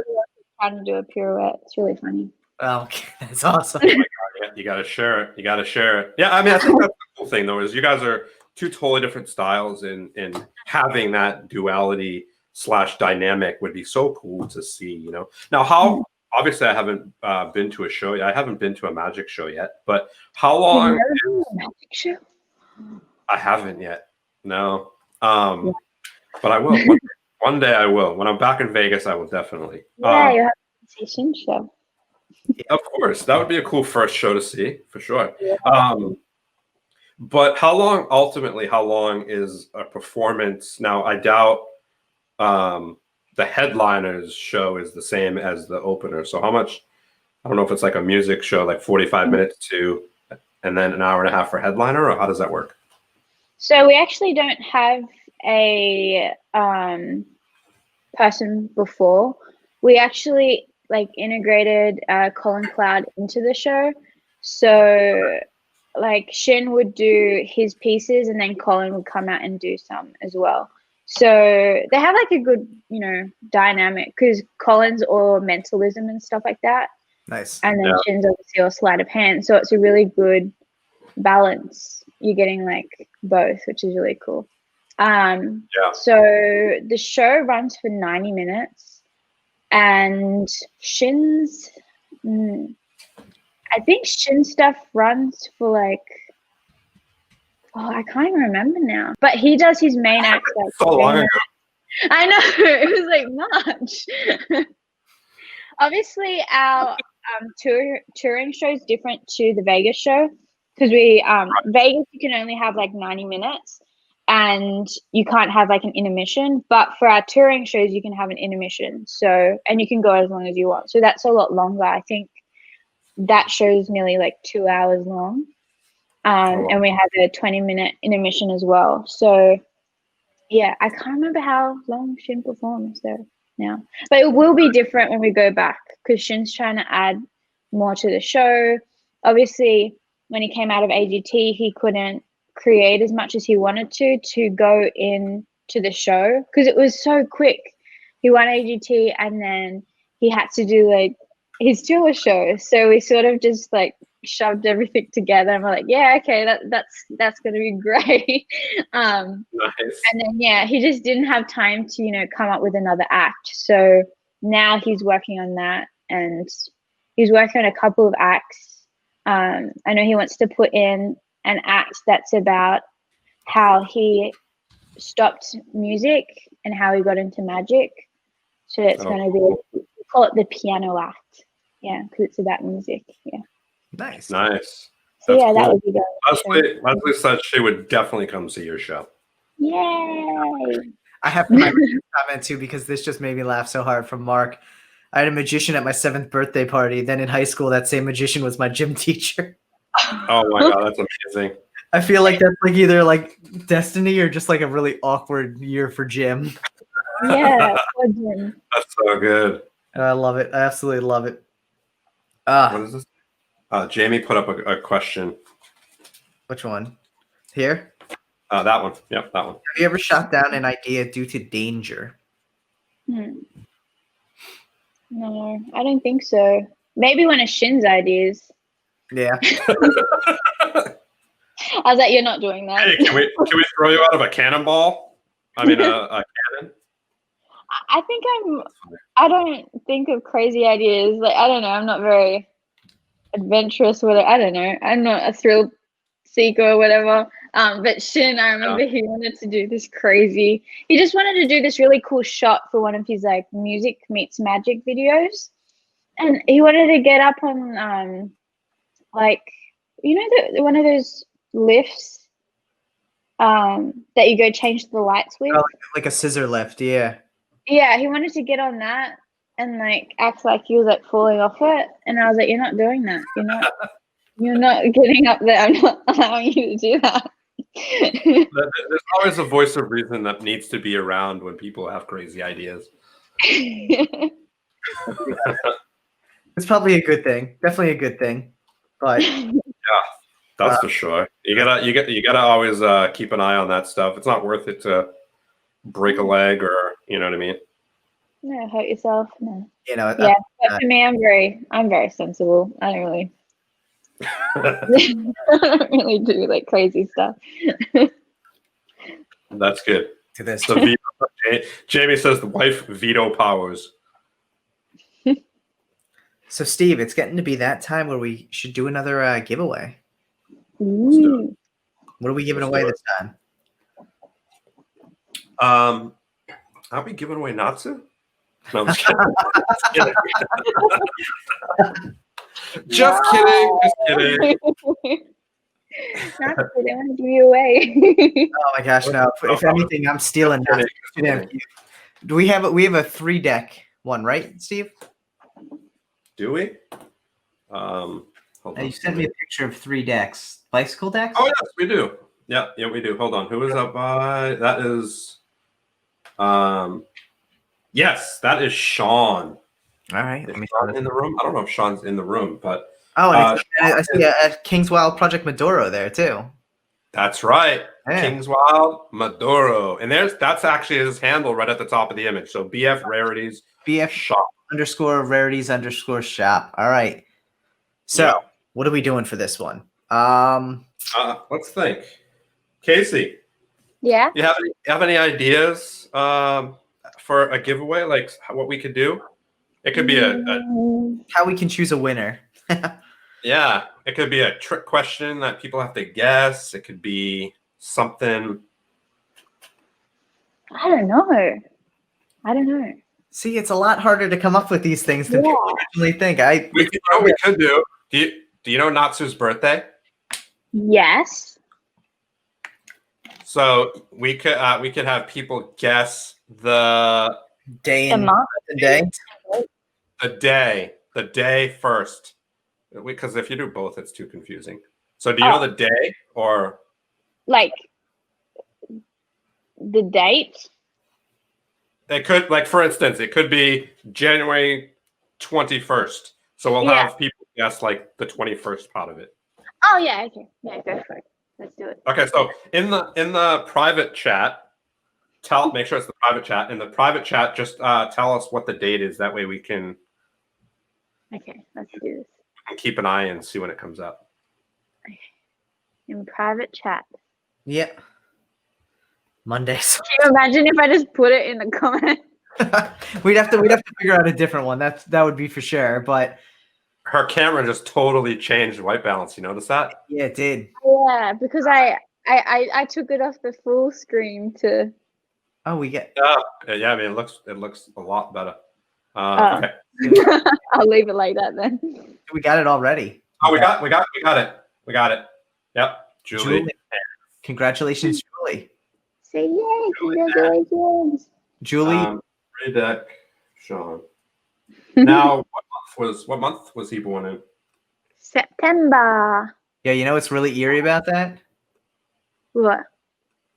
trying to do a pirouette. It's really funny. Oh, okay. That's awesome. Oh my God, you got to share it. You got to share it. Yeah, I mean, I think that's the cool thing, though, is you guys are two totally different styles, and having that duality / dynamic would be so cool to see. Now how. Obviously, I haven't been to a show yet. I haven't been to a magic show yet. But how long? You've never been to a magic show? I haven't yet. No. But I will. One day I will. When I'm back in Vegas, I will definitely. Yeah, you have a Shin show. Of course, that would be a cool first show to see for sure. Yeah. But how long is a performance? Now, I doubt the headliner's show is the same as the opener. So how much, I don't know if it's like a music show, like 45 minutes and then an hour and a half for headliner, or how does that work? So we actually don't have a person before. We actually like integrated Colin Cloud into the show. So like Shin would do his pieces and then Colin would come out and do some as well. So they have like a good, dynamic, because Colin's all mentalism and stuff like that. Nice. And then Shin's obviously all sleight of hand. So it's a really good balance. You're getting like both, which is really cool. So the show runs for 90 minutes, and Shin's, I think Shin stuff runs for like, I can't even remember now. But he does his main act like so long ago. I know, it was like March. Obviously, our touring show is different to the Vegas show, because Vegas you can only have like 90 minutes, and you can't have like an intermission. But for our touring shows, you can have an intermission. So, and you can go as long as you want. So that's a lot longer. I think that show's nearly like 2 hours long. And we have a 20-minute intermission as well. So, yeah, I can't remember how long Shin performs there now. But it will be different when we go back, because Shin's trying to add more to the show. Obviously, when he came out of AGT, he couldn't create as much as he wanted to go into the show, because it was so quick. He won AGT and then he had to do like his tour show. So we sort of just like shoved everything together and we're like, yeah, okay, that's gonna be great. Nice. And then he just didn't have time to come up with another act. So now he's working on that, and he's working on a couple of acts. I know he wants to put in an act that's about how he stopped music and how he got into magic. So it's going to be, we call it the piano act. Yeah, because it's about music. Yeah. Nice. So That's that cool. would be good. Leslie said she would definitely come see your show. Yay! I have to comment too because this just made me laugh so hard from Mark. I had a magician at my 7th birthday party. Then in high school, that same magician was my gym teacher. Oh my god, that's amazing. I feel like that's like either like destiny or just like a really awkward year for gym. Yeah, poor Jim. That's so good. I love it. I absolutely love it. What is this? Jamie put up a question. Which one? Here? That one. Yep, that one. Have you ever shot down an idea due to danger? No, I don't think so. Maybe one of Shin's ideas. Yeah. I was like, you're not doing that. Hey, can we throw you out of a cannonball? I mean, a cannon. I don't think of crazy ideas. Like, I don't know. I'm not very adventurous with it. I don't know. I'm not a thrill seeker or whatever. But Shin, I remember he wanted to do this crazy. He just wanted to do this really cool shot for one of his like music meets magic videos, and he wanted to get up on like one of those lifts that you go change the lights with. Oh, like a scissor lift, yeah. Yeah, he wanted to get on that and like act like he was like falling off it, and I was like, "You're not doing that. You're not getting up there. I'm not allowing you to do that." There's always a voice of reason that needs to be around when people have crazy ideas. It's probably a good thing. Definitely a good thing. But yeah, that's for sure. You gotta always keep an eye on that stuff. It's not worth it to break a leg or you know what I mean. No, hurt yourself. No. Yeah, but for me, I'm very sensible. I don't really. I don't really do like crazy stuff. That's good. To this. So Jamie says the wife veto powers. So Steve, it's getting to be that time where we should do another giveaway. Ooh. What are we giving away this time? Are we giving away Natsu? No, I'm just kidding. Just kidding. Just kidding. Not that they want to give you away. Oh my gosh, no. If anything, I'm stealing that. Do we have a 3-deck one, right, Steve? Do we? Hold on. You sent me a picture of 3 decks. Bicycle decks? Oh yes, we do. Yeah, we do. Hold on. Who is up by? That is yes, that is Sean. All right. Is Sean in the room? I don't know if Sean's in the room, but and I see a King's Wild Project Maduro there too. That's right. Yeah. King's Wild Maduro. And that's actually his handle right at the top of the image. So BF Rarities. BF Shop. _rarities_shop. All right. So what are we doing for this one? Let's think. Casey. Yeah. You have any ideas for a giveaway? Like what we could do? It could be how we can choose a winner. Yeah, it could be a trick question that people have to guess. It could be something. I don't know. See, it's a lot harder to come up with these things than people originally think. We could do. Do you know Natsu's birthday? Yes. So we could have people guess the day and the day first. Because if you do both, it's too confusing. So do you know the day or like the date? It could, like, for instance, it could be January 21st. So we'll have people guess like the 21st part of it. Oh yeah, okay. Yeah, go for it. Let's do it. Okay, so in the private chat, make sure it's the private chat. In the private chat, just tell us what the date is. That way we can Okay, let's do this. keep an eye and see when it comes up. Okay. In private chat. Yeah. Mondays. Can you imagine if I just put it in the comment? we'd have to figure out a different one. That would be for sure. But her camera just totally changed white balance. You notice that? Yeah, it did. Yeah, because I took it off the full screen to. Oh, we get. Yeah, I mean it looks a lot better. Okay. I'll leave it like that then. We got it already. Oh, we got it. We got it. Yep. Julie. Congratulations, Julie. Say yay! Congratulations. Julie, Radek, Sean. Now, what month was he born in? September. yeah, you know what's really eerie about that? What?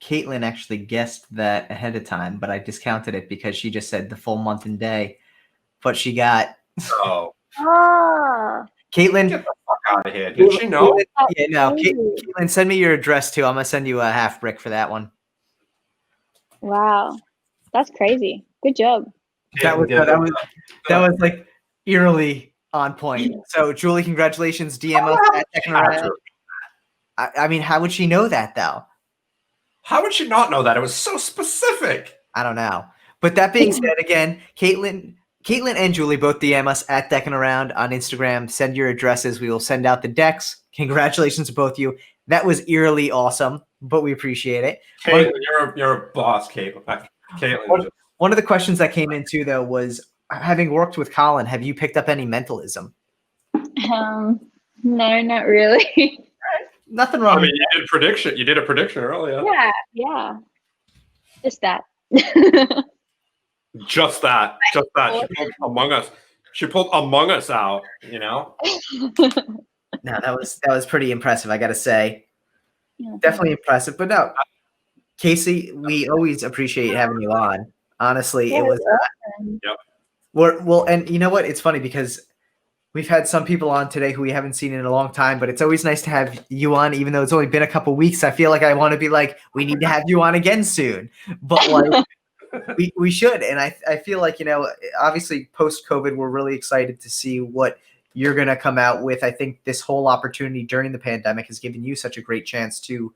Caitlin actually guessed that ahead of time, but I discounted it because she just said the full month and day. But she got Oh, Oh. Caitlin. get the fuck out of here! Did she know? Yeah, no. Crazy. Caitlin, send me your address too. I'm gonna send you a half brick for that one. Wow. That's crazy. Good job. That was like eerily on point. So Julie, congratulations. DM us at Deckin Around. I mean, how would she know that though? How would she not know that? It was so specific. I don't know. But that being said, again, Caitlin and Julie both DM us at Deckin Around on Instagram. Send your addresses. We will send out the decks. Congratulations to both of you. That was eerily awesome, but we appreciate it. Caitlin, you're a boss, Caitlin. Caitlin. One of the questions that came in too, though, was having worked with Colin, have you picked up any mentalism? No, not really. Nothing wrong. I mean, you did a prediction earlier. Yeah. Just that. Just that. She pulled Among Us. She pulled Among Us out. You know. No, that was pretty impressive, I gotta say. Yeah. Definitely impressive. But no, Casey, we always appreciate having you on. Honestly, it was. Yep. Well, and you know what? It's funny because we've had some people on today who we haven't seen in a long time, but it's always nice to have you on, even though it's only been a couple weeks. I feel like I want to be like, we need to have you on again soon. But like we should. And I feel like, obviously post-COVID, we're really excited to see what you're going to come out with. I think this whole opportunity during the pandemic has given you such a great chance to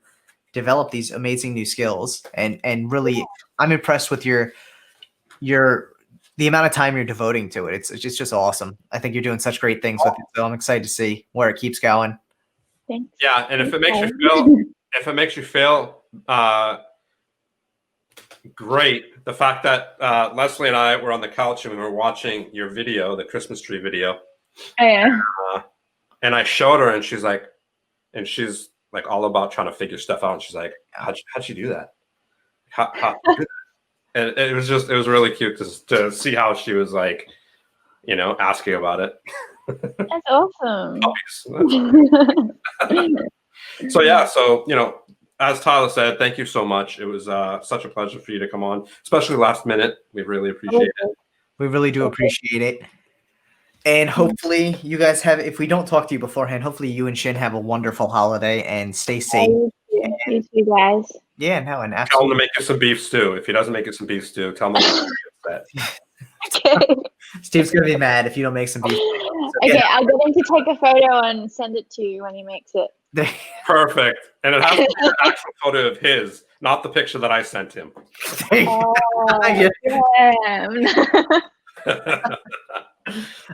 develop these amazing new skills. And really, I'm impressed with the amount of time you're devoting to it. It's just awesome. I think you're doing such great things with it. So I'm excited to see where it keeps going. Thanks. Yeah, and if it makes you feel great, the fact that Leslie and I were on the couch and we were watching your video, the Christmas tree video. Oh, yeah. And I showed her, and she's like all about trying to figure stuff out. And she's like, how'd you do that? How did you do that? And it was really cute to see how she was like, asking about it. That's awesome. So as Tyler said, thank you so much. It was such a pleasure for you to come on, especially last minute. We really appreciate it. We really do appreciate it. And hopefully you guys if we don't talk to you beforehand, hopefully you and Shin have a wonderful holiday and stay safe. You too, guys. Yeah, no, and Tell him to make you some beef stew. If he doesn't make you some beef stew, tell him to get upset. Okay. Steve's gonna be mad if you don't make some beef. Okay, I'll get him to take a photo and send it to you when he makes it. Perfect. And it has to be an actual photo of his, not the picture that I sent him. Oh, damn.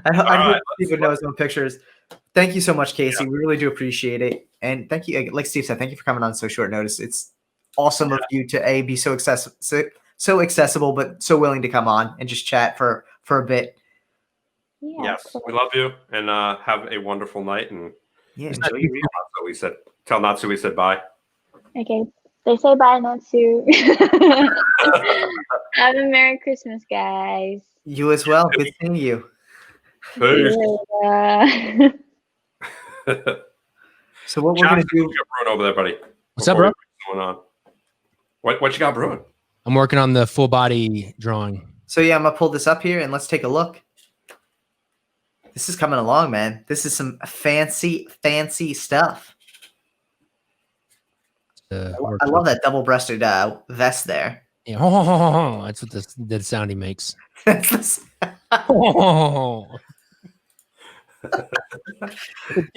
I hope Steve knows his own pictures. Thank you so much, Casey. We really do appreciate it. And thank you, like Steve said, thank you for coming on so short notice. It's awesome of you to be so accessible, but so willing to come on and just chat for a bit. Yeah, Yes, cool. we love you, and have a wonderful night. And Yeah, enjoy your week. tell Natsu we said bye. Okay. They say bye, Natsu. Have a Merry Christmas, guys. You as well. Good seeing you. Peace. Yeah. So what we're gonna do? What you got brewing over there, buddy? What's up, bro? What's going on? What you got brewing? I'm working on the full body drawing. So yeah, I'm gonna pull this up here and let's take a look. This is coming along, man. This is some fancy stuff. I love that double-breasted vest there. Yeah, that's what the sound he makes.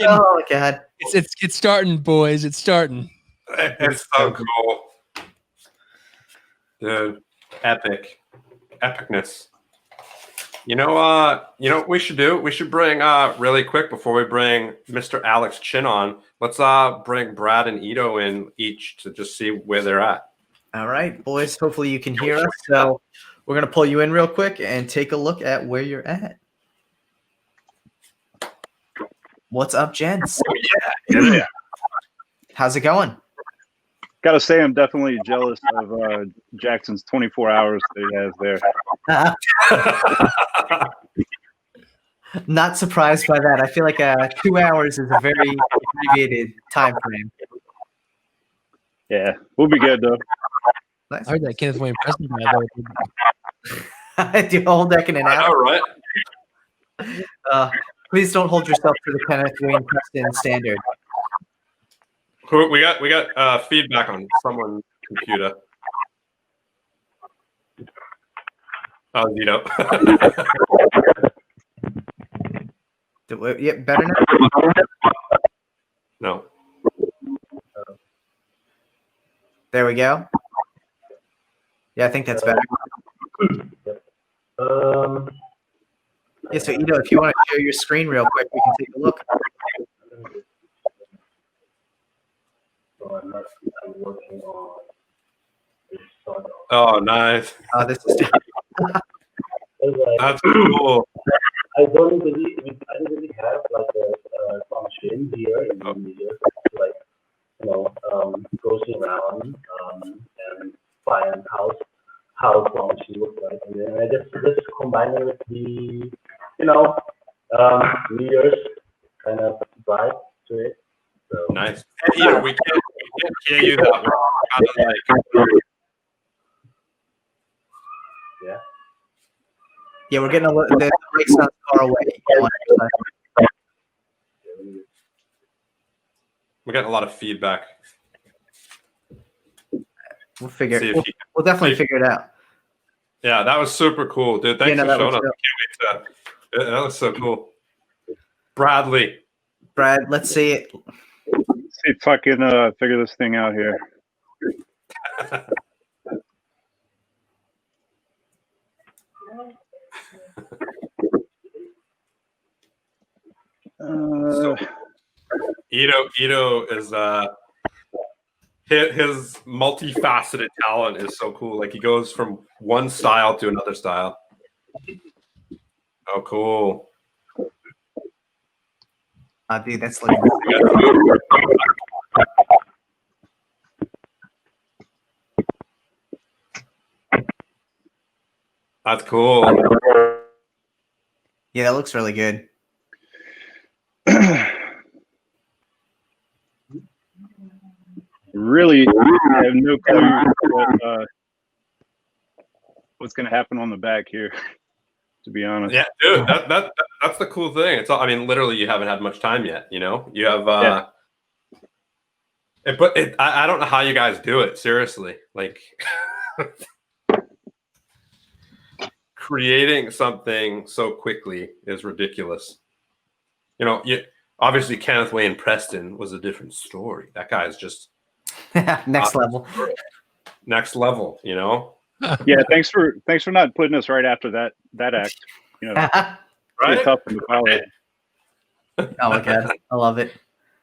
Oh God! It's starting, boys. It's starting. It's so cool, dude. Epicness. You know what we should do? We should bring really quick before we bring Mr. Alex Chin on. Let's bring Brad and Ito in each to just see where they're at. All right, boys. Hopefully you can hear us. So we're gonna pull you in real quick and take a look at where you're at. What's up, gents? Yeah. How's it going? Gotta say, I'm definitely jealous of Jackson's 24 hours that he has there. Not surprised by that. I feel like 2 hours is a very abbreviated time frame. Yeah, we'll be good though. Nice. I heard that Kenneth Wayne Preston guy, though. Do a whole Deckin and I know, out. right? Please don't hold yourself to the Kenneth Wayne Preston standard. We got feedback on someone's computer. Oh, you know. Yeah, better now? No. There we go. Yeah, I think that's better. Yeah, so Ito, if you want to share your screen real quick, we can take a look. Oh, nice. Oh, this is That's cool. I don't really have like a function here in the media, like goes around and find how function looks like, and then I just combine it with the meters kind of vibe to it. So Nice. Hey, Ito, we can't hear you that well. Kind of like, yeah. Yeah, we're getting the mic's not far away. we're getting a lot of feedback. We'll figure. See if We'll, you- we'll definitely figure it out. Yeah, that was super cool, dude. Thanks Yeah, no, for that showing was up. Can't wait to. That was so cool. Bradley. Brad, let's see it. See if I can figure this thing out here. So, Ito is his multifaceted talent is so cool. Like he goes from one style to another style. Oh, cool. Dude, that's looking That's cool. Yeah, that looks really good. Really, I have no clue what's going to happen on the back here, to be honest. Yeah, dude, that's the cool thing. It's all, I mean, literally, you haven't had much time yet. You know, you have. Yeah. I don't know how you guys do it. Seriously, like creating something so quickly is ridiculous. You know, obviously Kenneth Wayne Preston was a different story. That guy's just Next level. next level. You know, Yeah, thanks for not putting us right after that act. You know, right? it's tough to follow. Oh my god, I love it.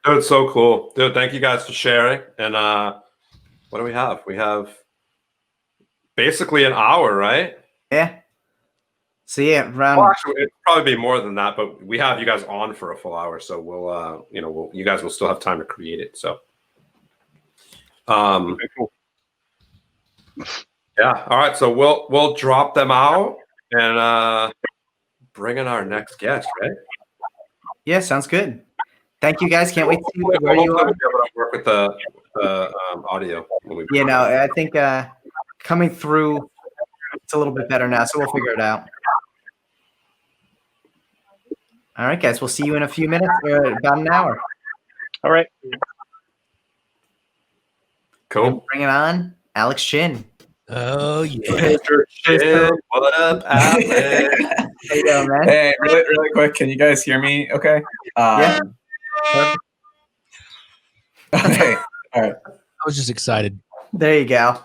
Dude, it's so cool. Dude, thank you guys for sharing. And what do we have? We have basically an hour, right? Yeah. So yeah, round. Well, actually, it'd probably be more than that, but we have you guys on for a full hour, so we'll, you guys will still have time to create it. So, Okay, cool. yeah. All right. So we'll drop them out and bring in our next guest, right? Yeah, sounds good. Thank you guys. Can't wait to see where Hopefully you we'll are. be able to work with the audio. When we You know, I think coming through, it's a little bit better now, so we'll figure it out. All right, guys. We'll see you in a few minutes, or about an hour. All right. Cool. Bring it on, Alex Chin. Oh yeah. Mr. Chin, what up, Alex? How you doing, man? Hey, really quick, can you guys hear me okay? Yeah. Okay, all right. I was just excited. There you go.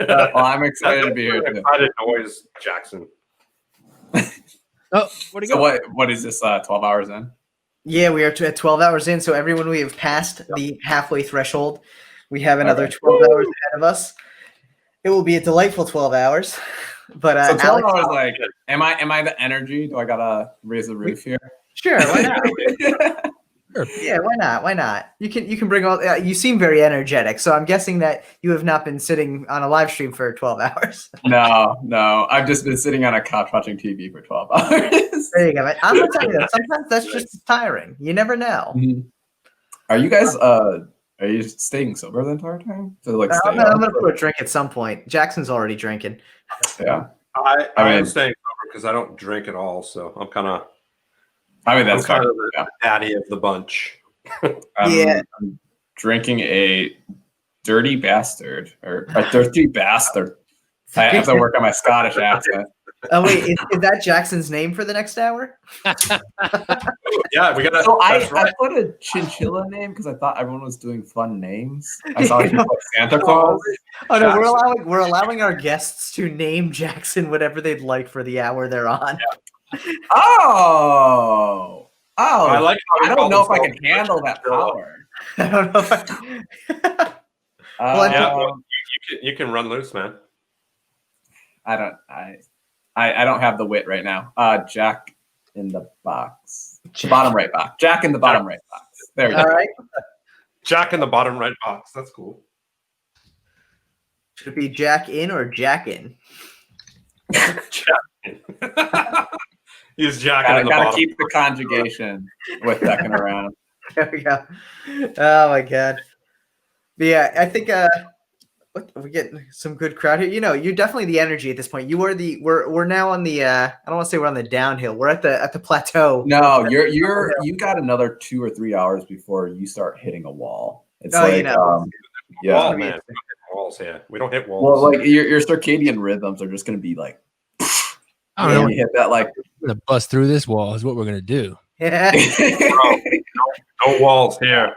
Well, I'm excited to be here. too. Excited noise, Jackson. Oh, where'd he So go? what is this, 12 hours in? Yeah, we are at 12 hours in, so everyone, we have passed the halfway threshold. We have another Okay. 12 hours ahead of us. It will be a delightful 12 hours. But So 12 Alex, hours, like, am I the energy? Do I gotta raise the roof here? sure, why not? Yeah, why not? Why not? You can bring all. You seem very energetic, so I'm guessing that you have not been sitting on a live stream for 12 hours. No, I've just been sitting on a couch watching TV for 12 hours. There you go. I'm gonna tell you that sometimes that's just tiring. You never know. Are you guys are you staying sober the entire time? To like stay I'm gonna put a drink at some point. Jackson's already drinking. Yeah, I mean, am staying sober because I don't drink at all, so I'm kind of. I mean, that's kind fine. of the daddy of the bunch. Yeah. I'm drinking a dirty bastard or a dirty bastard. I have to work on my Scottish accent. Oh wait, is that Jackson's name for the next hour? Yeah, we gotta. So I right. put a chinchilla name because I thought everyone was doing fun names. I saw you put Santa Claus. Oh no, we're allowing our guests to name Jackson whatever they'd like for the hour they're on. Yeah. Oh, I like. I don't know if I can handle that power. I don't know. Well, you can run loose, man. I don't have the wit right now. Jack in the box. The bottom right box. Jack in the bottom right box. There we go. All right. Jack in the bottom right box. That's cool. Should it be Jack in or Jack in? Jack in. He's Jack in the Gotta bottom. keep the conjugation with Deckin Around. There we go. Oh my god. But yeah, I think we get some good crowd here. You know, you're definitely the energy at this point. You are we're now on the I don't want to say we're on the downhill. We're at the plateau. No, you got another 2 or 3 hours before you start hitting a wall. It's you know. Yeah. Wall, man. We don't hit walls here. We don't hit walls. Well, like your circadian rhythms are just gonna be like I don't know. you hit that like We're gonna bust through this wall is what we're gonna do. Yeah. No walls here.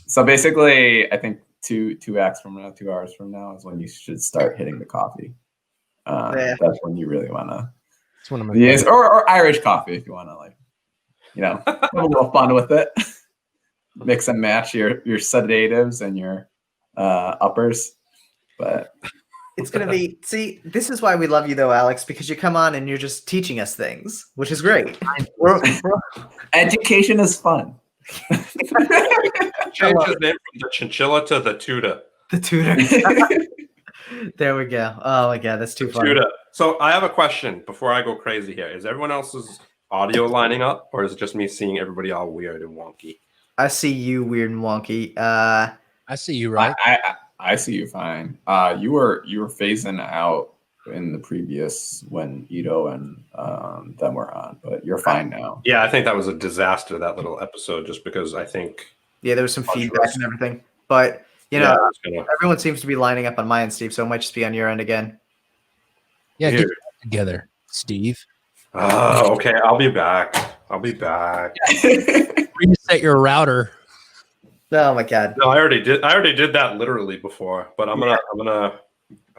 So basically, I think 2 acts from now, 2 hours from now is when you should start hitting the coffee. That's when you really wanna. It's one of my Yes, or Irish coffee if you wanna have a little fun with it. Mix and match your sedatives and your uppers, but It's gonna be. See, this is why we love you, though, Alex, because you come on and you're just teaching us things, which is great. Education is fun. Change his name from the chinchilla to the tutor. The tutor. There we go. Oh my god, that's too funny. Tutor. So I have a question before I go crazy here. Is everyone else's audio lining up, or is it just me seeing everybody all weird and wonky? I see you weird and wonky. I see you, right? I see you fine. You were phasing out in the previous when Ito and them were on, but you're fine now. Yeah, I think that was a disaster, that little episode, just because I think Yeah, there was some feedback and everything, but everyone seems to be lining up on my end, Steve. So it might just be on your end again. Yeah, get it together, Steve. Oh, okay. I'll be back. Reset your router. Oh my god. No, I already did that literally before, but I'm gonna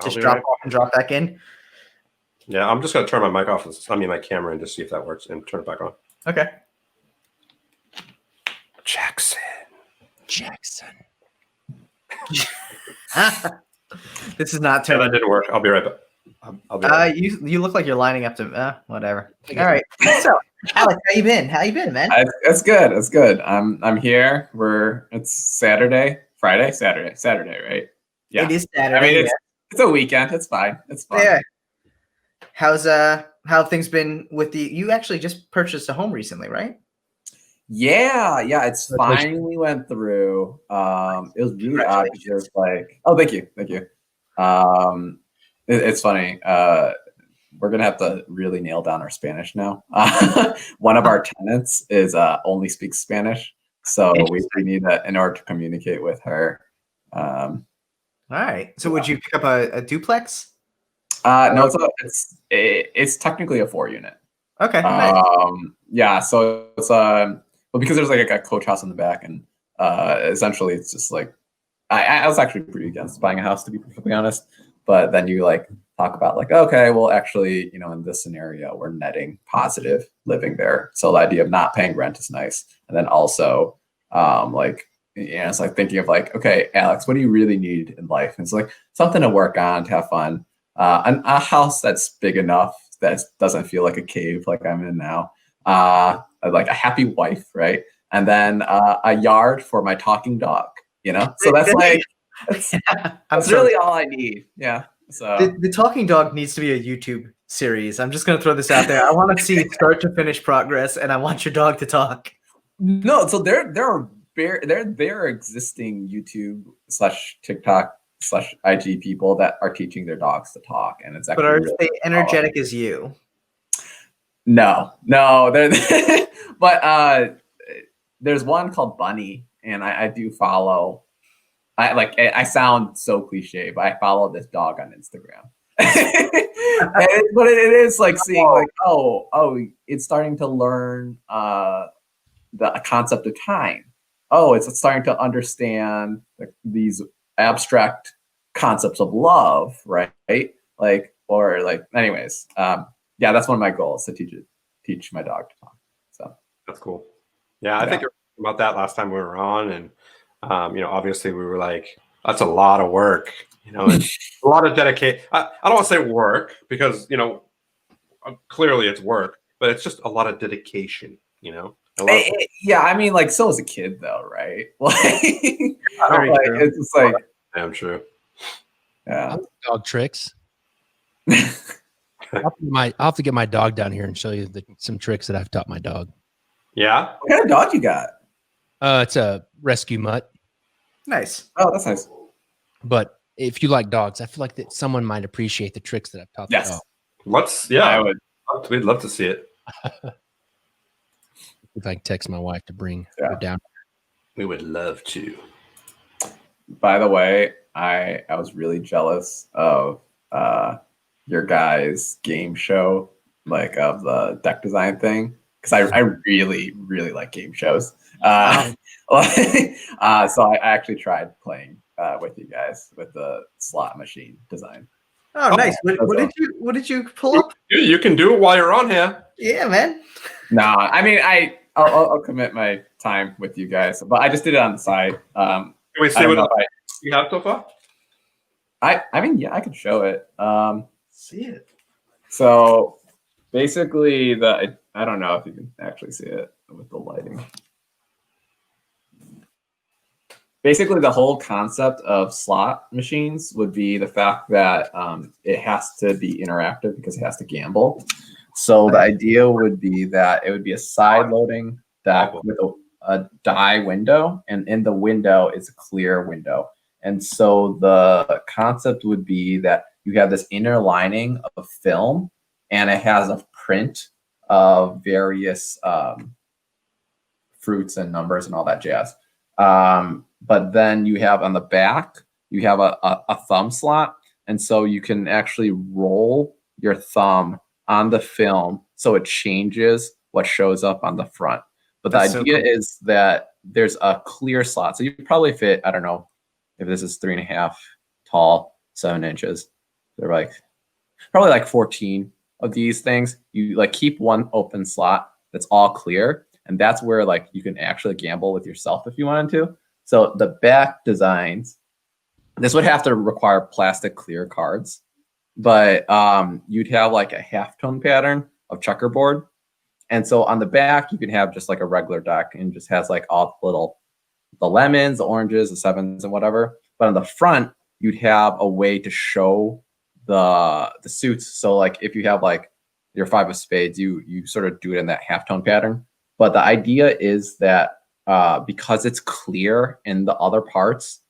Just drop off and drop back in. Yeah, I'm just gonna turn my mic off. My camera and just see if that works, and turn it back on. Okay. Jackson. This is not Yeah, turning. that didn't work. I'll be right back. I'll be right back. You look like you're lining up to whatever. All right. So, Alex, how you been, man? It's good. It's good. I'm here. It's Saturday, Friday, Saturday, right? Yeah. It is Saturday. I mean, it's a weekend. It's fine. It's fine. Yeah. How have things been with you actually just purchased a home recently, right? Yeah. It's finally went through. It was really odd because there's thank you. It's funny. We're gonna have to really nail down our Spanish now. One of our tenants is only speaks Spanish, so we need that in order to communicate with her. All right. So would you pick up a duplex? No, it's technically a 4-unit. Okay. Nice. Yeah. So it's because there's like a coach house in the back, and essentially it's just like I was actually pretty against buying a house, to be perfectly honest. But then you talk about okay, well, actually, in this scenario, we're netting positive living there. So the idea of not paying rent is nice. And then also, it's thinking of okay, Alex, what do you really need in life? And it's something to work on, to have fun. A house that's big enough that doesn't feel like a cave like I'm in now. A happy wife, right? and then a yard for my talking dog. You know, so that's like that's really all I need. Yeah. So the talking dog needs to be a YouTube series. I'm just gonna throw this out there. I want to see start to finish progress, and I want your dog to talk. No, so there are existing YouTube / TikTok / IG people that are teaching their dogs to talk, and it's actually. But are really they energetic as you? No, they're but there's one called Bunny, and I do follow. I sound so cliche, but I follow this dog on Instagram. But it is like seeing like oh it's starting to learn the concept of time. Oh, it's starting to understand these abstract concepts of love, right? Like anyways, yeah, that's one of my goals, to teach my dog to talk. So that's cool. Yeah, I think about that last time we were on, and obviously we were like, that's a lot of work, it's a lot of dedication. I don't want to say work because clearly it's work, but it's just a lot of dedication. Yeah, I mean, like, so as a kid though, right? Like, it's just like, I'm true. Yeah, dog tricks. I'll have to get my dog down here and show you some tricks that I've taught my dog. Yeah. What kind of dog you got? It's a rescue mutt. Nice. Oh, that's nice. But if you like dogs, I feel like that someone might appreciate the tricks that I've taught the dog. I would. We'd love to see it. If I can text my wife to bring her down. We would love to. By the way, I was really jealous of your guys' game show, like of the deck design thing, because I really, really like game shows. So I actually tried playing with you guys with the slot machine design. Oh, nice. What did you pull up? You can do it while you're on here. Yeah, man. No, I mean I'll commit my time with you guys, but I just did it on the side. Can we see what you have so far? I mean, yeah, I could show it. See it. So basically, I don't know if you can actually see it with the lighting. Basically, the whole concept of slot machines would be the fact that it has to be interactive because it has to gamble. So the idea would be that it would be a side-loading deck with a die window, and in the window is a clear window. And so the concept would be that you have this inner lining of film, and it has a print of various fruits and numbers and all that jazz. But then you have on the back, you have a thumb slot. And so you can actually roll your thumb on the film so it changes what shows up on the front. But the idea is that there's a clear slot. So you probably fit, I don't know if this is 3.5 tall, 7 inches. They're like probably like 14 of these things. You like keep one open slot that's all clear. And that's where like you can actually gamble with yourself if you wanted to. So the back designs, this would have to require plastic clear cards, but you'd have like a halftone pattern of checkerboard. And so on the back, you can have just like a regular deck and just has like all the lemons, the oranges, the sevens and whatever. But on the front, you'd have a way to show the suits. So like if you have like your 5 of spades, you sort of do it in that halftone pattern. But the idea is that because it's clear in the other parts,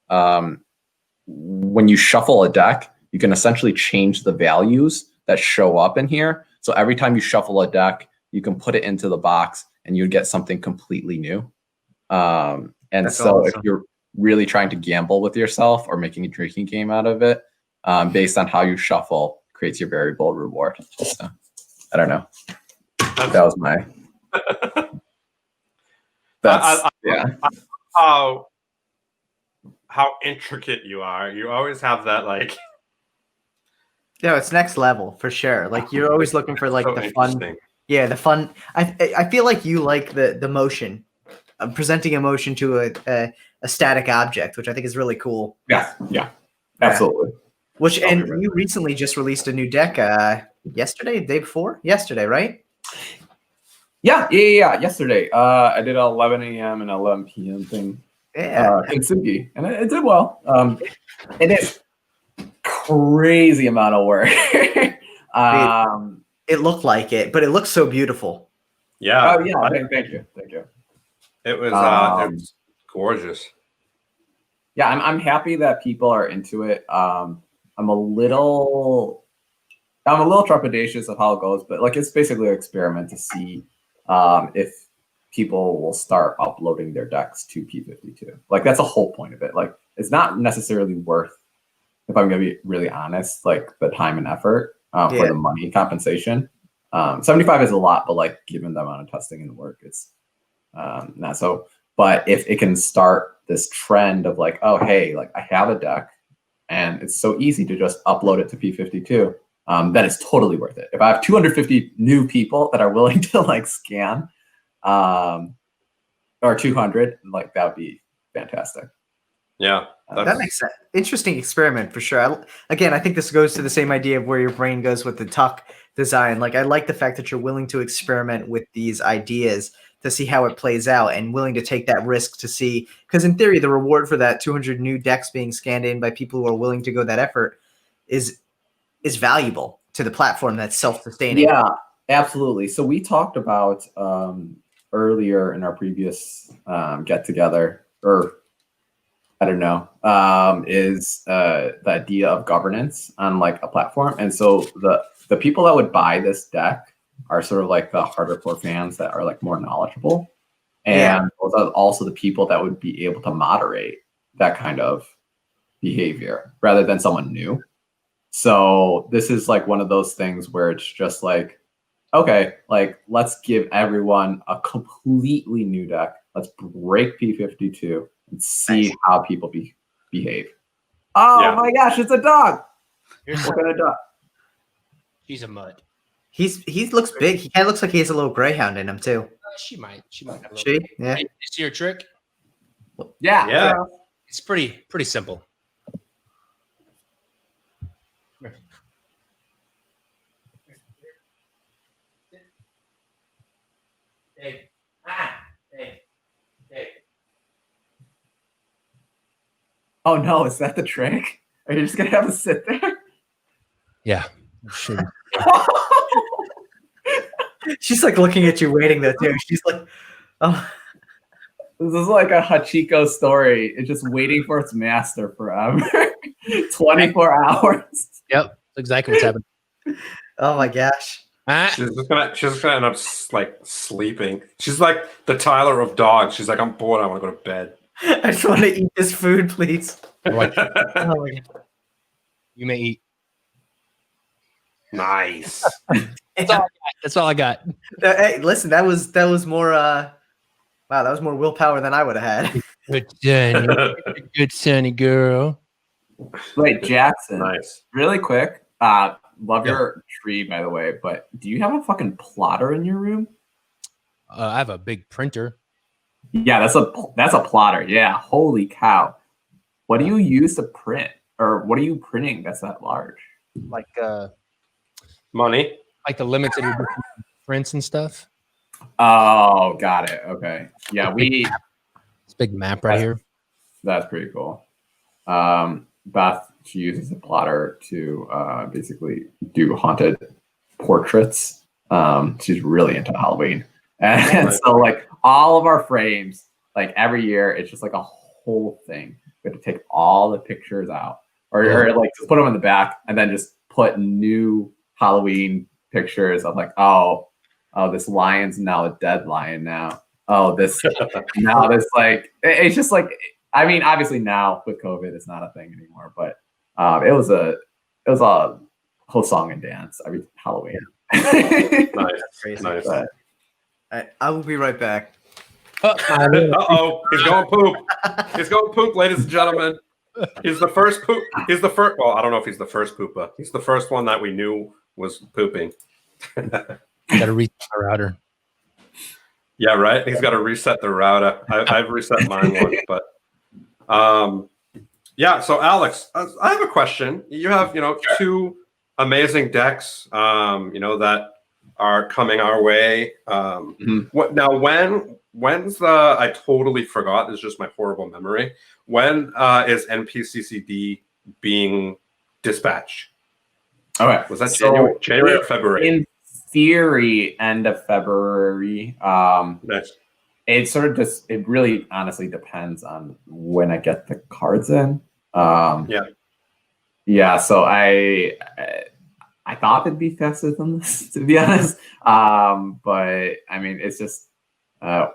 when you shuffle a deck, you can essentially change the values that show up in here. So every time you shuffle a deck, you can put it into the box and you'd get something completely new. And that's so awesome. If you're really trying to gamble with yourself or making a drinking game out of it, based on how you shuffle, creates your variable reward. So, I don't know. That was my... How intricate you are. You always have that like. Yeah, it's next level for sure. Like you're always looking for like the fun. Yeah, the fun. I feel like you like the motion, presenting emotion to a static object, which I think is really cool. Yeah, absolutely. And you recently just released a new deck yesterday, the day before? Yesterday, right? Yeah. Yesterday, I did a 11 a.m. and 11 p.m. thing. Yeah. In Sugi, and it did well. It is crazy amount of work. It looked like it, but it looks so beautiful. Yeah. Oh yeah. Thank you. It was gorgeous. Yeah, I'm happy that people are into it. I'm a little trepidatious of how it goes, but like it's basically an experiment to see if people will start uploading their decks to P52. Like that's the whole point of it. Like it's not necessarily worth, if I'm gonna be really honest, like the time and effort for the money compensation. 75 is a lot, but like given the amount of testing and work, it's not so. But if it can start this trend of like, oh hey, like I have a deck and it's so easy to just upload it to P52, then it's totally worth it. If I have 250 new people that are willing to like scan, or 200, like that would be fantastic. Yeah, that makes sense. Interesting experiment for sure. I think this goes to the same idea of where your brain goes with the tuck design. Like I like the fact that you're willing to experiment with these ideas to see how it plays out and willing to take that risk to see, because in theory, the reward for that 200 new decks being scanned in by people who are willing to go that effort is valuable to the platform that's self-sustaining. Yeah, absolutely. So we talked about earlier in our previous get together, or I don't know, is the idea of governance on like a platform. And so the people that would buy this deck are sort of like the hardcore fans that are like more knowledgeable. And those are also the people that would be able to moderate that kind of behavior rather than someone new. So this is like one of those things where it's just like, okay, like let's give everyone a completely new deck. Let's break P52 and see how people behave. Oh my gosh, it's a dog. What kind of dog? She's a mutt. He looks big. He kind of looks like he has a little greyhound in him too. She might have a little. Yeah. You see your trick? Yeah. It's pretty simple. Hey. Oh no, is that the trick? Are you just gonna have to sit there? Yeah. Sure. She's like looking at you, waiting there too. She's like, oh. This is like a Hachiko story. It's just waiting for its master forever. 24 hours. Yep. That's exactly what's happening. Oh my gosh. She's just gonna end up like sleeping. She's like the Tyler of dogs. She's like, I'm bored. I want to go to bed. I just want to eat this food, please. Oh my God. You may eat. Nice. That's all I got. Hey, listen, that was more. Wow, that was more willpower than I would have had. Good Sunny. Good Sunny girl. Wait, Jackson. Nice. Really quick. Love your tree, by the way. But do you have a fucking plotter in your room? I have a big printer. Yeah, that's a plotter. Yeah, holy cow. What do you use to print, or what are you printing that's that large? Like money. Like the limited prints and stuff. Oh, got it. Okay. Yeah, it's a big map right here. That's pretty cool. Beth, she uses a plotter to basically do haunted portraits. She's really into Halloween. And so like all of our frames, like every year, it's just like a whole thing. We have to take all the pictures out or like just put them in the back and then just put new Halloween pictures of like, oh, this lion's now a dead lion now. Oh, this now this like it's just like, I mean, obviously now with COVID it's not a thing anymore, but it was a whole song and dance every Halloween. Nice. I will be right back. Uh-oh, he's going poop. He's going poop, ladies and gentlemen. He's the first poop. He's the first. Well, I don't know if he's the first pooper. He's the first one that we knew was pooping. Got to reset the router. Yeah, right. He's got to reset the router. I've reset mine once, but yeah. So, Alex, I have a question. You have two amazing decks. That are coming our way. What now? When's the? I totally forgot. It's just my horrible memory. When is NPCCD being dispatched? All right. Was that January or February? In theory, end of February. Nice. It sort of just, it really honestly depends on when I get the cards in. Yeah. So I thought it'd be faster than this, to be honest. But I mean, it's just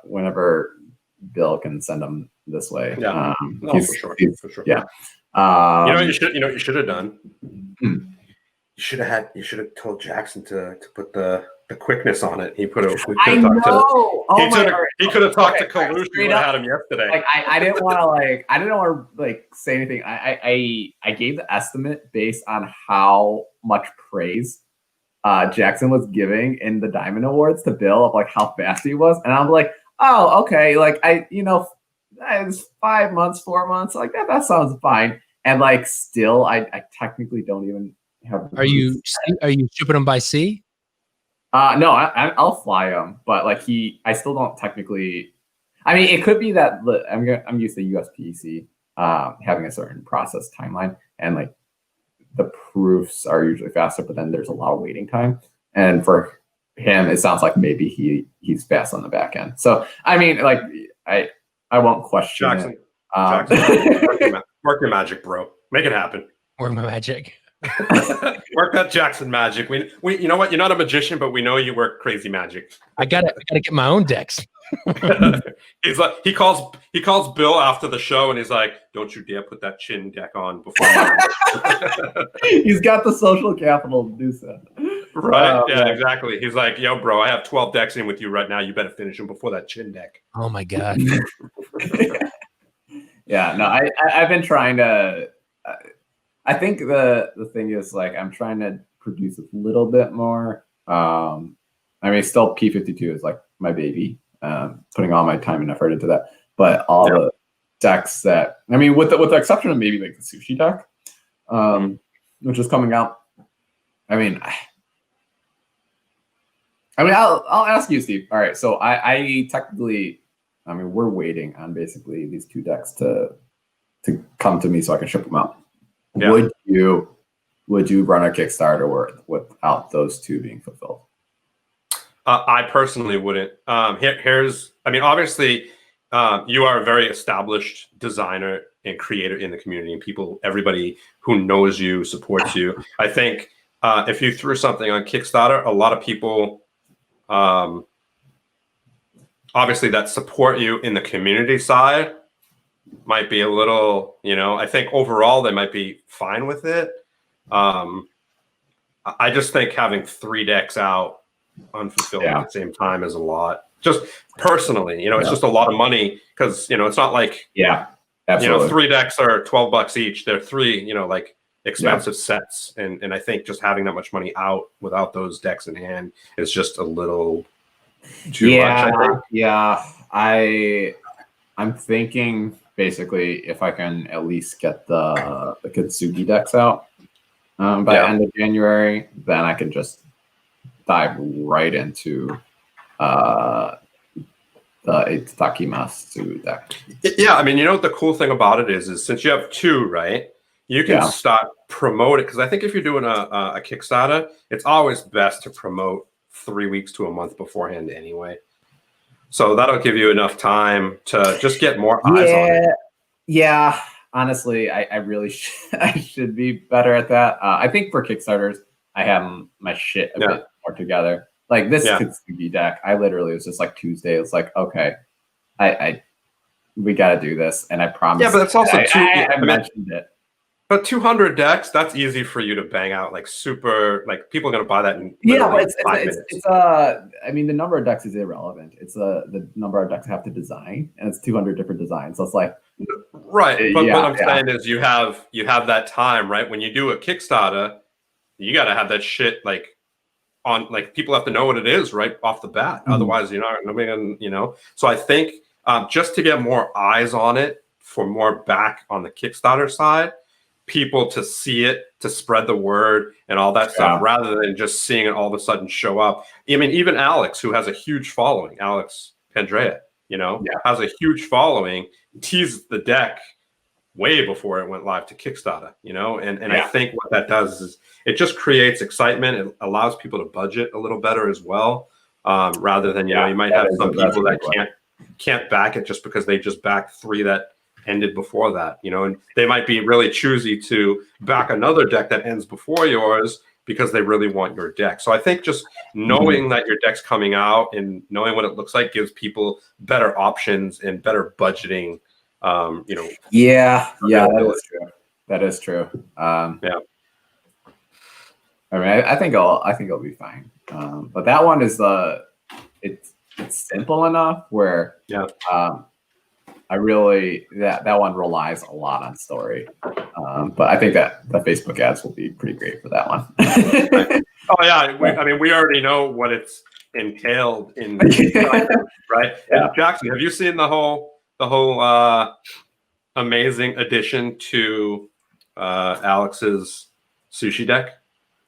whenever Bill can send them this way. Yeah. For sure. Yeah. You know what you should have done? You should have told Jackson to put the quickness on it. He could have talked to Kalush. We would have had him yesterday. Like I didn't want to say anything. I gave the estimate based on how much praise Jackson was giving in the Diamond Awards to Bill of like how fast he was, and I'm like, oh, okay, like it's 5 months, 4 months, like that sounds fine. And like still, I technically don't even have. Are you shipping them by sea? No, I'll fly them, but like I still don't technically. I mean, it could be that I'm used to USPC having a certain process timeline, and like the proofs are usually faster, but then there's a lot of waiting time. And for him, it sounds like maybe he's fast on the back end. So I mean, like I won't question Jackson. it. Jackson, work your magic, bro. Make it happen. Work my magic. Work that Jackson magic. We you know what? You're not a magician, but we know you work crazy magic. I gotta get my own decks. He's like he calls Bill after the show and he's like, "Don't you dare put that chin deck on before." He's got the social capital to do so. Right? Yeah, exactly. He's like, "Yo, bro, I have 12 decks in with you right now. You better finish them before that chin deck." Oh my god. Yeah, no, I've been trying to. I think the thing is like I'm trying to produce a little bit more. I mean, still P52 is like my baby. Putting all my time and effort into that, but all the decks that I mean, with the exception of maybe like the sushi deck, which is coming out. I mean, I'll ask you, Steve. All right, so I technically, I mean, we're waiting on basically these two decks to come to me so I can ship them out. Yeah. Would you run a Kickstarter without those two being fulfilled? I personally wouldn't. I mean, obviously, you are a very established designer and creator in the community, and everybody who knows you supports you. I think if you threw something on Kickstarter, a lot of people, obviously, that support you in the community side might be a little, I think overall they might be fine with it. I just think having 3 decks out unfulfilled at the same time is a lot. Just personally, it's just a lot of money because it's not like absolutely. 3 decks are $12 each. They're 3 like expensive sets, and I think just having that much money out without those decks in hand is just a little too much. I think. I'm thinking basically if I can at least get the Kitsugi decks out by end of January, then I can just dive right into the Takimasu deck. Yeah, I mean, what the cool thing about it is since you have 2, right? You can start promote it because I think if you're doing a Kickstarter, it's always best to promote 3 weeks to a month beforehand anyway. So that'll give you enough time to just get more eyes on it. Yeah, honestly, I really I should be better at that. I think for Kickstarters, I have my shit a bit more together. Like this Kitsugi deck, I literally was just like Tuesday. It's like, okay, we got to do this, and I promise. Yeah, but it's also I mentioned it. But 200 decks, that's easy for you to bang out like super. Like people are gonna buy that in but 5 minutes. I mean, the number of decks is irrelevant. It's the number of decks I have to design, and it's 200 different designs. So it's like right. But what I'm saying is you have that time, right? When you do a Kickstarter, you got to have that shit like on like people have to know what it is right off the bat. Otherwise, nobody can, So I think just to get more eyes on it for more back on the Kickstarter side. people to see it, to spread the word and all that stuff, rather than just seeing it all of a sudden show up. I mean, even Alex, who has a huge following, Alex Pandrea, has a huge following, teased the deck way before it went live to Kickstarter, and I think what that does is it just creates excitement. It allows people to budget a little better as well, rather than, you might have some people that can't back it just because they just backed 3 that ended before that, and they might be really choosy to back another deck that ends before yours because they really want your deck. So I think just knowing that your deck's coming out and knowing what it looks like gives people better options and better budgeting. Yeah, that is true. I mean, I think it'll be fine. But that one is it's simple enough where I really that one relies a lot on story. But I think that the Facebook ads will be pretty great for that one. Oh yeah, we already know what it's entailed in, right? And Jackson, have you seen the whole amazing addition to Alex's sushi deck?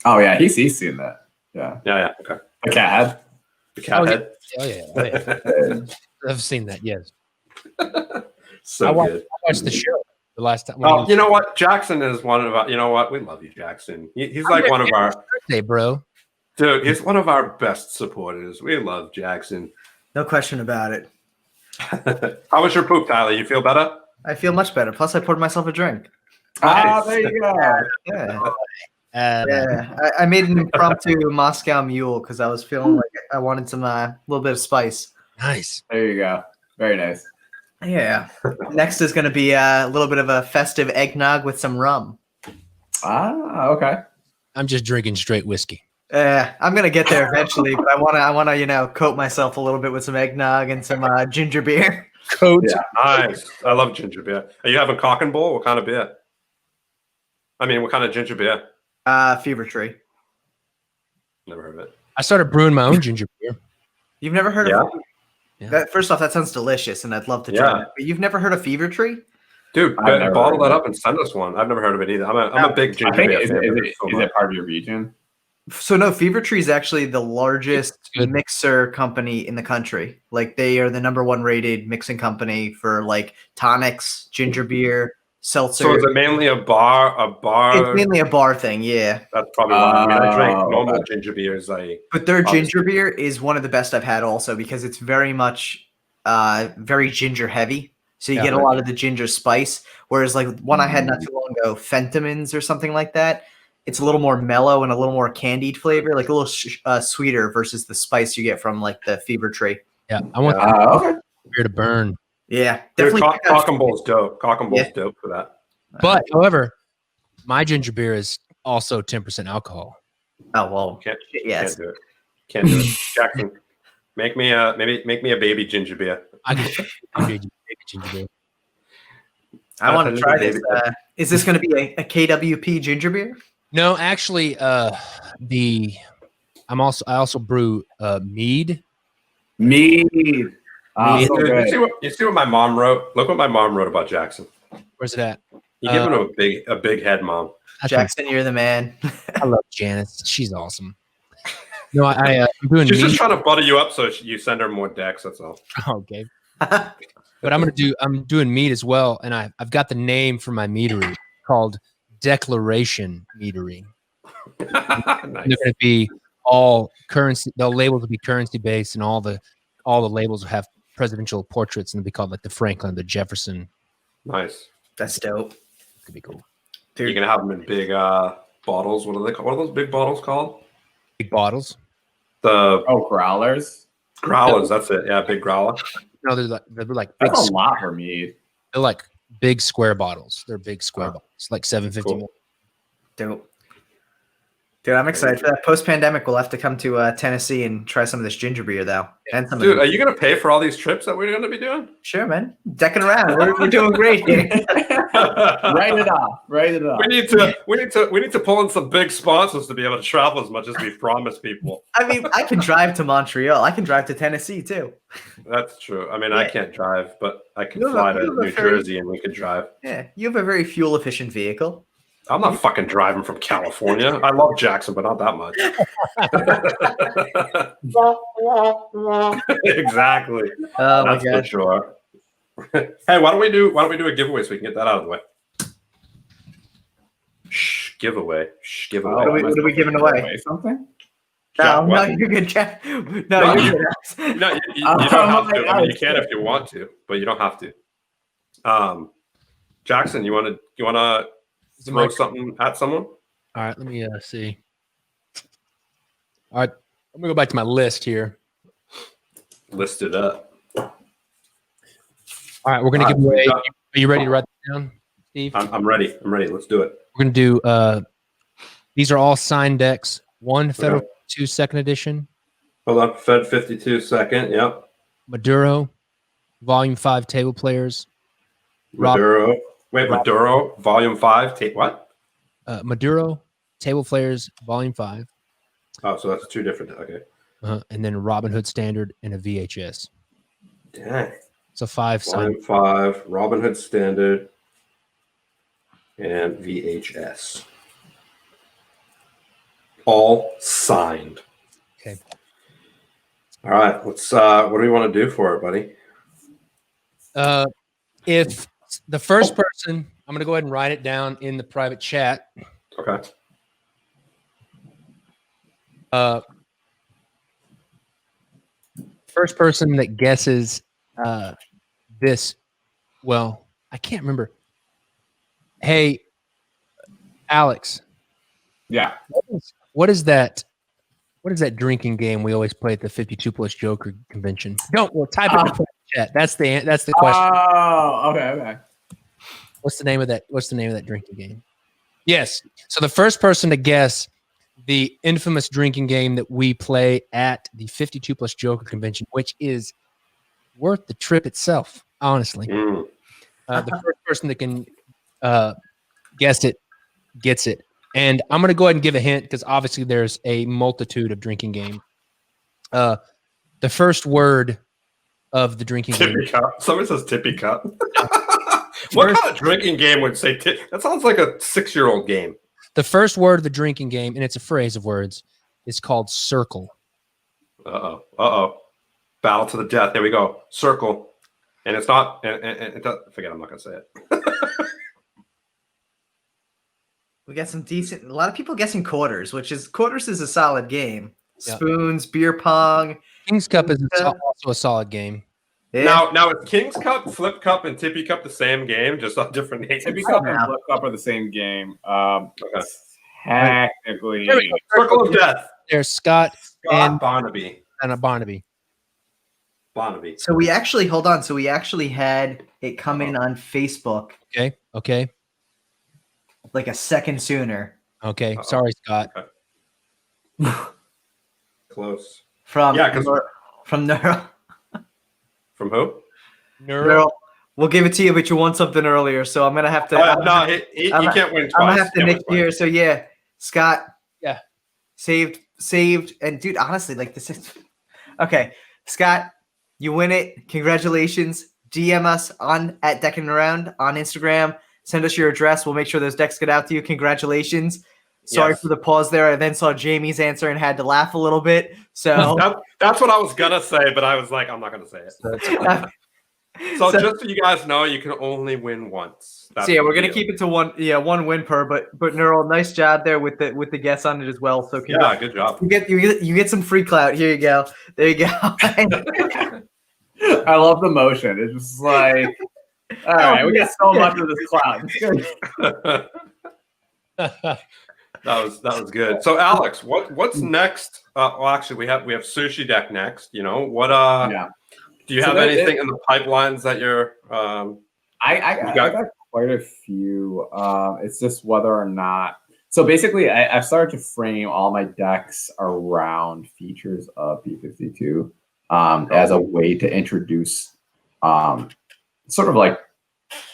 Oh yeah, he's seen that. Yeah. Okay. The cat head. Oh yeah. I've seen that. Yes. So I good. watched the show the last time. Oh, you know what? Jackson is one of our. You know what? We love you, Jackson. He's like one of our. Birthday, bro. Dude, he's one of our best supporters. We love Jackson. No question about it. How was your poop, Tyler? You feel better? I feel much better. Plus, I poured myself a drink. Ah, there you go. I made an impromptu Moscow Mule because I was feeling like I wanted some little bit of spice. Nice. There you go. Very nice. Yeah. Next is going to be a little bit of a festive eggnog with some rum. Ah, okay. I'm just drinking straight whiskey. I'm gonna get there eventually, but I wanna coat myself a little bit with some eggnog and some ginger beer. Coat. Yeah, nice. I love ginger beer. Are you having cock and bull? What kind of beer? I mean, what kind of ginger beer? Fever Tree. Never heard of it. I started brewing my own ginger beer. You've never heard of it? Yeah. That, first off, that sounds delicious, and I'd love to try it. But you've never heard of Fever Tree? Dude, bottle that up and send us one. I've never heard of it either. I'm a big ginger beer fan. Is it part of your region? So no, Fever Tree is actually the largest mixer company in the country. Like they are the #1 rated mixing company for like tonics, ginger beer, seltzer. So is it mainly a bar? It's mainly a bar thing, yeah. That's probably why. I mean, I drink normal ginger beers. But their ginger beer is one of the best I've had also because it's very much very ginger heavy. So you get a lot of the ginger spice. Whereas like one I had not too long ago, Fentimans or something like that, it's a little more mellow and a little more candied flavor, like a little sweeter versus the spice you get from like the Fever Tree. Yeah, I want the beer to burn. Yeah, definitely. Cock and bull's dope. Cock and bull's dope for that. But however, my ginger beer is also 10% alcohol. Oh well, can't do it. Can't do it. Jackson, make me a baby ginger beer. I can baby ginger beer. I want to try this. Is this going to be a KWP ginger beer? No, actually, I also brew mead. Mead. You see what my mom wrote? Look what my mom wrote about Jackson. Where's it at? You give him a big head, Mom. Jackson, you're the man. I love Janice. She's awesome. No, I'm doing. She's just trying to butter you up so you send her more decks. That's all. Okay. But I'm doing mead as well, and I've got the name for my meadery called Declaration Meadery. Nice. They're going to be all currency. The labels will be currency based, and all the labels will have presidential portraits, and they'll be called like the Franklin, the Jefferson. Nice. That's dope. Could be cool. Dude. You're gonna have them in big bottles. What are they called? What are those big bottles called? Big bottles. Growlers. Growlers. That's it. Yeah, big growler. No, they're like big. That's a lot for mead. They're like big square bottles. They're big square bottles, like 750. Cool. Dope. Dude, I'm excited for that. Post-pandemic, we'll have to come to Tennessee and try some of this ginger beer, though. And some Dude, are you going to pay for all these trips that we're going to be doing? Sure, man. Deckin Around. We're doing great here. Write it off. We need to pull in some big sponsors to be able to travel as much as we've promised people. I mean, I can drive to Montreal. I can drive to Tennessee, too. That's true. I mean, I can't drive, but I can fly to New Jersey and we could drive. Yeah, you have a very fuel-efficient vehicle. I'm not fucking driving from California. I love Jackson, but not that much. Exactly. Oh my That's for gosh. sure. Hey, why don't we do a giveaway so we can get that out of the way? Shh, giveaway. Shh, giveaway. What are we giving away? Something? No, What? no, you're good, Jack. No, No, you're good. No, you don't have to. I mean, you can if you want to, but you don't have to. Jackson, you want to throw something at someone? All right, let me see. All right, I'm gonna go back to my list here. List it up. All right, we're gonna give away. Are you ready to write that down, Steve? I'm ready. I'm ready. Let's do it. We're gonna do. These are all signed decks. One Federal 2 second edition. Hold up. Fed 52 second. Yep. Maduro, Volume 5 table players. Maduro. Maduro. Volume 5. Tape what? Maduro, table players. Volume 5. Oh, so that's two different. Okay. And then Robin Hood Standard and a VHS. Dang. So 5 signed. Volume 5. Robin Hood Standard. And VHS. All signed. Okay. All right. Let's. What do we want to do for it, buddy? If the first person, I'm going to go ahead and write it down in the private chat. Okay. First person that guesses this, well, I can't remember. Hey, Alex. Yeah. What is that? What is that drinking game we always play at the 52 plus Joker convention? Don't type it in the chat. That's the question. Oh, okay. What's the name of that? What's the name of that drinking game? Yes. So the first person to guess the infamous drinking game that we play at the 52 plus Joker convention, which is worth the trip itself, honestly. The first person that can guess it gets it. And I'm going to go ahead and give a hint because obviously there's a multitude of drinking game. The first word of the drinking game. Tippy cup. Someone says tippy cup. What kind of drinking game would say that sounds like a 6-year-old game. The first word of the drinking game, and it's a phrase of words, is called circle. Uh-oh. Battle to the death. There we go. Circle. And it's not, and forget, I'm not going to say it. We got some decent. A lot of people guessing quarters, quarters is a solid game. Yeah. Spoons, beer pong. King's Cup is also a solid game. Yeah. Now is King's Cup, Flip Cup, and Tippy Cup the same game, just on different names? Tippy Cup and Flip Cup are the same game. Technically, Circle of Death. There's Scott and Barnaby. And a Barnaby. So we actually had it come in on Facebook. Okay. Like a second sooner. Okay. Sorry, Scott. Okay. Close. From Neural. From who? Neural. We'll give it to you, but you won something earlier, so I'm gonna have to. You can't win twice. I'm gonna have to next year. So yeah, Scott. Yeah. Saved, and dude, honestly, like this is okay. Scott, you win it. Congratulations. DM us at Deckin Around on Instagram. Send us your address. We'll make sure those decks get out to you. Congratulations. Sorry for the pause there. I then saw Jamie's answer and had to laugh a little bit. So that's what I was gonna say, but I was like, I'm not gonna say it. So just so you guys know, you can only win once. So yeah, we're gonna keep it to one win per. But Neural, nice job there with the guess on it as well. So good job. You get some free clout. Here you go. There you go. I love the motion. It's just like, all right, we get so much of this clout. That was good. So Alex, what's next? Well, actually, we have Sushi Deck next. You know what? Do you have anything in the pipelines that you're? I got quite a few. It's just whether or not. So basically, I've started to frame all my decks around features of P52 as a way to introduce, sort of like,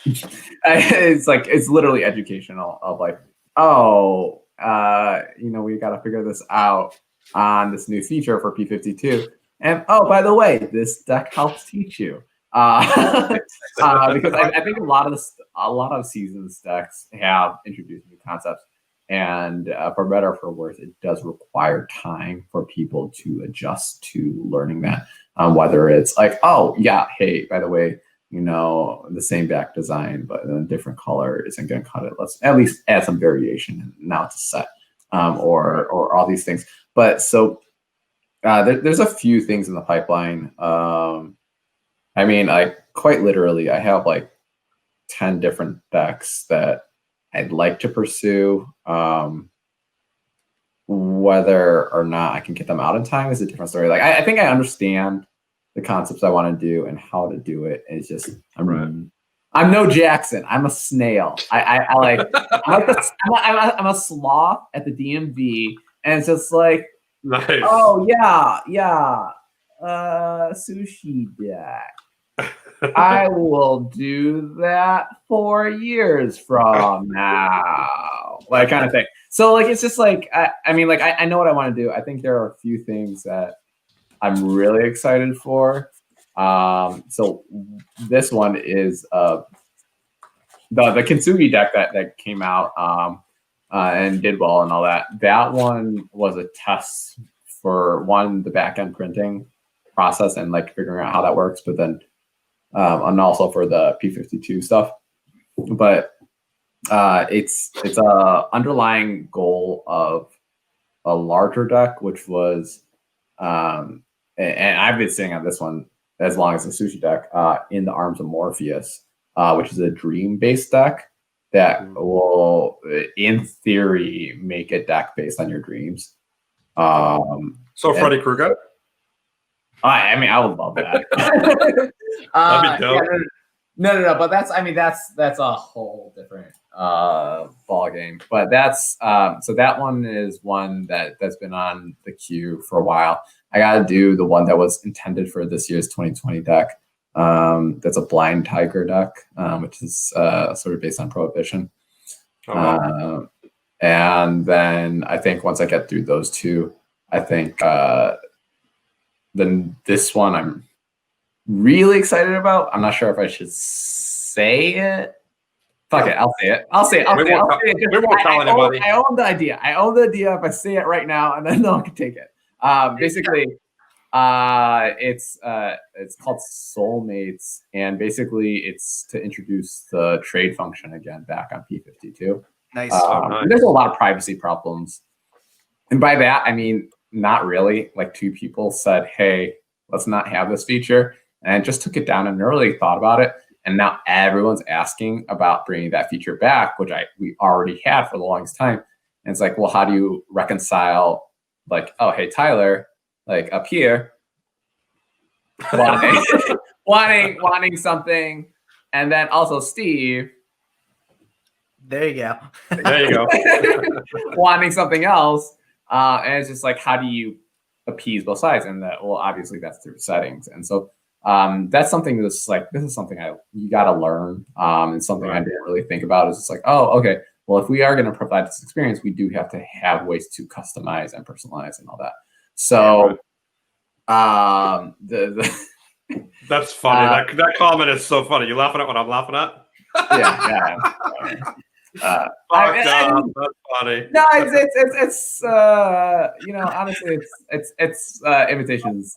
it's literally educational of like, we got to figure this out on this new feature for P52. And by the way, this deck helps teach you. Because I think a lot of seasons decks have introduced new concepts, and for better or for worse, it does require time for people to adjust to learning that. Whether it's like, oh yeah, hey, by the way, you know, the same back design but in a different color isn't going to cut it. Let's at least add some variation, and now it's a set, or all these things. But so there's a few things in the pipeline. I mean, quite literally, I have like 10 different decks that I'd like to pursue. Whether or not I can get them out in time is a different story. Like, I think I understand the concepts I want to do and how to do it. It's just, I'm no Jackson. I'm a snail. I'm a sloth at the DMV, and it's just like, nice. Oh yeah, sushi deck. I will do that 4 years from now, like kind of thing. So like, it's just like, I mean, like, I know what I want to do. I think there are a few things that I'm really excited for. So this one is the Kintsugi deck that came out and did well and all that. That one was a test for the back end printing process and like figuring out how that works, but then and also for the P52 stuff. But it's a underlying goal of a larger deck, which was and I've been sitting on this one as long as the sushi deck, in the Arms of Morpheus, which is a dream based deck that will, in theory, make a deck based on your dreams. So Freddy Krueger? I mean, I would love that. That'd be dope. No. But that's a whole different ball game. But that's so that one is one that's been on the queue for a while. I gotta do the one that was intended for this year's 2020 deck. That's a Blind Tiger deck, which is sort of based on Prohibition. And then I think once I get through those two, I think then this one I'm really excited about. I'm not sure if I should say it. Fuck it, I'll say it. We won't tell anybody. I own the idea. If I say it right now, and then no one can take it. Basically, it's called Soulmates, and basically it's to introduce the trade function again back on P52. Nice. Nice. There's a lot of privacy problems, and by that I mean not really. Like, two people said, "Hey, let's not have this feature," and just took it down and never really thought about it. And now everyone's asking about bringing that feature back, which we already had for the longest time. And it's like, well, how do you reconcile, like, oh, hey, Tyler, like up here, wanting something, and then also Steve. There you go. There you go. Wanting something else. And it's just like, how do you appease both sides? And that, well, obviously that's through settings. And so that's something that's like, this is something you got to learn. And something I didn't really think about is just like, oh, okay, well, if we are going to provide this experience, we do have to have ways to customize and personalize and all that. So that's funny. That comment is so funny. You laughing at what I'm laughing at? Yeah. That's funny. No, it's you know, honestly, it's imitations.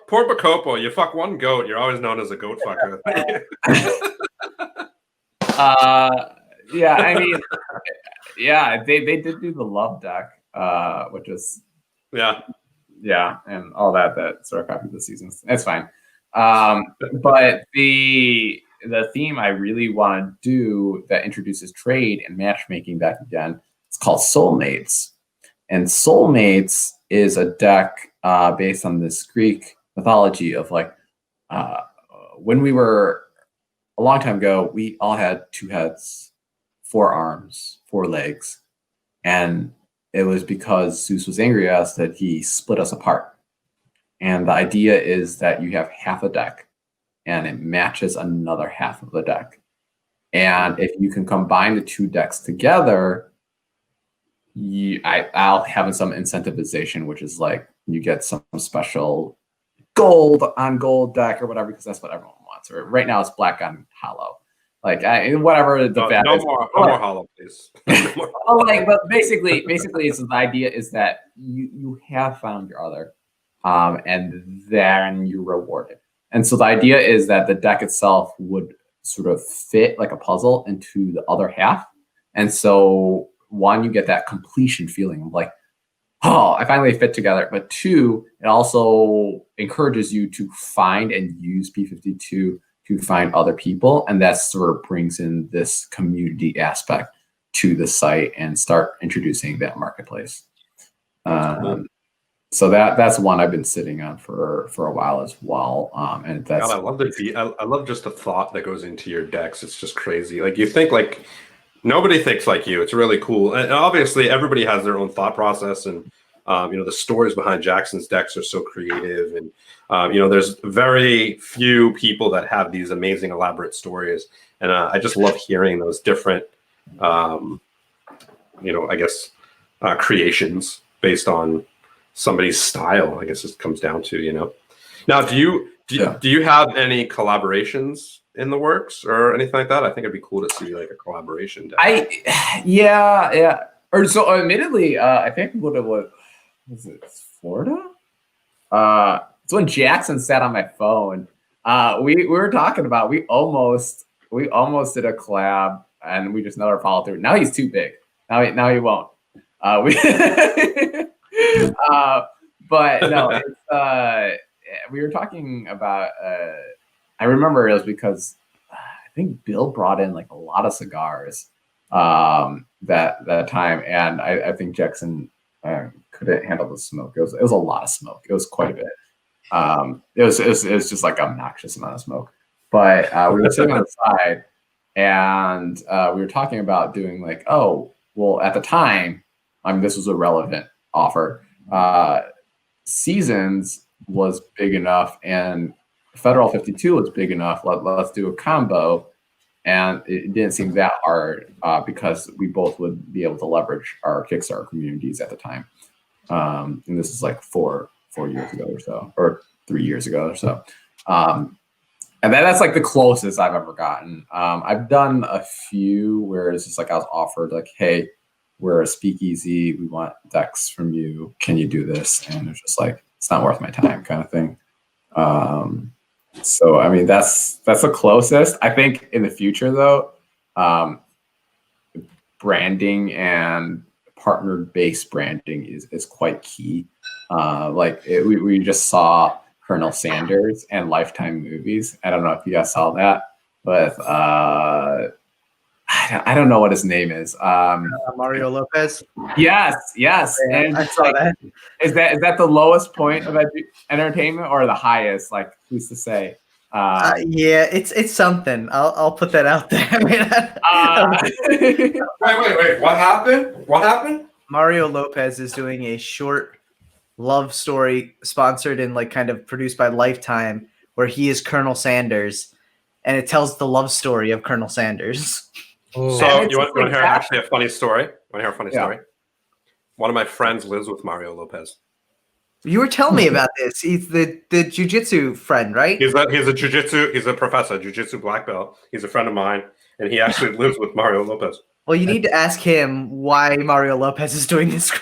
Poor Bacopo. You fuck one goat, you're always known as a goat fucker. Yeah, I mean, yeah, they did do the love deck, which is yeah, and all that sort of copied the seasons. It's fine. But the theme I really want to do that introduces trade and matchmaking back again, it's called Soulmates. And Soulmates is a deck based on this Greek mythology of like, when we were a long time ago, we all had 2 heads, 4 arms, 4 legs. And it was because Zeus was angry at us that he split us apart. And the idea is that you have half a deck and it matches another half of the deck. And if you can combine the 2 decks together, I'll have some incentivization, which is like you get some special gold on gold deck or whatever, because that's what everyone wants. Or right now it's black on hollow. Like whatever the no more hollow, please. But basically, it's the idea is that you have found your other, and then you reward it. And so the idea is that the deck itself would sort of fit like a puzzle into the other half. And so one, you get that completion feeling of like, oh, I finally fit together. But two, it also encourages you to find and use P52 to find other people. And that sort of brings in this community aspect to the site and start introducing that marketplace. So that's one I've been sitting on for a while as well. And that's God, I love just the thought that goes into your decks. It's just crazy. Like you think like nobody thinks like you. It's really cool. And obviously everybody has their own thought process, and the stories behind Jackson's decks are so creative, and there's very few people that have these amazing elaborate stories, and I just love hearing those different creations based on somebody's style. I guess it comes down to, now do you have any collaborations in the works or anything like that? I think it'd be cool to see like a collaboration deck. Yeah. Or so admittedly, I think what it was it Florida? It's when Jackson sat on my phone. We were talking about we almost did a collab and we just never followed through. Now he's too big. Now he won't. But no, we were talking about. I remember it was because I think Bill brought in like a lot of cigars that time, and I think Jackson couldn't handle the smoke. It was a lot of smoke. It was quite a bit. It was just like obnoxious amount of smoke. But we were sitting on the side, and we were talking about doing like, oh, well, at the time, this was a relevant offer. Seasons was big enough, and Federal 52 was big enough. Let's do a combo. And it didn't seem that hard because we both would be able to leverage our Kickstarter communities at the time. And this is like 4 years ago or so, or 3 years ago or so. And that's like the closest I've ever gotten. I've done a few where it's just like I was offered like, hey, we're a speakeasy. We want decks from you. Can you do this? And it's just like, it's not worth my time kind of thing. So, that's the closest. I think in the future though, branding and partner-based branding is quite key. We just saw Colonel Sanders and Lifetime Movies. I don't know if you guys saw that, but I don't know what his name is. Mario Lopez. Yes. Yeah, and I saw that. Is that the lowest point of entertainment or the highest? Like, who's to say? Yeah, it's something. I'll put that out there. Wait. What happened? Mario Lopez is doing a short love story sponsored and like kind of produced by Lifetime, where he is Colonel Sanders, and it tells the love story of Colonel Sanders. Oh. So you want to hear actually a funny story? Story? One of my friends lives with Mario Lopez. You were telling me about this. He's the jiu-jitsu friend, right? He's a jiu-jitsu. He's a professor, jiu-jitsu black belt. He's a friend of mine, and he actually lives with Mario Lopez. Well, you need to ask him why Mario Lopez is doing this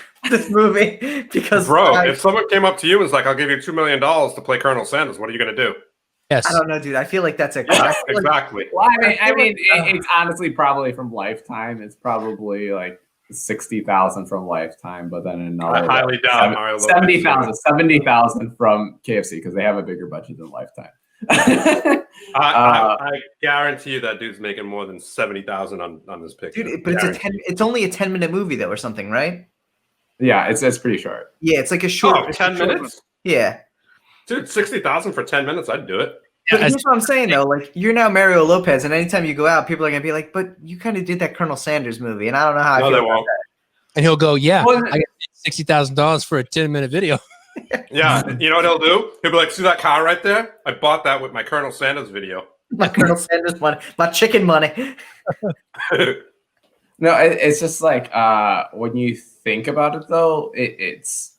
movie. Because if someone came up to you and was like, "I'll give you $2 million to play Colonel Sanders," what are you going to do? Yes. I don't know, dude. I feel like that's exactly. Well, it's honestly probably from Lifetime. It's probably like 60,000 from Lifetime, but then another I highly doubt Mario 70,000 from KFC because they have a bigger budget than Lifetime. I guarantee you that dude's making more than 70,000 on this picture. Dude, but it's only a 10-minute movie though, or something, right? Yeah, it's pretty short. Yeah, it's like a short 10 minutes. Yeah. Dude, 60,000 for 10 minutes, I'd do it. But here's what I'm saying though, like you're now Mario Lopez, and anytime you go out, people are gonna be like, "But you kind of did that Colonel Sanders movie," and I don't know how I feel about that. And he'll go, "Yeah, I got $60,000 for a 10-minute video." Yeah, you know what he'll do? He'll be like, "See that car right there? I bought that with my Colonel Sanders video. My Colonel Sanders money, my chicken money." No, it's just like when you think about it though, it's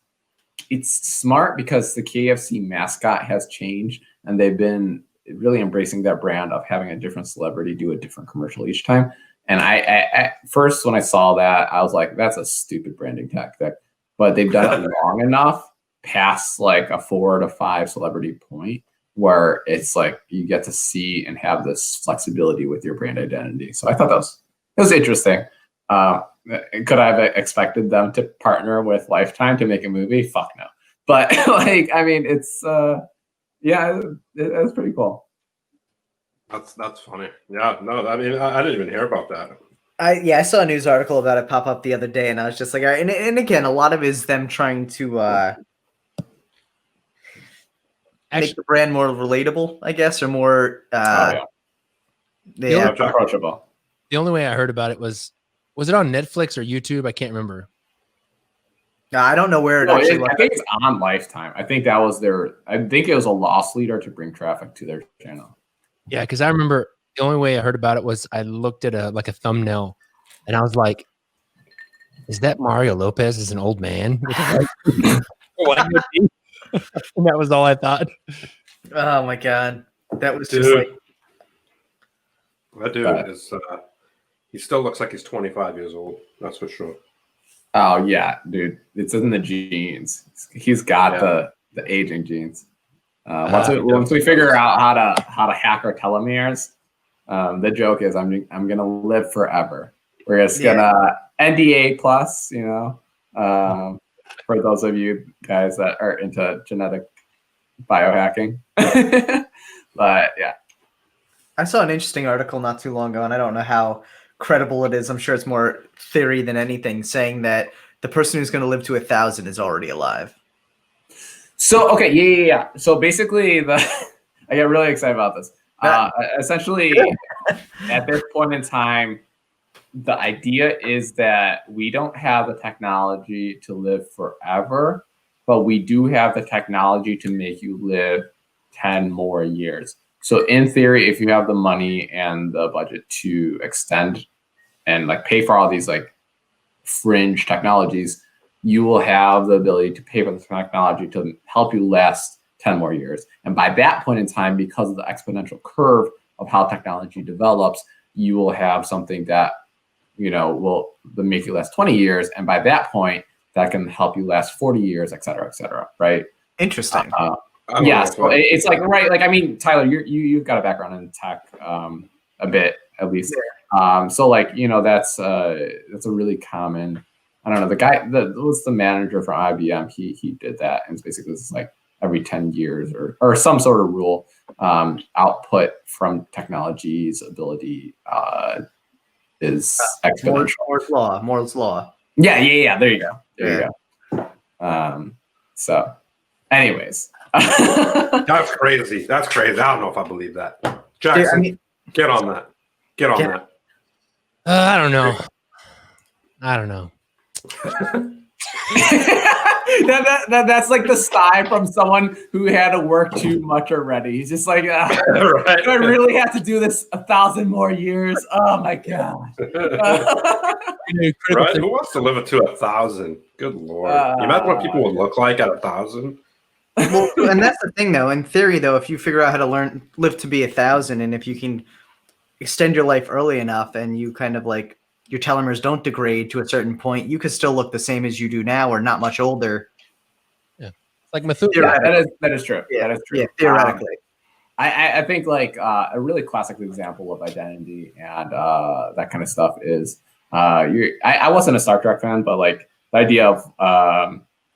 smart because the KFC mascot has changed, and they've been really embracing that brand of having a different celebrity do a different commercial each time. And I at first, when I saw that, I was like, that's a stupid branding tactic. But they've done it long enough past like a 4 to 5 celebrity point where it's like you get to see and have this flexibility with your brand identity. So I thought that was interesting. Could I have expected them to partner with Lifetime to make a movie? Fuck no. But like, I mean, it's it's pretty cool. That's funny. Yeah, no, I mean, I didn't even hear about that. I saw a news article about it pop up the other day, and I was just like, all right. And again, a lot of it is them trying to make the brand more relatable, I guess, or more approachable. The only way I heard about it was it on Netflix or YouTube? I can't remember. No, I don't know where it actually was. I think it's on Lifetime. I think that was I think it was a loss leader to bring traffic to their channel. Yeah, because I remember the only way I heard about it was I looked at a thumbnail, and I was like, "Is that Mario Lopez as an old man?" And that was all I thought. Oh my god, that was Dude. just like That dude is. He still looks like he's 25 years old. That's for sure. Oh yeah, dude, it's in the genes. He's got the aging genes. Once we figure out how to hack our telomeres, the joke is I'm gonna live forever. We're just gonna NDA plus, you know, for those of you guys that are into genetic biohacking. But yeah, I saw an interesting article not too long ago, and I don't know how credible it is. I'm sure it's more theory than anything, saying that the person who's going to live to 1,000 is already alive. So okay, yeah. So basically, I get really excited about this. Essentially, at this point in time, the idea is that we don't have the technology to live forever, but we do have the technology to make you live 10 more years. So in theory, if you have the money and the budget to extend and like pay for all these like fringe technologies, you will have the ability to pay for the technology to help you last 10 more years. And by that point in time, because of the exponential curve of how technology develops, you will have something that, you know, will make you last 20 years. And by that point, that can help you last 40 years, et cetera, right? Interesting. Yeah, so it's like, right, like, I mean, Tyler, you've got a background in tech a bit, at least. So like, you know, that's a really common, I don't know, the guy that was the manager for IBM, he did that. And it's basically it's like every 10 years or some sort of rule, output from technology's ability is exponential. Moore's law. Yeah. There you go. So anyways. That's crazy. I don't know if I believe that. Jackson, get on that. I don't know. That's like the sigh from someone who had to work too much already. He's just like, right. Do I really have to do this 1,000 more years? Oh my god! Right? Who wants to live it to 1,000? Good lord! You imagine what people would look like at 1,000. Well, and that's the thing, though. In theory, though, if you figure out how to live to be 1,000, and if you can extend your life early enough, and you kind of like your telomeres don't degrade to a certain point, you could still look the same as you do now, or not much older. Yeah, like Methuselah. Yeah, that is true. Yeah, that is true. Yeah, theoretically. I think like a really classic example of identity and that kind of stuff is I wasn't a Star Trek fan, but like the idea of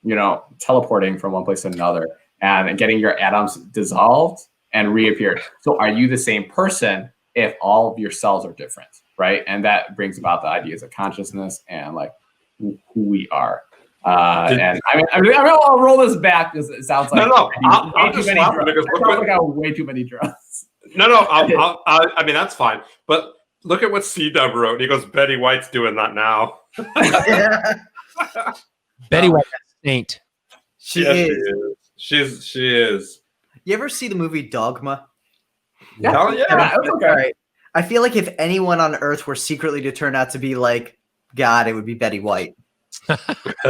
you know, teleporting from one place to another and getting your atoms dissolved and reappeared. So are you the same person if all of your cells are different, right? And that brings about the ideas of consciousness and like who we are. And I'll roll this back because it sounds like I'm just laughing because I got way too many drugs. I mean, that's fine. But look at what C-Dub wrote. He goes, Betty White's doing that now. Betty White ain't. She is. She is. You ever see the movie Dogma? Yeah. Hell yeah. Okay. Right. I feel like if anyone on Earth were secretly to turn out to be like God, it would be Betty White.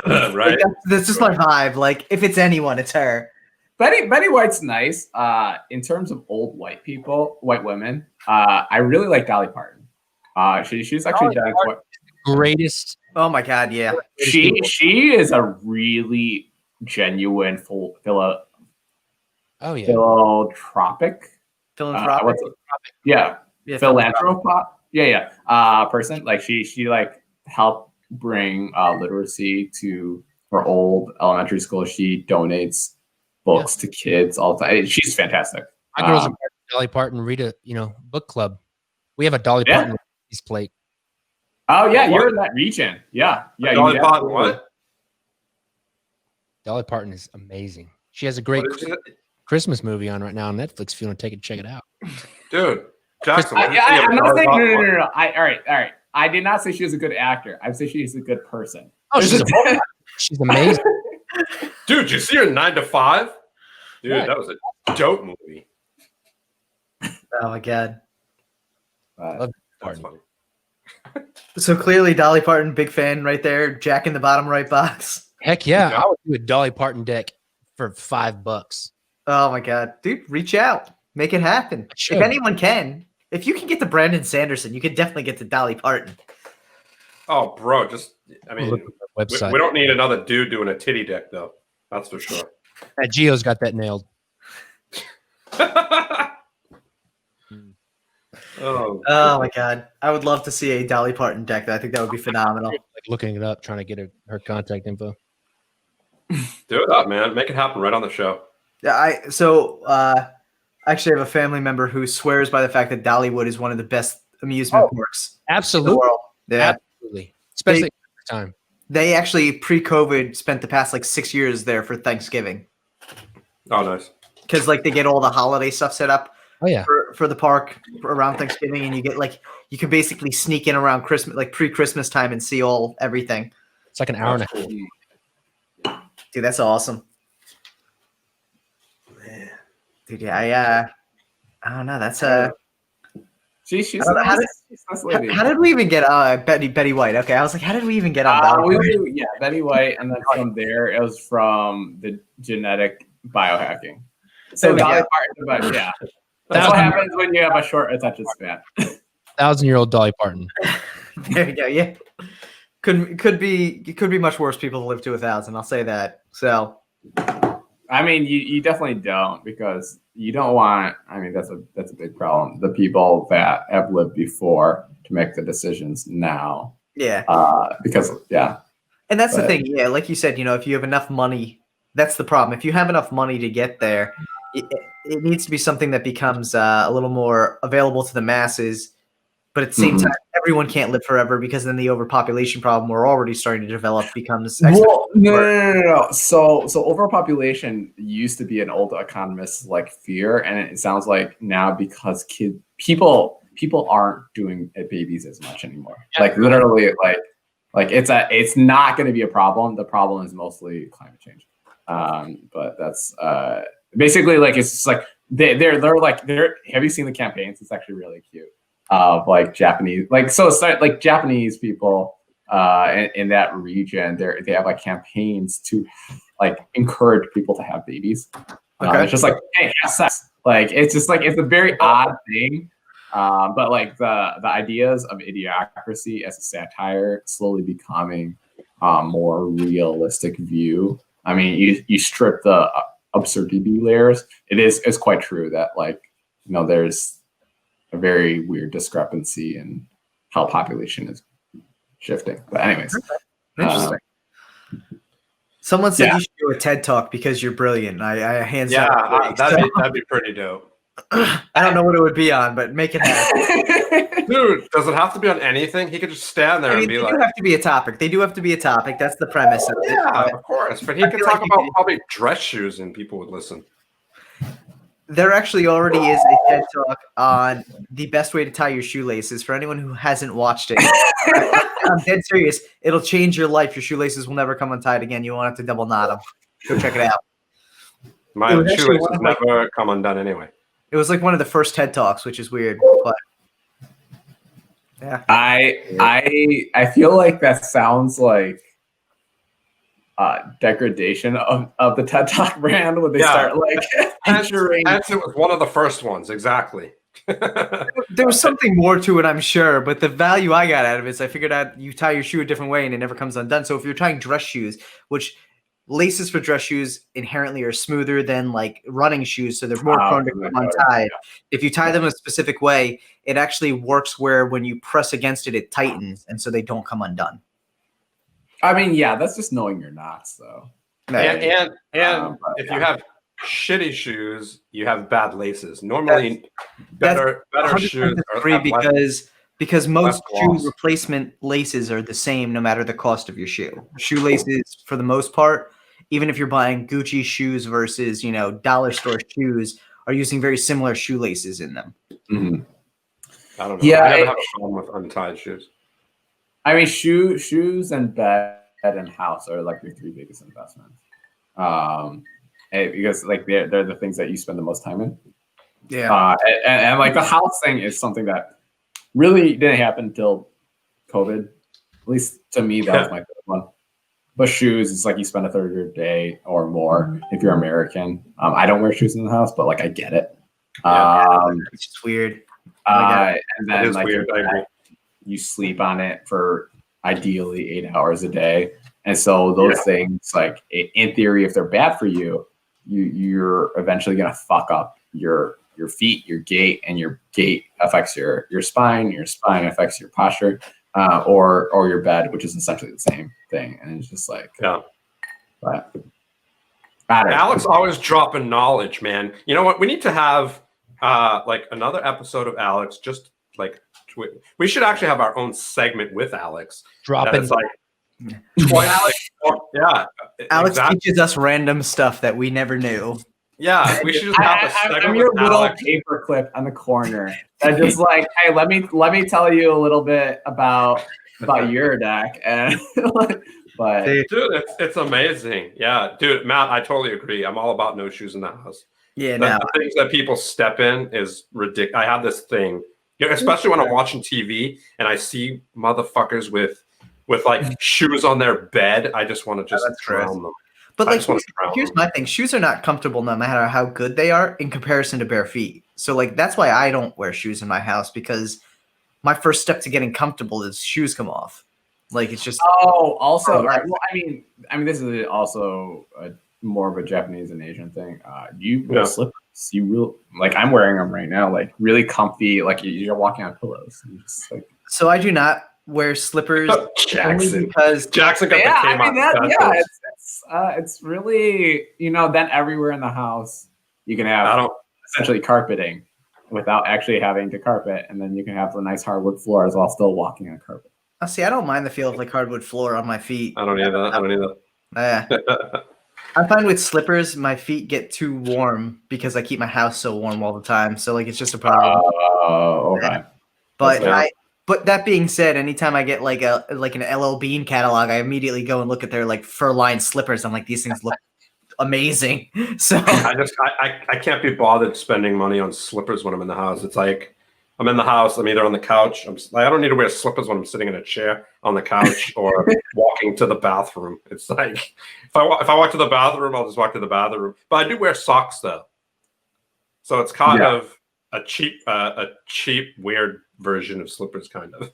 Right. Like, that's just my vibe. Like, if it's anyone, it's her. Betty White's nice. In terms of old white women, I really like Dolly Parton. She's actually done quite. Greatest. Oh my god, yeah. She is a really genuine philanthropic. Yeah, philanthropist. Person. Like she like helped bring literacy to her old elementary school. She donates books to kids all the time. She's fantastic. My girls are Dolly Parton read a book club. We have a Dolly Parton plate. Oh yeah, you're in that region. Yeah. Dolly Parton, what? Dolly Parton is amazing. She has a great Christmas movie on right now on Netflix. If you want to check it out, dude. Jackson, I'm not saying no. All right. I did not say she was a good actor. I say she's a good person. Oh, she's amazing. Dude, you see her 9 to 5? Dude, that was a dope movie. Oh my god. That's funny. So clearly, Dolly Parton, big fan right there. Jack in the bottom right box. Heck yeah, I would do a Dolly Parton deck for $5. Oh my god, dude, reach out, make it happen. If anyone can, if you can get to Brandon Sanderson, you can definitely get to Dolly Parton. Oh, bro, we don't need another dude doing a titty deck, though. That's for sure. Gio's got that nailed. Oh my god, I would love to see a Dolly Parton deck. I think that would be phenomenal. Like looking it up, trying to get her contact info. Do it up, man. Make it happen right on the show. Yeah, I actually have a family member who swears by the fact that Dollywood is one of the best amusement parks. Absolutely. In the world. Yeah. Absolutely. Especially at the time. They actually pre-COVID spent the past 6 years there for Thanksgiving. Oh, nice. Because they get all the holiday stuff set up. Oh yeah. For the park around Thanksgiving, and you get you can basically sneak in around Christmas, pre-Christmas time, and see everything. It's like an hour and a half. Dude, that's awesome. Dude, yeah, I don't know. That's She's how did we even get Betty White? Okay, I was like, how did we even get on that? Betty White, and then from there it was from the genetic biohacking. So Dolly Parton, but that's what happens when you have a short attention span. 1,000-year-old Dolly Parton. There you go. Yeah, could be much worse people to live to 1,000. I'll say that. So, I mean, you definitely don't, because you don't want. I mean, that's a big problem. The people that have lived before to make the decisions now. Yeah. Because And that's the thing. Yeah, like you said, if you have enough money, that's the problem. If you have enough money to get there, it needs to be something that becomes a little more available to the masses. But at the same time, everyone can't live forever, because then the overpopulation problem we're already starting to develop becomes. Well, no. So overpopulation used to be an old economist's fear, and it sounds like now because people aren't doing babies as much anymore. Literally, it's not going to be a problem. The problem is mostly climate change. But that's basically it's just they're have you seen the campaigns? It's actually really cute. Of Japanese, Japanese people in that region, they have campaigns to encourage people to have babies. It's just hey, have sex. It's just it's a very odd thing. But the ideas of idiocracy as a satire slowly becoming more realistic view. I mean, you strip the absurdity layers. It's quite true that there's a very weird discrepancy in how population is shifting. But anyways, interesting. Someone said you should do a TED Talk because you're brilliant. I hands down. That'd be pretty dope. I don't know what it would be on, but make it happen. Dude, does it have to be on anything? He could just stand there and be they do have to be a topic. They do have to be a topic. That's the premise of it. Yeah, of course. But he could talk about probably dress shoes and people would listen. There actually already is a TED Talk on the best way to tie your shoelaces for anyone who hasn't watched it. I'm dead serious. It'll change your life. Your shoelaces will never come untied again. You won't have to double knot them. Go check it out. My shoelaces never come undone anyway. It was one of the first TED Talks, which is weird. But yeah. I feel like that sounds like degradation of the TED Talk brand when they start like featuring. Hence, it was one of the first ones, exactly. There was something more to it, I'm sure, but the value I got out of it is I figured out you tie your shoe a different way and it never comes undone. So if you're tying dress shoes, which laces for dress shoes inherently are smoother than like running shoes, so they're more prone to come untied. If you tie them a specific way, it actually works where when you press against it, it tightens, and so they don't come undone. I mean, yeah, that's just knowing your knots, though. And if you have shitty shoes, you have bad laces. Normally, better shoes are because most shoe replacement laces are the same no matter the cost of your shoe. Shoelaces, for the most part, even if you're buying Gucci shoes versus dollar store shoes, are using very similar shoelaces in them. Mm-hmm. I don't know. Yeah, I never have a problem with untied shoes. I mean, shoes and bed and house are like your three biggest investments. Because like they're the things that you spend the most time in. Yeah. And like the house thing is something that really didn't happen until COVID. At least to me, that was my favorite one. But shoes, it's like you spend a third of your day or more if you're American. I don't wear shoes in the house, but like I get it. It's just weird. And then like weird. you sleep on it for ideally 8 hours a day. And so those things, like in theory, if they're bad for you, you're eventually gonna fuck up your feet, your gait, and your gait affects your spine. Your spine affects your posture, or your bed, which is essentially the same thing. And it's just like, but Alex always dropping knowledge, man. You know what? We need to have like another episode of Alex. Just like we should actually have our own segment with Alex. Dropping like. Alex teaches us random stuff that we never knew. Yeah, we should just have a segment. I'm your with little Alex. paperclip on the corner. That's just like, hey, let me tell you a little bit about your deck, and but dude, it's amazing. Yeah, dude, Matt, I totally agree. I'm all about no shoes in the house. Yeah, the things that people step in is ridiculous. I have this thing, especially when I'm watching TV and I see motherfuckers with like shoes on their bed. I just want to just drown them. But like, here's my thing: shoes are not comfortable no matter how good they are in comparison to bare feet. So like that's why I don't wear shoes in my house, because my first step to getting comfortable is shoes come off. Like it's just also well, I mean this is also more of a Japanese and Asian thing. You wear slippers. You like I'm wearing them right now, like really comfy. Like you're walking on pillows. Just, like, so I do not wear slippers Jackson because Jackson got the K-Mod. It's really then everywhere in the house you can have essentially carpeting without actually having to carpet, and then you can have the nice hardwood floors while still walking on carpet. See, I don't mind the feel of like hardwood floor on my feet. I don't either. I find with slippers my feet get too warm because I keep my house so warm all the time. So like it's just a problem. Okay. But that being said, anytime I get like an LL Bean catalog, I immediately go and look at their like fur-lined slippers. I'm like, these things look amazing. So I can't be bothered spending money on slippers when I'm in the house. It's like I'm in the house, I'm either on the couch. I don't need to wear slippers when I'm sitting in a chair on the couch or walking to the bathroom. It's like if I walk to the bathroom, I'll just walk to the bathroom. But I do wear socks though, so it's kind of a cheap, weird version of slippers, kind of.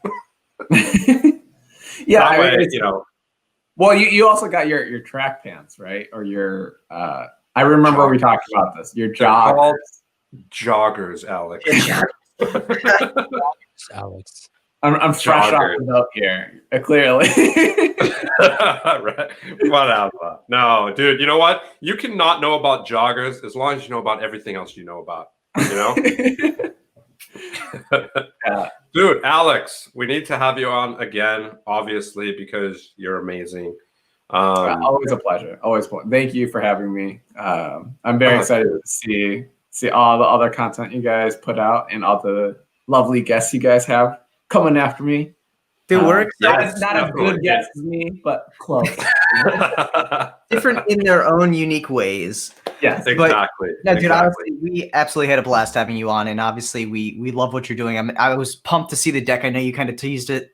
Well, you also got your track pants, right? Or your I remember we talked about this. Your joggers, Alex. Alex. I'm fresh off the boat here, clearly. Right. Whatever. No, dude. You know what? You cannot know about joggers as long as you know about everything else you know about. Dude, Alex, we need to have you on again, obviously, because you're amazing. Always a pleasure. Thank you for having me. I'm very excited to see all the other content you guys put out and all the lovely guests you guys have coming after me. Dude, we're excited. Not as good guests as me, but close. Different in their own unique ways. Yes, exactly. No, dude, honestly, we absolutely had a blast having you on, and obviously we love what you're doing. I was pumped to see the deck. I know you kind of teased it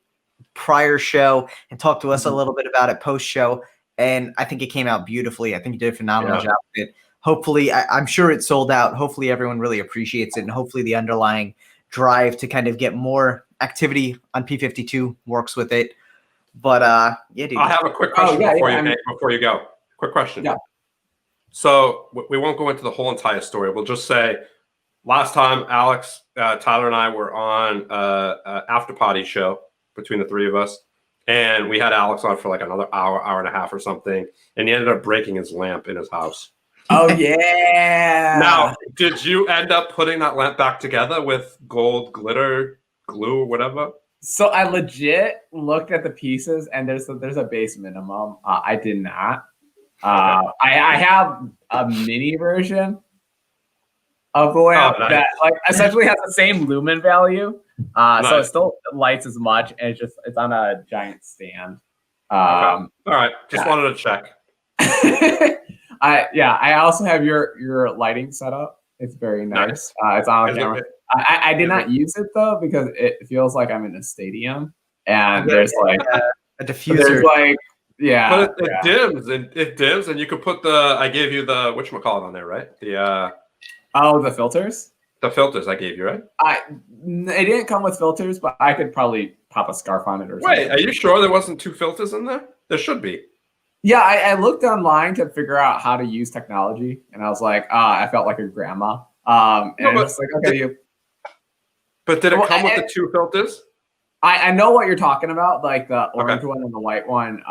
prior show and talked to us a little bit about it post show. and I think it came out beautifully. I think you did a phenomenal job with it. Hopefully, I'm sure it sold out. Hopefully, everyone really appreciates it, and hopefully, the underlying drive to kind of get more activity on P52 works with it. But yeah, dude. I have a quick question before you go. Quick question. Yeah. So we won't go into the whole entire story. We'll just say last time Alex, Tyler, and I were on after party show between the three of us, and we had Alex on for like another hour and a half or something, and he ended up breaking his lamp in his house. Oh yeah. Now, did you end up putting that lamp back together with gold glitter glue or whatever? So I legit looked at the pieces, and there's a base minimum. I did not. I have a mini version of the lamp that like essentially has the same lumen value. So it still lights as much, and it's on a giant stand. All right, just wanted to check. I also have your lighting setup. It's very nice. It's on camera. I did not use it though because it feels like I'm in a stadium, and there's like a diffuser. There's like but it dims, and you could put I gave you the whatchamacallit on there, right? The filters. The filters I gave you, right? It didn't come with filters, but I could probably pop a scarf on it or something. Wait, are you sure there wasn't 2 filters in there? There should be. Yeah, I looked online to figure out how to use technology, and I was like, I felt like a grandma. And I was like, okay, But did it come with the 2 filters? I know what you're talking about, like the orange one and the white one.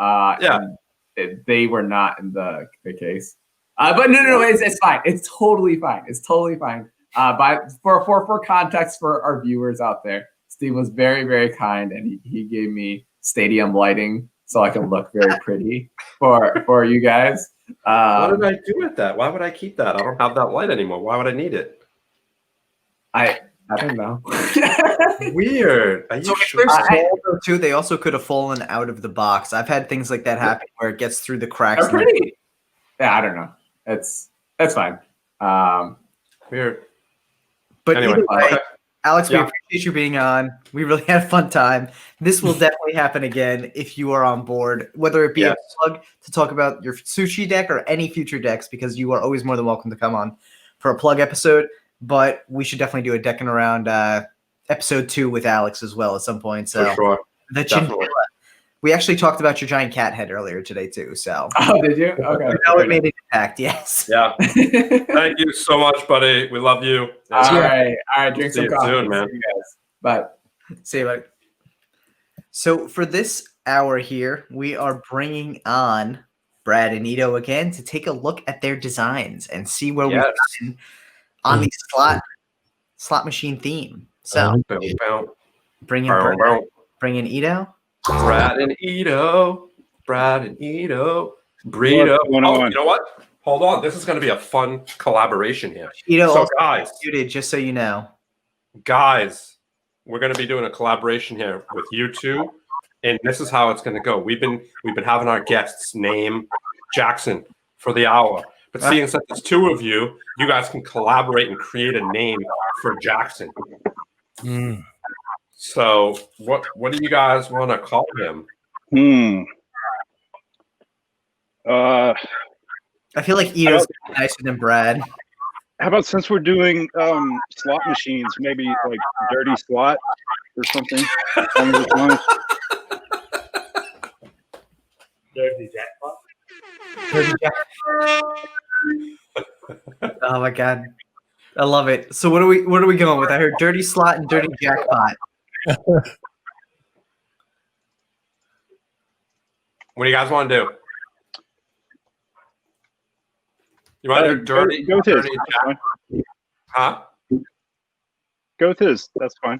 They were not in the case. But no, it's fine. It's totally fine. It's totally fine. But for context for our viewers out there, Steve was very, very kind, and he gave me stadium lighting so I can look very pretty for you guys. What did I do with that? Why would I keep that? I don't have that light anymore. Why would I need it? I don't know. Weird. Are you sure? Too, they also could have fallen out of the box. I've had things like that happen where it gets through the cracks. They're pretty. Yeah, I don't know. It's fine. Weird. But anyway, Alex, we appreciate you being on. We really had a fun time. This will definitely happen again if you are on board, whether it be a plug to talk about your sushi deck or any future decks, because you are always more than welcome to come on for a plug episode. But we should definitely do a Deckin Around episode 2 with Alex as well at some point. So for sure. We actually talked about your giant cat head earlier today too. So did you? Okay. No, it made an impact. Yes. Yeah. Thank you so much, buddy. We love you. All right. Drink some coffee. Soon, man. Bye. See you, buddy. So for this hour here, we are bringing on Brad and Ito again to take a look at their designs and see where we've gotten on the slot machine theme. So bring in Ito. Brad and Ito. Burrito. You know what? Hold on. This is going to be a fun collaboration here. Ito, so guys, just so you know. Guys, we're going to be doing a collaboration here with you two, and this is how it's going to go. We've been having our guests name Jackson for the hour. But seeing since there's 2 of you, you guys can collaborate and create a name for Jackson. So what do you guys want to call him? I feel like Ito's nicer than Brad. How about since we're doing slot machines, maybe like Dirty Slot or something? Dirty Jackpot. Oh my god, I love it. So what are we going with? I heard Dirty Slot and Dirty Jackpot. What do you guys want to do? You want to do dirty? Go with dirty his. Huh? Go with his. That's fine.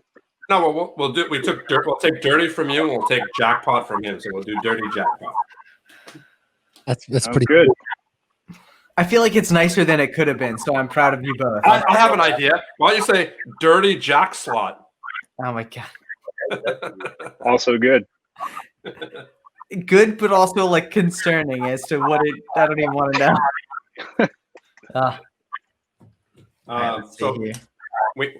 No, we'll take dirty from you, and we'll take jackpot from him. So we'll do dirty jackpot. That's pretty good. I feel like it's nicer than it could have been, so I'm proud of you both. I have an idea. Why don't you say dirty jack slot? Oh my god. Also good. Good, but also like concerning as to what it. I don't even want to know. So we're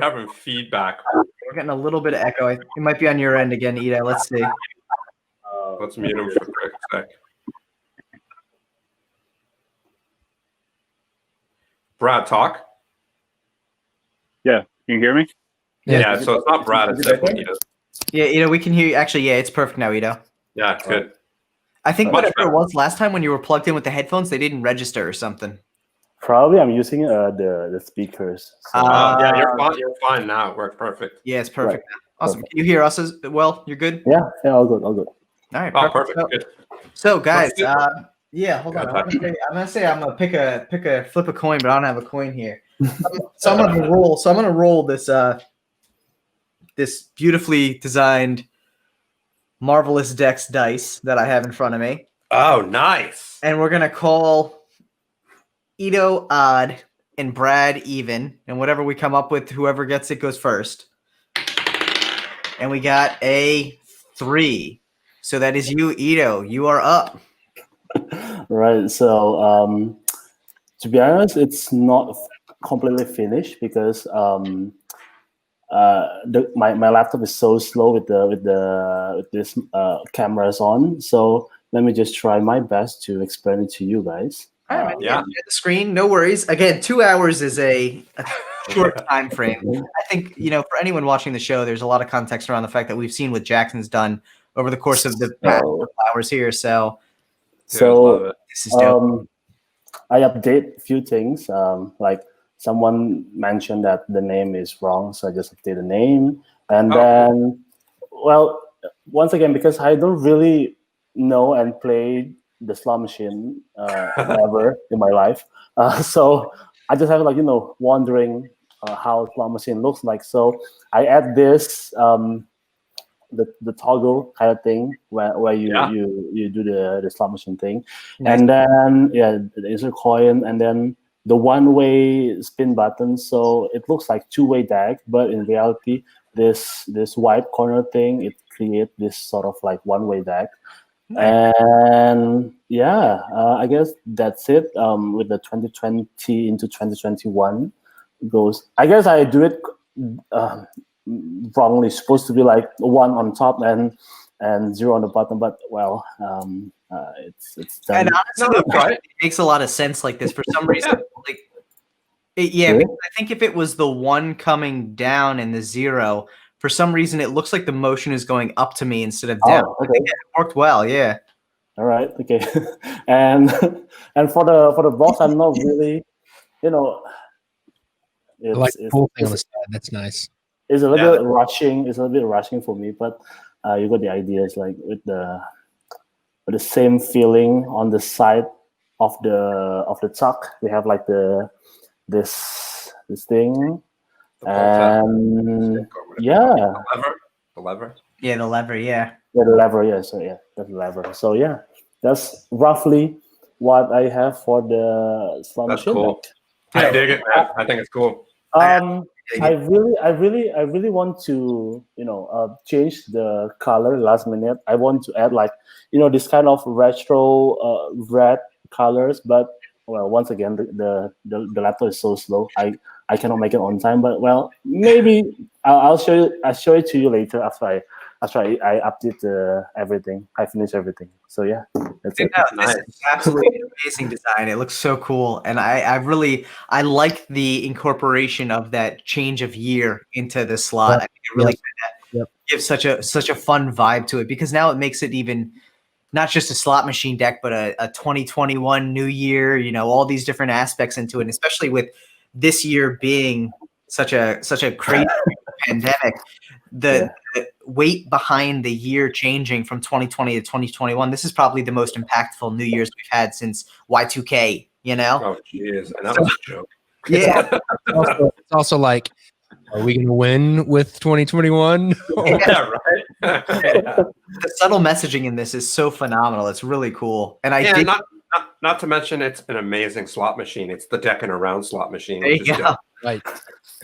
having feedback. We're getting a little bit of echo. It might be on your end again, Ida. Let's see. Let's mute him for a quick sec. Brad, talk. Yeah, can you hear me? Yeah, so it's not Brad, it's definitely Ito. Yeah, Ito, we can hear you. Actually, yeah, it's perfect now, Ito. Yeah, it's good. I think Much whatever better. it was last time when you were plugged in with the headphones, they didn't register or something. Probably I'm using the speakers. So. Yeah, you're fine now. It worked perfect. Yeah, it's perfect. Right. Awesome. Perfect. Can you hear us as well? You're good? Yeah, all good, all good. All right. Oh, perfect. So, Good. so guys, Let's do yeah, hold on. Go ahead. I'm gonna say I'm gonna flip a coin, but I don't have a coin here. So I'm gonna roll. So I'm gonna roll this this beautifully designed Marvelous Dex dice that I have in front of me, Oh, nice. and we're gonna call Ito odd and Brad even, and whatever we come up with, whoever gets it goes first. And we got a 3. So that is you, Ito. You are up. Right. So to be honest, it's not completely finished because my laptop is so slow with this cameras on. So let me just try my best to explain it to you guys. All right, Yeah. the screen, no worries. Again, 2 hours is a short time frame. I think, for anyone watching the show, there's a lot of context around the fact that we've seen what Jackson's done over the course of the past couple hours here. So this is dope. I update a few things. Like someone mentioned that the name is wrong, so I just update the name. And then, well, once again, because I don't really know and play the slot machine ever in my life, so I just have wondering how slot machine looks like. So I add this the toggle kind of thing where you do the slot machine thing, and then the insert coin, and then the one-way spin button. So it looks like two-way deck, but in reality, this white corner thing, it creates this sort of like one-way deck. And I guess that's it. With the 2020 into 2021 goes. I guess I do it wrongly. It's supposed to be like 1 on top and 0 on the bottom, but well, it's done. And honestly, it makes a lot of sense like this for some reason. Because I think if it was the 1 coming down and the 0, for some reason it looks like the motion is going up to me instead of down. Oh, okay. It worked well, yeah. All right, okay. and for the box, I'm not really, I like the whole thing on the side. That's nice. It's a little bit rushing. It's a little bit rushing for me, but you got the idea. It's like with the same feeling on the side of the tuck. We have like this thing, and the lever. Yeah, the lever. Yeah. Yeah, the lever. Yeah, so that's the lever. So yeah, that's roughly what I have for the slot That's machine. cool. I dig it, man. I think it's cool. I really want to change the color last minute. I want to add this kind of retro red colors, but well, once again the laptop is so slow. I cannot make it on time, but well, maybe I'll show it to you later after I update everything. I finish everything. So yeah, that's it. This is absolutely an amazing design. It looks so cool, and I like the incorporation of that change of year into the slot. I think it really gives such a fun vibe to it, because now it makes it even not just a slot machine deck, but a 2021 new year. All these different aspects into it, and especially with this year being such a crazy pandemic. The weight behind the year changing from 2020 to 2021, this is probably the most impactful New Year's we've had since Y2K, Oh, jeez. And that was a joke. Yeah. It's also like, are we going to win with 2021? Yeah, right. The subtle messaging in this is so phenomenal. It's really cool. And not to mention, it's an amazing slot machine. It's the Deckin Around slot machine. There you go. Right.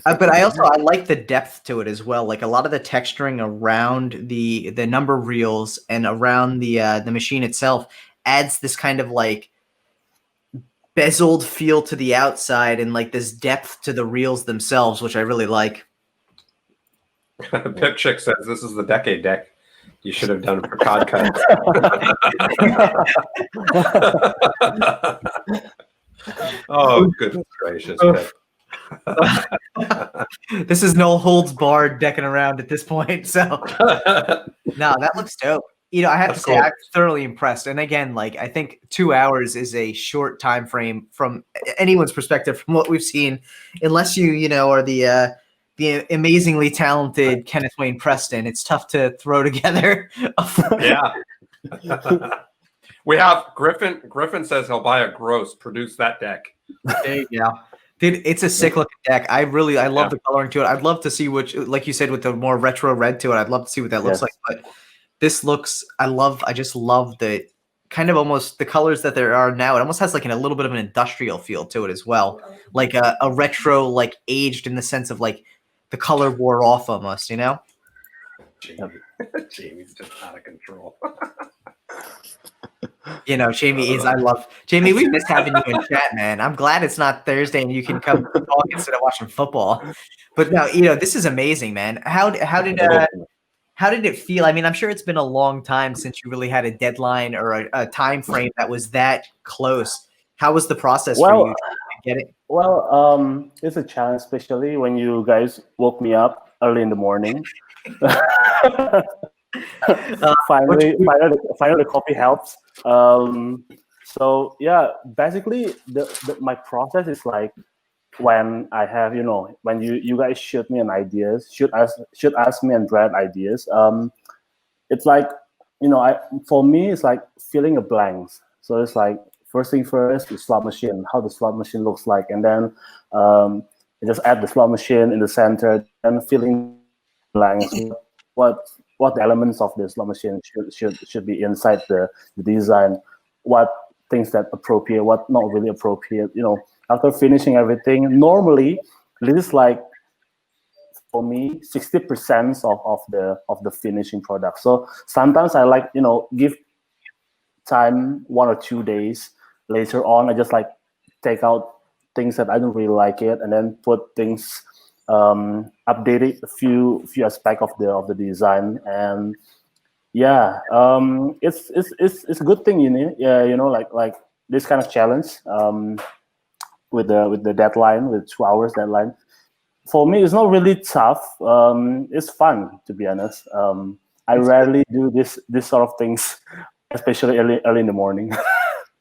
But I like the depth to it as well. Like a lot of the texturing around the number reels and around the machine itself adds this kind of like bezeled feel to the outside and like this depth to the reels themselves, which I really like. Pip Chick says this is the decade deck. you should have done for podcast. Oh, goodness gracious. This is no holds barred decking around at this point. So no, that looks dope. You know, I have That's to say cool. I'm thoroughly impressed. And again, like I think 2 hours is a short time frame from anyone's perspective from what we've seen, unless you know are the amazingly talented Kenneth Wayne Preston. It's tough to throw together. Yeah. We have Griffin. Griffin says he'll buy a gross, produce that deck. There you go. Dude, it's a sick looking deck. I love the coloring to it. I'd love to see which, like you said, with the more retro red to it. I'd love to see what that looks like. But this looks, I just love the kind of almost the colors that there are now. It almost has like a little bit of an industrial feel to it as well. Like a retro, like aged in the sense of like the color wore off almost, you know? Jamie's just out of control. You know, Jamie is. I love Jamie. We miss having you in chat, man. I'm glad it's not Thursday and you can come talk instead of watching football. But no, you know, this is amazing, man. How did it feel? I mean, I'm sure it's been a long time since you really had a deadline or a time frame that was that close. How was the process for you to get it? Well, it's a challenge, especially when you guys woke me up early in the morning. Finally, the coffee helps. So yeah, basically, my process is like when I have, you know, when you guys shoot me an ideas, should ask me and Brad ideas. It's like, you know, for me it's like filling a blanks. So it's like first thing first, the slot machine, how the slot machine looks like, and then you just add the slot machine in the center, and filling blanks. What the elements of the slot machine should be inside the design, what things that appropriate, what not really appropriate. You know, after finishing everything, normally this is like for me 60% of the finishing product. So sometimes I like, you know, give time 1 or 2 days later on. I just like take out things that I don't really like it, and then put things. Updated a few aspects of the design, and yeah, it's a good thing, you know. Yeah, you know, like this kind of challenge with the deadline, with 2 hours deadline. For me, it's not really tough. It's fun, to be honest. I rarely do this sort of things, especially early in the morning.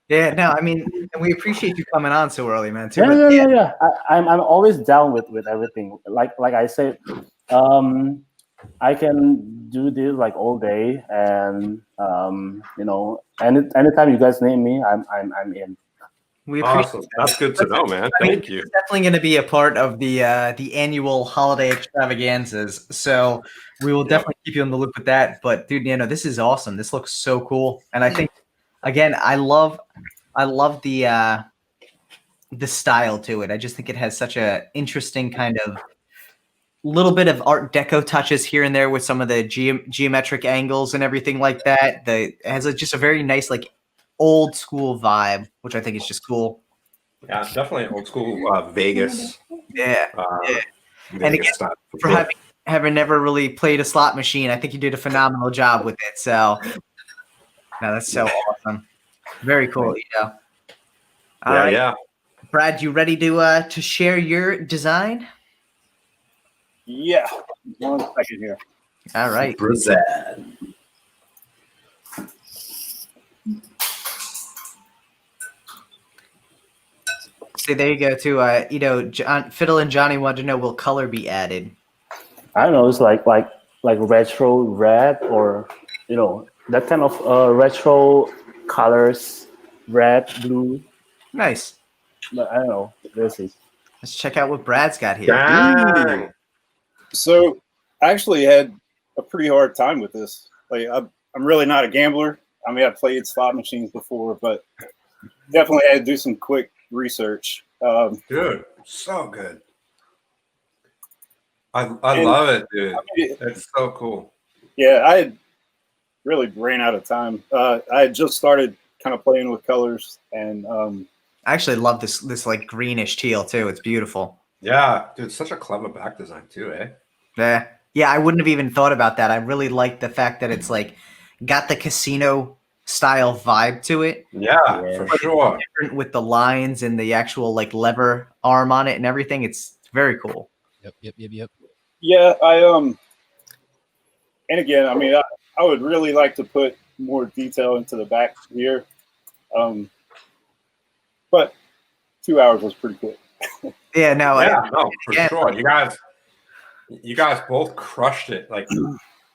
Yeah, no, I mean, we appreciate you coming on so early, man. Too. Yeah. I'm always down with everything. Like I said, I can do this like all day, and you know, anytime you guys name me, I'm in. We appreciate Awesome. That's good to know, man. Thank you. It's definitely going to be a part of the annual holiday extravaganzas. So we will definitely keep you in the loop with that. But dude, you know, this is awesome. This looks so cool, and I think. Again, I love the style to it. I just think it has such a interesting kind of little bit of Art Deco touches here and there with some of the geometric angles and everything like that. It has just a very nice, like, old school vibe, which I think is just cool. Yeah, definitely old school Vegas. Yeah. Vegas and again, style. for having never really played a slot machine, I think you did a phenomenal job with it. So. No, that's so awesome. Very cool, you know. All right. Yeah. Brad, you ready to share your design? Yeah. 1 second here. All right. Brazad. So there you go. To you know, Fiddle and Johnny want to know, will color be added? I don't know. It's like retro red, or you know, that kind of retro colors, red, blue. Nice. But I don't know. Let's check out what Brad's got here. Dang. So I actually had a pretty hard time with this. Like I'm really not a gambler. I mean, I've played slot machines before, but definitely had to do some quick research. Dude, so good. I love it, dude. It's so cool. Yeah, I had really ran out of time. I had just started kind of playing with colors, and I actually love this like greenish teal too. It's beautiful. Yeah, dude, such a clever back design too, eh? Yeah. Yeah, I wouldn't have even thought about that. I really like the fact that it's like got the casino style vibe to it. Yeah, for sure. Different with the lines and the actual like lever arm on it and everything. It's very cool. Yep. Yeah, and again, I mean, I would really like to put more detail into the back here, but 2 hours was pretty quick. Yeah, no, for sure. You guys both crushed it. Like,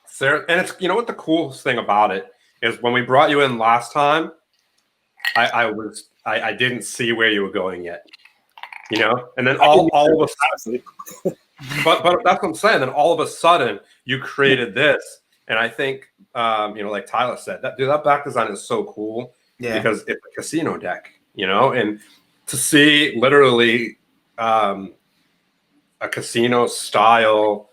Sarah, and it's, you know what the coolest thing about it is, when we brought you in last time, I didn't see where you were going yet, you know, and then all of a sudden, but that's what I'm saying. Then all of a sudden you created this, and I think you know, like Tyler said, that back design is so cool because it's a casino deck, you know, and to see literally a casino style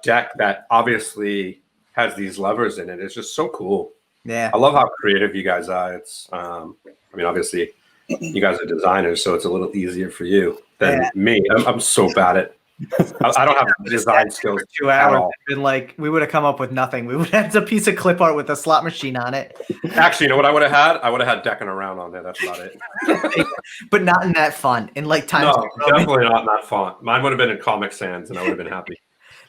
deck that obviously has these levers in it. It's just so cool. Yeah. I love how creative you guys are. It's I mean, obviously you guys are designers, so it's a little easier for you than me. I'm so bad at I don't have design skills. 2 hours. Been like, we would have come up with nothing. We would have a piece of clip art with a slot machine on it. Actually, you know what I would have had? I would have had Deckin Around on there. That's about it. But not in that font. In like Times No, definitely not in that font. Mine would have been in Comic Sans, and I would have been happy.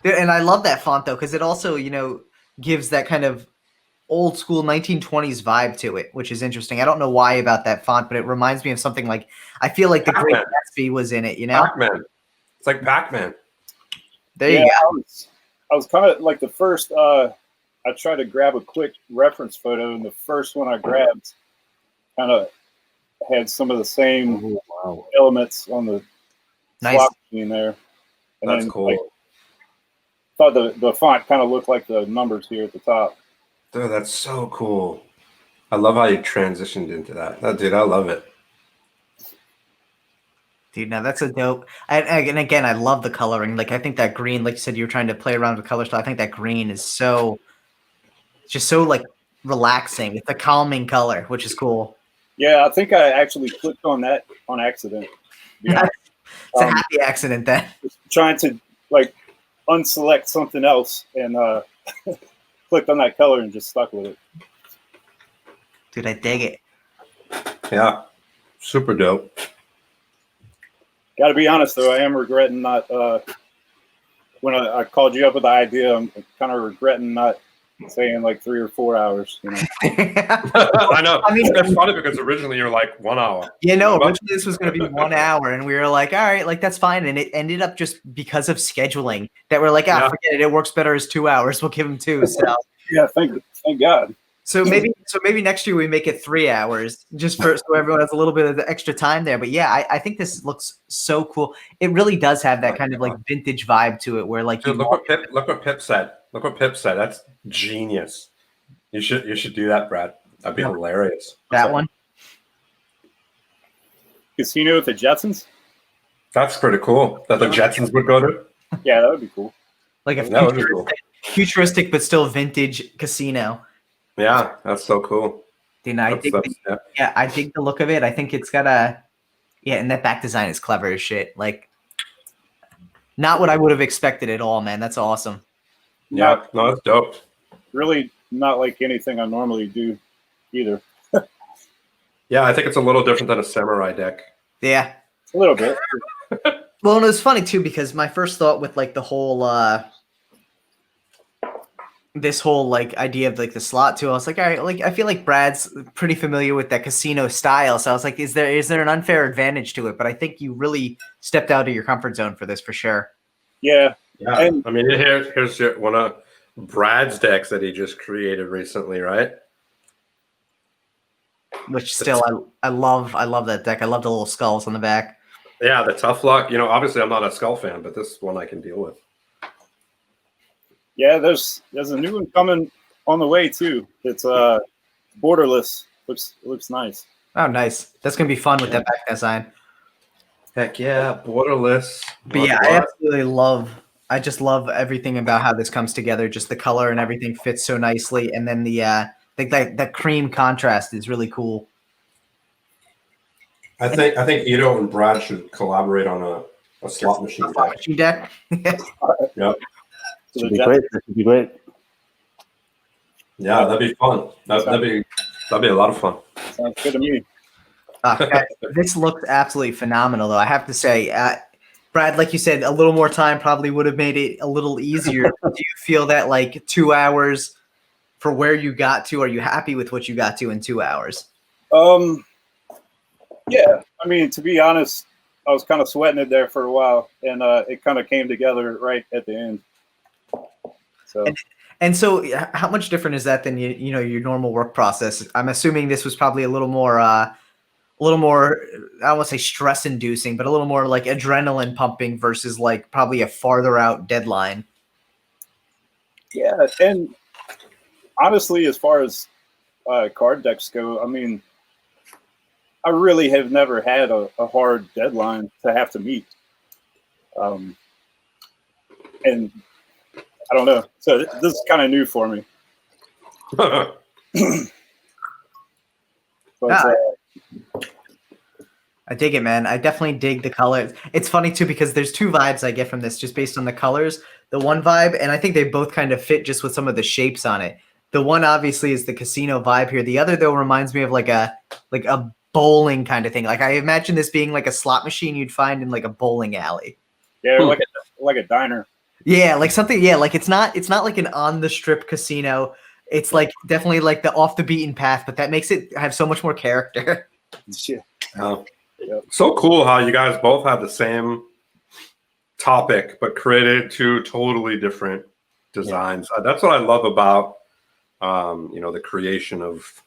Dude, and I love that font though, because it also, you know, gives that kind of old school 1920s vibe to it, which is interesting. I don't know why about that font, but it reminds me of something like, I feel like the Great Gatsby was in it, you know? Pac-Man. It's like Pac-Man. There you go. I was kind of like the first, I tried to grab a quick reference photo, and the first one I grabbed kind of had some of the same elements on the slot machine there. And that's then, cool. Like, thought the font kind of looked like the numbers here at the top. Dude, that's so cool. I love how you transitioned into that. Dude, I love it. Dude, now that's a dope. And again, I love the coloring. Like, I think that green, like you said, you were trying to play around with color style. I think that green is just so like relaxing. It's a calming color, which is cool. Yeah, I think I actually clicked on that on accident. Yeah. It's a happy accident then. Trying to like unselect something else and clicked on that color and just stuck with it. Dude, I dig it. Yeah, super dope. Got to be honest though, I am regretting not. When I called you up with the idea, I'm kind of regretting not saying like 3 or 4 hours. You know? I know. I mean, it's funny because originally you were like 1 hour. Yeah, no, originally this was going to be 1 hour, and we were like, all right, like that's fine. And it ended up just because of scheduling that we're like, forget it. It works better as 2 hours. We'll give him 2. So yeah, thank God. So maybe next year we make it 3 hours just so everyone has a little bit of the extra time there. But yeah, I think this looks so cool. It really does have that kind of like vintage vibe to it, where like Dude, look what Pip said. Look what Pip said. That's genius. You should do that, Brad. That'd be hilarious. That one. Casino with the Jetsons. That's pretty cool. That the Jetsons would go to. Yeah, that would be cool. Like a futuristic but still vintage casino. Yeah, that's so cool. Dude, I dig the look of it. I think it's got and that back design is clever as shit. Like, not what I would have expected at all, man. That's awesome. Yeah, no, that's dope. Really not like anything I normally do either. Yeah, I think it's a little different than a samurai deck. Yeah. A little bit. Well, and it was funny too, because my first thought with like the whole this whole like idea of like the slot too, I was like, all right, like I feel like Brad's pretty familiar with that casino style. So I was like, is there an unfair advantage to it? But I think you really stepped out of your comfort zone for this for sure. Yeah. Yeah. And I mean, here's one of Brad's decks that he just created recently, right? Which still I love that deck. I love the little skulls on the back. Yeah, the Tough Luck. You know, obviously I'm not a skull fan, but this one I can deal with. Yeah, there's a new one coming on the way too. It's borderless. Looks nice. Oh, nice. That's gonna be fun with that back design. Heck yeah, borderless. But yeah, I absolutely I just love everything about how this comes together. Just the color and everything fits so nicely, and then that cream contrast is really cool. I think Ito and Brad should collaborate on a slot machine deck. Yep. Should be great. That should be great. Yeah, that'd be fun. That'd be a lot of fun. Sounds good to me. Guys, this looks absolutely phenomenal, though. I have to say, Brad, like you said, a little more time probably would have made it a little easier. Do you feel that like 2 hours for where you got to? Are you happy with what you got to in 2 hours? Yeah, I mean, to be honest, I was kind of sweating it there for a while, and it kind of came together right at the end. So. And so, how much different is that than you know your normal work process? I'm assuming this was probably a little more. I don't want to say stress inducing, but a little more like adrenaline pumping versus like probably a farther out deadline. Yeah, and honestly, as far as card decks go, I mean, I really have never had a hard deadline to have to meet. And I don't know. So this is kind of new for me. But, I dig it, man. I definitely dig the colors. It's funny, too, because there's two vibes I get from this just based on the colors. The one vibe, and I think they both kind of fit just with some of the shapes on it. The one, obviously, is the casino vibe here. The other, though, reminds me of like a bowling kind of thing. Like, I imagine this being like a slot machine you'd find in like a bowling alley. Yeah, like a diner. Yeah, like something. Yeah, like it's not like an on the strip casino. It's like definitely like the off the beaten path, but that makes it have so much more character. Yeah. Yep. So cool how you guys both have the same topic, but created two totally different designs. Yeah. That's what I love about the creation of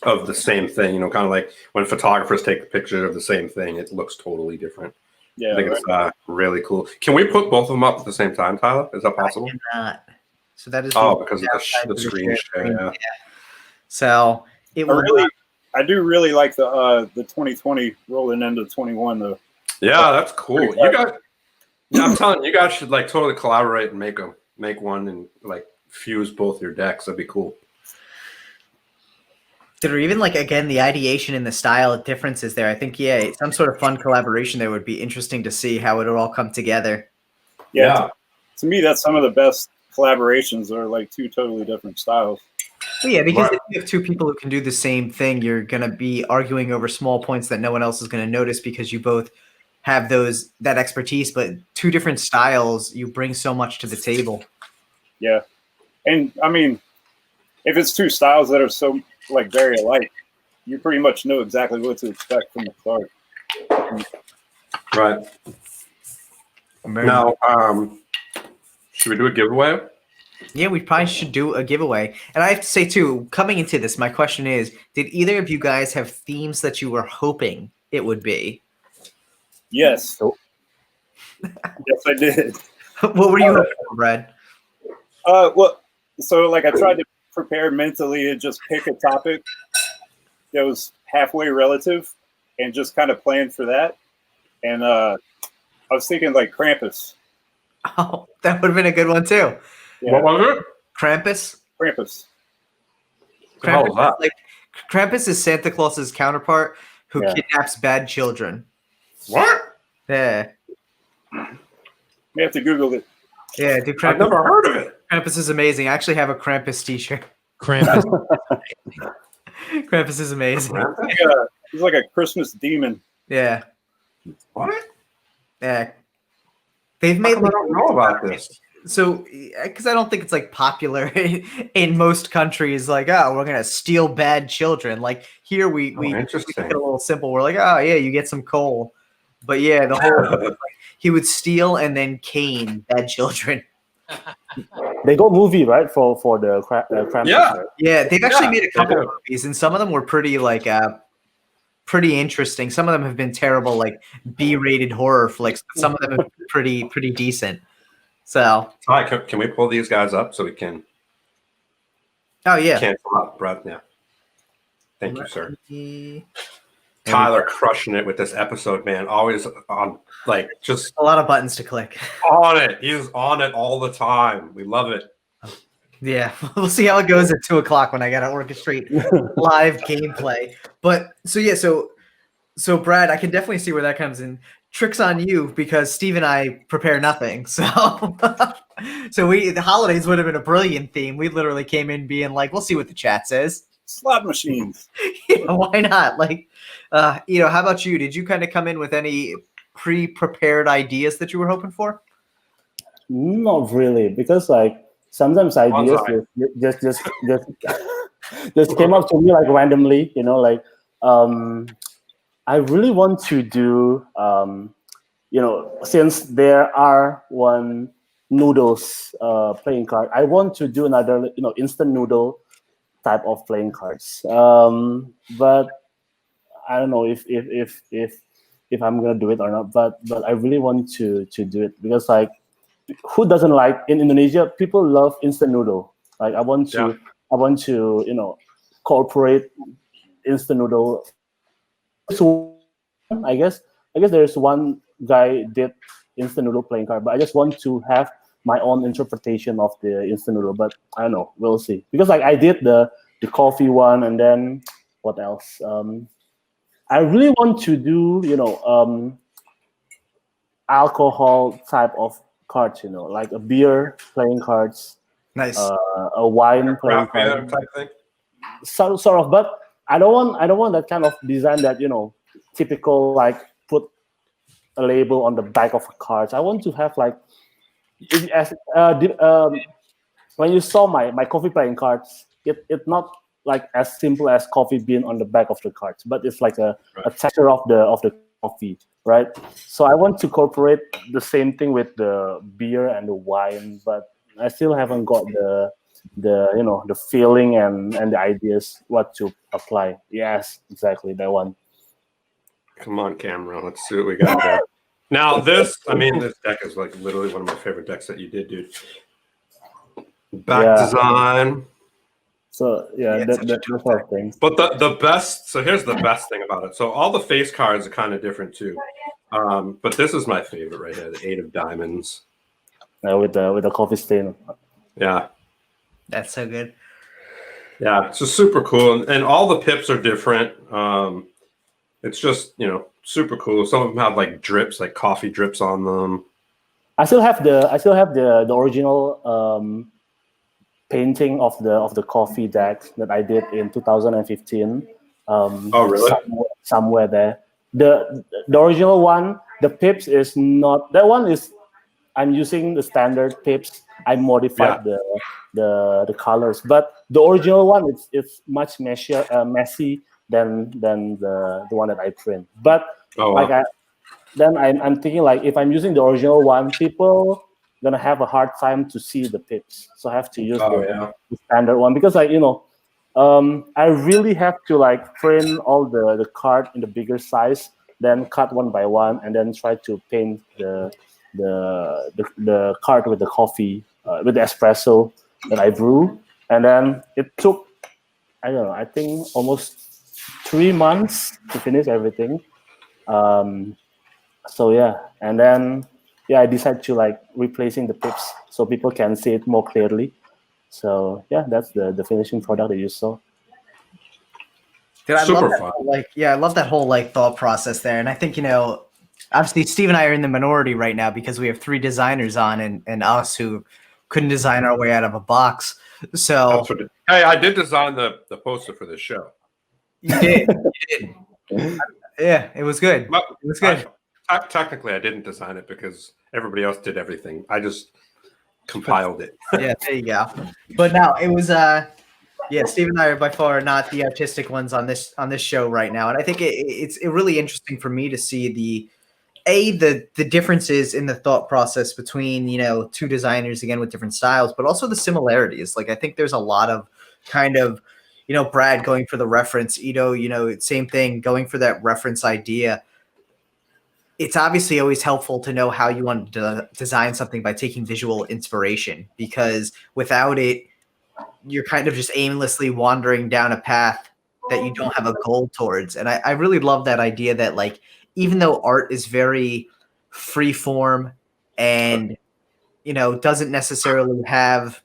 the same thing. Kind of like when photographers take a picture of the same thing, it looks totally different. Yeah, I think it's really cool. Can we put both of them up at the same time, Tyler? Is that possible? I cannot. So that is because of the screen share. Yeah. So it I do really like the 2020 rolling into 21 though. Yeah, that's cool. You guys, I'm telling you guys should like totally collaborate and make one and like fuse both your decks. That'd be cool. Or even like again the ideation and the style differences there. I think some sort of fun collaboration there would be interesting to see how it would all come together. Yeah. To me, that's some of the best collaborations are like two totally different styles. Well, yeah, because if you have two people who can do the same thing, you're going to be arguing over small points that no one else is going to notice because you both have that expertise, but two different styles, you bring so much to the table. Yeah. And I mean, if it's two styles that are so like very alike, you pretty much know exactly what to expect from the start. Right. Now, should we do a giveaway? Yeah, we probably should do a giveaway. And I have to say, too, coming into this, my question is, did either of you guys have themes that you were hoping it would be? Yes. Yes, I did. What were you hoping for, Brad? So like I tried to prepare mentally and just pick a topic that was halfway relative and just kind of plan for that. And I was thinking like Krampus. Oh, that would have been a good one, too. Yeah. What was it? Krampus. Krampus. Krampus is Santa Claus's counterpart who kidnaps bad children. What? Yeah. You have to Google it. Yeah, dude. I've never heard of it. Krampus is amazing. I actually have a Krampus t-shirt. Krampus. Krampus is amazing. He's like a Christmas demon. Yeah. What? Yeah. They've made. I don't know about this. So, because I don't think it's like popular in most countries, like, oh, we're gonna steal bad children. Like here, we make it a little simple. We're like, oh yeah, you get some coal, but yeah, the whole like, he would steal and then cane bad children. They got movie right for the Krampus. Yeah, right? Yeah, they've actually made a couple of movies, and some of them were pretty like pretty interesting. Some of them have been terrible, like B-rated horror flicks, but some of them have been pretty decent. So, hi, can we pull these guys up so we can? Oh yeah, cancel out, Brad. Yeah, thank you, sir. Tyler crushing it with this episode, man. Always on, like, just a lot of buttons to click. On it, he's on it all the time. We love it. Yeah, we'll see how it goes at 2:00 when I gotta orchestrate live gameplay. But so Brad, I can definitely see where that comes in. Tricks on you because Steve and I prepare nothing. So So the holidays would have been a brilliant theme. We literally came in being like, we'll see what the chat says. Slot machines. Why not? Like, how about you? Did you kind of come in with any pre-prepared ideas that you were hoping for? Not really, because like sometimes ideas just just came up to me like randomly, like I really want to do since there are one noodles playing card, I want to do another instant noodle type of playing cards. But I don't know if I'm gonna do it or not. But I really want to do it because like who doesn't like in Indonesia? People love instant noodle. Like I want to incorporate instant noodle. So I guess there's one guy did instant noodle playing card, but I just want to have my own interpretation of the instant noodle. But I don't know, we'll see. Because like I did the coffee one, and then what else? I really want to do alcohol type of cards, like a beer playing cards, nice, a wine playing card type thing. Sort of, but I don't want that kind of design that typical like put a label on the back of cards. I want to have like when you saw my coffee playing cards, it's not like as simple as coffee bean on the back of the cards, but it's like a texture of the coffee, right? So I want to incorporate the same thing with the beer and the wine, but I still haven't got the feeling and the ideas what to apply. Yes, exactly that one. Come on, camera. Let's see what we got there. Now this deck is like literally one of my favorite decks that you did, dude. Back design. So that's sort of thing. But the best. So here's the best thing about it. So all the face cards are kind of different too. But this is my favorite right here, the 8 of Diamonds. With the coffee stain. Yeah. That's so good. Yeah, it's just super cool, and all the pips are different. It's just super cool. Some of them have like drips, like coffee drips on them. I still have the original painting of the coffee deck that I did in 2015. Oh really? Somewhere there. The original one, the pips is not that one is. I'm using the standard pips. I modified the colors, but the original one it's much messy than the one that I print. But I'm thinking like if I'm using the original one, people gonna have a hard time to see the pips, so I have to use the standard one because I really have to like print all the card in the bigger size, then cut one by one, and then try to paint the card with the coffee with the espresso that I brew, and then it took I think almost 3 months to finish everything. So yeah, and then I decided to like replacing the pips so people can see it more clearly. So yeah, that's the finishing product that you saw. Dude, I love that, I love that whole like thought process there, and I think obviously Steve and I are in the minority right now because we have 3 designers on and us who couldn't design our way out of a box. So hey, I did design the poster for this show. You did. Yeah, it was good. Well, it was good. Technically, I didn't design it because everybody else did everything. I just compiled it. Yeah, there you go. But no, it was Steve and I are by far not the artistic ones on this show right now, and I think it's really interesting for me to see the differences in the thought process between 2 designers again with different styles, but also the similarities. Like I think there's a lot of kind of Brad going for the reference, same thing, going for that reference idea. It's obviously always helpful to know how you want to design something by taking visual inspiration, because without it, you're kind of just aimlessly wandering down a path that you don't have a goal towards. And I really love that idea that like, even though art is very free form and, doesn't necessarily have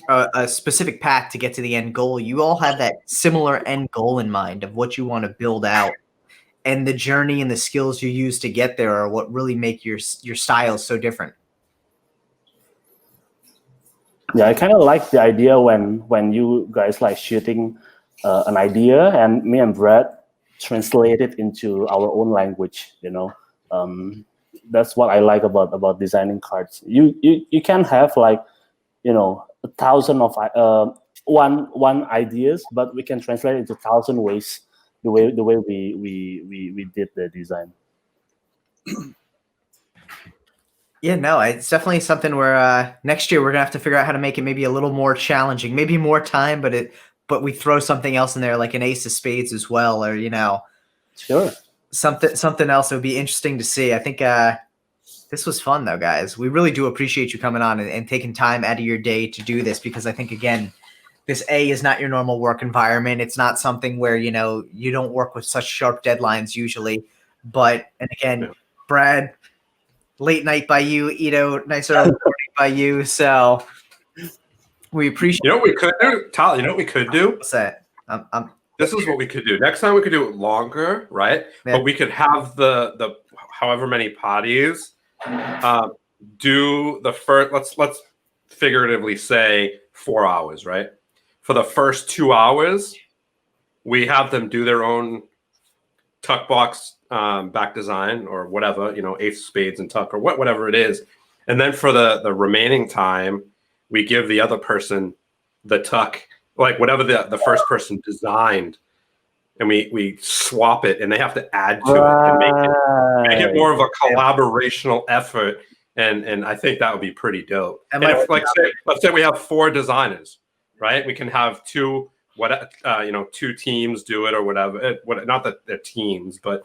a specific path to get to the end goal, you all have that similar end goal in mind of what you want to build out. And the journey and the skills you use to get there are what really make your style so different. Yeah, I kind of like the idea when you guys like shooting an idea and me and Brad translate it into our own language. That's what I like about designing cards. You can have like 1,000 of one ideas, but we can translate it into 1,000 ways. The way we did the design. Yeah, no, it's definitely something where next year we're gonna have to figure out how to make it maybe a little more challenging, maybe more time, but we throw something else in there like an ace of spades as well, or Sure. something else that would be interesting to see. I think this was fun though, guys. We really do appreciate you coming on and taking time out of your day to do this, because I think again, this is not your normal work environment. It's not something where you don't work with such sharp deadlines usually. And again, Brad, late night by you, Ito, nice early morning by you. So we appreciate. You know what we could do, Tyler? You know what we could do? What's that? This is what we could do. Next time we could do it longer, right? Yeah. But we could have the however many parties do the first. Let's figuratively say 4 hours, right? For the first 2 hours, we have them do their own tuck box back design or whatever, ace of spades and tuck or whatever it is. And then for the remaining time, we give the other person the tuck, like whatever the first person designed, and we swap it, and they have to add to it and make it more of a collaborational effort. And I think that would be pretty dope. And if, let's say we have 4 designers, right? We can have two teams do it or whatever. Not that they're teams, but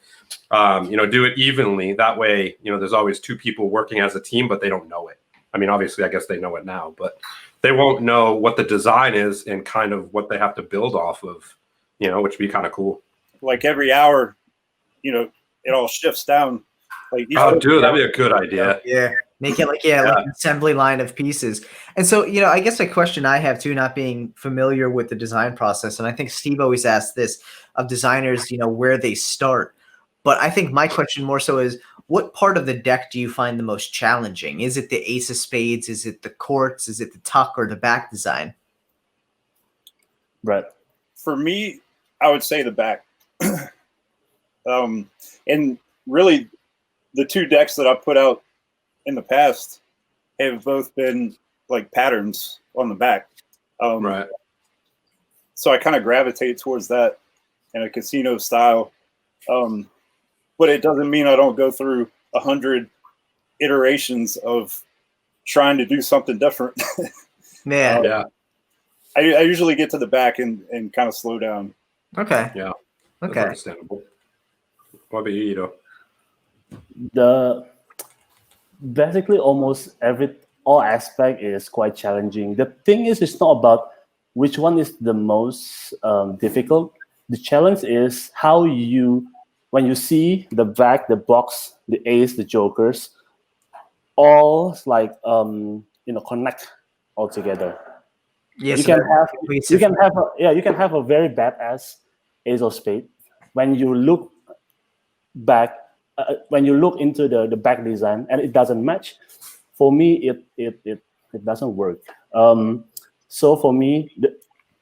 do it evenly. That way, there's always 2 people working as a team, but they don't know it. I mean, obviously, I guess they know it now, but they won't know what the design is and kind of what they have to build off of, which would be kind of cool. Like every hour, it all shifts down. Like that'd be a good idea. Yeah. Make it like an assembly line of pieces. And so, I guess a question I have too, not being familiar with the design process, and I think Steve always asks this of designers, where they start. But I think my question more so is, what part of the deck do you find the most challenging? Is it the ace of spades? Is it the courts? Is it the tuck or the back design? Right. For me, I would say the back. And really, the 2 decks that I put out in the past have both been like patterns on the back. Right. So I kind of gravitate towards that in a casino style. But it doesn't mean I don't go through 100 iterations of trying to do something different. Yeah. I usually get to the back and kind of slow down. Okay. Yeah. Okay. That's understandable. What about you, Basically almost all aspect is quite challenging. The thing is, it's not about which one is the most difficult. The challenge is how when you see the back, the box, the ace, the jokers, all like connect all together. Yes, you can have a very badass ace of spade. When you look back, when you look into the back design and it doesn't match, for me it doesn't work. So for me,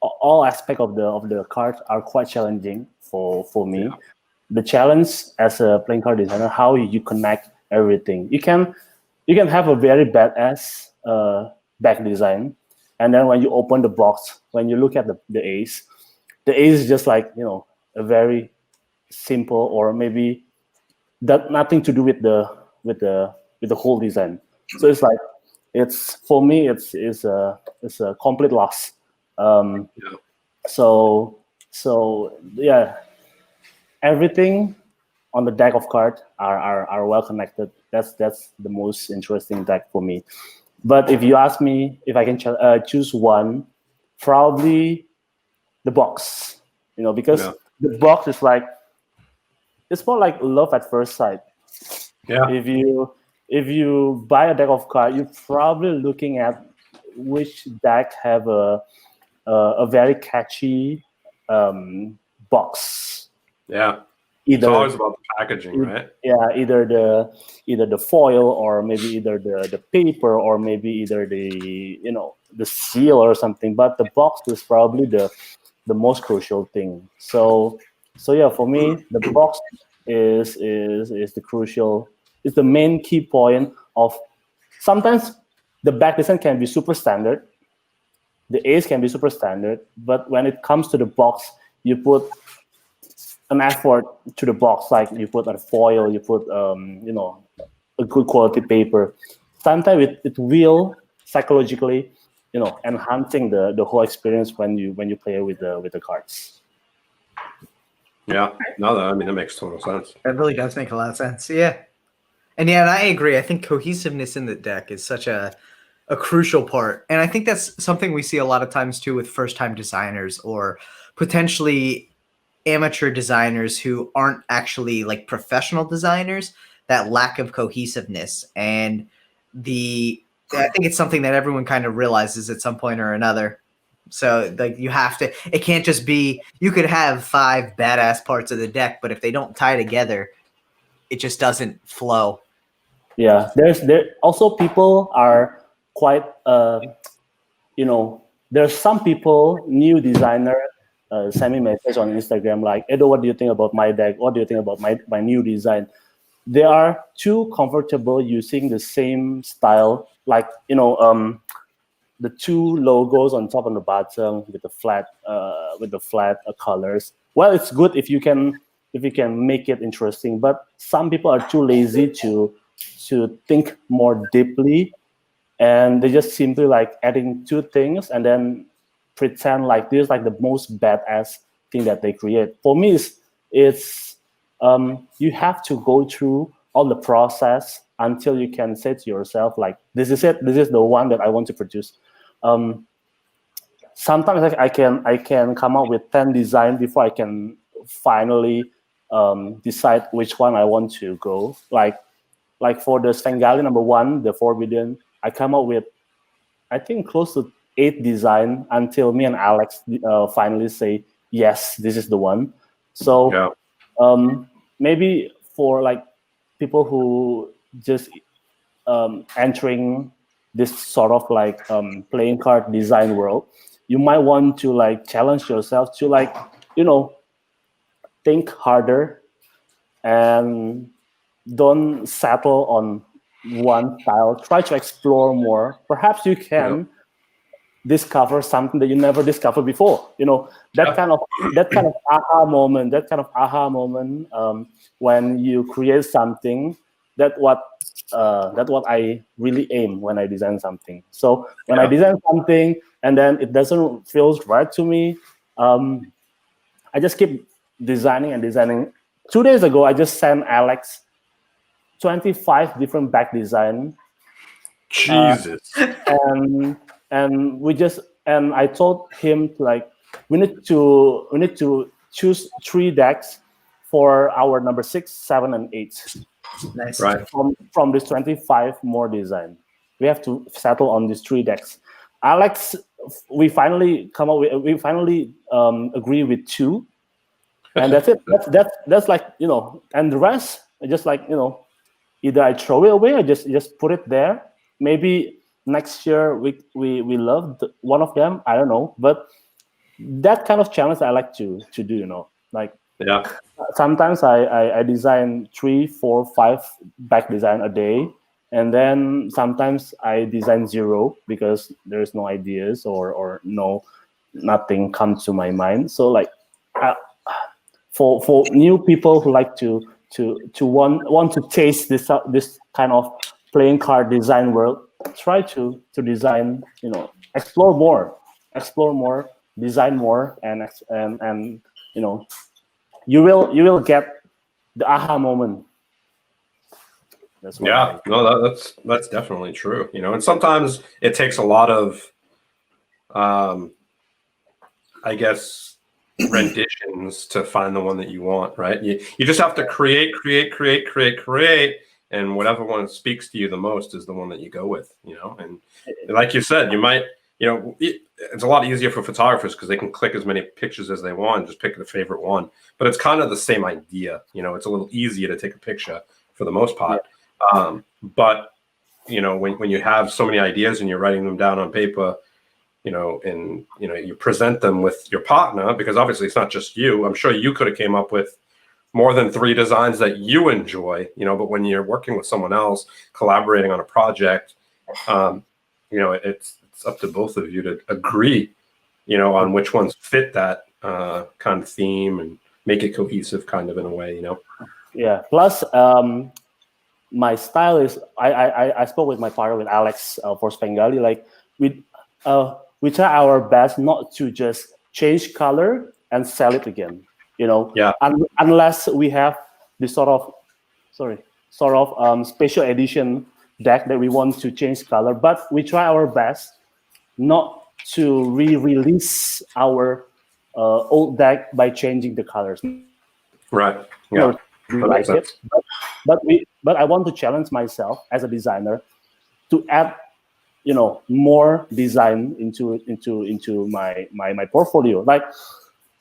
all aspects of the cards are quite challenging for me. Yeah. The challenge as a playing card designer, how you connect everything. You can have a very badass back design, and then when you open the box, when you look at the ace is just like a very simple, or maybe that nothing to do with the whole design. So it's like for me it's a complete loss. So yeah, everything on the deck of cards are well connected. That's the most interesting deck for me. But if you ask me if I can choose one, probably the box. Because the box is like, it's more like love at first sight. Yeah. If you buy a deck of cards, you're probably looking at which deck have a very catchy box. Yeah. It's always about the packaging, right? Yeah, either the foil, or maybe either the paper, or maybe either the the seal or something. But the box is probably the most crucial thing. So yeah, for me, the box is the crucial, is the main key point of. Sometimes the back design can be super standard, the A's can be super standard, but when it comes to the box, you put an effort to the box, like you put a foil, you put a good quality paper. Sometimes it will psychologically, enhancing the whole experience when you play with the cards. Yeah, no, I mean that makes total sense. That really does make a lot of sense. Yeah, and I agree. I think cohesiveness in the deck is such a crucial part, and I think that's something we see a lot of times too with first-time designers or potentially amateur designers who aren't actually like professional designers. That lack of cohesiveness, and I think it's something that everyone kind of realizes at some point or another. So like you have to, it can't just be, you could have 5 badass parts of the deck, but if they don't tie together, it just doesn't flow. Yeah, there also people are quite there's some people, new designer, send me message on Instagram like, Edo, what do you think about my deck? What do you think about my new design? They are too comfortable using the same style, like the 2 logos on top and the bottom with the flat colors. Well, it's good if you can make it interesting, but some people are too lazy to think more deeply, and they just simply like adding 2 things and then pretend like this is like the most badass thing that they create. For me, it's you have to go through all the process until you can say to yourself like, this is it, this is the one that I want to produce. Sometimes I can come up with 10 designs before I can finally decide which one I want to go. Like for the Svengali number 1, the Forbidden, I come up with, I think, close to 8 design until me and Alex finally say, yes, this is the one. So maybe for like people who just entering this sort of like playing card design world, you might want to like challenge yourself to like, think harder and don't settle on one style. Try to explore more. Perhaps you can discover something that you never discovered before. That kind of aha moment when you create something. That's what I really aim when I design something. So when I design something and then it doesn't feel right to me, I just keep designing and designing. 2 days ago, I just sent Alex 25 different back design. Jesus. And I told him to like, we need to choose 3 decks for our number 6, 7, and 8. Nice. Right. From this 25 more design, we have to settle on these 3 decks. Alex, we finally agree with 2, and that's it. That's like, and the rest just like, either I throw it away or just put it there. Maybe next year we love one of them. I don't know, but that kind of challenge I like to do. Like sometimes I design 3, 4, 5 back design a day, and then sometimes I design 0 because there's no ideas or nothing comes to my mind. So like for new people who like to want to taste this kind of playing card design world, try to design, explore more, design more, and you will get the aha moment. That's what that's definitely true. And sometimes it takes a lot of I guess renditions to find the one that you want, right? You just have to create, and whatever one speaks to you the most is the one that you go with, And like you said, you might it's a lot easier for photographers because they can click as many pictures as they want, just pick the favorite one. But it's kind of the same idea. It's a little easier to take a picture for the most part. But when you have so many ideas and you're writing them down on paper, and you present them with your partner, because obviously it's not just you. I'm sure you could have came up with more than 3 designs that you enjoy, but when you're working with someone else, collaborating on a project, it's up to both of you to agree, on which ones fit that kind of theme and make it cohesive kind of in a way, Yeah. Plus, my style is, I spoke with my partner, with Alex, for Spengali, like we try our best not to just change color and sell it again, unless we have this sort of special edition deck that we want to change color. But we try our best not to re-release our old deck by changing the colors. Right. Yeah. We like it, but I want to challenge myself as a designer to add, more design into my portfolio. Like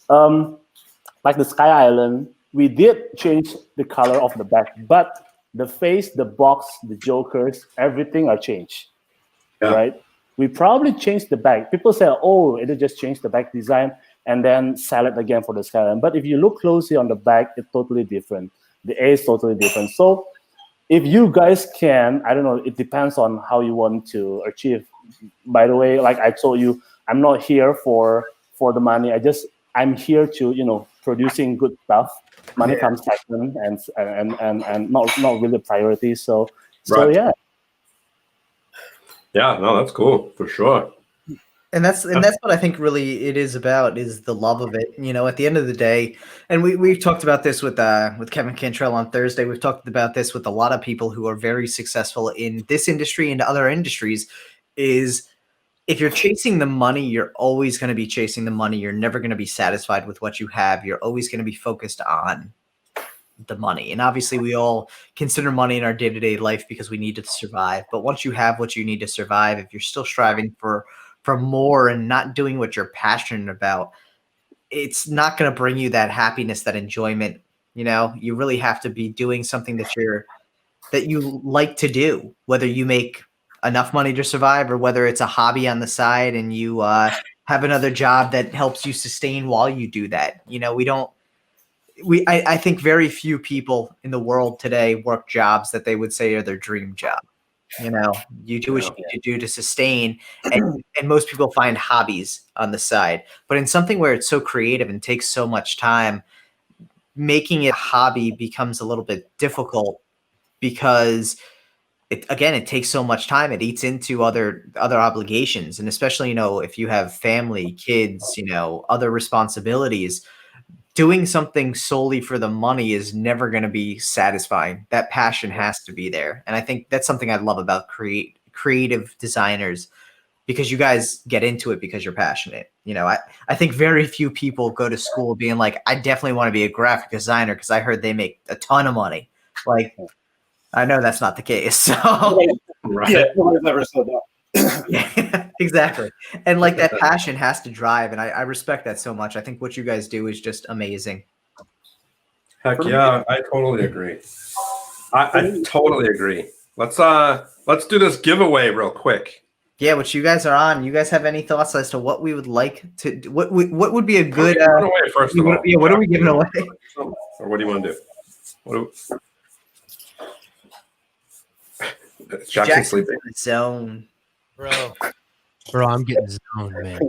the Sky Island, we did change the color of the back, but the face, the box, the jokers, everything are changed. Yeah. Right? We probably changed the back. People say, "Oh, it'll just change the back design and then sell it again for the Sky Island." But if you look closely on the back, it's totally different. The A is totally different. So if you guys can, I don't know, it depends on how you want to achieve. By the way, like I told you, I'm not here for the money. I'm here to, producing good stuff. Money comes second and not really priority. So yeah. Yeah, no, that's cool for sure. And that's what I think really it is about, is the love of it. At the end of the day, and we've talked about this with Kevin Cantrell on Thursday. We've talked about this with a lot of people who are very successful in this industry and other industries, is if you're chasing the money, you're always going to be chasing the money. You're never going to be satisfied with what you have. You're always going to be focused on the money. And obviously we all consider money in our day-to-day life because we need to survive. But once you have what you need to survive, if you're still striving for more and not doing what you're passionate about, it's not going to bring you that happiness, that enjoyment. You really have to be doing something that you like to do, whether you make enough money to survive or whether it's a hobby on the side and you have another job that helps you sustain while you do that. I think very few people in the world today work jobs that they would say are their dream job. You do what you need to do to sustain, and most people find hobbies on the side. But in something where it's so creative and takes so much time, making it a hobby becomes a little bit difficult because it takes so much time. It eats into other obligations, and especially if you have family, kids, other responsibilities. Doing something solely for the money is never going to be satisfying. That passion has to be there. And I think that's something I love about creative designers, because you guys get into it because you're passionate. I think very few people go to school being like, I definitely want to be a graphic designer because I heard they make a ton of money. Like, I know that's not the case. So right. Yeah, nobody's ever said that. Yeah, exactly. And like that passion has to drive, and I respect that so much. I think what you guys do is just amazing. Heck yeah, I totally agree. I totally agree. Let's do this giveaway real quick. Yeah, which you guys are on. You guys have any thoughts as to what we would like to do? What would be a good first of all. Yeah, what are we giving away? Or what do you want to do? Jackson's sleeping. In the zone. Bro, I'm getting zoned, man.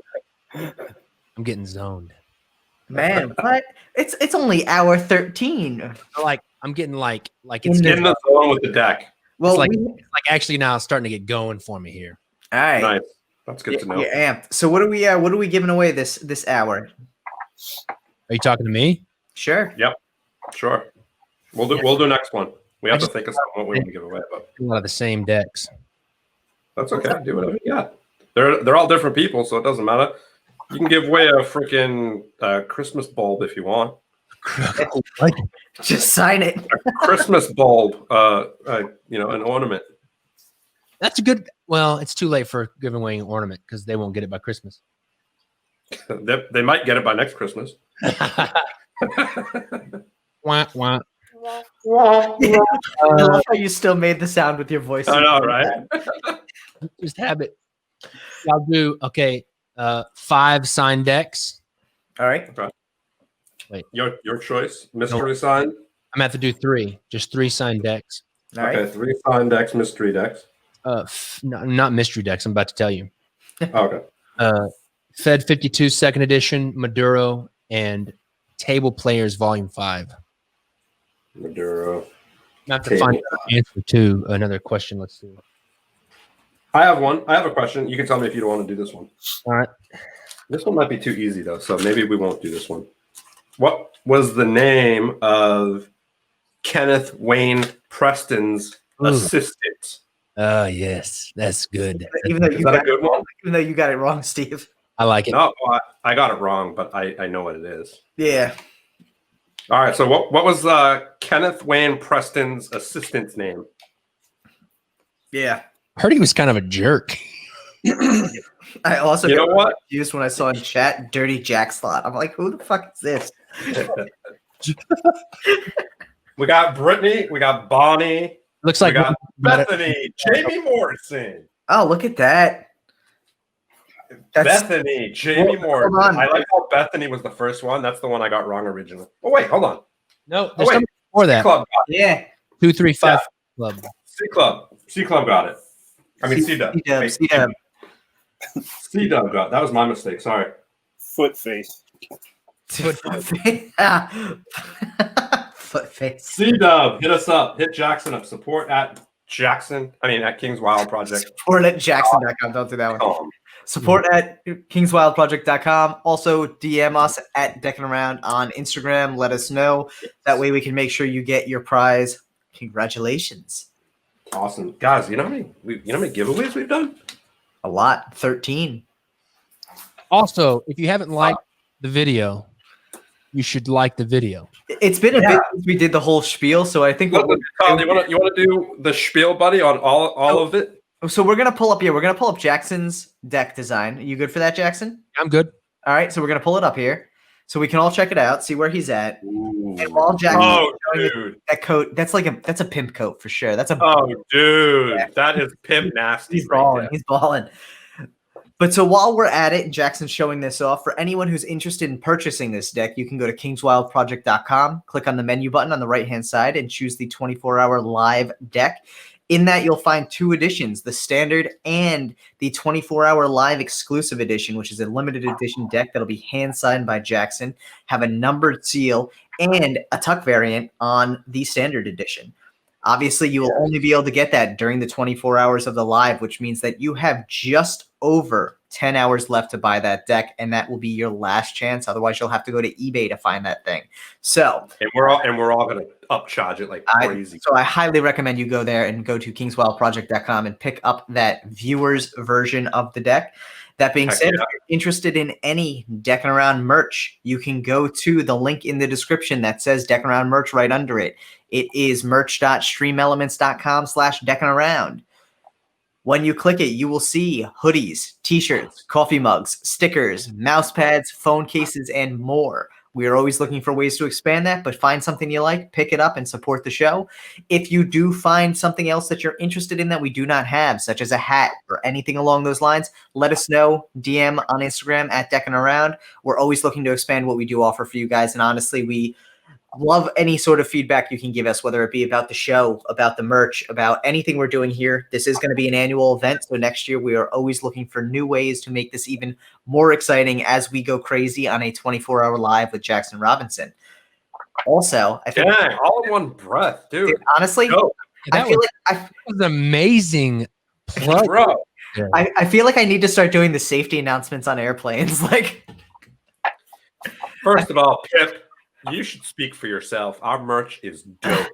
I'm getting zoned. Man, what? It's only hour 13. Like I'm getting like it's in the zone with the deck. Well, it's like actually now it's starting to get going for me here. All right. Nice. That's good to know. You're amped. So what are we giving away this hour? Are you talking to me? Sure. Yep. Sure. We'll do next one. We have to think of something what we want to give away, but a lot of the same decks. That's okay. Do whatever you got. They're all different people, so it doesn't matter. You can give away a freaking Christmas bulb if you want. Just sign it. A Christmas bulb, an ornament. That's a good. Well, it's too late for giving away an ornament because they won't get it by Christmas. They might get it by next Christmas. Wah, wah. I love how you still made the sound with your voice. I know, right? Just have it. I'll do 5 signed decks. All right. Okay. Wait. Your choice. Mystery sign. I'm gonna have to do 3. Just 3 signed decks. All right. Okay, 3 signed decks, mystery decks. Not mystery decks. I'm about to tell you. Okay. Fed 52 second edition, Maduro, and Table Players Volume 5. Maduro. I have to find an answer to another question. Let's see. I have one. I have a question. You can tell me if you don't want to do this one. All right. This one might be too easy though, so maybe we won't do this one. What was the name of Kenneth Wayne Preston's assistant? Oh yes, that's good. Even though Is that a good one? Even though you got it wrong, Steve. I like it. No, I got it wrong, but I know what it is. Yeah. All right. So what was Kenneth Wayne Preston's assistant's name? Yeah. I heard he was kind of a jerk. I also You know got what? confused when I saw in chat Dirty Jack Slot. I'm like, who the fuck is this? We got Brittany. We got Bonnie. Looks We like got Bethany. Jamie Morrison. Oh, look at that. That's Bethany. Jamie Hold Morrison. on. I like how Bethany was the first one. That's the one I got wrong originally. Oh wait, hold on. no. Oh There's wait. something before that. Club got it. yeah. 2, 3, 5 Yeah. club. C Club. C Club got it. I mean C Dub. C-Dub, C-Dub. C Dub got it. That was my mistake. Sorry. Foot face. Foot face. C Dub, hit us up. Hit Jackson up. Support at King's Wild Project. Support at Jackson.com. Don't do that one. Support at kingswildproject.com. Also, DM us at Deckin Around on Instagram. Let us know. That way we can make sure you get your prize. Congratulations. Awesome. Guys, you know how many giveaways we've done? A lot. 13. Also, if you haven't liked the video, you should like the video. It's been a bit since we did the whole spiel, so I think Carl, you want to do the spiel, buddy, on all of it? So we're gonna pull up Jackson's deck design. Are you good for that, Jackson? I'm good. All right, so we're gonna pull it up here, so we can all check it out, see where he's at. Ooh. And while Jackson, dude, that coat, that's a pimp coat for sure. That's a dude, that is pimp nasty. He's balling. He's balling. But so while we're at it, Jackson's showing this off. For anyone who's interested in purchasing this deck, you can go to kingswildproject.com, click on the menu button on the right-hand side, and choose the 24-hour live deck. In that, you'll find 2 editions, the standard and the 24-hour live exclusive edition, which is a limited edition deck that'll be hand-signed by Jackson, have a numbered seal, and a tuck variant on the standard edition. Obviously, you will only be able to get that during the 24 hours of the live, which means that you have just over 10 hours left to buy that deck, and that will be your last chance. Otherwise, you'll have to go to eBay to find that thing. So, and we're all going to upcharge it like crazy. So I highly recommend you go there and go to kingswildproject.com and pick up that viewer's version of the deck. That being said, if you're interested in any Deckin Around merch, you can go to the link in the description that says Deckin Around merch right under it. It is merch.streamelements.com/deckinaround. When you click it, you will see hoodies, t-shirts, coffee mugs, stickers, mouse pads, phone cases, and more. We are always looking for ways to expand that, but find something you like, pick it up, and support the show. If you do find something else that you're interested in that we do not have, such as a hat or anything along those lines, let us know. DM on Instagram at Deckin Around. We're always looking to expand what we do offer for you guys, and honestly, we love any sort of feedback you can give us, whether it be about the show, about the merch, about anything we're doing here. This is going to be an annual event, so next year we are always looking for new ways to make this even more exciting as we go crazy on a 24-hour live with Jackson Robinson. Also, I think all in one breath, dude. Honestly, that was amazing plug. Bro. Yeah. I feel like I need to start doing the safety announcements on airplanes. Like, first of all, Pip, you should speak for yourself. Our merch is dope.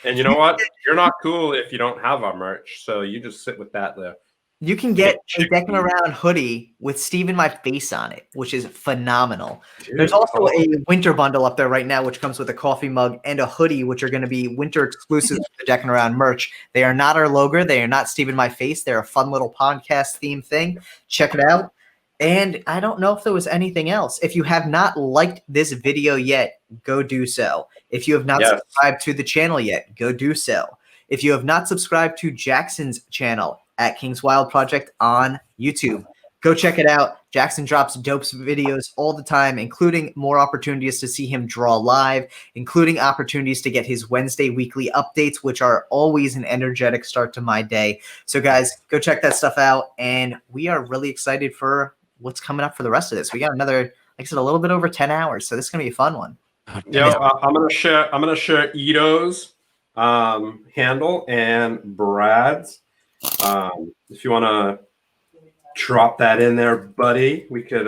And you know what? You're not cool if you don't have our merch. So you just sit with that there. You can get a Deckin Around hoodie with Steve and my face on it, which is phenomenal. Dude, There's also a winter bundle up there right now, which comes with a coffee mug and a hoodie, which are going to be winter exclusives for the Deckin Around merch. They are not our logo. They are not Steve and my face. They're a fun little podcast theme thing. Check it out. And I don't know if there was anything else. If you have not liked this video yet, go do so. If you have not subscribed to the channel yet, go do so. If you have not subscribed to Jackson's channel at King's Wild Project on YouTube, go check it out. Jackson drops dope videos all the time, including more opportunities to see him draw live, including opportunities to get his Wednesday weekly updates, which are always an energetic start to my day. So guys, go check that stuff out. And we are really excited for what's coming up for the rest of this. We got another, like I said, a little bit over 10 hours. So this is going to be a fun one. Yeah, I'm going to share Ito's handle and Brad's. If you want to drop that in there, buddy, we could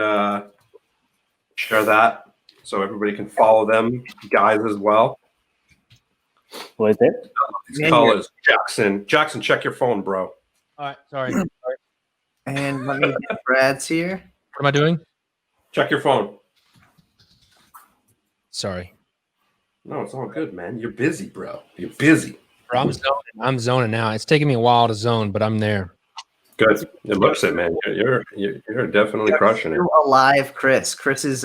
share that so everybody can follow them guys as well. What is it? His colors, Jackson. Jackson, check your phone, bro. All right, sorry. And let me get Brad's here. What am I doing? Check your phone. Sorry. No, it's all good, man. You're busy, bro. You're busy. Bro, I'm zoning now. It's taking me a while to zone, but I'm there. Good. It looks it, man. You're definitely crushing it. Alive, Chris. Chris is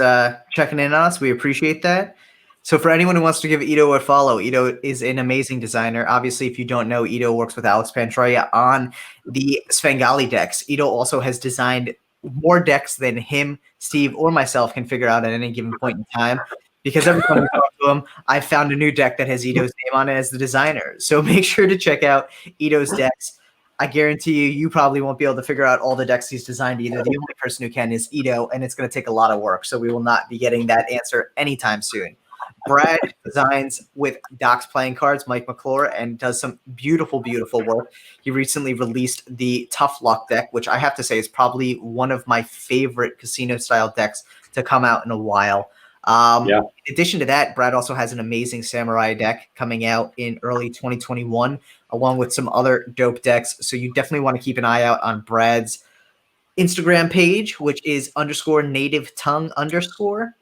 checking in on us. We appreciate that. So for anyone who wants to give Ito a follow, Ito is an amazing designer. Obviously, if you don't know, Ito works with Alex Pantroya on the Svengali decks. Ito also has designed more decks than him, Steve, or myself can figure out at any given point in time. Because every time we talk to him, I found a new deck that has Ito's name on it as the designer. So make sure to check out Ito's decks. I guarantee you probably won't be able to figure out all the decks he's designed either. The only person who can is Ito, and it's going to take a lot of work. So we will not be getting that answer anytime soon. Brad designs with Doc's playing cards, Mike McClure, and does some beautiful, beautiful work. He recently released the Tough Luck deck, which I have to say is probably one of my favorite casino-style decks to come out in a while. In addition to that, Brad also has an amazing Samurai deck coming out in early 2021, along with some other dope decks. So you definitely want to keep an eye out on Brad's Instagram page, which is _native_tongue_.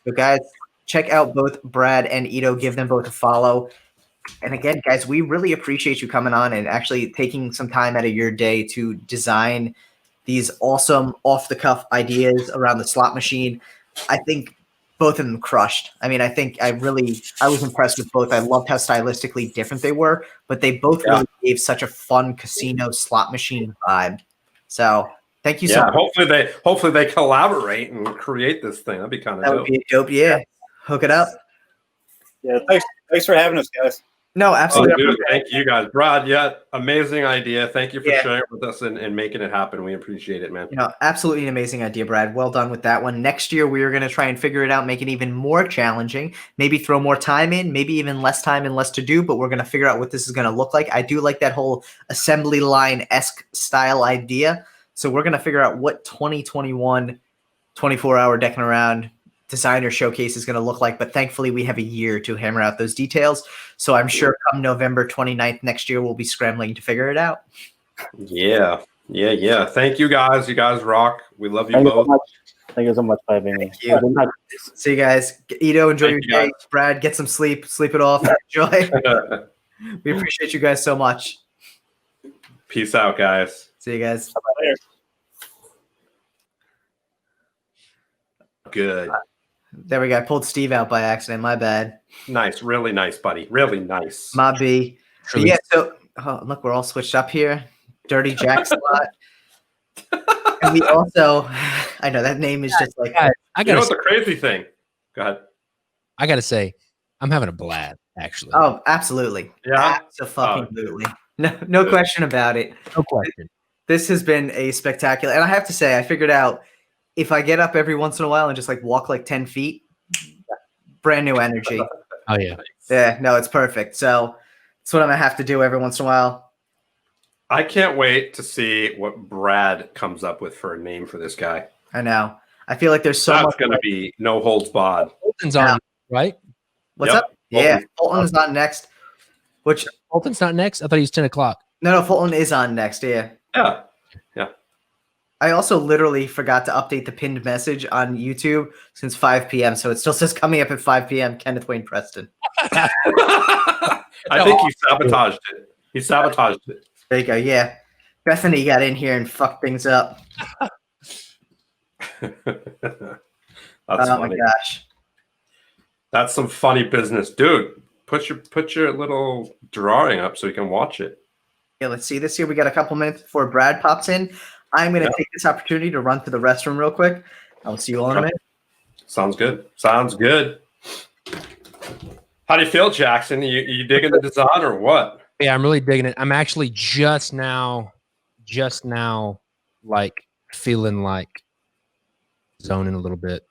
So guys, check out both Brad and Ito. Give them both a follow. And again, guys, we really appreciate you coming on and actually taking some time out of your day to design these awesome off-the-cuff ideas around the slot machine. I think both of them crushed. I mean, I was impressed with both. I loved how stylistically different they were, but they both really gave such a fun casino slot machine vibe. So thank you so much. Hopefully they collaborate and create this thing. That'd be kind of dope. That would be dope. Yeah. Hook it up. Yeah. Thanks for having us, guys. No, absolutely. Oh, dude, thank you guys. Brad, amazing idea. Thank you for sharing it with us and making it happen. We appreciate it, man. Absolutely an amazing idea, Brad. Well done with that one. Next year, we are going to try and figure it out, make it even more challenging, maybe throw more time in, maybe even less time and less to do, but we're going to figure out what this is going to look like. I do like that whole assembly line-esque style idea. So we're going to figure out what 2021 24-hour Deckin Around designer showcase is going to look like, but thankfully we have a year to hammer out those details. So I'm sure come November 29th next year, we'll be scrambling to figure it out. Yeah. Thank you guys. You guys rock. We love you both. Thank you so much for having me. Thank you. See you guys. Ito, enjoy your day. Brad, get some sleep. Sleep it off. Enjoy. We appreciate you guys so much. Peace out, guys. See you guys. Bye-bye. Good. There we go. I pulled Steve out by accident. My bad. Nice. Really nice, buddy. Really nice. My B. Yeah, so look, we're all switched up here. Dirty Jack slot. And we also, I know that name is just like. You know what's the crazy thing? Go ahead. I got to say, I'm having a blast, actually. Oh, absolutely. Yeah. Absolutely. No question about it. No question. This has been a spectacular, and I have to say, I figured out if I get up every once in a while and just like walk like 10 feet, brand new energy. Oh, yeah. Yeah, no, it's perfect. So that's what I'm going to have to do every once in a while. I can't wait to see what Brad comes up with for a name for this guy. I know. I feel like there's so That's much. going to be no holds barred. Fulton's on, right? What's up? Yeah, Fulton's not next. Which Fulton's not next? I thought he was 10 o'clock. No, Fulton is on next. Yeah. Yeah. Yeah. I also literally forgot to update the pinned message on YouTube since 5 p.m. So it still says coming up at 5 p.m. Kenneth Wayne Preston. I think he sabotaged it. He sabotaged it. There you go. Yeah. Bethany got in here and fucked things up. That's Oh funny. my gosh. That's some funny business, dude. Put your little drawing up so we can watch it. Yeah, let's see this here. We got a couple minutes before Brad pops in. I'm going to take this opportunity to run to the restroom real quick. I'll see you all in a minute. Sounds good. Sounds good. How do you feel, Jackson? You digging the design or what? Yeah, I'm really digging it. I'm actually just now, like feeling like zoning a little bit.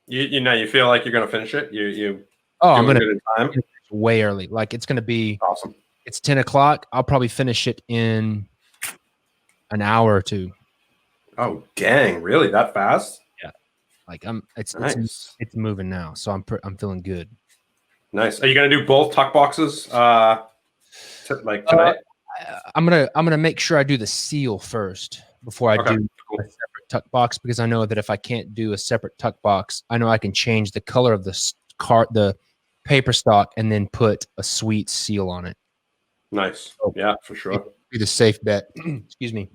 You feel like you're gonna finish it? I'm gonna good in time? way early. Like it's gonna be Awesome. It's 10 o'clock. I'll probably finish it in an hour or two. Oh dang! Really that fast? Yeah. Like it's Nice. it's moving now, so I'm feeling good. Nice. Are you gonna do both tuck boxes? Like tonight? I'm gonna make sure I do the seal first before I do cool. a separate tuck box, because I know that if I can't do a separate tuck box, I know I can change the color of the paper stock and then put a sweet seal on it. Nice. Yeah, for sure. It'll be the safe bet. Excuse me.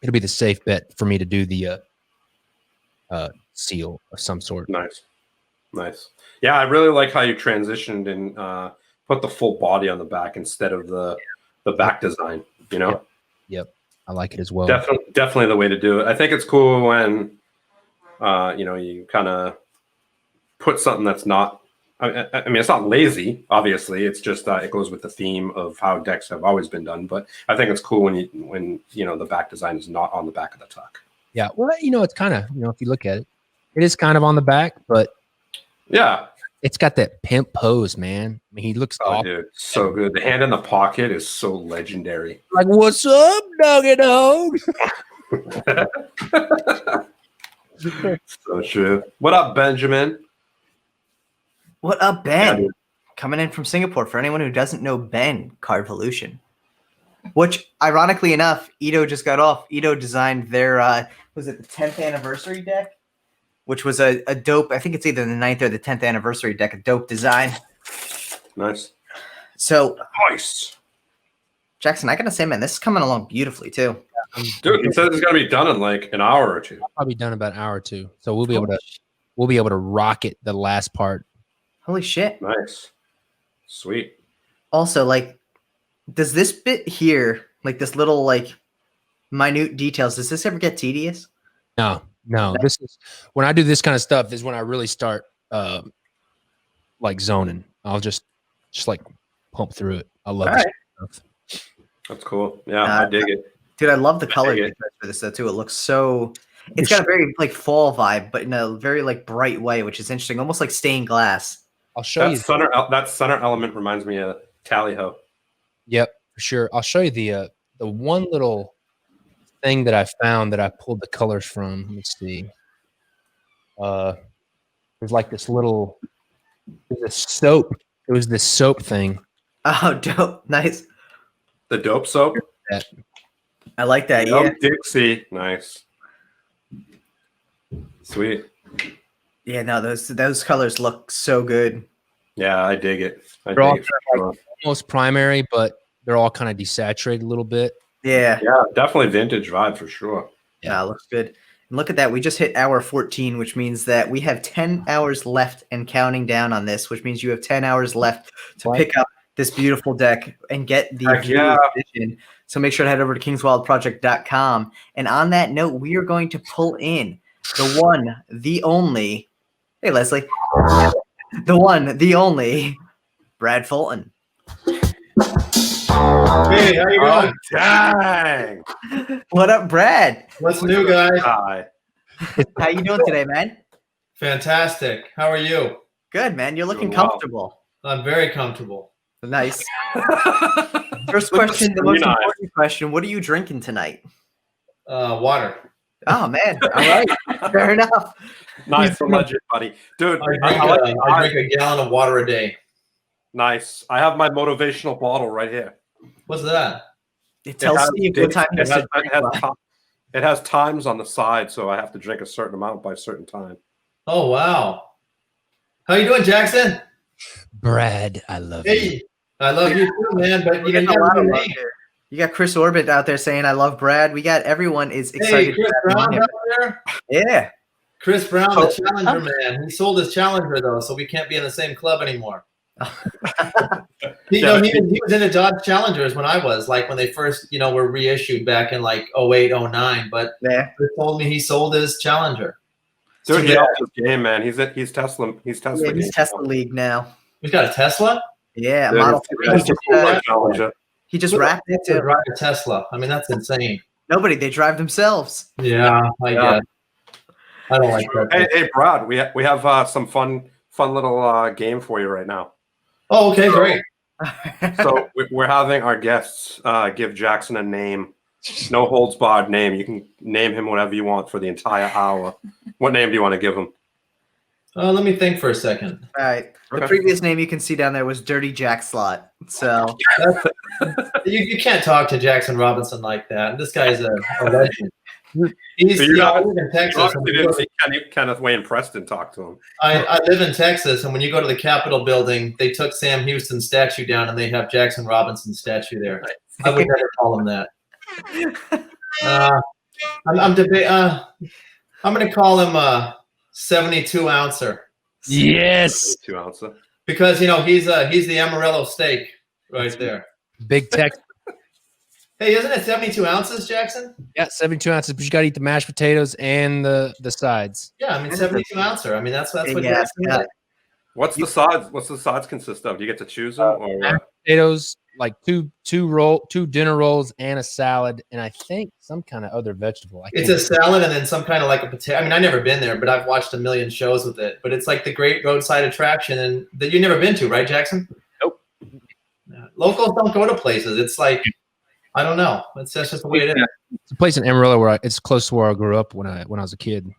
It'll be the safe bet for me to do the seal of some sort. Nice. Yeah, I really like how you transitioned and put the full body on the back instead of the back design. You know. Yep. I like it as well. Definitely the way to do it. I think it's cool when you kind of put something that's not. I mean, it's not lazy. Obviously, it's just it goes with the theme of how decks have always been done. But I think it's cool when the back design is not on the back of the tuck. Yeah. Well, it's kind of if you look at it, it is kind of on the back, but yeah, it's got that pimp pose, man. I mean, he looks awesome. Dude, so good. The hand in the pocket is so legendary. Like, what's up, doggy dog? So true. What up, Benjamin? What up, Ben? Yeah, coming in from Singapore. For anyone who doesn't know Ben, Cardvolution. Which, ironically enough, Ito just got off. Ito designed their, was it the 10th anniversary deck? Which was a dope, I think it's either the 9th or the 10th anniversary deck, a dope design. Nice. So, nice. Jackson, I gotta say, man, this is coming along beautifully, too. Dude, it says it's gonna be done in like an hour or two. I'll be done about an hour or two. So we'll be able to rock it the last part. Holy shit. Nice. Sweet. Also, like, does this bit here, like this little, like, minute details, does this ever get tedious? No. This is when I do this kind of stuff is when I really start like zoning. I'll just like pump through it. I love this stuff. That's cool. Yeah, I dig it. Dude, I love the color for this though too. It looks so it's got a very like fall vibe, but in a very like bright way, which is interesting, almost like stained glass. I'll show you that center element reminds me of Tally-Ho. Yep, for sure. I'll show you the one little thing that I found that I pulled the colors from. Let me see. There's like this little soap. It was this soap thing. Oh, dope. Nice. The dope soap? I like that. Yeah. Dixie. Nice. Sweet. Yeah, no, those colors look so good. Yeah, I dig it. They're all almost primary, but they're all kind of desaturated a little bit. Yeah. Yeah, definitely vintage vibe for sure. Yeah, looks good. And look at that. We just hit hour 14, which means that we have 10 hours left and counting down on this, which means you have 10 hours left to pick up this beautiful deck and get the edition. So make sure to head over to kingswildproject.com. And on that note, we are going to pull in the one, the only, hey, Leslie, the one, the only, Brad Fulton. Hey, how you going? Oh, dang. What up, Brad? What's new, guys? Hi. How you doing today, man? Fantastic. How are you? Good, man. You're looking comfortable. I'm very comfortable. Nice. First question, the most important question. What are you drinking tonight? Water. Oh, man. All right. Fair enough. Nice. Legit, buddy. Dude, I drink a gallon of water a day. Nice. I have my motivational bottle right here. What's that? It tells Steve what time he has to drink. It has times on the side, so I have to drink a certain amount by a certain time. Oh wow. How you doing, Jackson? Brad, I love you. Hey, I love you too, man. But you know, you a lot got of a love name. here. You got Chris Orbit out there saying, "I love Brad." We got everyone is Hey, excited. Chris to have him on Brown here. out there. Yeah. Chris Brown, the Challenger man. He sold his Challenger though, so we can't be in the same club anymore. He was into Dodge Challengers when I was, like when they first, were reissued back in like 08, 09. But Yeah. Chris told me he sold his Challenger. Dude, he upped his game, man. He's Tesla. He's Tesla. Yeah, he's Tesla League now. He's got a Tesla. Yeah, Yeah, Model he's 3. He just wrapped it too. Drive a Tesla. I mean, that's insane. Nobody. They drive themselves. Yeah, I guess. I don't like that. Hey, Brad, we have some fun little game for you right now. Oh, okay, great. So we're having our guests give Jackson a name, no holds barred name. You can name him whatever you want for the entire hour. What name do you want to give him? Let me think for a second. All right. The Okay. previous name you can see down there was Dirty Jack Slot. So You can't talk to Jackson Robinson like that. This guy's a legend. He's So you I guys- live in Texas. Obviously didn't see Kenneth Wayne Preston talk to him. I live in Texas, and when you go to the Capitol building, they took Sam Houston's statue down, and they have Jackson Robinson's statue there. I would never call him that. I'm going to call him 72 ouncer. Yes. 2 ounces. Because he's the Amarillo steak right there. Big Tex. Hey, isn't it 72 ounces, Jackson? Yeah, 72 ounces, but you got to eat the mashed potatoes and the sides. Yeah, I mean 72 ouncer. I mean that's what Yeah, Jackson yeah. is. What's the sides? What's the sides consist of? Do you get to choose them, or Mashed what? potatoes, like two dinner rolls and a salad, and I think some kind of other vegetable. It's a salad and then some kind of like a potato. I mean, I've never been there, but I've watched a million shows with it. But it's like the great roadside attraction, and that you've never been to, right, Jackson? Nope. Yeah. Locals don't go to places. It's like I don't know. That's just the way it is. It's a place in Amarillo where it's close to where I grew up when I was a kid.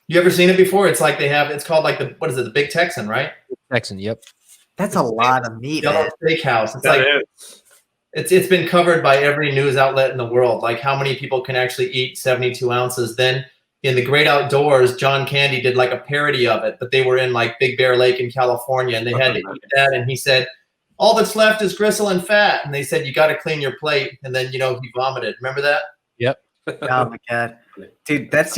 You ever seen it before? It's like it's called like the Big Texan, right? Texan, yep. that's a lot of meat, Yellow man. Steakhouse. It's That like is. it's been covered by every news outlet in the world. Like how many people can actually eat 72 ounces? Then in the Great Outdoors, John Candy did like a parody of it, but they were in like Big Bear Lake in California, and they had to eat that. And he said, all that's left is gristle and fat. And they said, you got to clean your plate. And then, he vomited. Remember that? Yep. Oh my god, dude, that's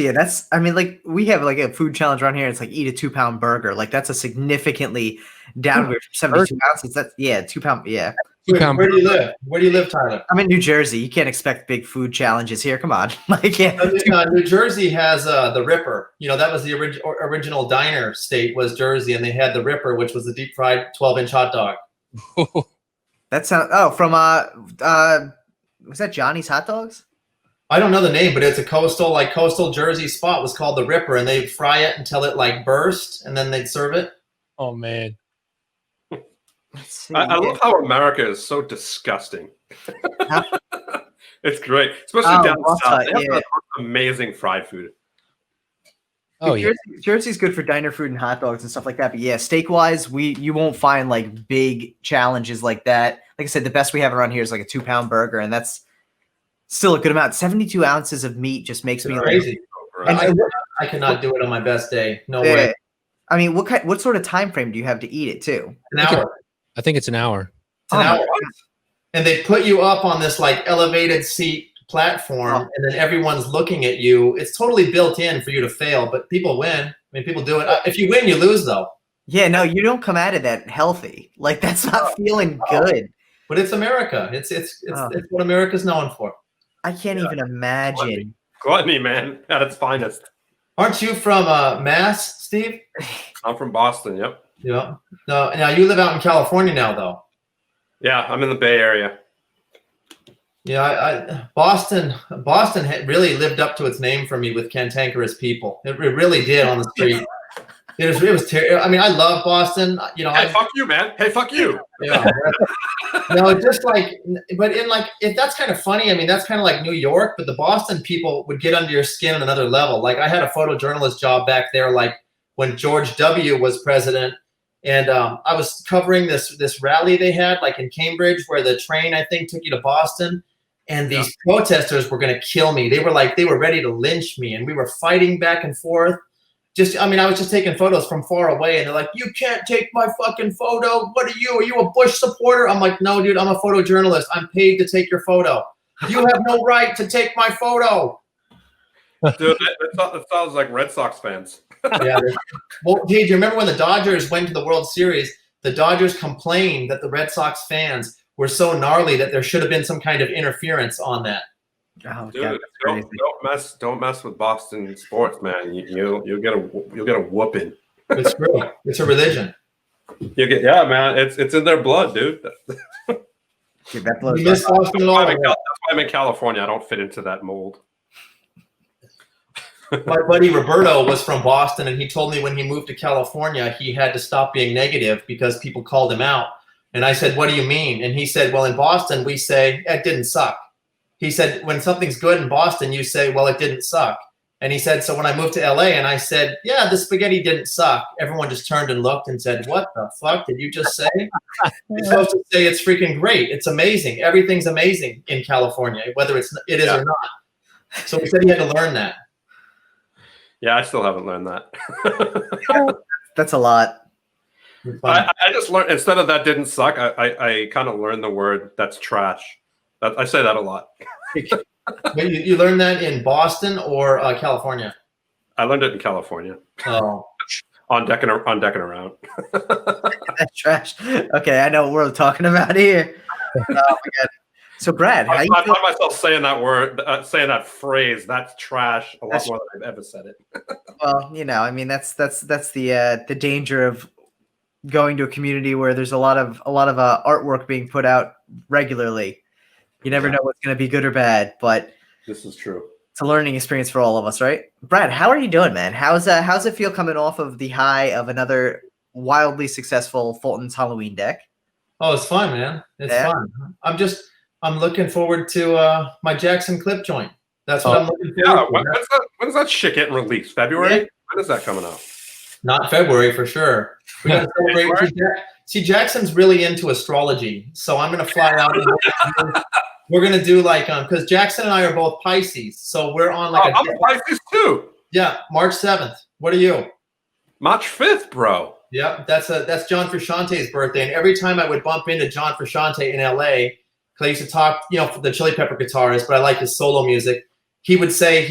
I mean, like we have like a food challenge around here. It's like eat a 2-pound burger. Like that's a significantly downgrade from 72 ounces. That's 2 pound. Yeah, Where do you live? Where do you live, Tyler? I'm in New Jersey. You can't expect big food challenges here. Come on, like yeah. New Jersey has the Ripper. That was the original diner state was Jersey, and they had the Ripper, which was the deep fried 12-inch hot dog. That sounds. From was that Johnny's Hot Dogs? I don't know the name, but it's a coastal Jersey spot was called the Ripper, and they'd fry it until it like burst, and then they'd serve it. Oh man. Let's see. I love how America is so disgusting. It's great, especially down well, south. They have yeah. amazing fried food. Oh yeah. Jersey's good for diner food and hot dogs and stuff like that. But yeah, steak wise, you won't find like big challenges like that. Like I said, the best we have around here is like a 2-pound burger, and that's still a good amount. 72 ounces of meat just makes me Crazy. And I cannot do it on my best day. No way. I mean, what sort of time frame do you have to eat it too? An hour. I think it's an hour. It's an hour. And they put you up on this like elevated seat platform, and then everyone's looking at you. It's totally built in for you to fail, but people win. I mean, people do it. If you win, you lose though. Yeah, no, you don't come out of that healthy. Like that's not feeling good. But it's America. It's what America's known for. I can't even imagine. Gluttony, man, at its finest. Aren't you from Mass, Steve? I'm from Boston. Yep. Yeah. No. Now you live out in California now, though. Yeah, I'm in the Bay Area. Yeah, Boston had really lived up to its name for me with cantankerous people. It really did on the street. It was terrible. I mean, I love Boston. Hey, fuck you, man. Hey, fuck you. Yeah. No, just like, but in like, if that's kind of funny. I mean, that's kind of like New York, but the Boston people would get under your skin on another level. Like, I had a photojournalist job back there, like when George W. was president, and I was covering this rally they had, like in Cambridge, where the train I think took you to Boston. and these protesters were going to kill me. They were ready to lynch me, and we were fighting back and forth. I was just taking photos from far away, and they're like, "You can't take my fucking photo. What are you? Are you a Bush supporter?" I'm like, "No, dude, I'm a photojournalist. I'm paid to take your photo. You have no right to take my photo." Dude, that sounds like Red Sox fans. Yeah. Well, hey, do you remember when the Dodgers went to the World Series? The Dodgers complained that the Red Sox fans were so gnarly that there should have been some kind of interference on that. Oh, dude, don't mess with Boston sports, man. You'll get a whooping. It's true. It's a religion. Man. It's in their blood, dude. Dude, that blows. That's why I'm in California. I don't fit into that mold. My buddy Roberto was from Boston, and he told me when he moved to California, he had to stop being negative because people called him out. And I said, "What do you mean?" And he said, "Well, in Boston, we say it didn't suck." He said, "When something's good in Boston, you say, well, it didn't suck." And he said, "So when I moved to LA and I said, yeah, the spaghetti didn't suck," everyone just turned and looked and said, "What the fuck did you just say?" You're supposed to say it's freaking great. It's amazing. Everything's amazing in California, whether it is or not. So he said he had to learn that. Yeah, I still haven't learned that. That's a lot. I just learned, instead of "that didn't suck," I kind of learned the word "that's trash." I say that a lot. You learned that in Boston or California? I learned it in California. Oh. on Deckin Around. That's trash. Okay, I know what we're talking about here. Oh my God. So Brad, I find myself saying that word, saying that phrase, "that's trash," a lot more than I've ever said it. Well, I mean, that's the danger of going to a community where there's a lot of artwork being put out regularly. You never know what's going to be good or bad, but this is true. It's a learning experience for all of us, right? Brad, how are you doing, man? How's it feel coming off of the high of another wildly successful Fulton's Halloween deck? Oh, it's fun, man. It's fun. I'm looking forward to my Jackson clip joint. That's what I'm looking forward to. When's that shit getting released? February? Yeah. When is that coming out? Not February for sure. We got to celebrate. See, Jackson's really into astrology, so I'm gonna fly out. We're gonna do because Jackson and I are both Pisces, so we're on I'm a Pisces too. Yeah, March 7th. What are you? March 5th, bro. Yeah, that's John Frusciante's birthday, and every time I would bump into John Frusciante in LA, because I used to talk, the Chili Pepper guitarist, but I like his solo music. He would say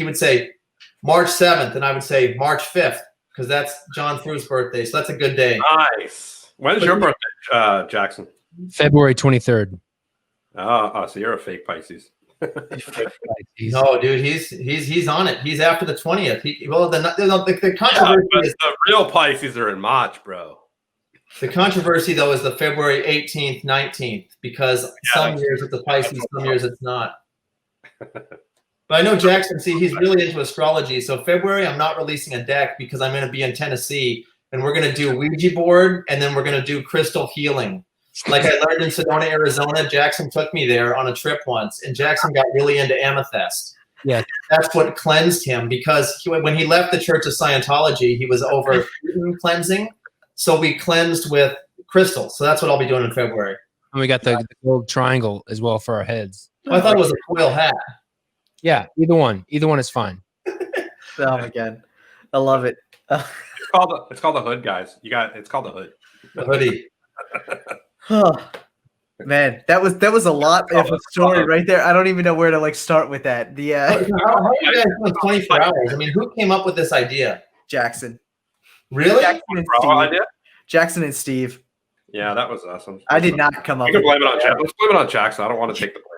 March 7th, and I would say March 5th, because that's John Fru's birthday. So that's a good day. Nice. When's your birthday, Jackson? February 23rd. Oh, so you're a fake Pisces. No, dude, he's on it. He's after the 20th. The controversy is the real Pisces are in March, bro. The controversy though is the February 18th, 19th, because some years it's a Pisces, some years it's not. But I know Jackson, he's really into astrology. So February, I'm not releasing a deck because I'm going to be in Tennessee, and we're going to do Ouija board, and then we're going to do crystal healing. Like I learned in Sedona, Arizona, Jackson took me there on a trip once, and Jackson got really into amethyst. Yeah, that's what cleansed him, because when he left the Church of Scientology, he was over cleansing. So we cleansed with crystals. So that's what I'll be doing in February. And we got the gold triangle as well for our heads. I thought it was a foil hat. Yeah, either one is fine. Oh my God, I love it. It's called the hood, guys. It's called the hood. The hoodie. Oh, man, that was a lot of a story right there. I don't even know where to start with that. How are you guys doing 24 hours? I mean, who came up with this idea? Jackson. Really? Jackson and Steve. Yeah, that was awesome. I did not come up. You can blame it on Jackson. Let's blame it on Jackson. I don't want to take the blame.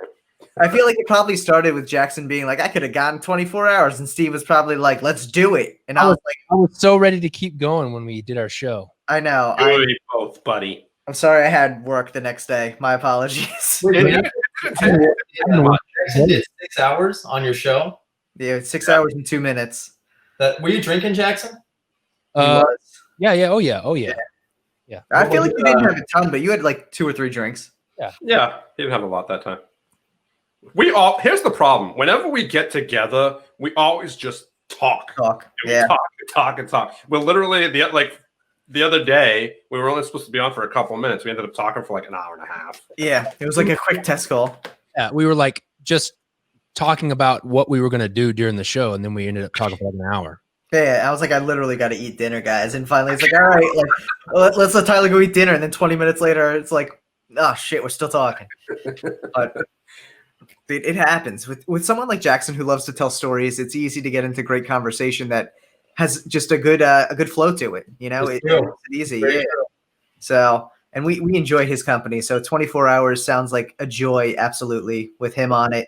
I feel like it probably started with Jackson being like, "I could have gotten 24 hours," and Steve was probably like, "Let's do it." And I was so ready to keep going when we did our show. I know. You both, buddy. I'm sorry I had work the next day. My apologies. Jackson did 6 hours on your show? Yeah, 6 hours and 2 minutes. Were you drinking, Jackson? Yeah. Oh yeah. I feel like you didn't have a ton, but you had like 2 or 3 drinks. Yeah, he didn't have a lot that time. Here's the problem. Whenever we get together, we always just talk. Talk. Well, literally the other day, we were only supposed to be on for a couple of minutes. We ended up talking for like an hour and a half. Yeah, it was like a quick test call. Yeah, we were like just talking about what we were going to do during the show, and then we ended up talking for like an hour. Yeah, I was like, I literally got to eat dinner, guys. And finally, it's like, all right, like let's let Tyler go eat dinner. And then 20 minutes later, it's like, oh shit, we're still talking. But it happens with someone like Jackson who loves to tell stories. It's easy to get into great conversation that has just a good flow to it. You know, it's easy. Yeah. So, and we enjoy his company. So 24 hours sounds like a joy, absolutely, with him on it.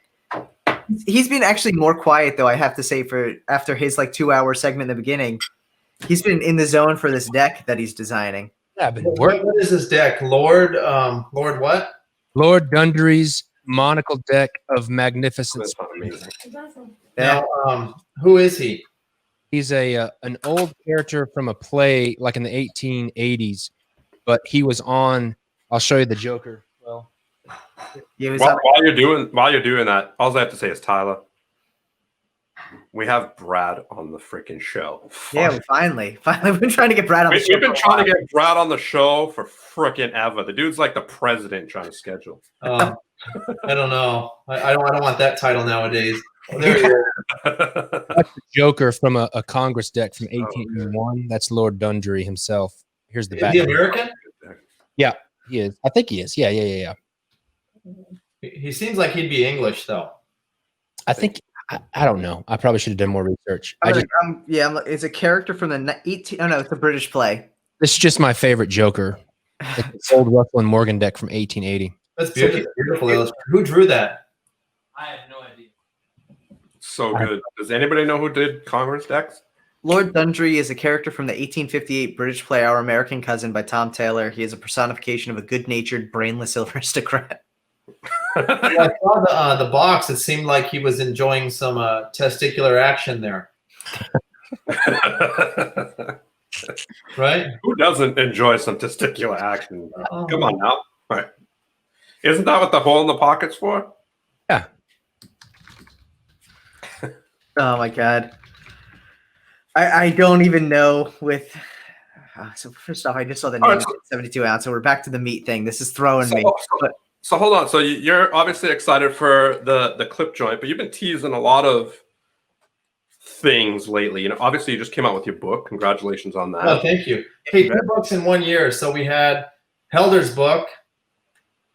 He's been actually more quiet, though, I have to say, for after his like 2-hour segment in the beginning. He's been in the zone for this deck that he's designing. Yeah, been what is this deck? Lord what? Lord Dundree's monocle deck of magnificence. Amazing. Now, who is he? He's an old character from a play like in the 1880s, but he was on. I'll show you the Joker. Well, while you're doing that, all I have to say is, Tyler, we have Brad on the freaking show. Yeah, finally, we've been trying to get Brad on the show. We've been trying to get Brad on the show for freaking ever. The dude's like the president trying to schedule. I don't know. I don't want that title nowadays. There you go. That's the Joker from a Congress deck from 1881. That's Lord Dundree himself. Here's the back. Is he American? Yeah, he is. I think he is. Yeah. He seems like he'd be English, though. I think. I don't know. I probably should have done more research. It's a character from the 18. Oh no, it's a British play. This is just my favorite Joker. It's old Russell and Morgan deck from 1880. That's beautiful. Who drew that? I have no idea. So good. Does anybody know who did Congress decks? Lord Dundree is a character from the 1858 British play Our American Cousin by Tom Taylor. He is a personification of a good-natured, brainless aristocrat. I saw the box. It seemed like he was enjoying some testicular action there. Right? Who doesn't enjoy some testicular action? Come on now. All right. Isn't that what the hole in the pocket's for? Yeah. Oh my god. I don't even know with so first off, I just saw the name 72 ounce, so we're back to the meat thing. This is throwing me. So hold on. So you're obviously excited for the clip joint, but you've been teasing a lot of things lately. You know, obviously you just came out with your book. Congratulations on that. Oh, thank you. Hey, 2 books in 1 year. So we had Helder's book,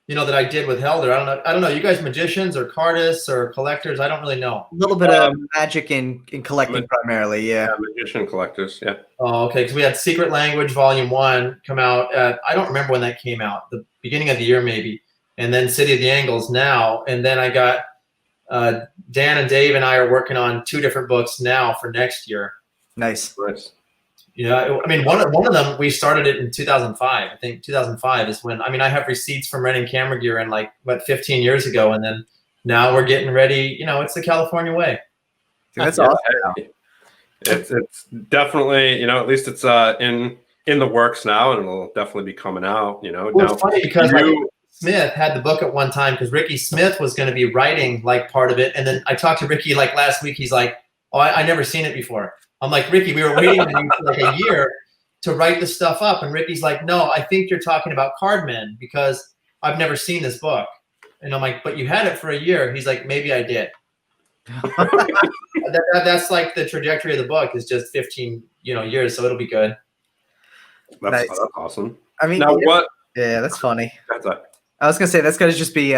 you know, that I did with Helder. I don't know. You guys magicians or cardists or collectors? I don't really know. A little bit of magic in collecting primarily, yeah. Magician collectors, yeah. Oh, okay. Because we had Secret Language Volume 1 come out at, I don't remember when that came out, the beginning of the year maybe. And then City of the Angles now. And then I got Dan and Dave and I are working on 2 different books now for next year. Nice. You know, I mean, one of them, we started it in 2005. I think 2005 is when, I mean, I have receipts from renting camera gear in like, 15 years ago. And then now we're getting ready. You know, it's the California way. Dude, that's awesome. It's definitely, you know, at least it's in the works now, and it'll definitely be coming out, you know. Well, it's funny because Smith had the book at one time because Ricky Smith was going to be writing like part of it. And then I talked to Ricky like last week. He's like, oh, I never seen it before. I'm like, Ricky, we were waiting for like a year to write the stuff up. And Ricky's like, no, I think you're talking about Cardmen because I've never seen this book. And I'm like, but you had it for a year. He's like, maybe I did. That's like the trajectory of the book is just 15, years. So it'll be good. That's awesome. I mean, now what? Yeah, that's funny. I was gonna say that's gonna just be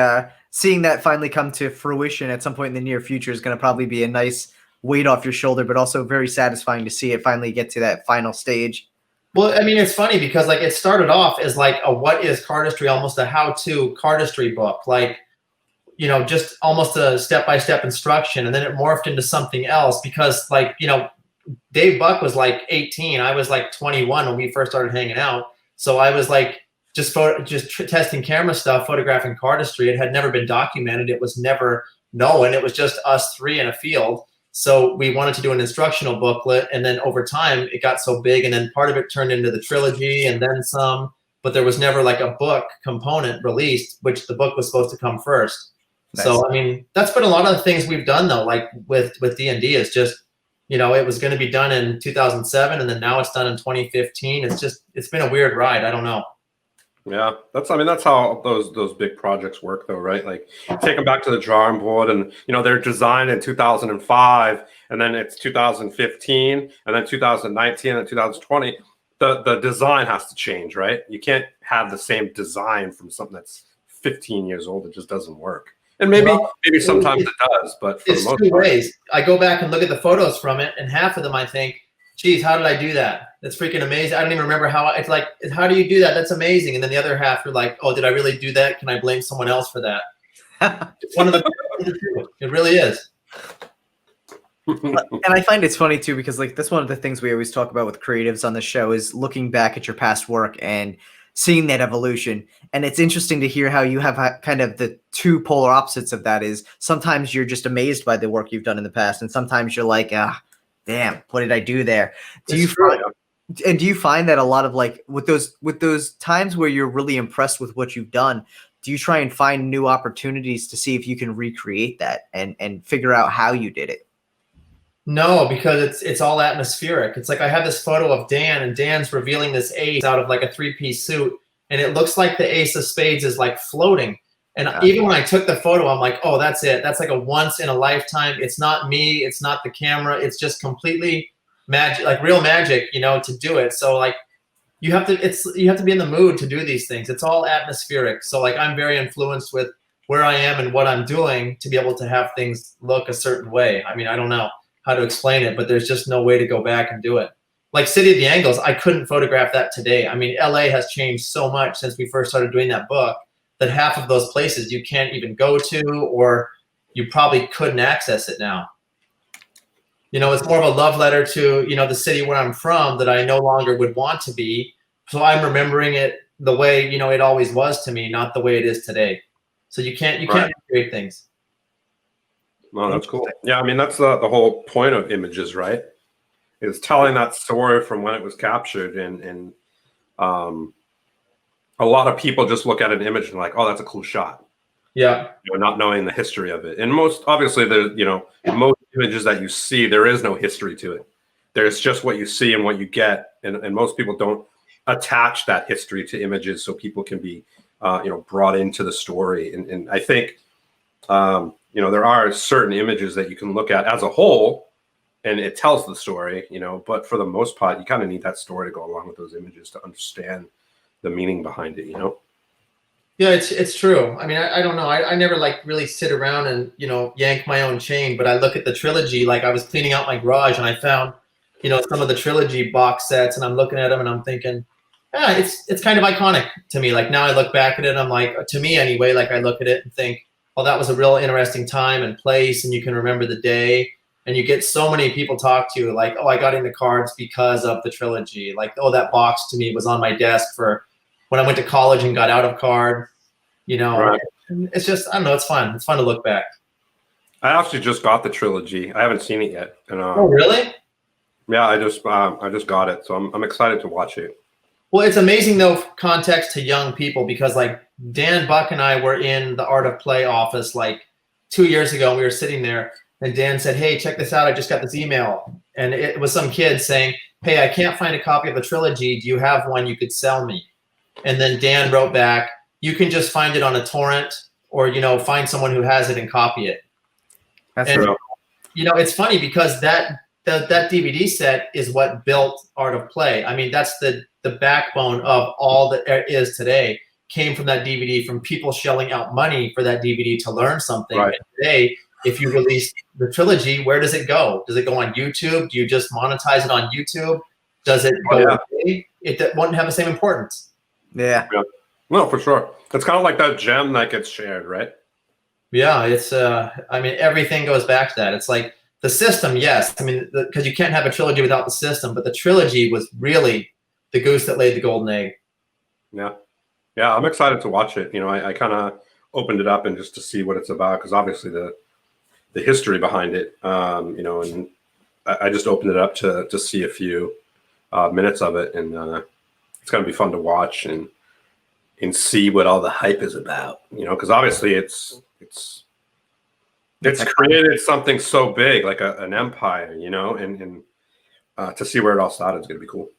seeing that finally come to fruition at some point in the near future is gonna probably be a nice weight off your shoulder, but also very satisfying to see it finally get to that final stage. Well, I mean, it's funny because like it started off as like a what is cardistry, almost a how-to cardistry book, like just almost a step-by-step instruction, and then it morphed into something else because like Dave Buck was like 18, I was like 21 when we first started hanging out, so I was like just testing camera stuff, photographing cardistry. It had never been documented. It was never known. It was just us 3 in a field. So we wanted to do an instructional booklet. And then over time, it got so big. And then part of it turned into the trilogy and then some. But there was never like a book component released, which the book was supposed to come first. Nice. So, I mean, that's been a lot of the things we've done, though, like with D&D. It's just, it was going to be done in 2007. And then now it's done in 2015. It's been a weird ride. I don't know. Yeah, that's how those big projects work, though, right? Like take them back to the drawing board, and they're designed in 2005, and then it's 2015, and then 2019, and 2020. The design has to change, right? You can't have the same design from something that's 15 years old. It just doesn't work. And maybe sometimes it does, but for the most two part, ways. I go back and look at the photos from it, and half of them I think, geez, how did I do that? That's freaking amazing. I don't even remember how. It's like, how do you do that? That's amazing. And then the other half, you're like, oh, did I really do that? Can I blame someone else for that? It's one of the two. It really is. And I find it's funny too, because like that's one of the things we always talk about with creatives on the show is looking back at your past work and seeing that evolution. And it's interesting to hear how you have kind of the two polar opposites of that. Is sometimes you're just amazed by the work you've done in the past, and sometimes you're like, damn, what did I do there? Do you find that a lot of like with those times where you're really impressed with what you've done, do you try and find new opportunities to see if you can recreate that and figure out how you did it? No, because it's all atmospheric. It's like I have this photo of Dan, and Dan's revealing this ace out of like a 3-piece suit, and it looks like the ace of spades is like floating. And even when I took the photo, I'm like, oh, that's it. That's like a once in a lifetime. It's not me. It's not the camera. It's just completely magic, like real magic, to do it. So like you have to be in the mood to do these things. It's all atmospheric. So like I'm very influenced with where I am and what I'm doing to be able to have things look a certain way. I mean, I don't know how to explain it, but there's just no way to go back and do it. Like City of the Angles, I couldn't photograph that today. I mean, LA has changed so much since we first started doing that book that half of those places you can't even go to, or you probably couldn't access it now. It's more of a love letter to, the city where I'm from that I no longer would want to be. So I'm remembering it the way, it always was to me, not the way it is today. So you can't recreate things. No, that's cool. Yeah, I mean, that's the whole point of images, right? Is telling that story from when it was captured. And a lot of people just look at an image and like, oh, that's a cool shot. Yeah. Not knowing the history of it. And obviously, most images that you see, there is no history to it. There's just what you see and what you get. And most people don't attach that history to images so people can be, brought into the story. And I think, there are certain images that you can look at as a whole and it tells the story, but for the most part, you kind of need that story to go along with those images to understand the meaning behind it, Yeah, it's true. I mean, I don't know. I never like really sit around and, yank my own chain, but I look at the trilogy, like I was cleaning out my garage and I found, some of the trilogy box sets and I'm looking at them and I'm thinking, it's kind of iconic to me. Like now I look back at it and I'm like, to me anyway, like I look at it and think, well, that was a real interesting time and place, and you can remember the day, and you get so many people talk to you like, oh, I got into cards because of the trilogy. Like, oh, that box to me was on my desk for when I went to college and got out of card. Right. It's just, I don't know, it's fun. It's fun to look back. I actually just got the trilogy. I haven't seen it yet. And, oh, really? Yeah, I just got it, so I'm excited to watch it. Well, it's amazing though, context to young people, because like Dan Buck and I were in the Art of Play office like 2 years ago, and we were sitting there and Dan said, hey, check this out. I just got this email. And it was some kid saying, hey, I can't find a copy of the trilogy. Do you have one you could sell me? And then Dan wrote back, you can just find it on a torrent or, find someone who has it and copy it. That's real. It's funny because that DVD set is what built Art of Play. I mean, that's the backbone of all that there is today. Came from that DVD, from people shelling out money for that DVD to learn something. Right. And today, if you release the trilogy, where does it go? Does it go on YouTube? Do you just monetize it on YouTube? Does it go away? It won't have the same importance. Yeah. No, for sure. It's kind of like that gem that gets shared, right? Yeah, it's I mean, everything goes back to that. It's like the system, yes. I mean, because you can't have a trilogy without the system, but the trilogy was really the goose that laid the golden egg. Yeah, I'm excited to watch it. I kind of opened it up and just to see what it's about, because obviously the history behind it, and I just opened it up to see a few minutes of it, and it's going to be fun to watch and see what all the hype is about. Because obviously it's created something so big, like an empire, and to see where it all started is going to be cool.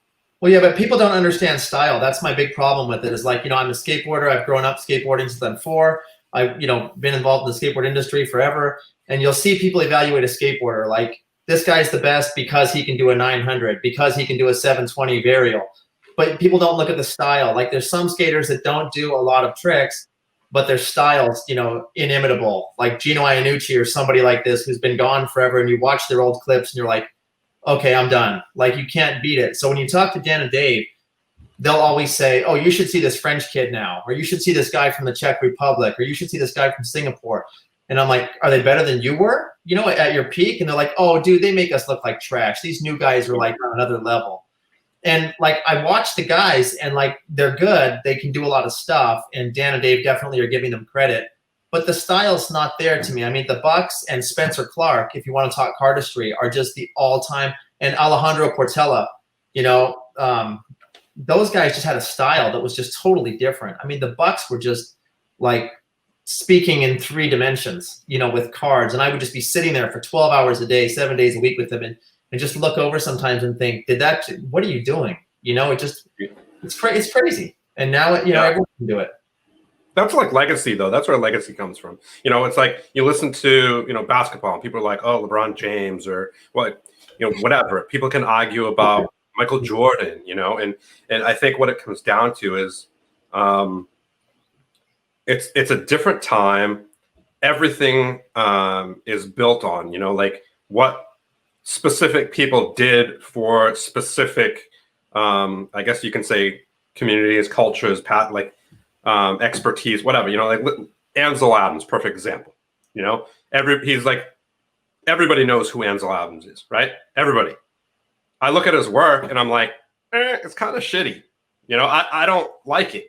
Well, yeah, but people don't understand style. That's my big problem with it. Is like, I'm a skateboarder. I've grown up skateboarding since I'm 4. I've, been involved in the skateboard industry forever. And you'll see people evaluate a skateboarder like, this guy's the best because he can do a 900, because he can do a 720 varial. But people don't look at the style. Like, there's some skaters that don't do a lot of tricks, but their style's, inimitable. Like Gino Iannucci or somebody like this who's been gone forever, and you watch their old clips and you're like, okay, I'm done. Like, you can't beat it. So when you talk to Dan and Dave, they'll always say, oh, you should see this French kid now, or you should see this guy from the Czech Republic, or you should see this guy from Singapore. And I'm like, are they better than you were, at your peak? And they're like, oh, dude, they make us look like trash. These new guys are like on another level. And like, I watch the guys and like, they're good. They can do a lot of stuff. And Dan and Dave definitely are giving them credit. But the style's not there to me. I mean, the Bucks and Spencer Clark, if you want to talk cardistry, are just the all-time. And Alejandro Portela, those guys just had a style that was just totally different. I mean, the Bucks were just like speaking in 3 dimensions, with cards. And I would just be sitting there for 12 hours a day, 7 days a week with them, and just look over sometimes and think, what are you doing? It's crazy. And now, everyone can do it. That's like legacy, though. That's where legacy comes from. It's like you listen to, basketball, and people are like, oh, LeBron James or what, whatever. People can argue about Michael Jordan, and I think what it comes down to is it's a different time. Everything is built on, like what specific people did for specific, I guess you can say, communities, cultures, expertise, whatever, like Ansel Adams, perfect example. He's like, everybody knows who Ansel Adams is, right? Everybody. I look at his work and I'm like, it's kind of shitty. I don't like it,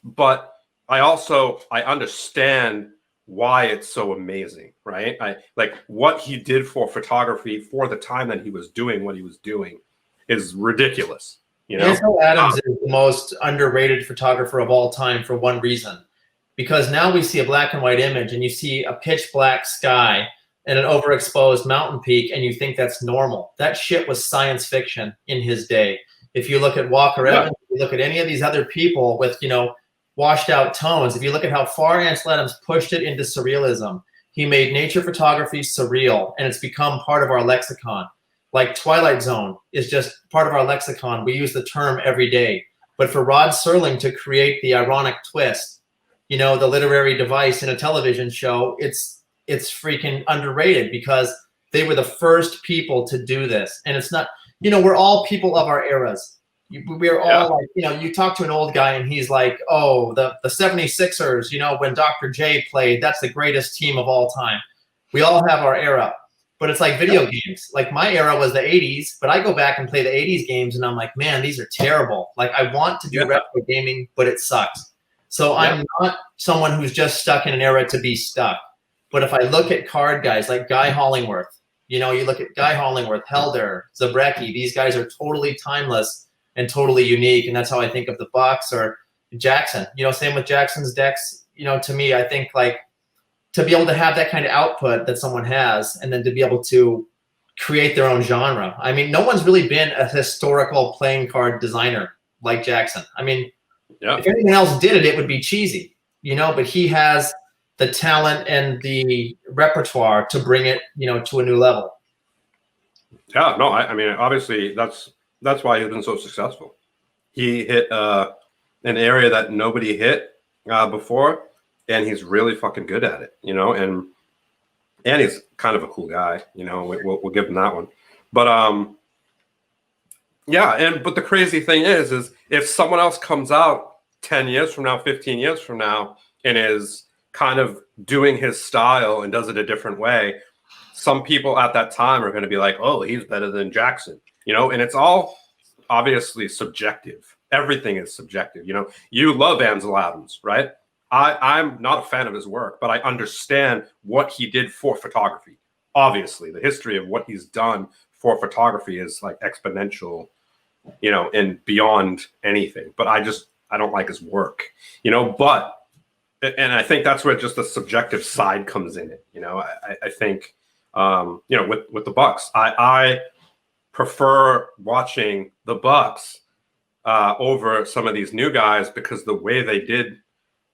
but I understand why it's so amazing, right? I like what he did for photography for the time that he was doing what he was doing is ridiculous. Ansel Adams is the most underrated photographer of all time for one reason, because now we see a black and white image and you see a pitch black sky and an overexposed mountain peak, and you think that's normal. That shit was science fiction in his day. If you look at Walker Evans, if you look at any of these other people with, washed out tones, if you look at how far Ansel Adams pushed it into surrealism, he made nature photography surreal, and it's become part of our lexicon. Like Twilight Zone is just part of our lexicon. We use the term every day. But for Rod Serling to create the ironic twist, the literary device in a television show, it's freaking underrated because they were the first people to do this. And it's not, we're all people of our eras. We're all like, you talk to an old guy and he's like, oh, the 76ers, when Dr. J played, that's the greatest team of all time. We all have our era. But it's like video games. Like my era was the 80s, but I go back and play the 80s games and I'm like, man, these are terrible. Like I want to do retro gaming, but it sucks. So I'm not someone who's just stuck in an era to be stuck. But if I look at card guys like Guy Hollingworth, you look at Guy Hollingworth, Helder, Zabrecki, these guys are totally timeless and totally unique. And that's how I think of the Bucks or Jackson. Same with Jackson's decks. To me, I think like to be able to have that kind of output that someone has and then to be able to create their own genre. I mean, no one's really been a historical playing card designer like Jackson. I mean, if anyone else did it, it would be cheesy, but he has the talent and the repertoire to bring it, to a new level. Yeah, no, I mean, obviously that's why he's been so successful. He hit an area that nobody hit before, and he's really fucking good at it, and he's kind of a cool guy, we'll give him that one. But but the crazy thing is if someone else comes out 10 years from now, 15 years from now, and is kind of doing his style and does it a different way, some people at that time are going to be like, oh, he's better than Jackson, and it's all obviously subjective. Everything is subjective. You love Ansel Adams, right? I'm not a fan of his work, but I understand what he did for photography. Obviously, the history of what he's done for photography is like exponential, and beyond anything. But I don't like his work, but, and I think that's where just the subjective side comes in it. I think, with the Bucks, I prefer watching the Bucks over some of these new guys because the way they did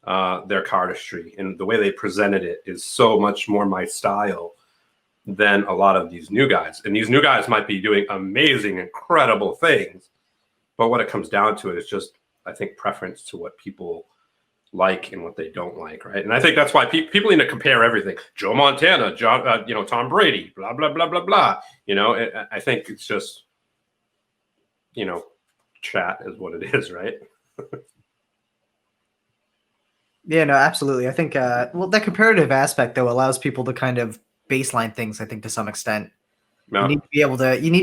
their cardistry and the way they presented it is so much more my style than a lot of these new guys. And these new guys might be doing amazing, incredible things, but what it comes down to is just, I think, preference to what people like and what they don't like, right? And I think that's why people need to compare everything. Joe Montana, Tom Brady, blah blah blah blah blah. I think it's just, chat is what it is, right? Yeah, no, absolutely. I think that comparative aspect though allows people to kind of baseline things, I think, to some extent. No. You need to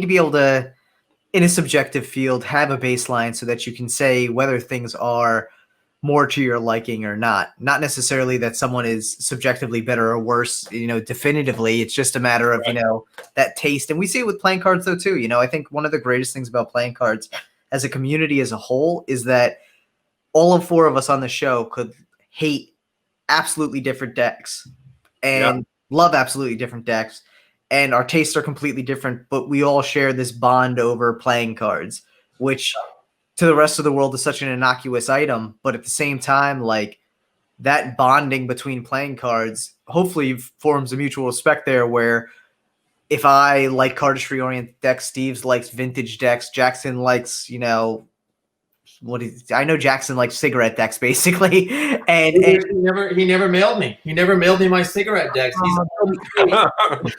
be able to, in a subjective field, have a baseline so that you can say whether things are more to your liking or not. Not necessarily that someone is subjectively better or worse, definitively. It's just a matter of, that taste. And we see it with playing cards though too. I think one of the greatest things about playing cards as a community as a whole is that all of four of us on the show could hate absolutely different decks and love absolutely different decks. And our tastes are completely different, but we all share this bond over playing cards, which to the rest of the world is such an innocuous item. But at the same time, like, that bonding between playing cards hopefully forms a mutual respect there, where if I like cardistry oriented decks, Steve's likes vintage decks, Jackson likes, I know Jackson likes cigarette decks basically, and he never mailed me. He never mailed me my cigarette decks. He's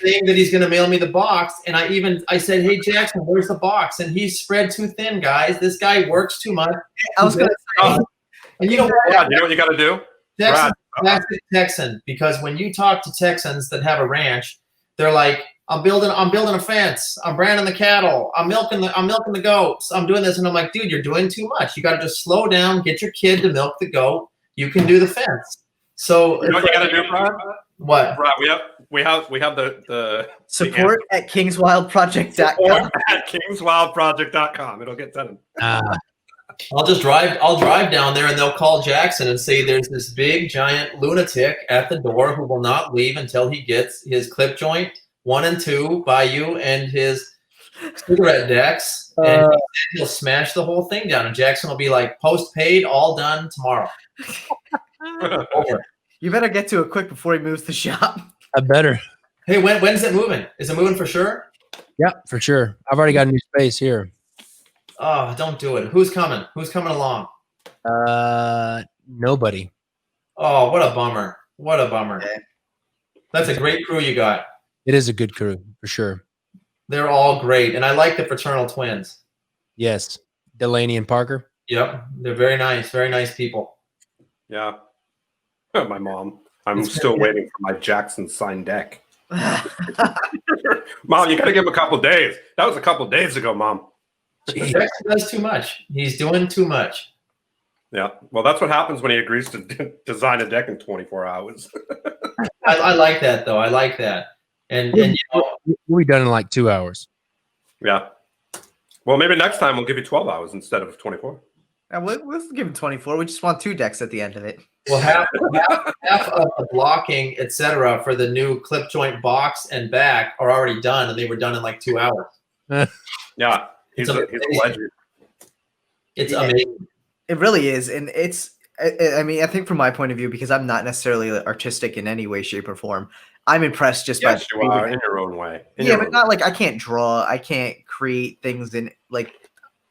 saying that he's going to mail me the box, and I said, "Hey Jackson, where's the box?" And he's spread too thin, guys. This guy works too much. I was going to say, and you know what? Yeah, you know what you got to do? Classic Texan, because when you talk to Texans that have a ranch, they're like, I'm building a fence. I'm branding the cattle. I'm milking the goats. I'm doing this. And I'm like, dude, you're doing too much. You got to just slow down, get your kid to milk the goat. You can do the fence. So you know what you got to do, Brad? What? Brad, we have the support at kingswildproject.com. At kingswildproject.com. It'll get done. I'll drive down there and they'll call Jackson and say there's this big giant lunatic at the door who will not leave until he gets his clip joint 1 and 2 by you and his cigarette decks, and he'll smash the whole thing down. And Jackson will be like, "Post-paid, all done tomorrow." Over. You better get to it quick before he moves the shop. I better. Hey, when's it moving? Is it moving for sure? Yeah, for sure. I've already got a new space here. Oh, don't do it. Who's coming? Who's coming along? Nobody. Oh, what a bummer. What a bummer. That's a great crew you got. It is a good crew, for sure. They're all great. And I like the fraternal twins. Yes. Delaney and Parker. Yep. They're very nice people. Yeah. My mom. I'm still waiting for my Jackson signed deck. Mom, you got to give him a couple days. That was a couple days ago, Mom. Jackson does too much. He's doing too much. Yeah. Well, that's what happens when he agrees to design a deck in 24 hours. I like that, though. I like that. And we'll be done in like 2 hours. Yeah. Well, maybe next time we'll give you 12 hours instead of 24. And we'll give him 24. We just want 2 decks at the end of it. We'll have half of the blocking, etc., for the new clip joint box and back are already done, and they were done in like 2 hours. Yeah, he's a legend. It's amazing. It really is, and I mean, I think from my point of view, because I'm not necessarily artistic in any way, shape, or form, I'm impressed just by you are in your own way. But not like I can't draw. I can't create things in like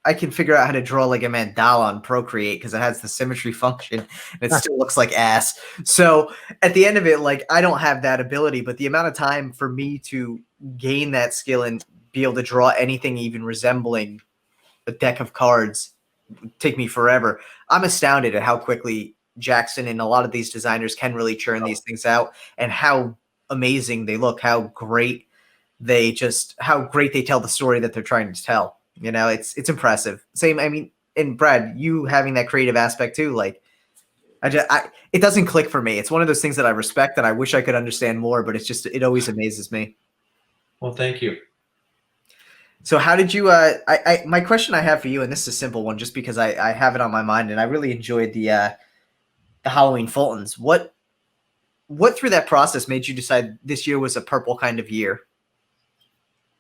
I can figure out how to draw like a mandala on Procreate because it has the symmetry function and it still looks like ass. So at the end of it, like I don't have that ability, but the amount of time for me to gain that skill and be able to draw anything even resembling a deck of cards would take me forever. I'm astounded at how quickly Jackson and a lot of these designers can really churn these things out and how amazing they look, how great they tell the story that they're trying to tell. You know, it's impressive. Same, I mean, and Brad, you having that creative aspect too, like it doesn't click for me. It's one of those things that I respect and I wish I could understand more, but it always amazes me. Well, thank you. So how did you, my question I have for you, and this is a simple one just because I have it on my mind and I really enjoyed the Halloween Fultons. What through that process made you decide this year was a purple kind of year?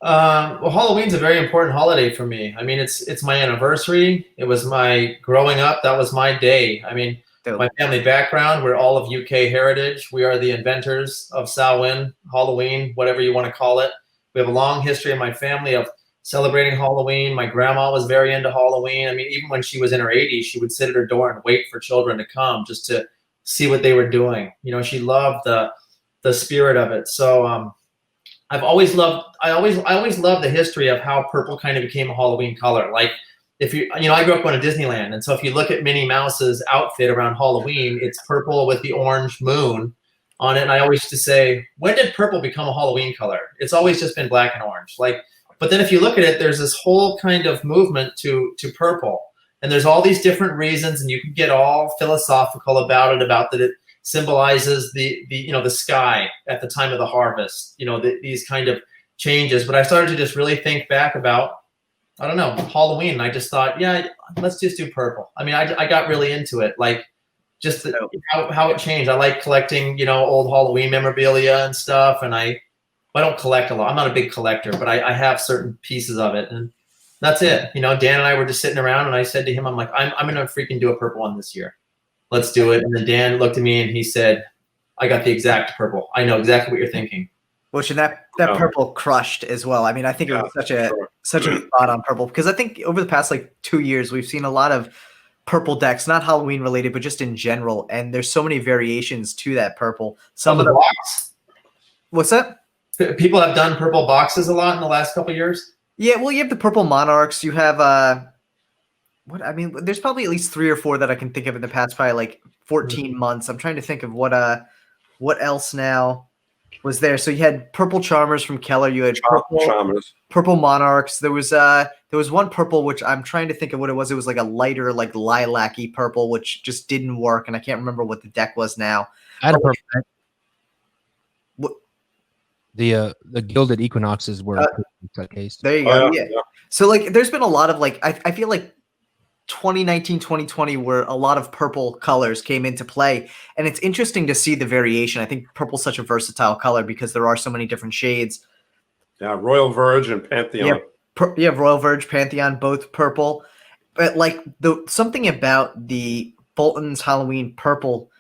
Well, Halloween's a very important holiday for me. I mean, it's my anniversary. It was my growing up. That was my day. I mean, my family background, we're all of UK heritage. We are the inventors of Samhain, Halloween, whatever you want to call it. We have a long history in my family of celebrating Halloween. My grandma was very into Halloween. I mean, even when she was in her 80s, she would sit at her door and wait for children to come just to see what they were doing. You know, she loved the spirit of it. So I always loved the history of how purple kind of became a Halloween color. Like if I grew up going to Disneyland. And so if you look at Minnie Mouse's outfit around Halloween, it's purple with the orange moon on it. And I always used to say, when did purple become a Halloween color? It's always just been black and orange. But then if you look at it, there's this whole kind of movement to purple. And there's all these different reasons, and you can get all philosophical about that it symbolizes the sky at the time of the harvest, these kind of changes. But I started to just really think back about, I don't know, Halloween. And I just thought, yeah, let's just do purple. I mean, I got really into it, like just how it changed. I like collecting, old Halloween memorabilia and stuff. And I don't collect a lot. I'm not a big collector, but I have certain pieces of it. And that's it. Dan and I were just sitting around, and I said to him, I'm like, I'm going to freaking do a purple one this year. Let's do it. And then Dan looked at me and he said, I got the exact purple. I know exactly what you're thinking. Which that purple crushed as well. I mean, I think it was such a spot on purple, because I think over the past 2 years, we've seen a lot of purple decks, not Halloween related, but just in general. And there's so many variations to that purple. Some of the box. What's that? People have done purple boxes a lot in the last couple of years. Yeah, well, you have the purple monarchs. You have there's probably at least 3 or 4 that I can think of in the past probably 14 months. I'm trying to think of what else now was there. So you had purple charmers from Keller. You had purple monarchs. There was one purple which I'm trying to think of what it was. It was like a lighter lilac-y purple, which just didn't work, and I can't remember what the deck was now. I had a purple deck. The gilded equinoxes were that case. There you go. Yeah. So there's been a lot of I feel like 2019, 2020 where a lot of purple colors came into play, and it's interesting to see the variation. I think purple's such a versatile color because there are so many different shades. Yeah, Royal Verge and Pantheon. Yeah, Royal Verge, Pantheon, both purple. But something about the Fulton's Halloween purple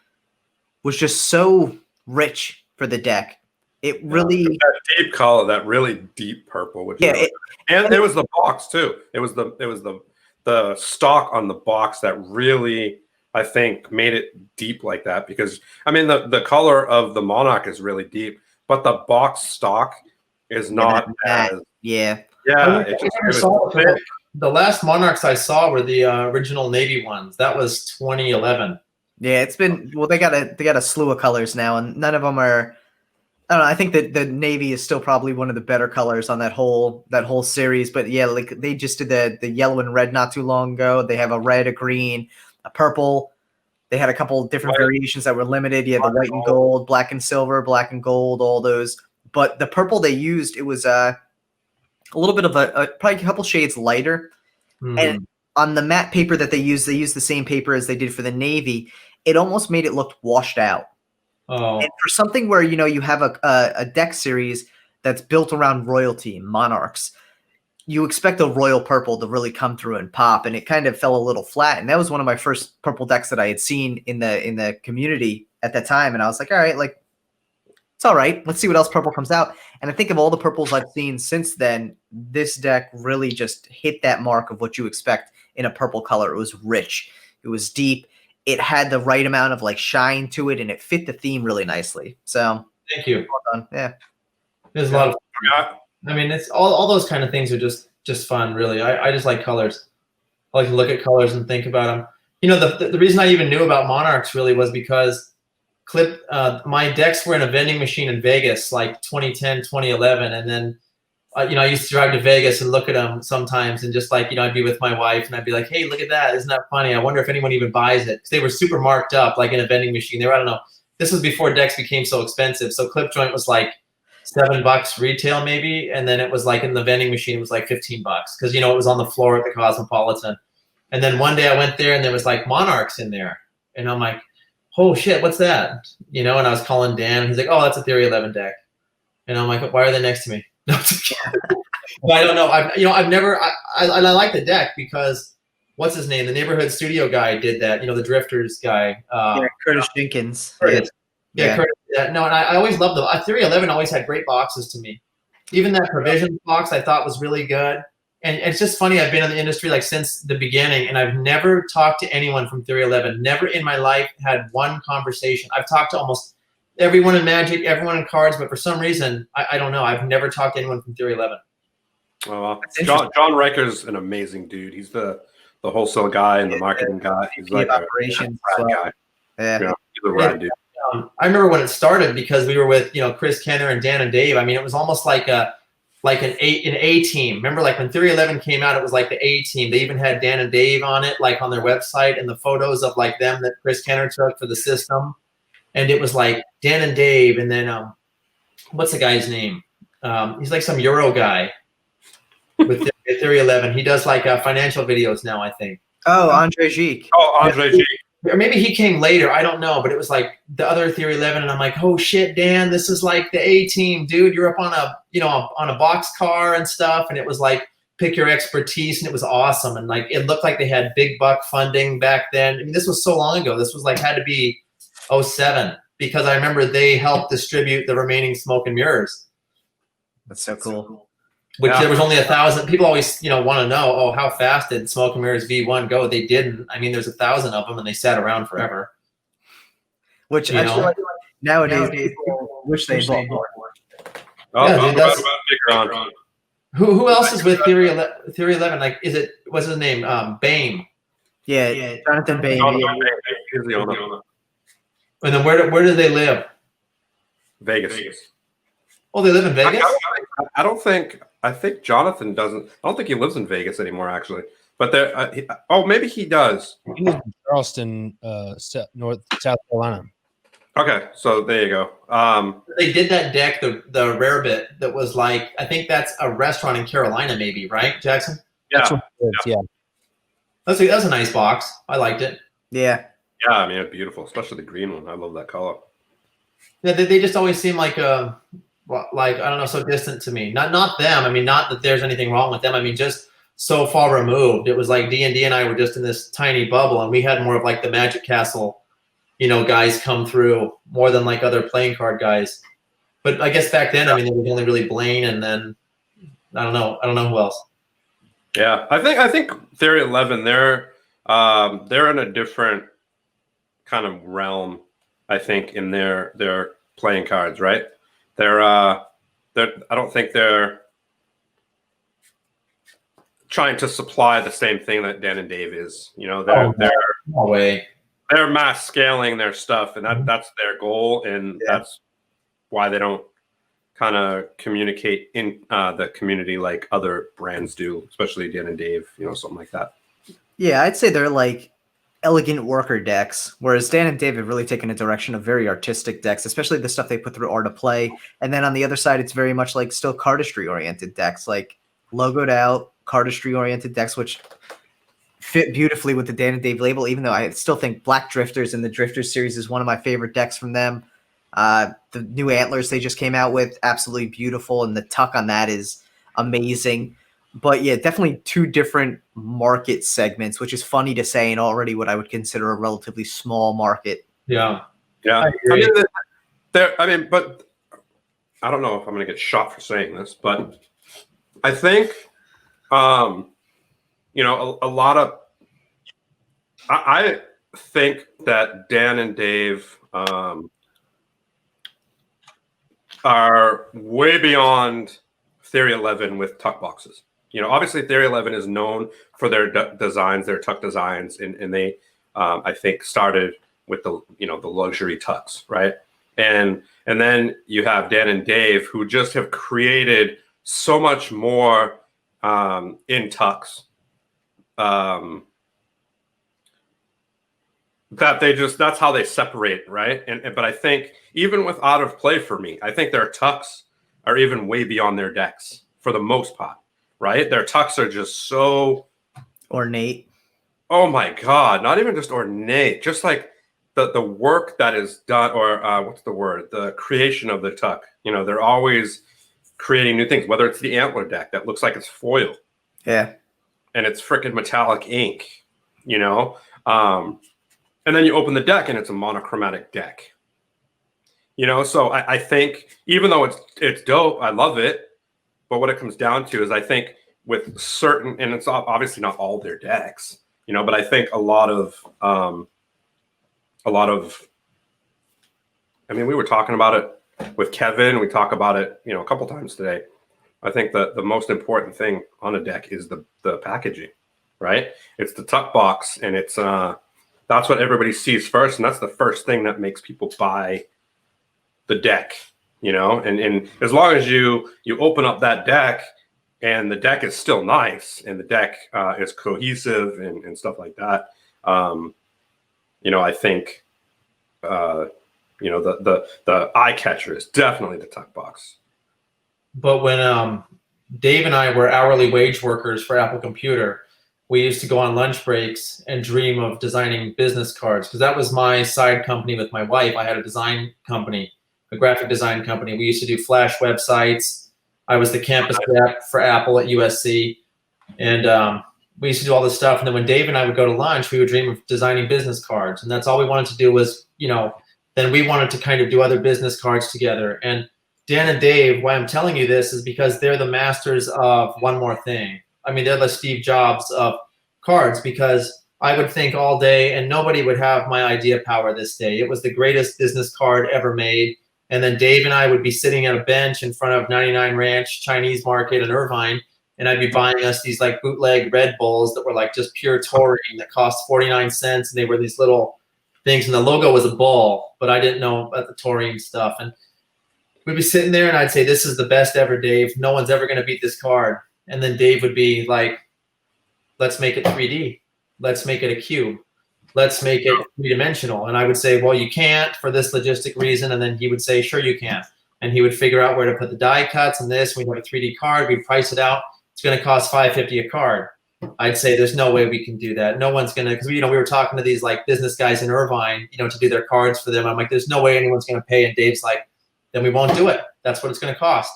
was just so rich for the deck. It really that deep color, that really deep purple, which and it was the box too. It was the stock on the box that really, I think, made it deep like that, because I mean the color of the Monarch is really deep, but the box stock is not as the last Monarchs I saw were the original Navy ones. That was 2011. Yeah, it's been they got a slew of colors now, and none of them are. I don't know. I think that the Navy is still probably one of the better colors on that whole series. But yeah, they just did the yellow and red not too long ago. They have a red, a green, a purple. They had a couple different variations that were limited. You had the white and gold, black and silver, black and gold, all those. But the purple they used, it was a little bit of probably a couple shades lighter. And on the matte paper that they used the same paper as they did for the Navy. It almost made it look washed out. Oh. And for something where you have a deck series that's built around royalty, monarchs, you expect a royal purple to really come through and pop, and it kind of fell a little flat. And that was one of my first purple decks that I had seen in the community at that time, and I was like, all right, it's all right. Let's see what else purple comes out. And I think of all the purples I've seen since then, this deck really just hit that mark of what you expect in a purple color. It was rich, it was deep. It had the right amount of shine to it, and it fit the theme really nicely. So thank you. Well done. Yeah. There's a lot of I mean, it's all those kind of things are just fun, really. I just like colors. I like to look at colors and think about them. The reason I even knew about Monarchs really was because my decks were in a vending machine in Vegas 2010, 2011, and then I used to drive to Vegas and look at them sometimes, and just I'd be with my wife and I'd be like, hey, look at that. Isn't that funny? I wonder if anyone even buys it. Because they were super marked up, in a vending machine. They were, I don't know. This was before decks became so expensive. So Clip Joint was $7 retail maybe. And then it was in the vending machine, it was $15 because, it was on the floor at the Cosmopolitan. And then one day I went there and there was Monarchs in there. And I'm like, oh shit, what's that? And I was calling Dan and he's like, oh, that's a Theory 11 deck. And I'm like, why are they next to me? But I don't know. I've never. I like the deck because what's his name? The neighborhood studio guy did that. The Drifters guy. Curtis Jenkins. Curtis. Yeah. Curtis did that. No, and I always loved them. 311 always had great boxes to me. Even that Provision box I thought was really good. And it's just funny. I've been in the industry like since the beginning, and I've never talked to anyone from 311. Never in my life had one conversation. I've talked to almost everyone in Magic, everyone in cards, but for some reason, I don't know. I've never talked to anyone from 311. Oh, John Riker's an amazing dude. He's the wholesale guy and the marketing guy. He's like operations guy. Yeah, he's a rad dude. I remember when it started because we were with Chris Kenner and Dan and Dave. I mean, it was almost like an A team. Remember, like when 311 came out, it was like the A team. They even had Dan and Dave on it, like on their website, and the photos of like them that Chris Kenner took for the system. And it was like Dan and Dave, and then what's the guy's name? He's like some Euro guy with 311. He does like financial videos now, I think. Oh, Andre Gique. Oh, Andre Gique. Or maybe he came later. I don't know. But it was like the other 311, and I'm like, oh shit, Dan, this is like the A team, dude. You're up on a box car and stuff, and it was like pick your expertise, and it was awesome. And like it looked like they had big buck funding back then. I mean, this was so long ago. This was like had to be 07 because I remember they helped distribute the remaining Smoke and Mirrors. That's so cool. Which there was only 1,000. People always, want to know, oh, how fast did Smoke and Mirrors V1 go? They didn't. I mean, there's 1,000 of them, and they sat around forever. Which I feel like nowadays people wish they bought more. Oh, yeah, who else is with Theory 11? Like, what's his name? Bame. Yeah, Jonathan Bame. He's the owner. And then where do they live? Vegas. Oh, they live in Vegas? I think Jonathan doesn't. I don't think he lives in Vegas anymore, actually. But maybe he does. He lives in Charleston, South Carolina. Okay, so there you go. They did that deck, the rare bit that was like, I think that's a restaurant in Carolina, maybe, right, Jackson? Yeah. That was a nice box. I liked it. Yeah. Yeah, I mean, it's beautiful, especially the green one. I love that color. Yeah, they just always seem like I don't know, so distant to me. Not them. I mean, not that there's anything wrong with them. I mean, just so far removed. It was like D&D and I were just in this tiny bubble, and we had more of like the Magic Castle, guys come through more than like other playing card guys. But I guess back then, I mean, there was only really Blaine, and then I don't know who else. Yeah, I think Theory 11. They're in a different kind of realm. I think in their playing cards, right? I don't think they're trying to supply the same thing that Dan and Dave is. They're mass scaling their stuff, and that's their goal, and that's why they don't kind of communicate in the community like other brands do, especially Dan and Dave, something like that. Yeah, I'd say they're like elegant worker decks, whereas Dan and Dave have really taken a direction of very artistic decks, especially the stuff they put through Art of Play. And then on the other side, it's very much like still cardistry oriented decks, like logoed out cardistry oriented decks, which fit beautifully with the Dan and Dave label, even though I still think Black Drifters and the Drifters series is one of my favorite decks from them. The new Antlers they just came out with, absolutely beautiful, and the tuck on that is amazing. But yeah, definitely two different market segments, which is funny to say in already what I would consider a relatively small market. Yeah. Yeah. But I don't know if I'm going to get shot for saying this, but I think, a lot of, I think that Dan and Dave are way beyond Theory 11 with tuck boxes. Obviously Theory 11 is known for their designs, their tuck designs, and they, I think, started with the luxury tucks, right? And then you have Dan and Dave, who just have created so much more in tucks that that's how they separate, right? But I think even with Out of Play, for me, I think their tucks are even way beyond their decks for the most part. Right? Their tucks are just so ornate. Oh my God. Not even just ornate, just like the work that is done, or what's the word? The creation of the tuck. They're always creating new things, whether it's the antler deck that looks like it's foil. Yeah. And it's freaking metallic ink, you know? And then you open the deck and it's a monochromatic deck. You know, so I think even though it's dope, I love it. But what it comes down to is I think with certain, and it's obviously not all their decks, you know, but I think a lot of, I mean, we were talking about it with Kevin. We talk about it, you know, a couple times today. I think that the most important thing on a deck is the packaging, right? It's the tuck box, and it's that's what everybody sees first, and that's the first thing that makes people buy the deck, you know. And as long as you open up that deck and the deck is still nice and the deck is cohesive and stuff like that, you know, I think you know, the eye catcher is definitely the tuck box. But when Dave and I were hourly wage workers for Apple Computer, we used to go on lunch breaks and dream of designing business cards, because that was my side company with my wife. I had a design company, a graphic design company. We used to do Flash websites. I was the campus rep for Apple at USC. And we used to do all this stuff. And then when Dave and I would go to lunch, we would dream of designing business cards. And that's all we wanted to do was, you know, then we wanted to kind of do other business cards together. And Dan and Dave, why I'm telling you this is because they're the masters of one more thing. I mean, they're the Steve Jobs of cards, because I would think all day and nobody would have my idea power this day. It was the greatest business card ever made. And then Dave and I would be sitting at a bench in front of 99 Ranch Chinese Market in Irvine, and I'd be buying us these like bootleg Red Bulls that were like just pure taurine that cost 49 cents. And they were these little things, and the logo was a bull, but I didn't know about the taurine stuff. And we'd be sitting there and I'd say, this is the best ever, Dave. No one's ever going to beat this card. And then Dave would be like, let's make it 3D. Let's make it a cube. Let's make it three-dimensional. And I would say, well, you can't for this logistic reason. And then he would say, sure, you can. And he would figure out where to put the die cuts and this. We'd have a 3D card. We'd price it out. It's going to cost $5.50 a card. I'd say there's no way we can do that. No one's going to, because, you know, we were talking to these like business guys in Irvine, you know, to do their cards for them. I'm like, there's no way anyone's going to pay. And Dave's like, then we won't do it. That's what it's going to cost.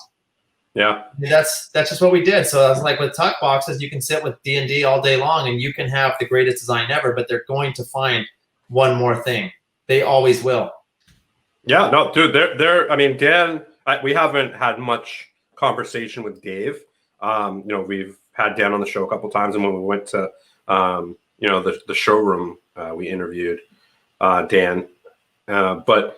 Yeah. That's just what we did. So I was like, with tuck boxes, you can sit with D&D all day long and you can have the greatest design ever, but they're going to find one more thing. They always will. Yeah, no, dude, they're I mean, Dan, we haven't had much conversation with Dave. You know, we've had Dan on the show a couple times, and when we went to you know, the showroom, we interviewed Dan. But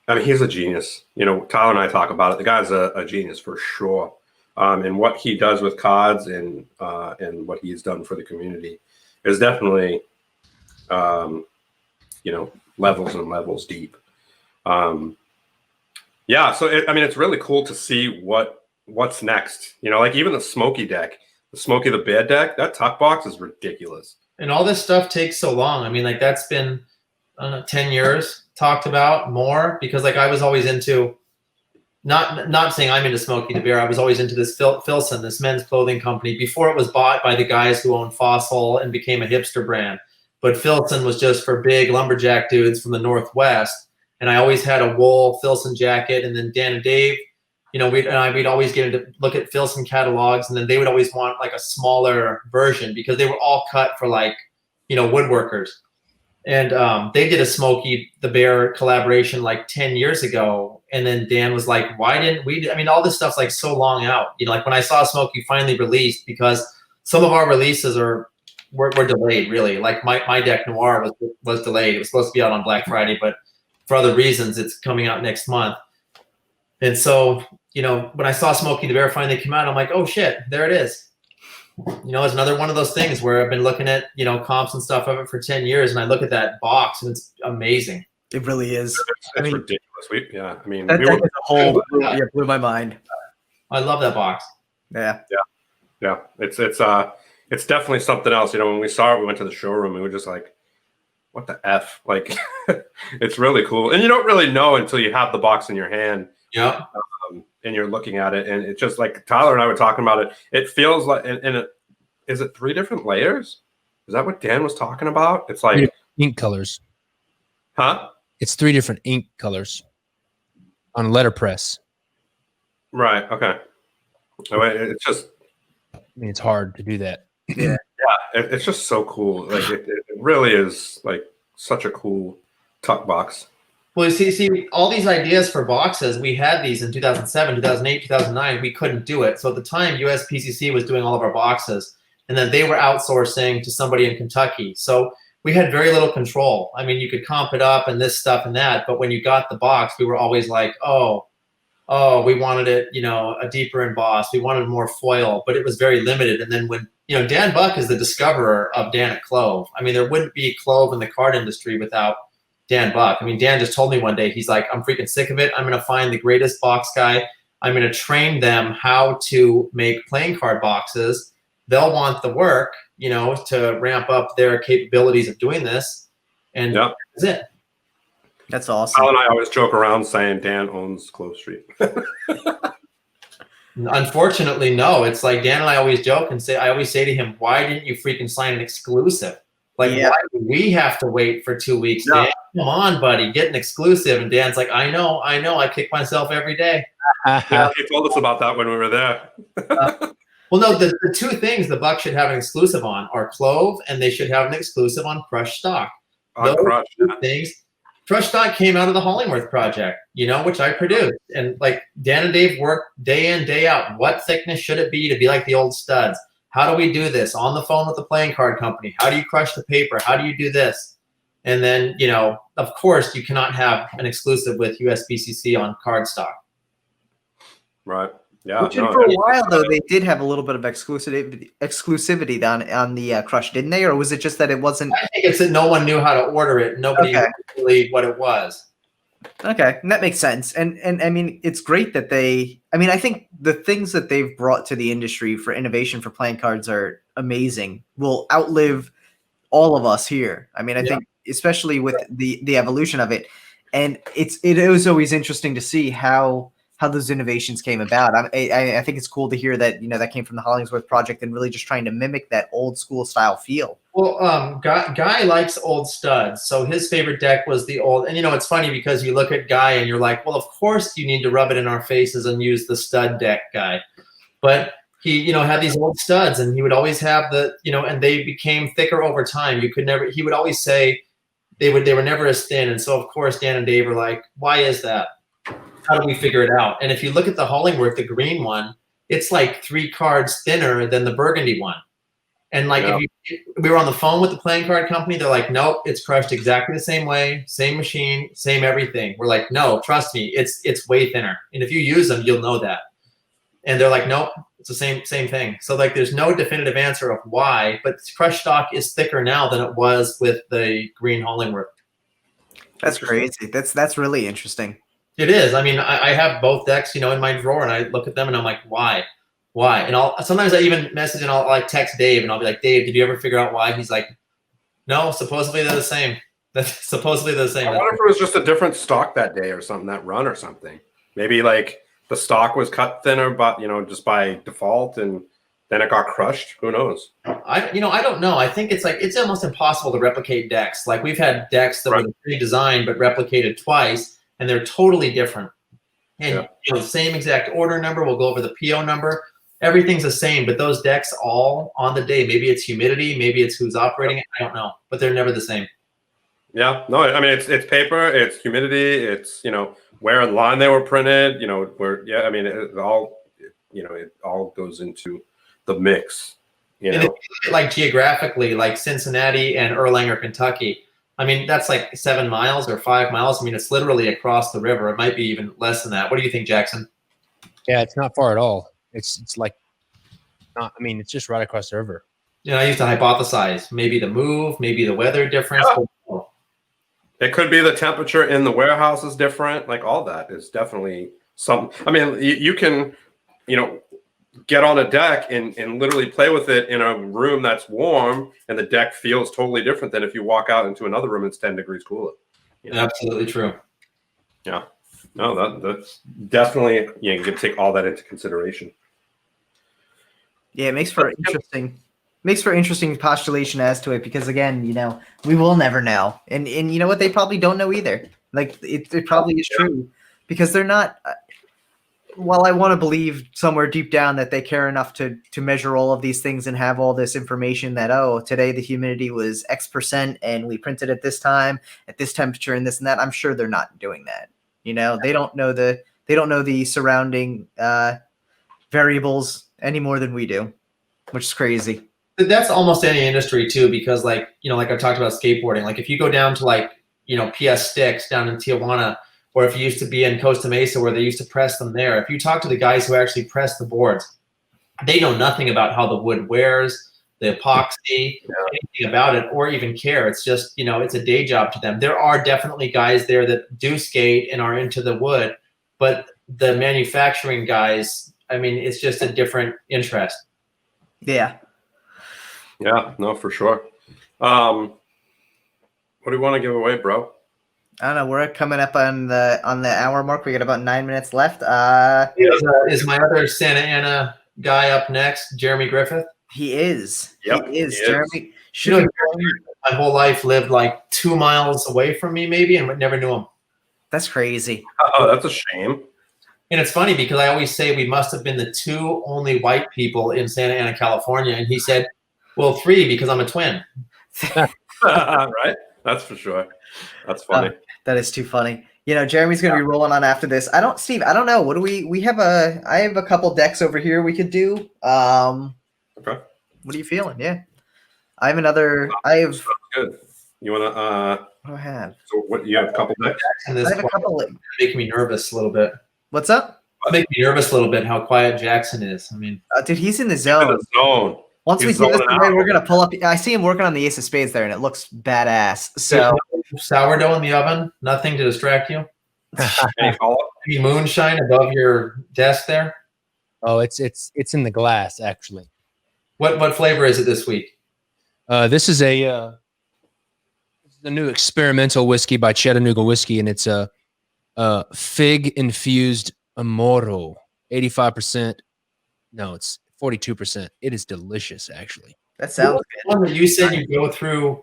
I mean, he's a genius. You know, Tyler and I talk about it. The guy's a genius for sure. And what he does with cards and what he's done for the community is definitely, you know, levels and levels deep. Yeah, so I mean, it's really cool to see what's next. You know, like even the Smokey deck, the Smokey the Bear deck, that tuck box is ridiculous. And all this stuff takes so long. I mean, like that's been 10 years talked about more, because like I was always into, not saying I'm into Smokey the Bear, I was always into this Filson, this men's clothing company, before it was bought by the guys who owned Fossil and became a hipster brand. But Filson was just for big lumberjack dudes from the Northwest. And I always had a wool Filson jacket. And then Dan and Dave, you know, we'd always get to look at Filson catalogs, and then they would always want like a smaller version because they were all cut for like, you know, woodworkers. And they did a Smokey the Bear collaboration like 10 years ago. And then Dan was like, why didn't we? I mean, all this stuff's like so long out. You know, like when I saw Smokey finally released, because some of our releases were delayed, really. Like my deck Noir was delayed. It was supposed to be out on Black Friday, but for other reasons, it's coming out next month. And so, you know, when I saw Smokey the Bear finally come out, I'm like, oh shit, there it is. You know, it's another one of those things where I've been looking at, you know, comps and stuff of it for 10 years, and I look at that box and it's amazing. It really is. It's ridiculous. Yeah, I mean, that deck as a whole blew my mind. I love that box. Yeah. It's definitely something else. You know, when we saw it, we went to the showroom and we were just like, what the F? Like, it's really cool. And you don't really know until you have the box in your hand. Yeah. And you're looking at it, and it's just like Tyler and I were talking about it. It feels like, is it 3 different layers? Is that what Dan was talking about? It's like ink colors. Huh? It's 3 different ink colors on letterpress. Right. Okay. It's just, I mean, it's hard to do that. Yeah. it's just so cool. Like it really is like such a cool tuck box. Well, see, all these ideas for boxes, we had these in 2007, 2008, 2009. We couldn't do it. So at the time, USPCC was doing all of our boxes, and then they were outsourcing to somebody in Kentucky. So we had very little control. I mean, you could comp it up and this stuff and that, but when you got the box, we were always like, oh, we wanted it, a deeper embossed. We wanted more foil, but it was very limited. And then when, Dan Buck is the discoverer of Dan at Clove. I mean, there wouldn't be Clove in the card industry without Dan Buck. I mean, Dan just told me one day, he's like, I'm freaking sick of it. I'm going to find the greatest box guy. I'm going to train them how to make playing card boxes. They'll want the work, to ramp up their capabilities of doing this. And that's it. That's awesome. Al and I always joke around saying Dan owns Clove Street. Unfortunately, no. It's like Dan and I always joke and say, I always say to him, why didn't you freaking sign an exclusive? Like, why do we have to wait for 2 weeks? No. Dan, come on, buddy, get an exclusive. And Dan's like, I know. I kick myself every day. Yeah, he told us about that when we were there. Well, no, the two things the Bucks should have an exclusive on are Clove, and they should have an exclusive on Crushed Stock. Those two things. Crushed Stock came out of the Hollingworth project, which I produced. And like Dan and Dave worked day in, day out. What thickness should it be to be like the old studs? How do we do this? On the phone with the playing card company. How do you crush the paper? How do you do this? And then, of course, you cannot have an exclusive with USPCC on cardstock. Right. Yeah. Which for a while, though, they did have a little bit of exclusivity on the Crush, didn't they? Or was it just that it wasn't? I think it's that no one knew how to order it. Nobody knew really what it was. Okay, and that makes sense. And I mean, it's great that I think the things that they've brought to the industry for innovation for playing cards are amazing. Will outlive all of us here. I mean, I think especially with the evolution of it, and it was always interesting to see how those innovations came about. I think it's cool to hear that that came from the Hollingsworth project and really just trying to mimic that old school style feel. Well, Guy likes old studs, so his favorite deck was the old. And it's funny because you look at Guy and you're like, well, of course you need to rub it in our faces and use the stud deck guy, but he had these old studs and he would always have and they became thicker over time. He would always say they were never as thin, and so of course Dan and Dave were like, why is that? How do we figure it out? And if you look at the Hollingworth, the green one, it's like 3 cards thinner than the burgundy one. And like we were on the phone with the playing card company, they're like, nope, it's crushed exactly the same way, same machine, same everything. We're like, no, trust me, it's way thinner. And if you use them, you'll know that. And they're like, nope, it's the same thing. So like there's no definitive answer of why, but crushed stock is thicker now than it was with the green Hollingworth. That's crazy. That's really interesting. It is. I mean, I have both decks, in my drawer, and I look at them and I'm like, why? And sometimes I even message and I'll like text Dave and I'll be like, Dave, did you ever figure out why? He's like, no, supposedly they're the same. That's supposedly the same. I wonder if it was just a different stock that day or something, that run or something. Maybe like the stock was cut thinner, but just by default, and then it got crushed. Who knows? I don't know. I think it's almost impossible to replicate decks. Like we've had decks that were redesigned but replicated twice, and they're totally different. And the same exact order number, we'll go over the PO number. Everything's the same, but those decks all on the day, maybe it's humidity, maybe it's who's operating it, I don't know, but they're never the same. Yeah, no, I mean, it's paper, it's humidity, it's, where in line they were printed, I mean, it all goes into the mix, And if you look at, like geographically, like Cincinnati and Erlanger, Kentucky, I mean, that's like 7 miles or 5 miles. I mean, it's literally across the river. It might be even less than that. What do you think, Jackson? Yeah, it's not far at all. It's like, not. I mean, it's just right across the river. I used to hypothesize maybe the move, maybe the weather difference. Yeah. It could be the temperature in the warehouse is different. Like all that is definitely something. I mean, you can, get on a deck and literally play with it in a room that's warm, and the deck feels totally different than if you walk out into another room and it's 10 degrees cooler. Absolutely true. Yeah. No, that's definitely, you can take all that into consideration. Yeah, it makes for interesting postulation as to it, because again, we will never know, and you know what, they probably don't know either. Like it probably is true, because they're not. while I want to believe somewhere deep down that they care enough to measure all of these things and have all this information that, oh, today the humidity was X% and we printed at this time, at this temperature and this and that, I'm sure they're not doing that. You know, they don't know the surrounding variables any more than we do, which is crazy. That's almost any industry too, because like, you know, like I talked about skateboarding, like if you go down to like, you know, PS Sticks down in Tijuana, or if you used to be in Costa Mesa where they used to press them there, if you talk to the guys who actually press the boards, they know nothing about how the wood wears, the epoxy, anything about it, or even care. It's just, you know, it's a day job to them. There are definitely guys there that do skate and are into the wood, but the manufacturing guys, I mean, it's just a different interest. Yeah. Yeah, no, for sure. What do you want to give away, bro? I don't know. We're coming up on the hour mark. We got about 9 minutes left. Is my other Santa Ana guy up next, Jeremy Griffith? He is. Yep, he is. he Jeremy. You know, my whole life lived like 2 miles away from me, maybe, and never knew him. That's crazy. Oh, that's a shame. And it's funny because I always say we must have been the 2 only white people in Santa Ana, California, and he said, "Well, 3 because I'm a twin." Right? That's for sure. That's funny. That is too funny. You know, Jeremy's gonna be rolling on after this. Steve, I don't know. What do we have I have a couple decks over here we could do. Okay. What are you feeling? Yeah. I have another good. You wanna what do I have? So what you have a couple decks? And this I have a couple making me nervous a little bit. What's up? Make me nervous a little bit how quiet Jackson is. I mean, dude, he's in the zone. In the zone. Once He's we do this zoning away, out. we're gonna pull up. I see him working on the Ace of Spades there, and it looks badass. So sourdough in the oven, nothing to distract you. Any follow-up? Any moonshine above your desk there? Oh, it's in the glass actually. What flavor is it this week? This is a new experimental whiskey by Chattanooga Whiskey, and it's a fig infused Amoro, 85%. No, it's 42%. It is delicious, actually. That sounds good. One that you said you go through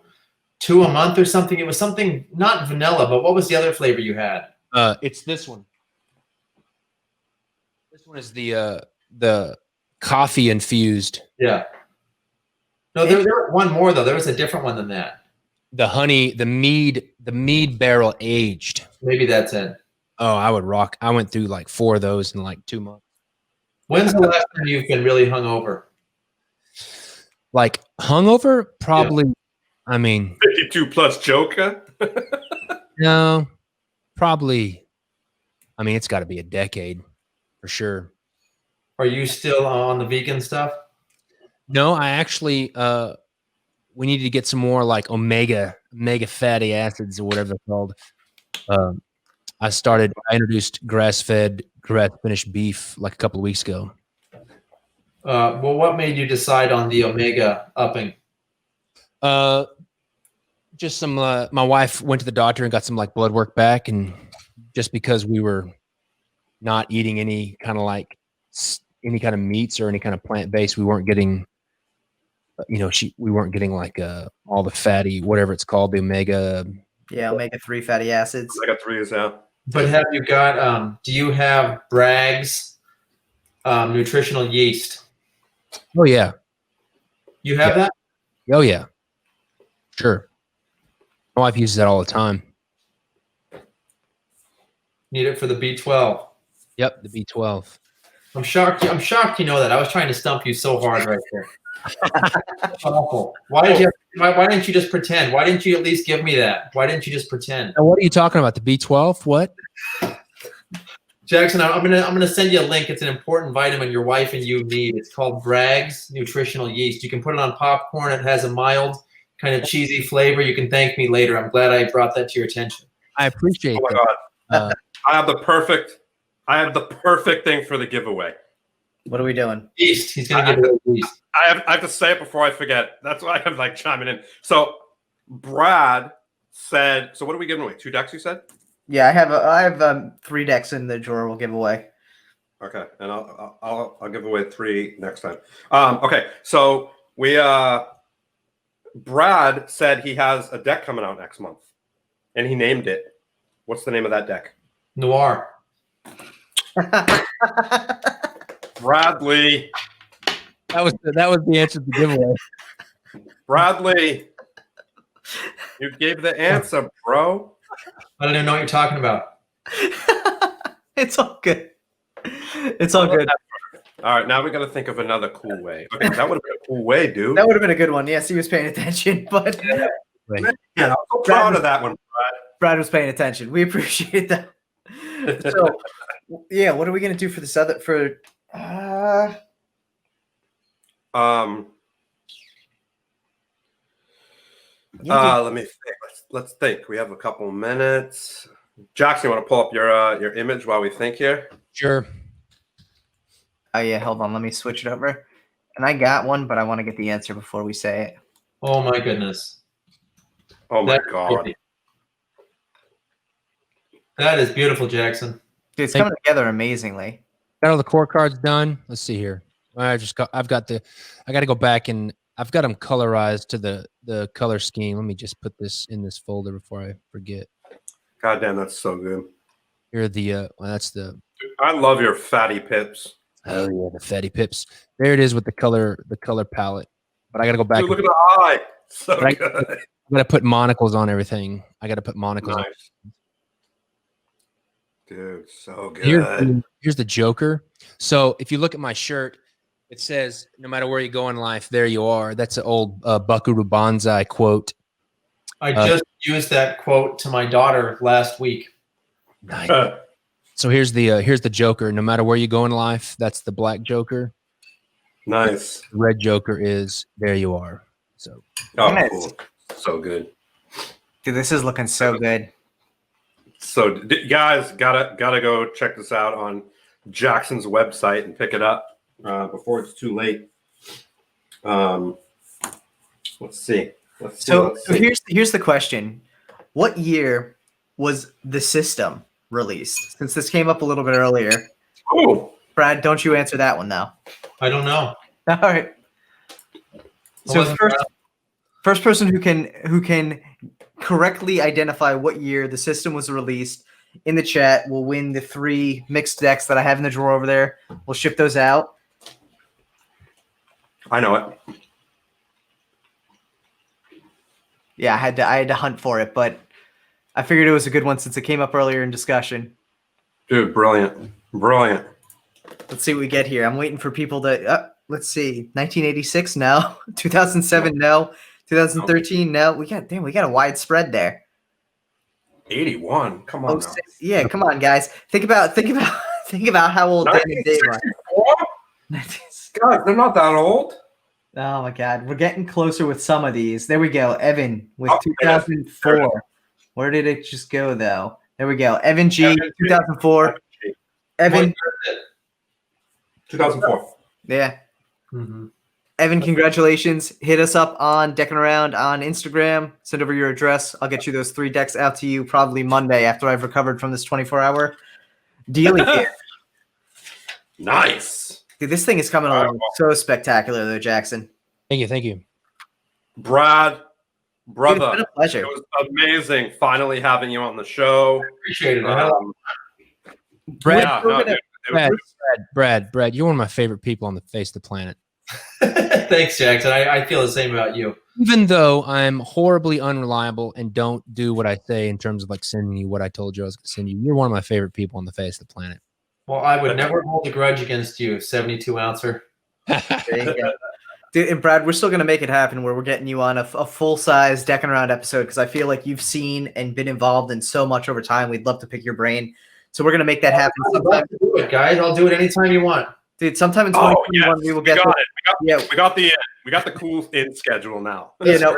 2 a month or something. It was something not vanilla, but what was the other flavor you had? It's this one. This one is the coffee infused. Yeah. No, there was one more though. There was a different one than that. The honey, the mead barrel aged. Maybe that's it. Oh, I would rock. I went through like 4 of those in like 2 months. When's the last time you've been really hungover? Like hungover? Probably. Yeah. I mean, 52 plus Joker. No, probably. I mean, it's got to be a decade for sure. Are you still on the vegan stuff? No, I actually. We need to get some more like omega fatty acids or whatever they're called. I introduced grass-fed, grass-finished beef like a couple of weeks ago. Well, what made you decide on the omega upping? Just some. My wife went to the doctor and got some like blood work back, and just because we were not eating any kind of meats or any kind of plant-based, we weren't getting. We weren't getting like all the fatty, whatever it's called, the omega. Yeah, omega-3 fatty acids. Omega-3s, yeah. But have you got? Do you have Bragg's nutritional yeast? Oh yeah. You have that? Oh yeah. Sure. My wife uses that all the time. Need it for the B12. Yep, the B12. I'm shocked you know that. I was trying to stump you so hard right there. Awful. Why didn't you just pretend? Why didn't you at least give me that? Why didn't you just pretend? Now, what are you talking about? The B12? What? Jackson, I'm gonna send you a link. It's an important vitamin your wife and you need. It's called Bragg's nutritional yeast. You can put it on popcorn. It has a mild, kind of cheesy flavor. You can thank me later. I'm glad I brought that to your attention. I appreciate that. Oh my God. I have the perfect thing for the giveaway. What are we doing? Yeast. He's gonna give it a yeast. I have to say it before I forget. That's why I'm like chiming in. So Brad said, so what are we giving away? 2 decks, you said? Yeah, I have 3 decks in the drawer we'll give away. Okay, and I'll give away 3 next time. Okay, so we Brad said he has a deck coming out next month, and he named it. What's the name of that deck? Noir. Bradley. That was the answer to the giveaway. Bradley. You gave the answer, bro. I don't even know what you're talking about. It's all good. It's all good. All right, now we got to think of another cool way. Okay, that would have been a cool way, dude. That would have been a good one. Yes, he was paying attention, but Yeah, I'm so proud of that one, Brad. Brad was paying attention. We appreciate that. So, yeah, what are we gonna do for this other for? Let me think. Let's think. We have a couple minutes. Jackson, you want to pull up your image while we think here? Sure. Oh yeah, hold on. Let me switch it over. And I got one, but I want to get the answer before we say it. Oh my goodness. Oh my That's God. crazy. That is beautiful, Jackson. Dude, it's coming together amazingly. Got all the core cards done. Let's see here. I got to go back and I've got them colorized to the color scheme. Let me just put this in this folder before I forget. God damn, that's so good. Here are the that's the. I love your fatty pips. Oh yeah, the fatty pips. There it is with the color palette. But I got to go back. Dude, look at the eye. So I good. got to put monocles on everything. I got to put monocles. Nice. On. Dude, so good. Here's the Joker. So if you look at my shirt, it says, "No matter where you go in life, there you are." That's an old Buckaroo Banzai quote. I just used that quote to my daughter last week. Nice. So here's the Joker. No matter where you go in life, that's the black Joker. Nice. The red Joker is there you are. So cool. So good. Dude, this is looking so good. So guys, gotta go check this out on Jackson's website and pick it up before it's too late. Let's see. So here's the question: what year was the system released? Since this came up a little bit earlier. Oh, Brad, don't you answer that one now? I don't know. All right. So first person who can correctly identify what year the system was released in the chat will win the 3 mixed decks that I have in the drawer over there. We'll ship those out. I know it. Yeah, I had to hunt for it, but I figured it was a good one since it came up earlier in discussion. Dude, brilliant. Brilliant. Let's see what we get here. I'm waiting for people to let's see. 1986 no. 2007 no. 2013 no. We got a wide spread there. 81. Come on. Now. Yeah, come on, guys. Think about how old Dan and Dave are. God, they're not that old. Oh my God, we're getting closer with some of these. There we go. Evan with 2004. Where did it just go though? There we go. Evan G. 2004. Evan. 2004. Yeah. Mm-hmm. Evan, congratulations. Hit us up on Deckin Around on Instagram. Send over your address. I'll get you those 3 decks out to you probably Monday after I've recovered from this 24-hour dealing here. Nice. Dude, this thing is coming along so spectacular, though, Jackson. Thank you. Brad, brother, Dude, it's been a pleasure. It was amazing finally having you on the show. Appreciate it. Brad, you're one of my favorite people on the face of the planet. Thanks, Jackson. I feel the same about you. Even though I'm horribly unreliable and don't do what I say in terms of like sending you what I told you I was going to send you, you're one of my favorite people on the face of the planet. Well, I would never hold a grudge against you, 72-ouncer. Dude, and Brad, we're still going to make it happen where we're getting you on a full-size Deckin Around episode because I feel like you've seen and been involved in so much over time. We'd love to pick your brain. So we're going to make that happen sometime. Do it, guys. I'll do it anytime you want. Dude, sometime in 2021 we will get we got the cool in schedule now. You know,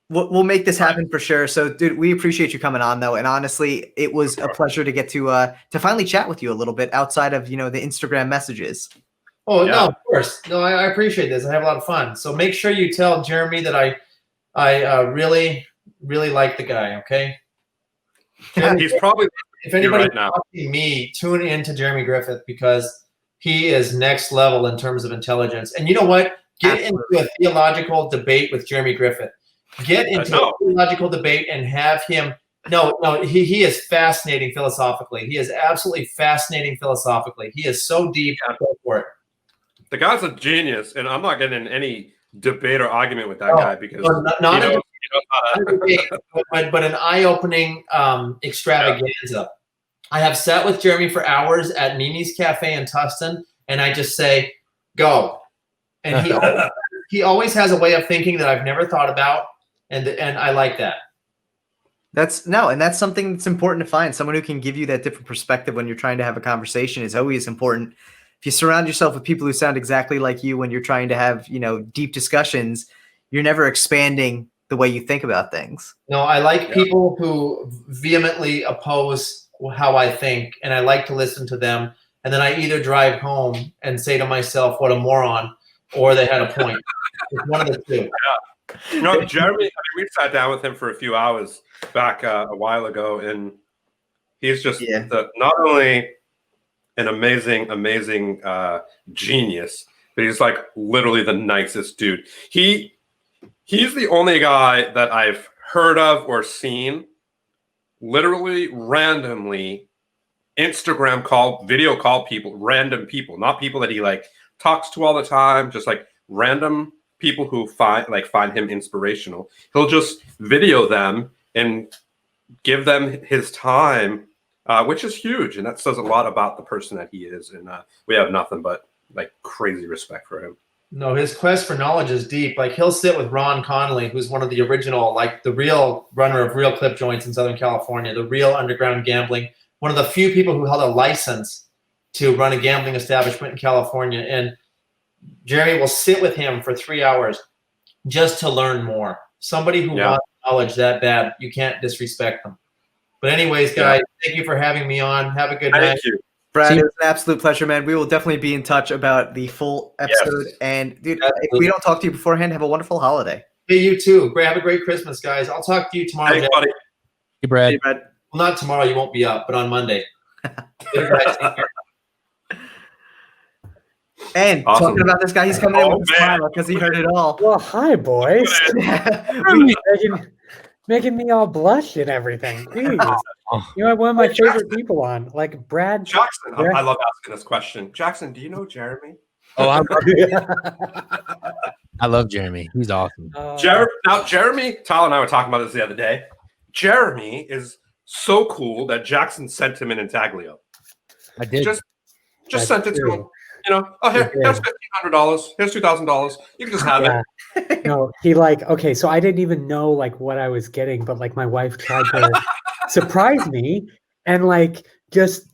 we'll make this happen for sure. So, dude, we appreciate you coming on, though. And honestly, it was a pleasure to get to finally chat with you a little bit outside of, the Instagram messages. Oh, yeah. No, of course. No, I appreciate this. I have a lot of fun. So make sure you tell Jeremy that I really, really like the guy, okay? He's probably if anybody's right now. watching me, tune into Jeremy Griffith because he is next level in terms of intelligence. And you know what? Get into a theological debate with Jeremy Griffith. Get into a theological debate and have him No, he is fascinating philosophically. He is absolutely fascinating philosophically. He is so deep. Go for it. The guy's a genius, and I'm not getting in any debate or argument with that guy because but an eye-opening extravaganza. I have sat with Jeremy for hours at Mimi's Cafe in Tustin, and I just say, "Go," and he always has a way of thinking that I've never thought about, and I like that. That's something that's important to find. Someone who can give you that different perspective when you're trying to have a conversation is always important. If you surround yourself with people who sound exactly like you when you're trying to have, deep discussions, you're never expanding the way you think about things. No, I like people who vehemently oppose how I think, and I like to listen to them. And then I either drive home and say to myself, what a moron, or they had a point. It's one of the two. Yeah. Jeremy, we sat down with him for a few hours back a while ago, and he's just not only an amazing genius, but he's like literally the nicest dude. He's the only guy that I've heard of or seen literally randomly video call people, random people, not people that he like talks to all the time, just like random people who find him inspirational. He'll just video them and give them his time, which is huge, and that says a lot about the person that he is. And we have nothing but like crazy respect for him. No, his quest for knowledge is deep. Like he'll sit with Ron Connolly, who's one of the original, like the real runner of real clip joints in Southern California, the real underground gambling, one of the few people who held a license to run a gambling establishment in California. And Jeremy will sit with him for 3 hours just to learn more. Somebody who wants knowledge that bad, you can't disrespect them. But anyways, guys, thank you for having me on. Have a good night. Thank you. Brad, it was an absolute pleasure, man. We will definitely be in touch about the full episode. Yes. And dude, if we don't talk to you beforehand, have a wonderful holiday. Hey, you too. Have a great Christmas, guys. I'll talk to you tomorrow. Hey, buddy. Hey, Brad. Hey, Brad. Well, not tomorrow. You won't be up, but on Monday. And talking about this guy, he's coming in with a smile because he heard it all. Well, hi, boys. making me all blush and everything. Jeez. You have one of my favorite people on, like Brad. Jackson. I love asking this question. Jackson, do you know Jeremy? Oh, I love Jeremy. He's awesome. Jeremy, Tyler and I were talking about this the other day. Jeremy is so cool that Jackson sent him an intaglio. I did. Just sent it to him. Here's $1,500. Here's $2,000. You can just have it. No, okay, so I didn't even know like what I was getting, but like my wife tried to surprise me and like just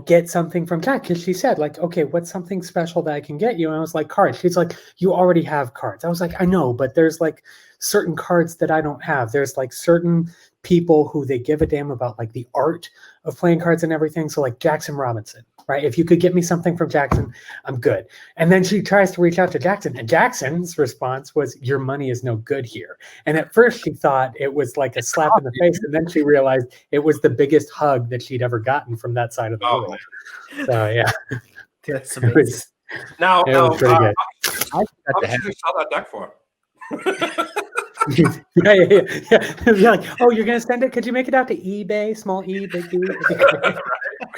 get something from Jack, because she said like, okay, what's something special that I can get you? And I was like, cards. She's like, you already have cards. I was like, I know, but there's like certain cards that I don't have. There's like certain people who they give a damn about like the art of playing cards and everything. So like Jackson Robinson, right? If you could get me something from Jackson, I'm good. And then she tries to reach out to Jackson, and Jackson's response was, your money is no good here. And at first she thought it was like a slap in the face, and then she realized it was the biggest hug that she'd ever gotten from that side of the world. So yeah, that's amazing. It was pretty good. How much did you sell that deck for? Yeah. You're like, oh, you're gonna send it? Could you make it out to eBay? Small E, big E. I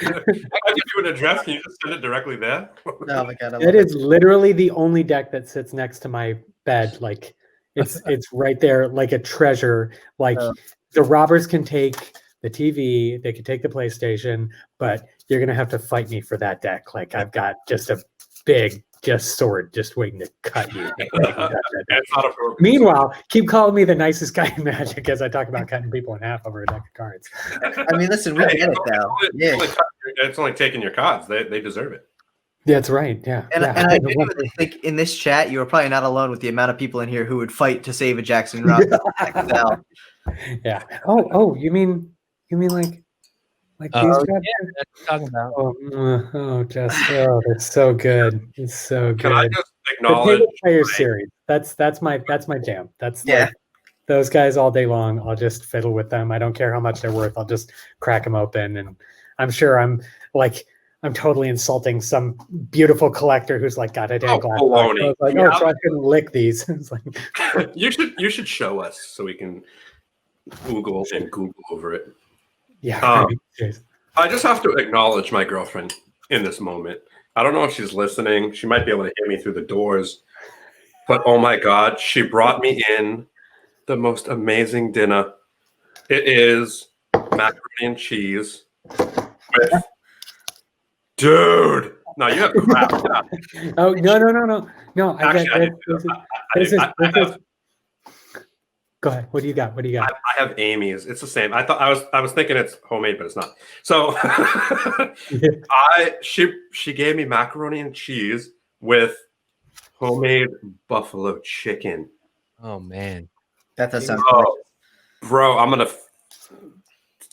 give you an address. Can you just send it directly there? Oh my god! It is literally the only deck that sits next to my bed. Like it's right there, like a treasure. Like the robbers can take the TV, they can take the PlayStation, but you're gonna have to fight me for that deck. Like I've got just a big sword just waiting to cut you. Meanwhile, keep calling me the nicest guy in Magic as I talk about cutting people in half over a deck of cards. I mean, listen, we get it now. It's only taking your cards. They deserve it. That's right. Yeah. And I genuinely think in this chat, you are probably not alone with the amount of people in here who would fight to save a Jackson Robinson. Yeah. Oh, you mean like these guys? Yeah, that's talking about. It's so good. It's so good. Can I just acknowledge the player series? That's my jam. That's like those guys all day long. I'll just fiddle with them. I don't care how much they're worth. I'll just crack them open, and I'm sure I'm totally insulting some beautiful collector who's like got a damn glass. So I couldn't lick these. It's like you should show us so we can Google over it. Yeah. I just have to acknowledge my girlfriend in this moment. I don't know if she's listening. She might be able to hear me through the doors. But oh my God, she brought me in the most amazing dinner. It is macaroni and cheese with, dude. No, you have crap. Oh no! Actually, Go ahead. What do you got? I have Amy's. It's the same. I was thinking it's homemade, but it's not. So she gave me macaroni and cheese with homemade buffalo chicken. Oh man, that does sound delicious. Bro, I'm gonna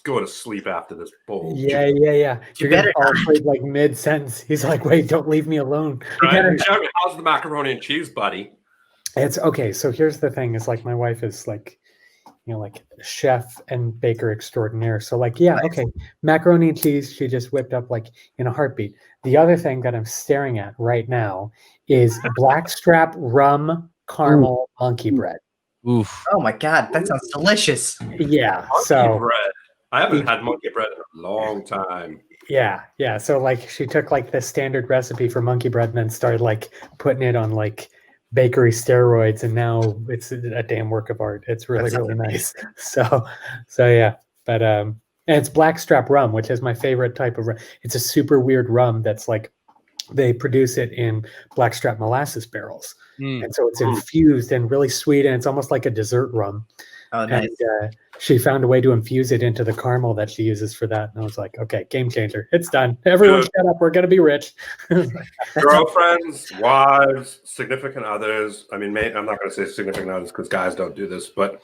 go to sleep after this bowl. Yeah. You're gonna fall asleep like mid sentence. He's like, "Wait, don't leave me alone." Right? Jeremy, how's the macaroni and cheese, buddy? It's okay. So here's the thing: is like my wife is like, like chef and baker extraordinaire. So like, yeah, okay, macaroni and cheese. She just whipped up like in a heartbeat. The other thing that I'm staring at right now is blackstrap rum caramel monkey bread. Oof! Oh my God, that sounds delicious. Yeah. Monkey bread. I haven't had monkey bread in a long time. Yeah. So like, she took like the standard recipe for monkey bread and then started like putting it on like bakery steroids, and now it's a damn work of art. It's really nice. So yeah, but and it's blackstrap rum, which is my favorite type of rum. It's a super weird rum that's like they produce it in blackstrap molasses barrels, and so it's infused and really sweet, and it's almost like a dessert rum. Oh, nice. And she found a way to infuse it into the caramel that she uses for that, and I was like, okay, game changer. It's done. Everyone shut up. We're gonna be rich. Girlfriends, wives, significant others. I mean, I'm not gonna say significant others because guys don't do this, but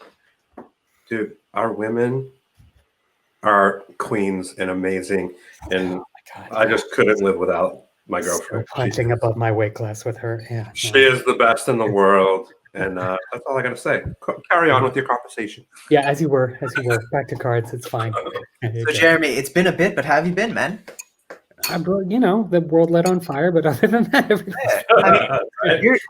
dude, our women are queens and amazing, and I just couldn't live without my girlfriend. Punching above my weight class with her. Yeah. She is the best in the world. And that's all I got to say. Carry on with your conversation. Yeah, as you were. Back to cards. It's fine. So, Jeremy, it's been a bit, but how have you been, man? The world lit on fire, but other than that,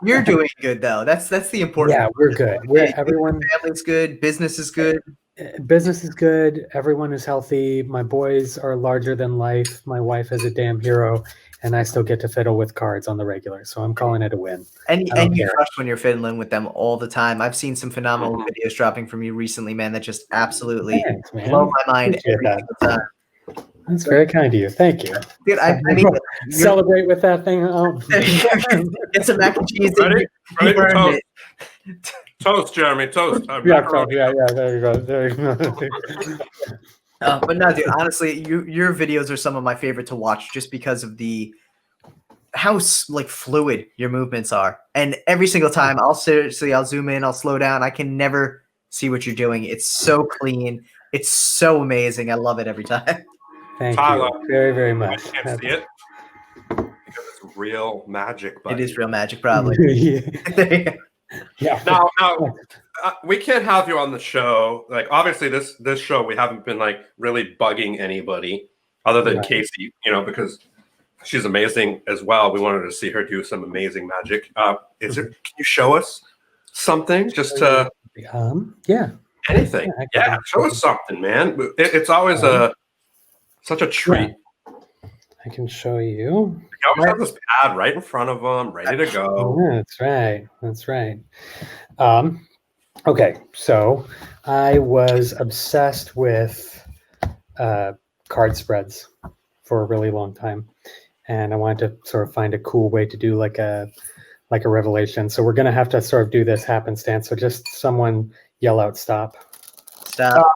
you're doing good though. That's the important. Yeah, we're good. Everyone, family's good. Business is good. Business is good. Everyone is healthy. My boys are larger than life. My wife is a damn hero, and I still get to fiddle with cards on the regular. So I'm calling it a win. And you crush when you're fiddling with them all the time. I've seen some phenomenal videos dropping from you recently, man. That just absolutely blow my mind every single time. That's very kind of you. Thank you. Dude, I mean, celebrate with that thing. Oh. Get some mac and cheese. Ready? Toast, Jeremy. Toast. Yeah. There you go. But no, dude. Honestly, your videos are some of my favorite to watch, just because of how like fluid your movements are. And every single time, I'll zoom in, I'll slow down. I can never see what you're doing. It's so clean. It's so amazing. I love it every time. Thank you very, very much. I can't see it because it's real magic. Buddy. It is real magic, probably. Yeah. Now, we can't have you on the show. Like, obviously, this show we haven't been like really bugging anybody other than Casey, because she's amazing as well. We wanted to see her do some amazing magic. Can you show us something? Just to yeah, anything. Yeah, show us something, man. It's always such a treat. I can show you. You always have this pad right in front of them, ready to go. That's right. Okay, so I was obsessed with card spreads for a really long time, and I wanted to sort of find a cool way to do like a revelation. So we're gonna have to sort of do this happenstance. So just someone yell out, "Stop!" Stop.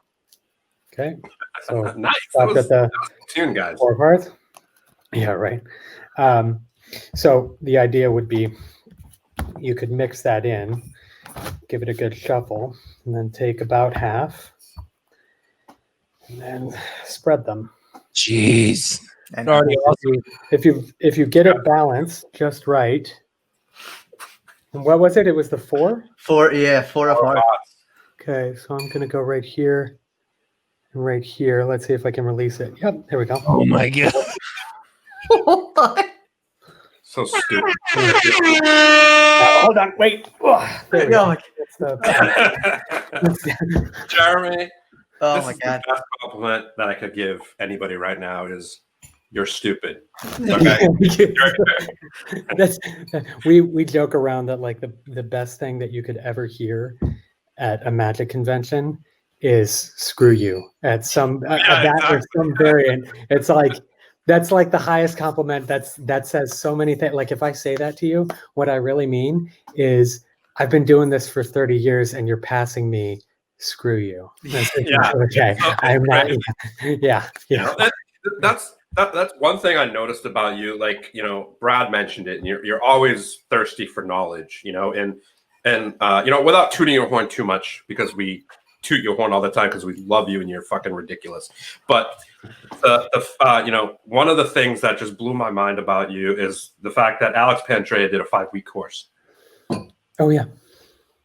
Okay. So nice. Stop at the tune, guys. 4 cards. Yeah, right. So the idea would be you could mix that in, give it a good shuffle, and then take about half and then spread them. Jeez. And if you get it balanced just right. And what was it? It was the 4? 4, yeah, 4 of hearts. Okay, so I'm gonna go right here and right here. Let's see if I can release it. Yep, there we go. Oh my God. So stupid. Hold on, wait. Oh, there we go. Jeremy. Oh this my is god. the best compliment that I could give anybody right now is you're stupid. Okay. That's we joke around that like the best thing that you could ever hear at a magic convention is "screw you" at some that or some variant. It's like that's like the highest compliment. That says so many things. Like if I say that to you, what I really mean is I've been doing this for 30 years and you're passing me. Screw you. Okay. I'm not. Yeah. You know, that's one thing I noticed about you. Like, you know, Brad mentioned it, and you're always thirsty for knowledge. You know, and you know, without tooting your horn too much, because we toot your horn all the time because we love you and you're fucking ridiculous. But you know, one of the things that just blew my mind about you is the fact that Alex Pantrea did a 5-week course. Oh yeah,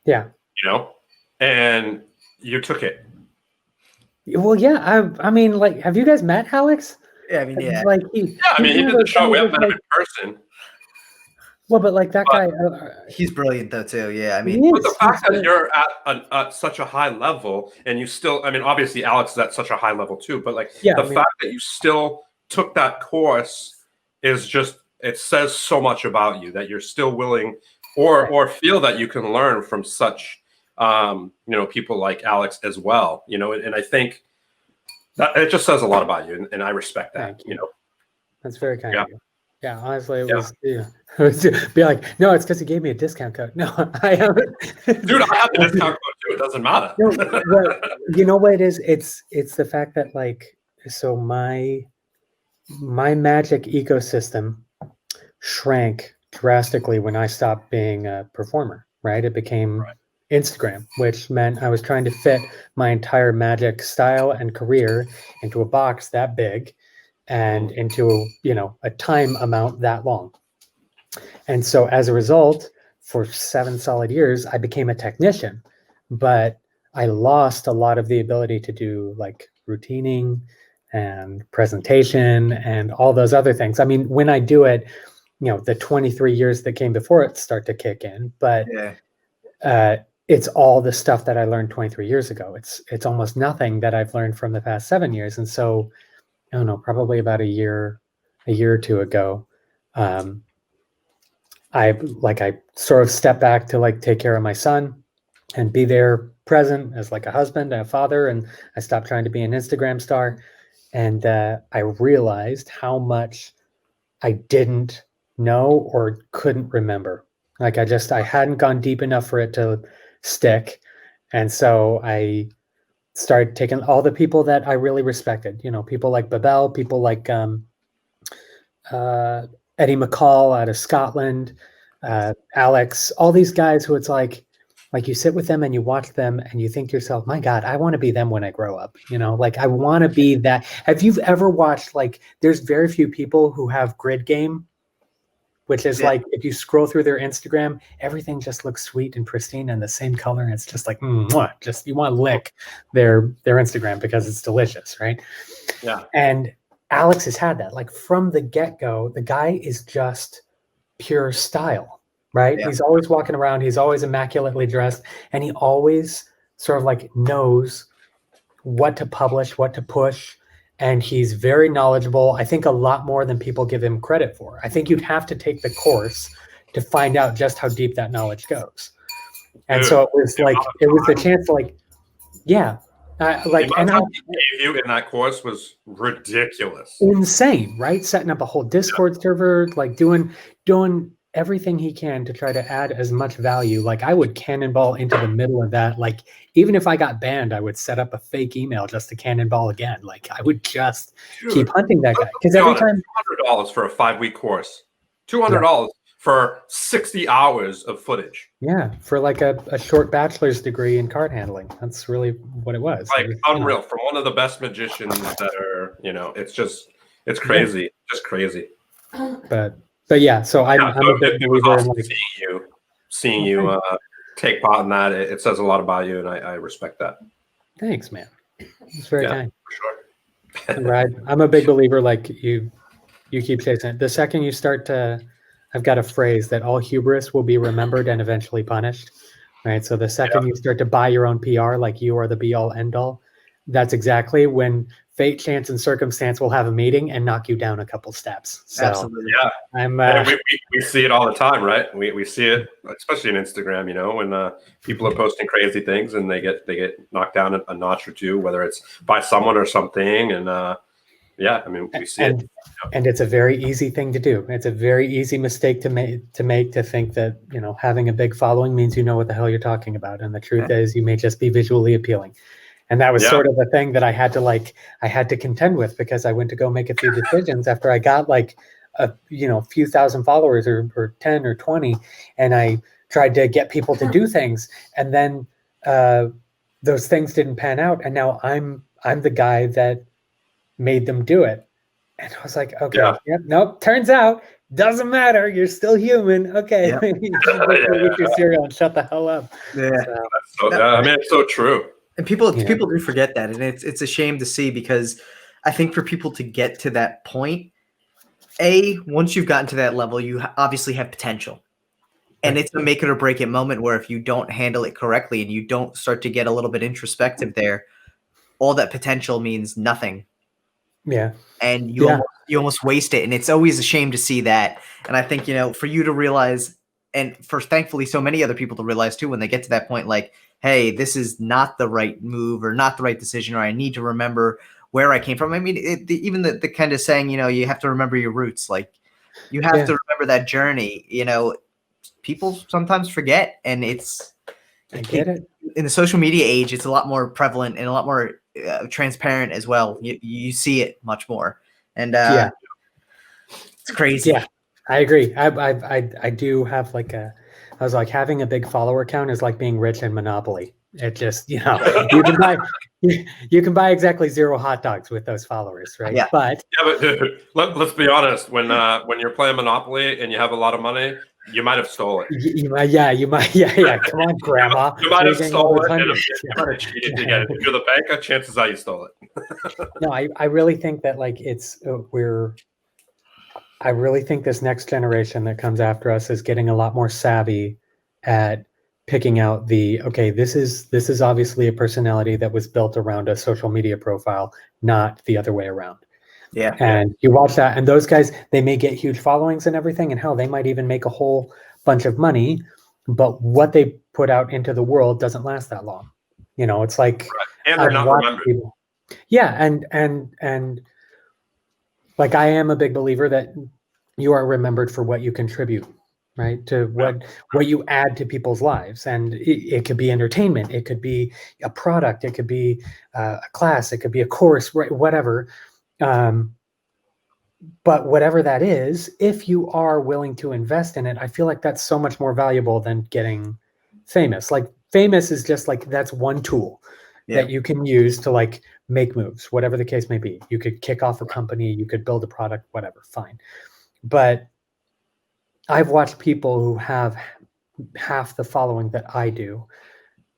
yeah. You know, and you took it. Well, yeah. I mean, like, have you guys met Alex? Yeah, I mean, yeah. Like, I mean, he did the show. We haven't met him in person. Well, but like that guy, he's brilliant though too. Yeah, I mean, but the fact that you're at such a high level and you still, I mean, obviously Alex is at such a high level too, but like the fact that you still took that course is just, it says so much about you that you're still willing or feel that you can learn from such, you know, people like Alex as well, you know, and I think that it just says a lot about you, and I respect that. You know, that's very kind of you. Yeah, honestly, it was. Yeah, it was be like, no, it's because he gave me a discount code. No, I haven't. Dude, I have the discount code too. It doesn't matter. No, well, you know what it is? It's the fact that like, so my magic ecosystem shrank drastically when I stopped being a performer. Right, it became Instagram, which meant I was trying to fit my entire magic style and career into a box that big and into, you know, a time amount that long. And so as a result, for 7 solid years, I became a technician, but I lost a lot of the ability to do like routining and presentation and all those other things. I mean, when I do it, you know, the 23 years that came before it start to kick in, but it's all the stuff that I learned 23 years ago. It's almost nothing that I've learned from the past 7 years. And so, I don't know, probably about a year or two ago, I sort of stepped back to like take care of my son and be there present as like a husband and a father. And I stopped trying to be an Instagram star. And I realized how much I didn't know or couldn't remember. Like I hadn't gone deep enough for it to stick. And so I started taking all the people that I really respected, you know, people like Babel, people like Eddie McCall out of Scotland, Alex, all these guys who it's like you sit with them and you watch them and you think to yourself, my God, I want to be them when I grow up. You know, like I want to be that. Have you ever watched, like, there's very few people who have Grid Game, which is like, if you scroll through their Instagram, everything just looks sweet and pristine and the same color. And it's just like, just you want to lick their Instagram because it's delicious, right? Yeah. And Alex has had that. Like from the get-go, the guy is just pure style, right? Yeah. He's always walking around. He's always immaculately dressed. And he always sort of like knows what to publish, what to push. And he's very knowledgeable. I think a lot more than people give him credit for. I think you'd have to take the course to find out just how deep that knowledge goes. And so it was like, it was the chance to like, like, and I gave you in that course was ridiculous. Insane, right? Setting up a whole Discord server, like doing everything he can to try to add as much value. Like I would cannonball into the middle of that. Like even if I got banned, I would set up a fake email just to cannonball again. Like I would just keep hunting that guy. Because every time $200 for a 5-week course, $200 for 60 hours of footage. Yeah, for like a short bachelor's degree in card handling. That's really what it was. Like unreal from one of the best magicians that are, you know, it's crazy, just crazy. But yeah, so I'm a big believer in like seeing you take part in that. It says a lot about you, and I respect that. Thanks, man. It's very kind. For sure. Right, I'm a big believer. Like you keep chasing it. The second you start to, I've got a phrase that all hubris will be remembered and eventually punished. Right. So the second you start to buy your own PR, like you are the be all end all, that's exactly when fate, chance, and circumstance will have a meeting and knock you down a couple steps. So Absolutely. Yeah. I'm we see it all the time, right? We see it, especially on Instagram, you know, when people are posting crazy things and they get knocked down a notch or two, whether it's by someone or something. And yeah, I mean, we see it. And it's a very easy thing to do. It's a very easy mistake to make to think that, you know, having a big following means you know what the hell you're talking about. And the truth is you may just be visually appealing. And that was sort of the thing that I had to contend with, because I went to go make a few decisions after I got like a few thousand followers or 10 or 20, and I tried to get people to do things, and then those things didn't pan out, and now I'm the guy that made them do it. And I was like, okay, nope, turns out doesn't matter. You're still human. Okay, with your cereal and shut the hell up. Yeah, I mean, it's so true. And people do forget that, and it's a shame to see, because I think for people to get to that point, once you've gotten to that level, you obviously have potential, and it's a make it or break it moment where if you don't handle it correctly and you don't start to get a little bit introspective there, all that potential means nothing. Yeah, and you almost waste it, and it's always a shame to see that. And I think, for you to realize, and for thankfully so many other people to realize too, when they get to that point, like, hey, this is not the right move or not the right decision, or I need to remember where I came from. I mean, even the kind of saying, you have to remember your roots. Like, you have to remember that journey. People sometimes forget, and I get it. In the social media age, it's a lot more prevalent and a lot more transparent as well. You see it much more, and it's crazy. Yeah, I agree. I do have I was like, having a big follower count is like being rich in Monopoly. It just, you can buy exactly 0 hot dogs with those followers, right? Yeah. But let's be honest. When you're playing Monopoly and you have a lot of money, you might have stolen it. You might. Yeah. Come on, Grandma. You might have stolen it. If you're the banker, chances are you stole it. No, I really think that I really think this next generation that comes after us is getting a lot more savvy at picking out this is obviously a personality that was built around a social media profile, not the other way around. Yeah. And you watch that, and those guys, they may get huge followings and everything, and hell, they might even make a whole bunch of money, but what they put out into the world doesn't last that long. It's like, and they're not remembered. People. Yeah, and like, I am a big believer that you are remembered for what you contribute, right? To what you add to people's lives. And it could be entertainment, it could be a product, it could be a class, it could be a course, right? Whatever. But whatever that is, if you are willing to invest in it, I feel like that's so much more valuable than getting famous. Like, famous is just like, that's one tool that you can use to make moves, whatever the case may be. You could kick off a company, you could build a product, whatever, fine. But I've watched people who have half the following that I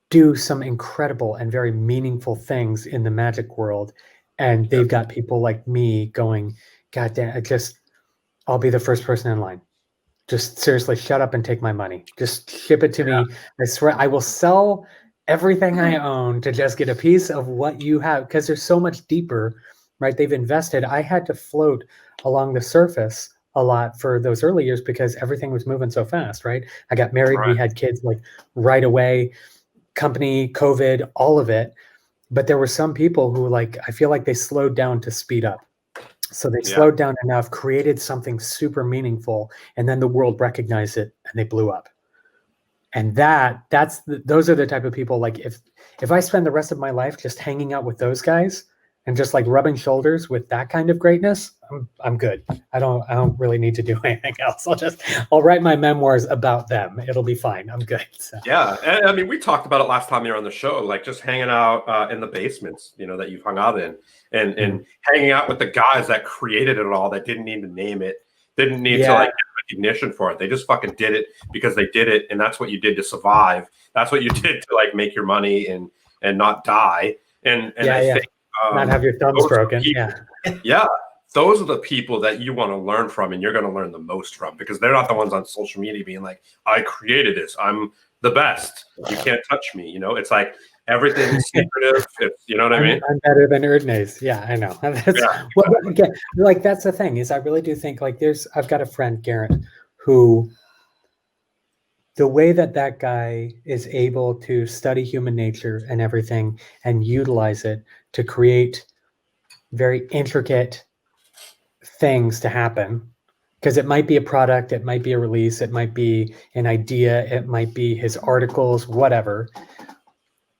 do some incredible and very meaningful things in the magic world. And they've got people like me going, God damn, I'll be the first person in line. Just seriously, shut up and take my money. Just ship it to me. I swear I will sell everything I own to just get a piece of what you have, because there's so much deeper, right? They've invested. I had to float along the surface a lot for those early years because everything was moving so fast, right? I got married, we had kids right away, company, COVID, all of it. But there were some people who I feel like they slowed down to speed up. So they slowed down enough, created something super meaningful, and then the world recognized it and they blew up. And those are the type of people, if I spend the rest of my life just hanging out with those guys and just rubbing shoulders with that kind of greatness, I'm good. I don't really need to do anything else. I'll write my memoirs about them. It'll be fine. I'm good. So. Yeah. And I mean, we talked about it last time you were on the show, just hanging out in the basements, that you've hung out in, and hanging out with the guys that created it all, that didn't need to name it, didn't need to get recognition for it. They just fucking did it because they did it. And that's what you did to survive. That's what you did to make your money and not die. And I think, not have your thumbs broken. Yeah. Those are the people that you want to learn from, and you're going to learn the most from, because they're not the ones on social media being like, I created this, I'm the best, you can't touch me. It's like, everything's secretive. It's, you know what I mean? I'm better than Erdnase. Yeah, I know. That's, well, again, like that's the thing is I really do think like I've got a friend, Garrett, who the way that guy is able to study human nature and everything and utilize it to create very intricate things to happen, because it might be a product, it might be a release, it might be an idea, it might be his articles, whatever.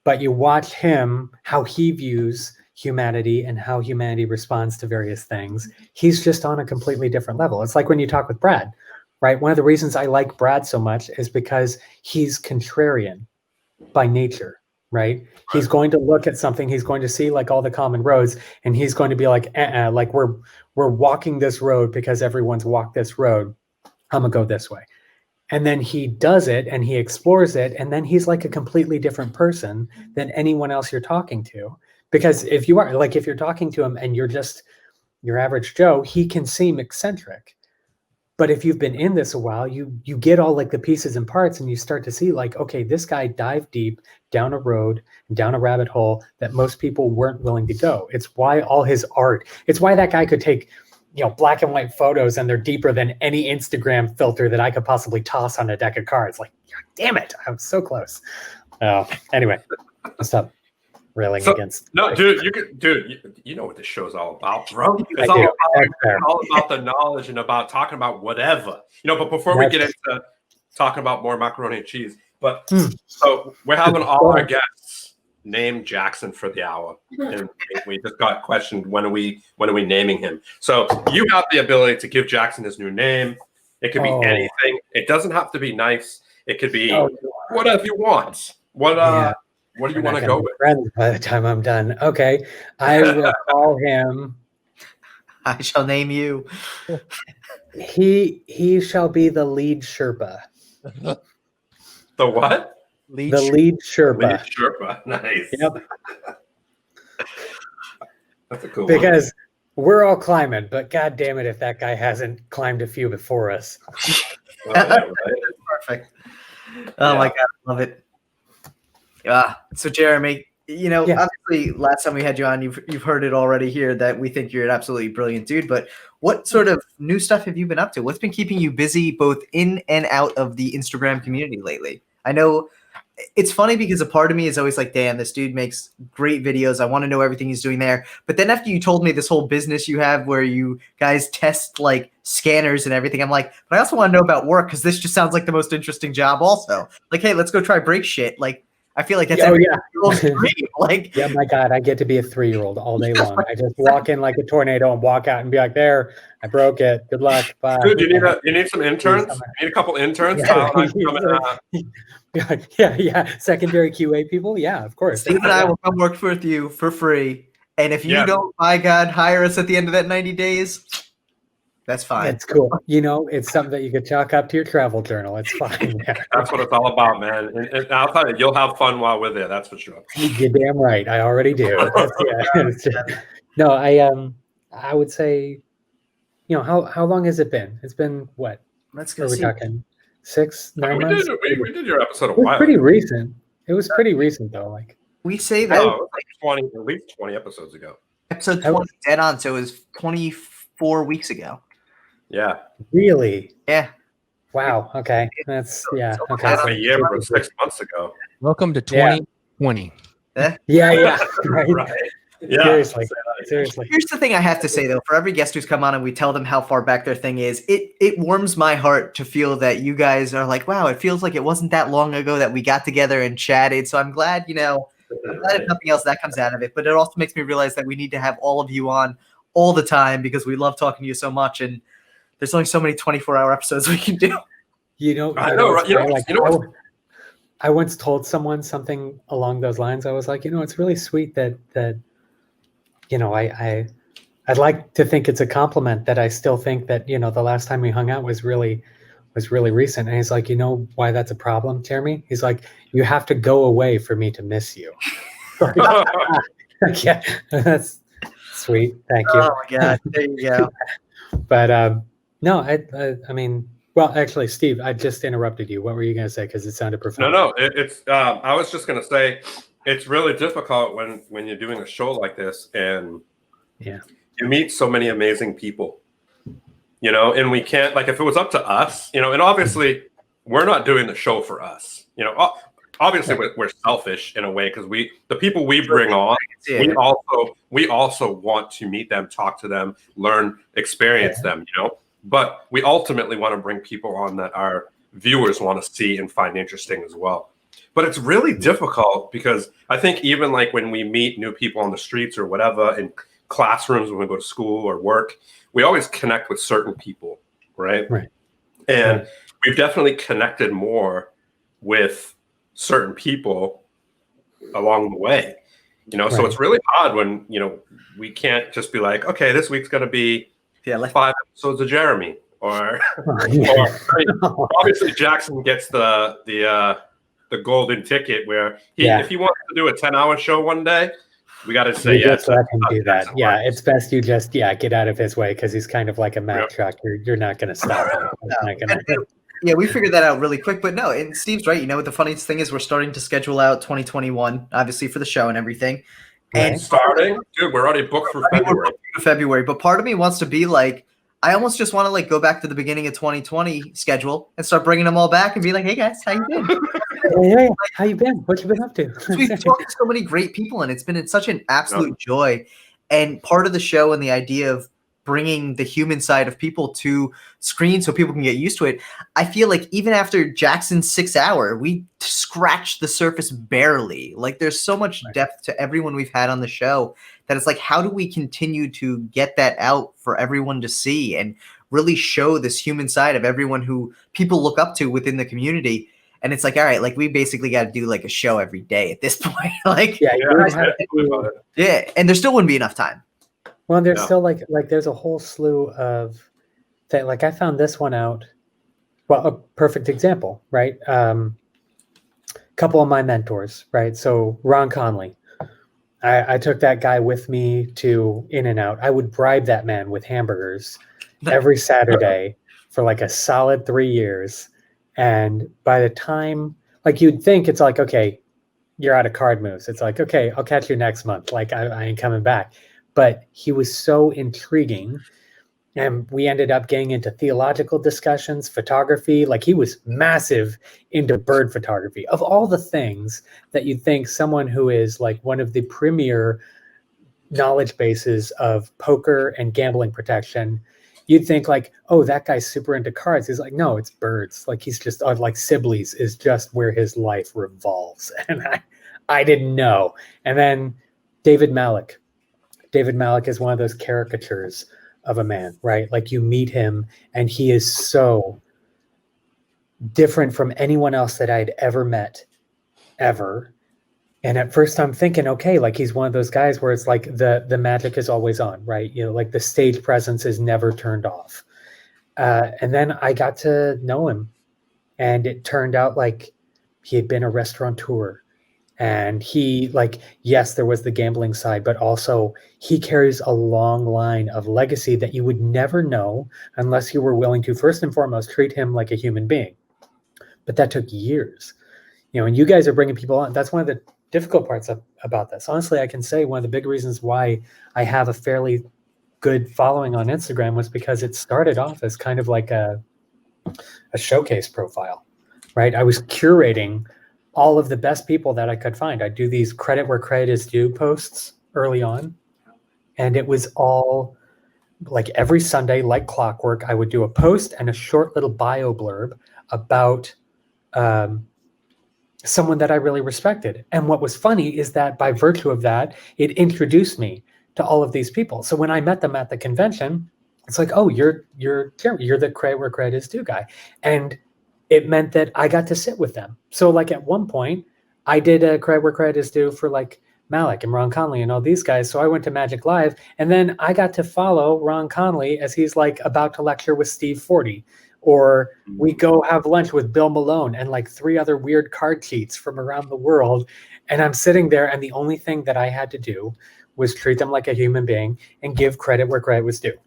But you watch him, how he views humanity and how humanity responds to various things. He's just on a completely different level. It's like when you talk with Brad, right? One of the reasons I like Brad so much is because he's contrarian by nature, right? He's going to look at something, he's going to see like all the common roads, and he's going to be like, like we're walking this road because everyone's walked this road. I'm gonna go this way. And then he does it and he explores it. And then he's like a completely different person than anyone else you're talking to. Because if you're talking to him and you're just your average Joe, he can seem eccentric. But if you've been in this a while, you get all like the pieces and parts and you start to see like, okay, this guy dived deep down a road, down a rabbit hole that most people weren't willing to go. It's why all his art, it's why that guy could take, black and white photos and they're deeper than any Instagram filter that I could possibly toss on a deck of cards. Like, God damn it, I was so close. Anyway, I'll stop railing against. No, dude, you know what this show's all about, bro. It's all about the knowledge and about talking about whatever. But before we get into talking about more macaroni and cheese, so we're having all our guests name Jackson for the hour, and we just got questioned when are we naming him. So you have the ability to give Jackson his new name. It could be anything. It doesn't have to be nice. It could be whatever you want. What do you want to go with? Friends by the time I'm done. Okay, I will call him. I shall name you. He shall be the lead Sherpa. The what? Lead Sherpa. Lead Sherpa. Nice. Yep. That's a cool because we're all climbing, but God damn it if that guy hasn't climbed a few before us. Perfect. Oh my God, I love it. So Jeremy, obviously last time we had you on, you've heard it already here that we think you're an absolutely brilliant dude, but what sort of new stuff have you been up to? What's been keeping you busy both in and out of the Instagram community lately? I know it's funny because a part of me is always like, damn, this dude makes great videos. I want to know everything he's doing there. But then after you told me this whole business you have where you guys test like scanners and everything, I'm like, but I also want to know about work because this just sounds like the most interesting job also. Like, hey, let's go try break shit. Like, I feel like that's dream. Like, yeah, my God, I get to be a 3-year-old all day long. I just walk in like a tornado and walk out and be like, there, I broke it. Good luck. Bye. Dude, you need some interns? You need a couple interns? Yeah. Secondary QA people. Yeah, of course. Steve and I will come work with you for free. And if you don't, by God, hire us at the end of that 90 days, that's fine. It's cool. It's something that you could chalk up to your travel journal. It's fine. That's what it's all about, man. And I'll tell you, you'll have fun while we're there. That's for sure. You're damn right. I already do. No, I would say, how long has it been? It's been what? Let's go. Are we talking 6, 9 months? We did your episode a while. It was pretty recent. It was pretty Yeah. recent though. Like we say that it was like at least 20 episodes ago. Episode 20 dead on, so it was 24 weeks ago. Yeah. Really? Yeah. Wow. Okay. That's Okay. That's a year, bro. 6 months ago. Welcome to 2020. Yeah. Right. Yeah. Seriously. Here's the thing I have to say though: for every guest who's come on and we tell them how far back their thing is, it warms my heart to feel that you guys are like, wow, it feels like it wasn't that long ago that we got together and chatted. So I'm glad, I'm glad if nothing else that comes out of it. But it also makes me realize that we need to have all of you on all the time because we love talking to you so much, and there's only so many 24-hour episodes we can do. I know, right? I once told someone something along those lines. I was like, it's really sweet that I'd like to think it's a compliment that I still think that, the last time we hung out was really recent. And he's like, why that's a problem, Jeremy? He's like, you have to go away for me to miss you. Yeah, that's sweet. Thank you. Oh my God. There you go. But no, I mean, well, actually, Steve, I just interrupted you. What were you going to say? Because it sounded profound. No, it's. I was just going to say, it's really difficult when you're doing a show like this and yeah, you meet so many amazing people, you know, and we can't, like, if it was up to us, you know, and obviously we're not doing the show for us, you know, obviously we're selfish in a way because the people we bring on, we also want to meet them, talk to them, learn, experience them, you know, but we ultimately want to bring people on that our viewers want to see and find interesting as well. But it's really difficult because I think even like when we meet new people on the streets or whatever in classrooms when we go to school or work, we always connect with certain people, right? Right. And we've definitely connected more with certain people along the way, you know, so it's really hard when, you know, we can't just be like, okay, this week's going to be 5 episodes of Jeremy or obviously Jackson gets the golden ticket where if he wants to do a 10-hour show one day, we got to say yes. Let him do that. Yeah, it's best you just get out of his way because he's kind of like a Mack truck. You're not going to stop him. Yeah, we figured that out really quick, but no, and Steve's right. You know what the funniest thing is? We're starting to schedule out 2021, obviously for the show and everything. And starting, dude, we're already booked for February. But part of me wants to be like, I almost just want to like go back to the beginning of 2020 schedule and start bringing them all back and be like, hey guys, how you been? Hey, how you been? What you been up to? We've talked to so many great people, and it's been such an absolute joy. And part of the show and the idea of bringing the human side of people to screen so people can get used to it. I feel like even after Jackson's 6 hour, we scratched the surface barely. Like there's so much depth to everyone we've had on the show that it's like, how do we continue to get that out for everyone to see and really show this human side of everyone who people look up to within the community? And it's like, all right, like we basically got to do like a show every day at this point. Like, and there still wouldn't be enough time. Well, there's still like there's a whole slew of that. Like I found this one out. Well, a perfect example, right? Couple of my mentors, right? So Ron Conley, I took that guy with me to In-N-Out. I would bribe that man with hamburgers every Saturday for like a solid 3 years. And by the time, like you'd think it's like, okay, you're out of card moves. It's like, okay, I'll catch you next month. Like I ain't coming back. But he was so intriguing. And we ended up getting into theological discussions, photography. Like he was massive into bird photography. Of all the things that you'd think someone who is like one of the premier knowledge bases of poker and gambling protection, you'd think like, oh, that guy's super into cards. He's like, no, it's birds. Like he's just like Sibley's is just where his life revolves. And I didn't know. And then David Malik. David Malik is one of those caricatures of a man, right? Like you meet him and he is so different from anyone else that I'd ever met, ever. And at first I'm thinking, okay, like he's one of those guys where it's like the magic is always on, right? You know, like the stage presence is never turned off. And then I got to know him and it turned out like he had been a restaurateur. And he, like, yes, there was the gambling side, but also he carries a long line of legacy that you would never know unless you were willing to, first and foremost, treat him like a human being. But that took years. You know, and you guys are bringing people on. That's one of the difficult parts about this. Honestly, I can say one of the big reasons why I have a fairly good following on Instagram was because it started off as kind of like a showcase profile, right? I was curating all of the best people that I could find. I do these credit where credit is due posts early on. And it was all like every Sunday, like clockwork, I would do a post and a short little bio blurb about someone that I really respected. And what was funny is that by virtue of that, it introduced me to all of these people. So when I met them at the convention, it's like, oh, you're the credit where credit is due guy. And it meant that I got to sit with them. So like at one point, I did a credit where credit is due for like Malik and Ron Conley and all these guys. So I went to Magic Live and then I got to follow Ron Conley as he's like about to lecture with Steve Forty, or we go have lunch with Bill Malone and like 3 other weird card cheats from around the world. And I'm sitting there and the only thing that I had to do was treat them like a human being and give credit where credit was due.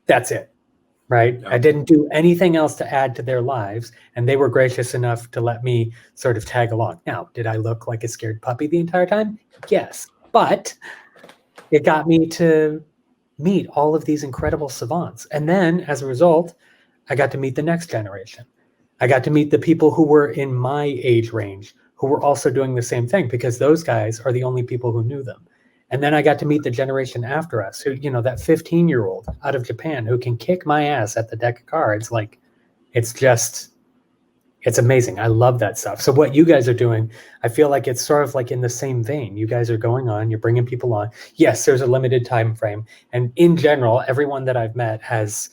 That's it. right? Yeah. I didn't do anything else to add to their lives, and they were gracious enough to let me sort of tag along. Now, did I look like a scared puppy the entire time? Yes, but it got me to meet all of these incredible savants. And then as a result, I got to meet the next generation. I got to meet the people who were in my age range, who were also doing the same thing, because those guys are the only people who knew them. And then I got to meet the generation after us, who, you know, that 15-year-old out of Japan who can kick my ass at the deck of cards. Like, it's amazing. I love that stuff. So what you guys are doing, I feel like it's sort of like in the same vein. You guys are going on, you're bringing people on. Yes, there's a limited time frame. And in general, everyone that I've met has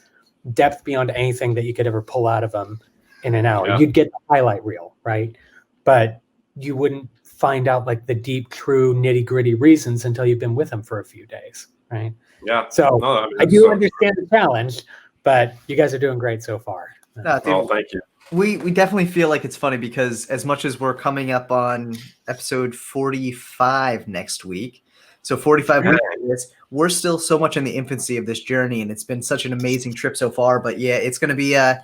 depth beyond anything that you could ever pull out of them in an hour. Yeah. You'd get the highlight reel, right? But you wouldn't find out like the deep, true, nitty-gritty reasons until you've been with them for a few days, right? Yeah. So No, I mean, I that's do so understand the challenge, but you guys are doing great so far. No, dude, Oh, thank you. we definitely feel like it's funny because as much as we're coming up on episode 45 next week, so 45 weeks, we're still so much in the infancy of this journey, and it's been such an amazing trip so far. But yeah, it's going to be like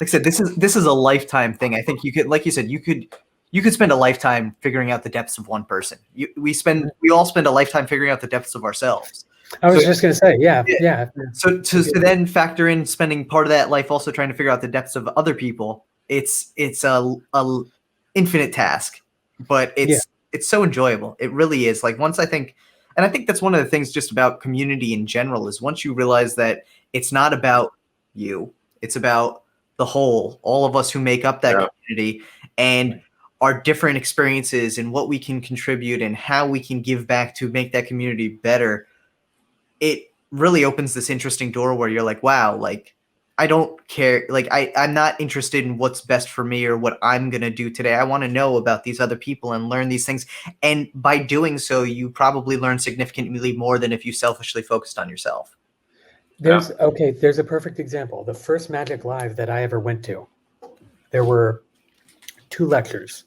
I said, this is a lifetime thing. I think you could, like you said, you could spend a lifetime figuring out the depths of one person. We all spend a lifetime figuring out the depths of ourselves. I was just going to say, yeah. So to then factor in spending part of that life also trying to figure out the depths of other people, it's a infinite task, but it's so enjoyable. It really is. Like once I think that's one of the things just about community in general is once you realize that it's not about you, it's about the whole, all of us who make up that community and our different experiences and what we can contribute and how we can give back to make that community better. It really opens this interesting door where you're like, wow, like I don't care. Like I'm not interested in what's best for me or what I'm going to do today. I want to know about these other people and learn these things. And by doing so, you probably learn significantly more than if you selfishly focused on yourself. There's a perfect example. The first Magic Live that I ever went to, there were 2 lectures.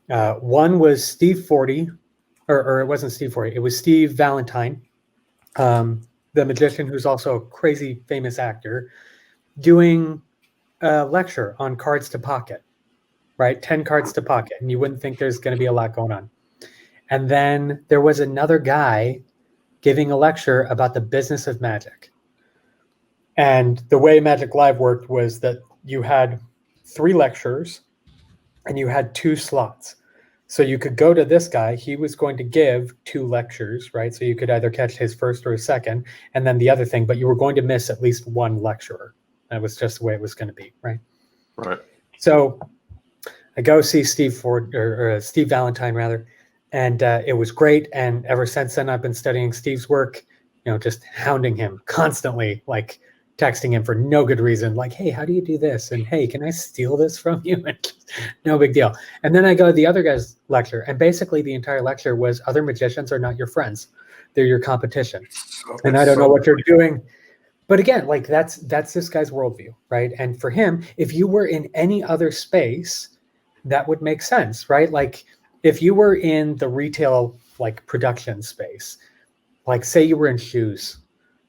One was Steve Forty, or it wasn't Steve Forty. It was Steve Valentine, the magician who's also a crazy famous actor, doing a lecture on cards to pocket, right? 10 cards to pocket. And you wouldn't think there's going to be a lot going on. And then there was another guy giving a lecture about the business of magic. And the way Magic Live worked was that you had 3 lectures and you had 2 slots. So you could go to this guy, he was going to give 2 lectures, right? So you could either catch his first or his second, and then the other thing, but you were going to miss at least 1 lecturer. That was just the way it was going to be, right? Right. So I go see Steve Valentine rather, and it was great. And ever since then, I've been studying Steve's work, just hounding him constantly, like texting him for no good reason, like, hey, how do you do this? And hey, can I steal this from you? No big deal. And then I go to the other guy's lecture, and basically the entire lecture was other magicians are not your friends. They're your competition. And I don't know what you're doing. But again, like that's this guy's worldview, right? And for him, if you were in any other space, that would make sense, right? Like if you were in the retail, like production space, like say you were in shoes,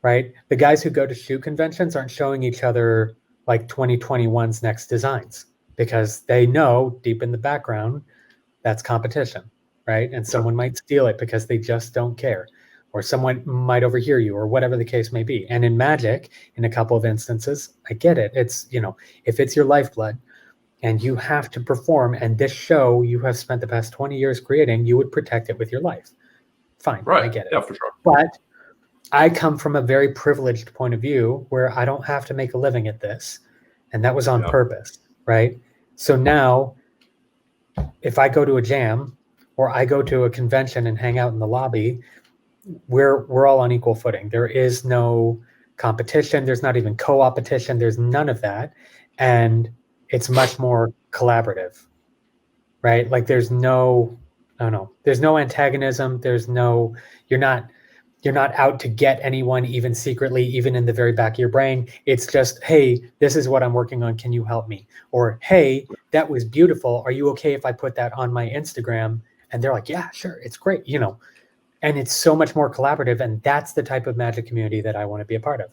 right? The guys who go to shoe conventions aren't showing each other like 2021's next designs because they know deep in the background that's competition, right? And someone might steal it because they just don't care, or someone might overhear you, or whatever the case may be. And in Magic, in a couple of instances, I get it. It's, if it's your lifeblood and you have to perform, and this show you have spent the past 20 years creating, you would protect it with your life. Fine, Right. I get it. Yeah, for sure. But I come from a very privileged point of view where I don't have to make a living at this. And that was on purpose, right? So now, if I go to a jam or I go to a convention and hang out in the lobby, we're all on equal footing. There is no competition. There's not even co-opetition. There's none of that. And it's much more collaborative, right? Like there's no antagonism. You're not out to get anyone, even secretly, even in the very back of your brain. It's just, hey, this is what I'm working on. Can you help me? Or, hey, that was beautiful. Are you okay if I put that on my Instagram? And they're like, yeah, sure. It's great. And it's so much more collaborative. And that's the type of Magic community that I want to be a part of.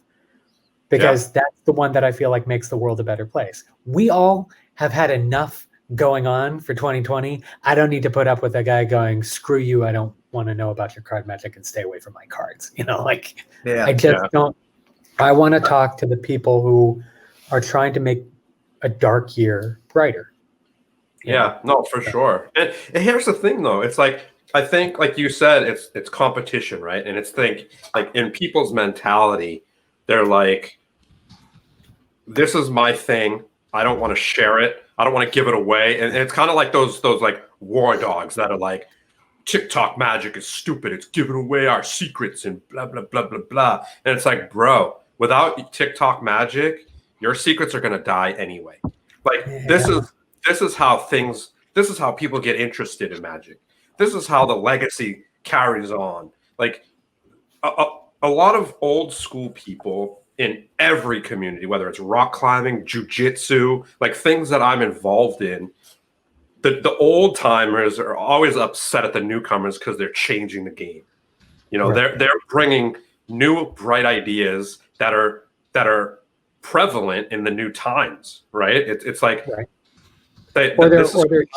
because that's the one that I feel like makes the world a better place. We all have had enough going on for 2020. I don't need to put up with a guy going, screw you, I don't want to know about your card magic and stay away from my cards. You know, like I just don't. I want to talk to the people who are trying to make a dark year brighter. Yeah, no, for sure. And here's the thing, though. It's like, I think, like you said, it's competition, right? And it's like in people's mentality, they're like, this is my thing. I don't want to share it. I don't want to give it away. And it's kind of like those like war dogs that are like, TikTok magic is stupid. It's giving away our secrets and blah, blah, blah, blah, blah. And it's like, bro, without TikTok magic, your secrets are going to die anyway. Like this is how people get interested in magic. This is how the legacy carries on. Like a lot of old school people in every community, whether it's rock climbing, jujitsu, like things that I'm involved in, the old timers are always upset at the newcomers because they're changing the game. You know, they're bringing new bright ideas that are prevalent in the new times, right? It's like they're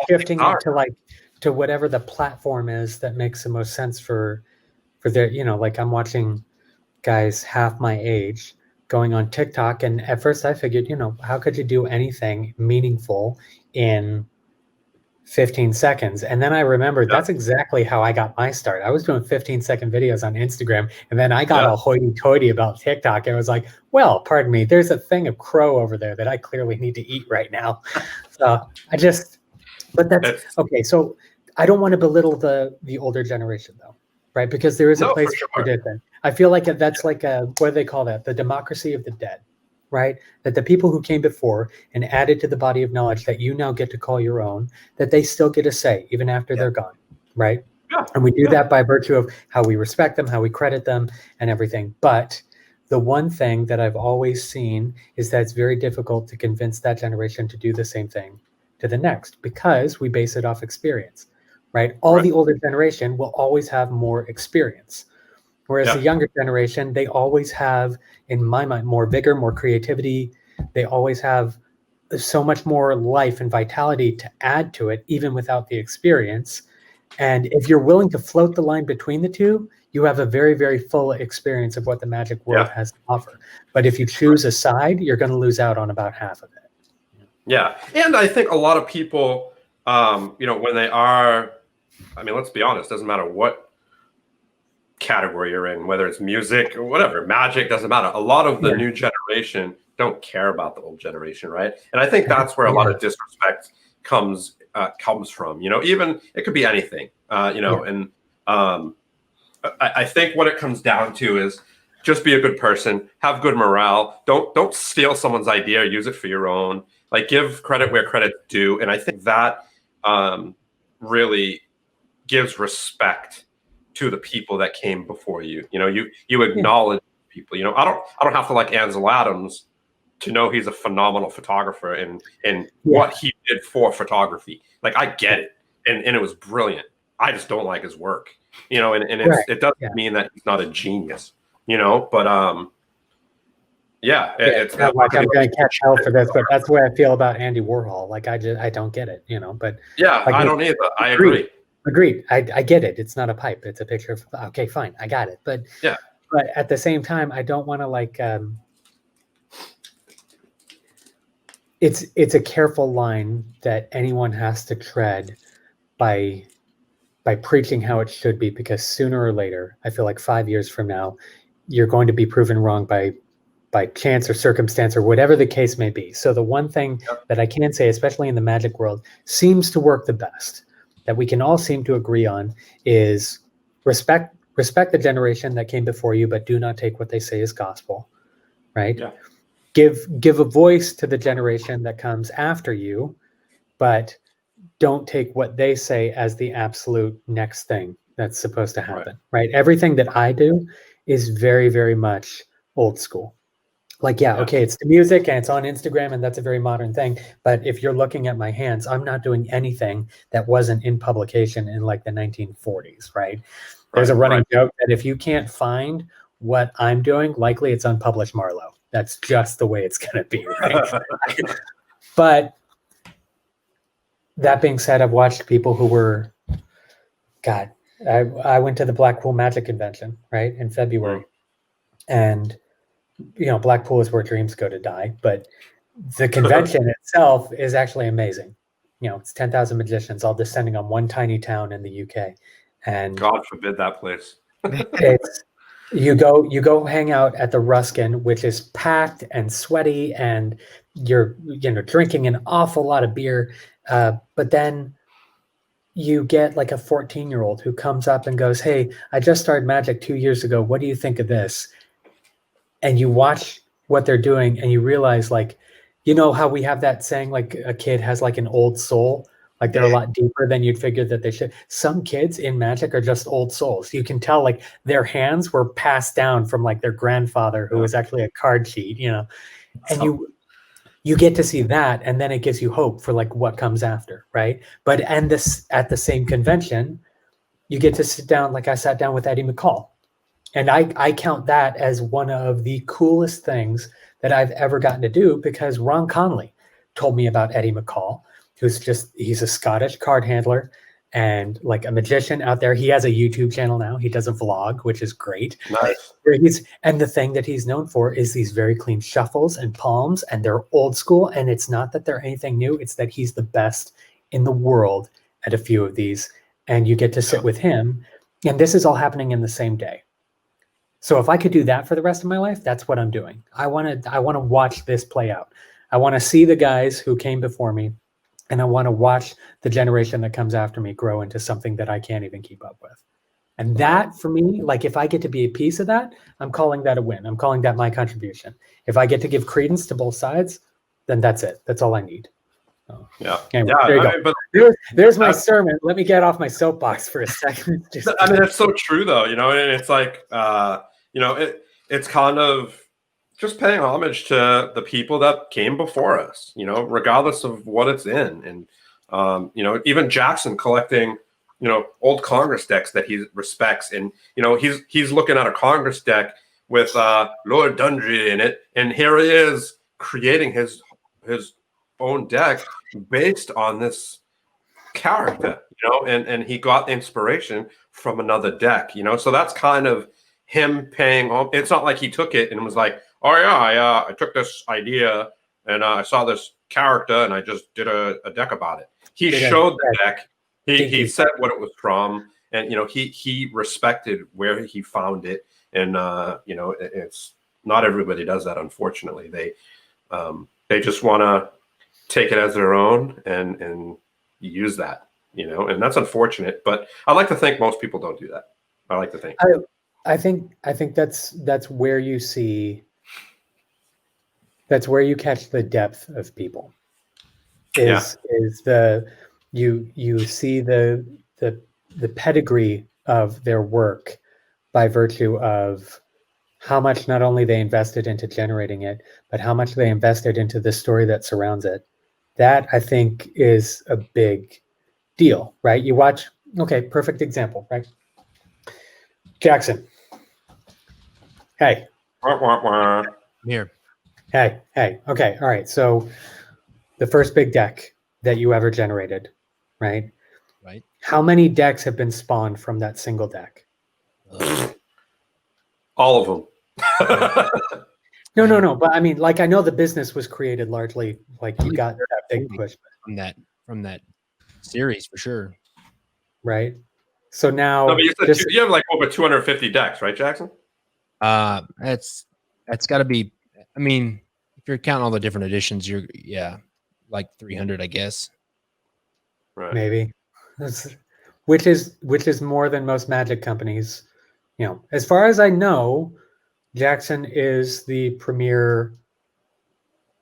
shifting it to whatever the platform is that makes the most sense for their, you know, like I'm watching guys half my age going on TikTok, and at first I figured, you know, how could you do anything meaningful in 15 seconds? And then I remembered that's exactly how I got my start. I was doing 15-second videos on Instagram, and then I got all hoity-toity about TikTok. I was like, well, pardon me, there's a thing of crow over there that I clearly need to eat right now. So but that's okay. So I don't want to belittle the older generation though, right? Because there is a place for tradition. I feel like that's like what do they call that? The democracy of the dead, right? That the people who came before and added to the body of knowledge that you now get to call your own, that they still get a say even after they're gone, right? And we do that by virtue of how we respect them, how we credit them, and everything. But the one thing that I've always seen is that it's very difficult to convince that generation to do the same thing to the next, because we base it off experience, right? The older generation will always have more experience. Whereas the younger generation, they always have, in my mind, more vigor, more creativity. They always have so much more life and vitality to add to it, even without the experience. And if you're willing to float the line between the two, you have a very, very full experience of what the magic world has to offer. But if you choose a side, you're going to lose out on about half of it. Yeah. And I think a lot of people, you know, when they are, I mean, let's be honest, doesn't matter what category you're in, whether it's music or whatever, magic, doesn't matter. A lot of the new generation don't care about the old generation, right? And I think that's where a lot of disrespect comes from. You know, even it could be anything. You know, and I think what it comes down to is just be a good person, have good morale. Don't steal someone's idea, use it for your own. Like give credit where credit's due, and I think that really gives respect to the people that came before you. You know, you acknowledge people. You know, I don't have to like Ansel Adams to know he's a phenomenal photographer and what he did for photography. Like I get it, and it was brilliant. I just don't like his work. You know, and it doesn't mean that he's not a genius. You know, but it's not like I'm going to catch hell for this, but that's the way I feel about Andy Warhol. Like I don't get it. You know, but like, I don't either. I agree. Agreed. I get it. It's not a pipe. It's a picture of, okay, fine. I got it. But but at the same time, I don't want to like, it's a careful line that anyone has to tread by preaching how it should be, because sooner or later, I feel like 5 years from now, you're going to be proven wrong by chance or circumstance or whatever the case may be. So the one thing that I can say, especially in the magic world, seems to work the best, that we can all seem to agree on, is respect the generation that came before you, but do not take what they say as gospel, right? Give a voice to the generation that comes after you, but don't take what they say as the absolute next thing that's supposed to happen, right? Everything that I do is very, very much old school. Like, okay, it's the music and it's on Instagram and that's a very modern thing. But if you're looking at my hands, I'm not doing anything that wasn't in publication in like the 1940s, right? There's a running joke that if you can't find what I'm doing, likely it's unpublished Marlowe. That's just the way it's going to be, right? But that being said, I've watched people who were, God, I went to the Blackpool Magic Convention, right, in February. And, you know, Blackpool is where dreams go to die. But the convention itself is actually amazing. You know, it's 10,000 magicians all descending on one tiny town in the UK. And God forbid that place. it's you go hang out at the Ruskin, which is packed and sweaty, and you're drinking an awful lot of beer. But then you get like a 14-year-old who comes up and goes, "Hey, I just started magic 2 years ago. What do you think of this?" And you watch what they're doing and you realize, like, you know how we have that saying, like a kid has like an old soul, like they're a lot deeper than you'd figure that they should. Some kids in magic are just old souls. You can tell like their hands were passed down from like their grandfather who was actually a card cheat, you know, and you get to see that, and then it gives you hope for like what comes after, right? But and this at the same convention, you get to sit down, like I sat down with Eddie McCall. And I count that as one of the coolest things that I've ever gotten to do, because Ron Conley told me about Eddie McCall, he's a Scottish card handler and like a magician out there. He has a YouTube channel now. He does a vlog, which is great. Nice. And the thing that he's known for is these very clean shuffles and palms, and they're old school. And it's not that they're anything new. It's that he's the best in the world at a few of these. And you get to sit with him. And this is all happening in the same day. So if I could do that for the rest of my life, that's what I'm doing. I want to watch this play out. I want to see the guys who came before me, and I want to watch the generation that comes after me grow into something that I can't even keep up with. And that, for me, like if I get to be a piece of that, I'm calling that a win. I'm calling that my contribution. If I get to give credence to both sides, then that's it. That's all I need. So, yeah. Anyway, Yeah. there you go. But there's my sermon. Let me get off my soapbox for a second. I mean, it's so true, though. You know, and it's like, it's kind of just paying homage to the people that came before us. You know, regardless of what it's in, and even Jackson collecting, old Congress decks that he respects, and he's looking at a Congress deck with Lord Dundry in it, and here he is creating his own deck based on this character, and he got inspiration from another deck, so that's kind of him paying home. It's not like he took it and was like, oh yeah, I took this idea and I saw this character and I just did a deck about it. He showed the deck. He said what it was from, and he respected where he found it, and it's not everybody does that, unfortunately. They just want to take it as their own and use that, and that's unfortunate. But I like to think most people don't do that. I like to think. I think that's where you see. That's where you catch the depth of people. You see the pedigree of their work by virtue of how much not only they invested into generating it, but how much they invested into the story that surrounds it. That, I think, is a big deal, right? You watch, okay, perfect example, right? Jackson. Hey. I'm here. Hey. Okay, all right. So the first big deck that you ever generated, right? Right. How many decks have been spawned from that single deck? All of them. No. But I mean, like, I know the business was created largely, like, you got that big push from that series for sure. Right. So now, no, but you said you have like over 250 decks, right, Jackson? That's got to be. I mean, if you're counting all the different editions, like 300, I guess. Right. Maybe. Which is more than most Magic companies. As far as I know, Jackson is the premier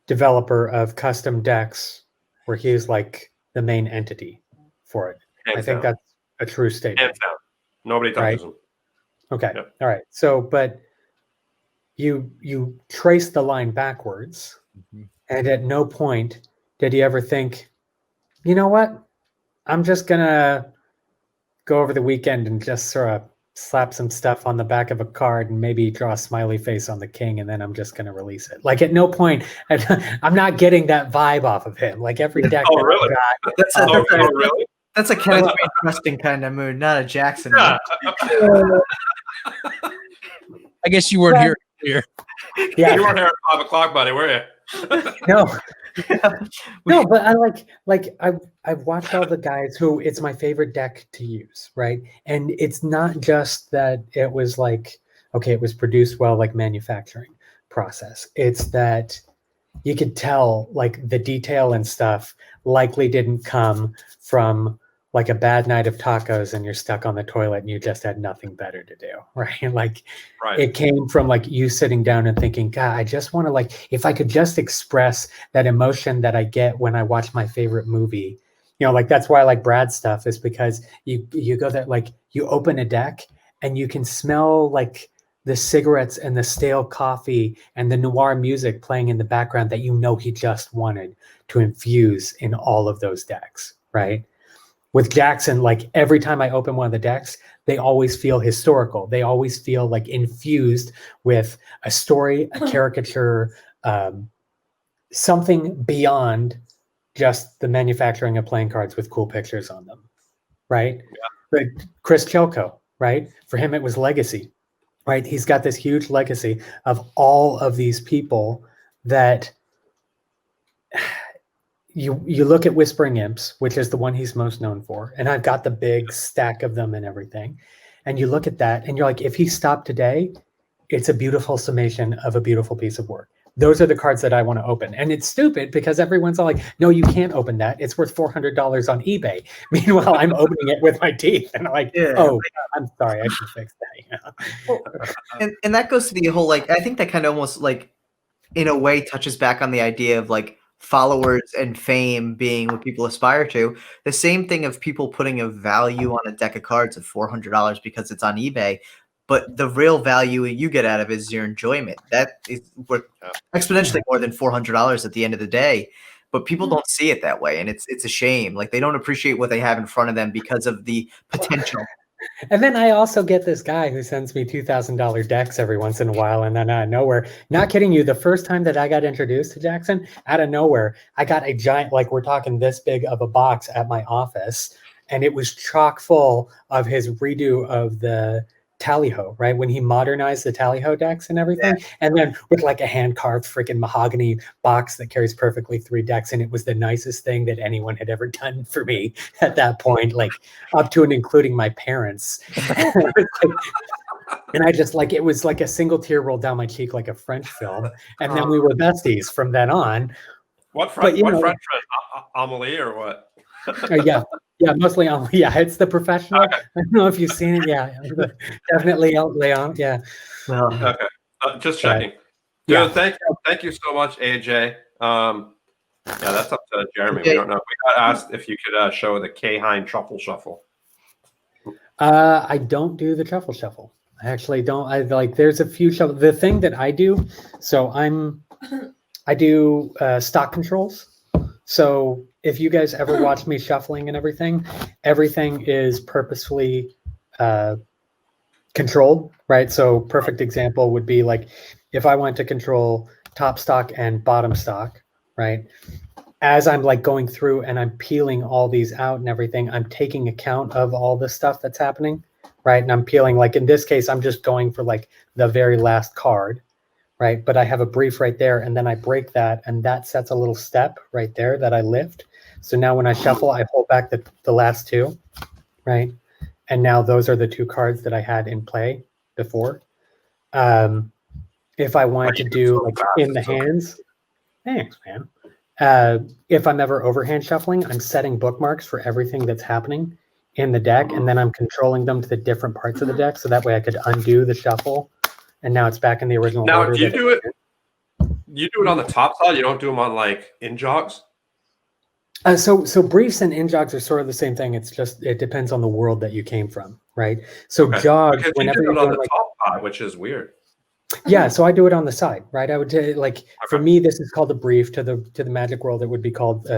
developer of custom decks, where he is like the main entity for it. I think that's a true statement. Hands down. Nobody touches them. Okay. Yep. All right. So, but you trace the line backwards, and at no point did he ever think, you know what? I'm just gonna go over the weekend and just sort of slap some stuff on the back of a card and maybe draw a smiley face on the king, and then I'm just going to release it. Like at no point, I'm not getting that vibe off of him. Like every deck. Oh, really? Really? That's a Kenneth trusting kind of mood, not a Jackson. Yeah. I guess you weren't here earlier. Yeah. You weren't here at 5 o'clock, buddy, were you? No. No, but I've watched all the guys who it's my favorite deck to use, right? And it's not just that it was like, okay, it was produced well, like manufacturing process. It's that you could tell like the detail and stuff likely didn't come from like a bad night of tacos and you're stuck on the toilet and you just had nothing better to do, right? Like it came from like you sitting down and thinking, God, I just want to like, if I could just express that emotion that I get when I watch my favorite movie, you know, like that's why I like Brad's stuff is because you go there, like you open a deck and you can smell like the cigarettes and the stale coffee and the noir music playing in the background that you know he just wanted to infuse in all of those decks, right? With Jackson, like every time I open one of the decks, they always feel historical. They always feel like infused with a story, a caricature, something beyond just the manufacturing of playing cards with cool pictures on them, right? Yeah. But Chris Chelko, right? For him, it was legacy, right? He's got this huge legacy of all of these people that you look at Whispering Imps, which is the one he's most known for, and I've got the big stack of them and everything. And you look at that and you're like, if he stopped today, it's a beautiful summation of a beautiful piece of work. Those are the cards that I want to open. And it's stupid because everyone's all like, no, you can't open that. It's worth $400 on eBay. Meanwhile, I'm opening it with my teeth. And I'm like, oh, I'm sorry, I should fix that. Well, and that goes to the whole, like, I think that kind of almost like, in a way, touches back on the idea of like, followers and fame being what people aspire to. The same thing of people putting a value on a deck of cards of $400 because it's on eBay, but the real value you get out of it is your enjoyment. That is worth exponentially more than $400 at the end of the day. But people don't see it that way, and it's a shame. Like they don't appreciate what they have in front of them because of the potential. And then I also get this guy who sends me $2,000 decks every once in a while, and then out of nowhere, not kidding you, the first time that I got introduced to Jackson, out of nowhere, I got a giant, like we're talking this big of a box at my office, and it was chock full of his redo of the Tally-Ho, right? When he modernized the Tally-Ho decks and everything, and then with like a hand-carved freaking mahogany box that carries perfectly 3 decks, and it was the nicest thing that anyone had ever done for me at that point, like up to and including my parents. And I just like, it was like a single tear rolled down my cheek like a French film, and then we were besties from then on. What French friend? Amelie or what? Yeah, mostly yeah, it's The Professional. Okay. I don't know if you've seen it. Yeah, definitely Leon. Yeah. Well, okay. Just checking. Yeah. Thank you so much, AJ. Yeah, that's up to Jeremy. We don't know. We got asked if you could show the K-Hein Truffle Shuffle. I don't do the Truffle Shuffle. I actually don't. I like. There's a few shuffle. The thing that I do. So I do stock controls. So if you guys ever watch me shuffling and everything is purposefully controlled, right? So perfect example would be like if I want to control top stock and bottom stock, right? As I'm like going through and I'm peeling all these out and everything, I'm taking account of all the stuff that's happening, right? And I'm peeling, like in this case, I'm just going for like the very last card, right? But I have a brief right there, and then I break that, and that sets a little step right there that I lift. So now when I shuffle, I pull back the last 2, right? And now those are the 2 cards that I had in play before. If I wanted to do like in the hands, thanks, man. If I'm ever overhand shuffling, I'm setting bookmarks for everything that's happening in the deck, and then I'm controlling them to the different parts of the deck, so that way I could undo the shuffle, and now it's back in the original order. Now, do you do it? You do it on the top side. You don't do them on like in jogs. So briefs and in jogs are sort of the same thing. It's just it depends on the world that you came from, right? So jogs, because whenever you do it you're on the like, top side, which is weird. Yeah, so I do it on the side, right? I would like for me, this is called a brief. To the magic world, it would be called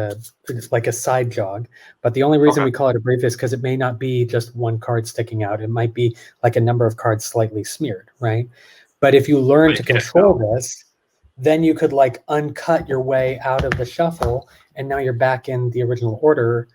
like a side jog. But the only reason we call it a brief is because it may not be just one card sticking out. It might be like a number of cards slightly smeared, right? But if you learn to control this, then you could like uncut your way out of the shuffle, and now you're back in the original order.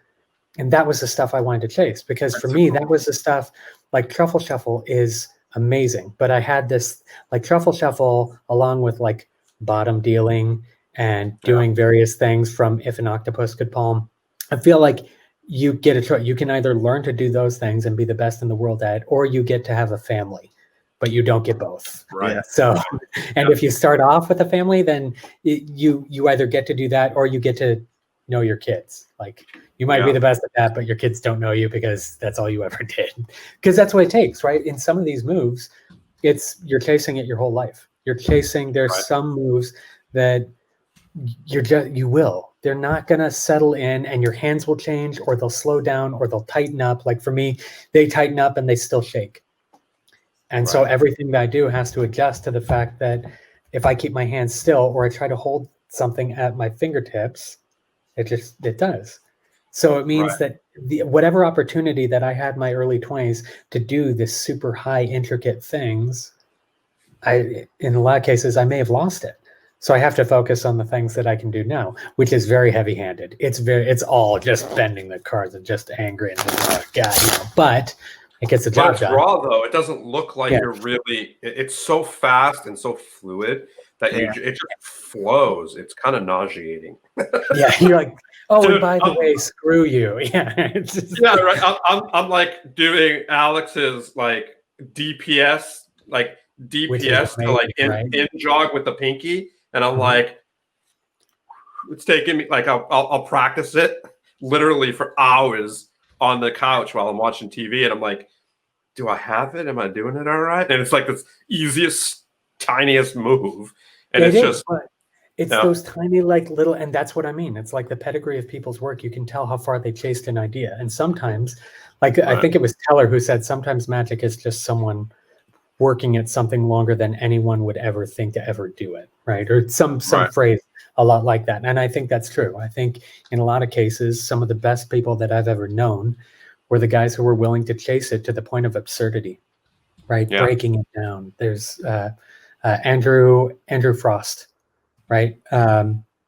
And that was the stuff I wanted to chase, because for me, that was the stuff. Like Truffle Shuffle is amazing, but I had this like Truffle Shuffle along with like bottom dealing and doing various things from If an Octopus Could Palm. I feel like you get a choice. You can either learn to do those things and be the best in the world at it, or you get to have a family, but you don't get both. Right. So, and if you start off with a family, then you either get to do that or you get to know your kids. Like you might be the best at that, but your kids don't know you because that's all you ever did. Because that's what it takes, right? In some of these moves, you're chasing it your whole life. You're chasing. There's some moves that they're not gonna settle in, and your hands will change, or they'll slow down, or they'll tighten up. Like for me, they tighten up and they still shake. And so everything that I do has to adjust to the fact that if I keep my hands still or I try to hold something at my fingertips, it does. So it means that whatever opportunity that I had in my early 20s to do this super high intricate things, in a lot of cases I may have lost it. So I have to focus on the things that I can do now, which is very heavy-handed. It's all just bending the cards and just angry and but it gets the job done. It's raw though. It doesn't look like you're really. It's so fast and so fluid that it just flows. It's kind of nauseating. Yeah, you're like, oh, dude, and by the way, screw you. Yeah, right. I'm like doing Alex's like DPS to like in jog with the pinky, and I'm like, it's taking me like I'll practice it literally for hours on the couch while I'm watching TV, and I'm like, do I have it? Am I doing it all right? And it's like this easiest, tiniest move, and it's those tiny like little, and that's what I mean. It's like the pedigree of people's work. You can tell how far they chased an idea, and sometimes, like I think it was Teller who said, sometimes magic is just someone working at something longer than anyone would ever think to ever do it, right? Or some phrase a lot like that. And I think that's true. I think in a lot of cases, some of the best people that I've ever known were the guys who were willing to chase it to the point of absurdity, right? Yeah. Breaking it down. There's Andrew Frost, right?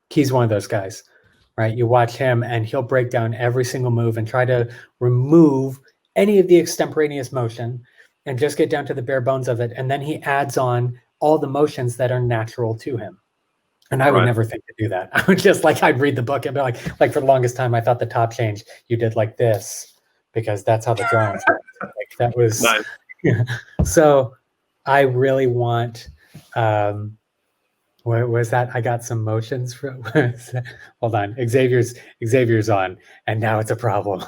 He's one of those guys, right? You watch him and he'll break down every single move and try to remove any of the extemporaneous motion and just get down to the bare bones of it. And then he adds on all the motions that are natural to him. And I would never think to do that. I would just I'd read the book and be like for the longest time, I thought the top change you did like this because that's how the drawings worked. Like that was nice. So I really want, where was that? I got some motions from, hold on. Xavier's on, and now it's a problem.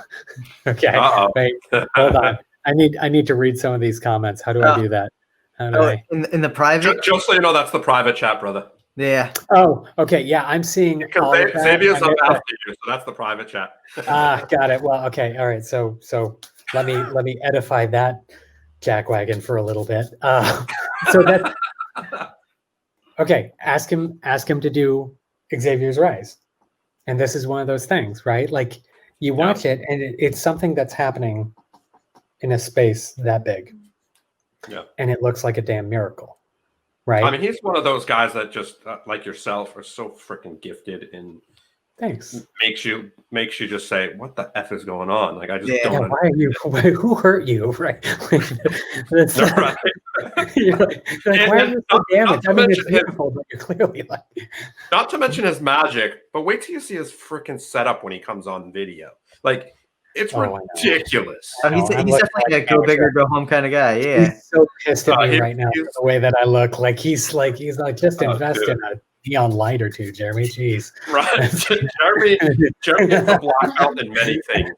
Okay, wait, hold on. I need to read some of these comments. How do I do that? In the private? Just so you know, that's the private chat, brother. Yeah. Oh, okay. Yeah, I'm seeing Xavier's up after you, so that's the private chat. Got it. Well, okay. All right. So let me edify that jackwagon for a little bit. So that okay. Ask him to do Xavier's Rise, and this is one of those things, right? Like you watch it, and it's something that's happening in a space that big, and it looks like a damn miracle. Right. I mean, he's one of those guys that just like yourself are so freaking gifted and makes you just say, "What the f is going on?" Like I just don't. Why are you? Who hurt you? Right. Right. Why are you so damaged? I mean, it's beautiful, but you're clearly like. Not to mention his magic, but wait till you see his freaking setup when he comes on video. Like. It's ridiculous. He's definitely a go big or go home kind of guy. Yeah. He's so pissed at me right now for the way that I look. Like he's like just invest in a neon light or two, Jeremy. Jeez. Right. Jeremy is a black belt in many things,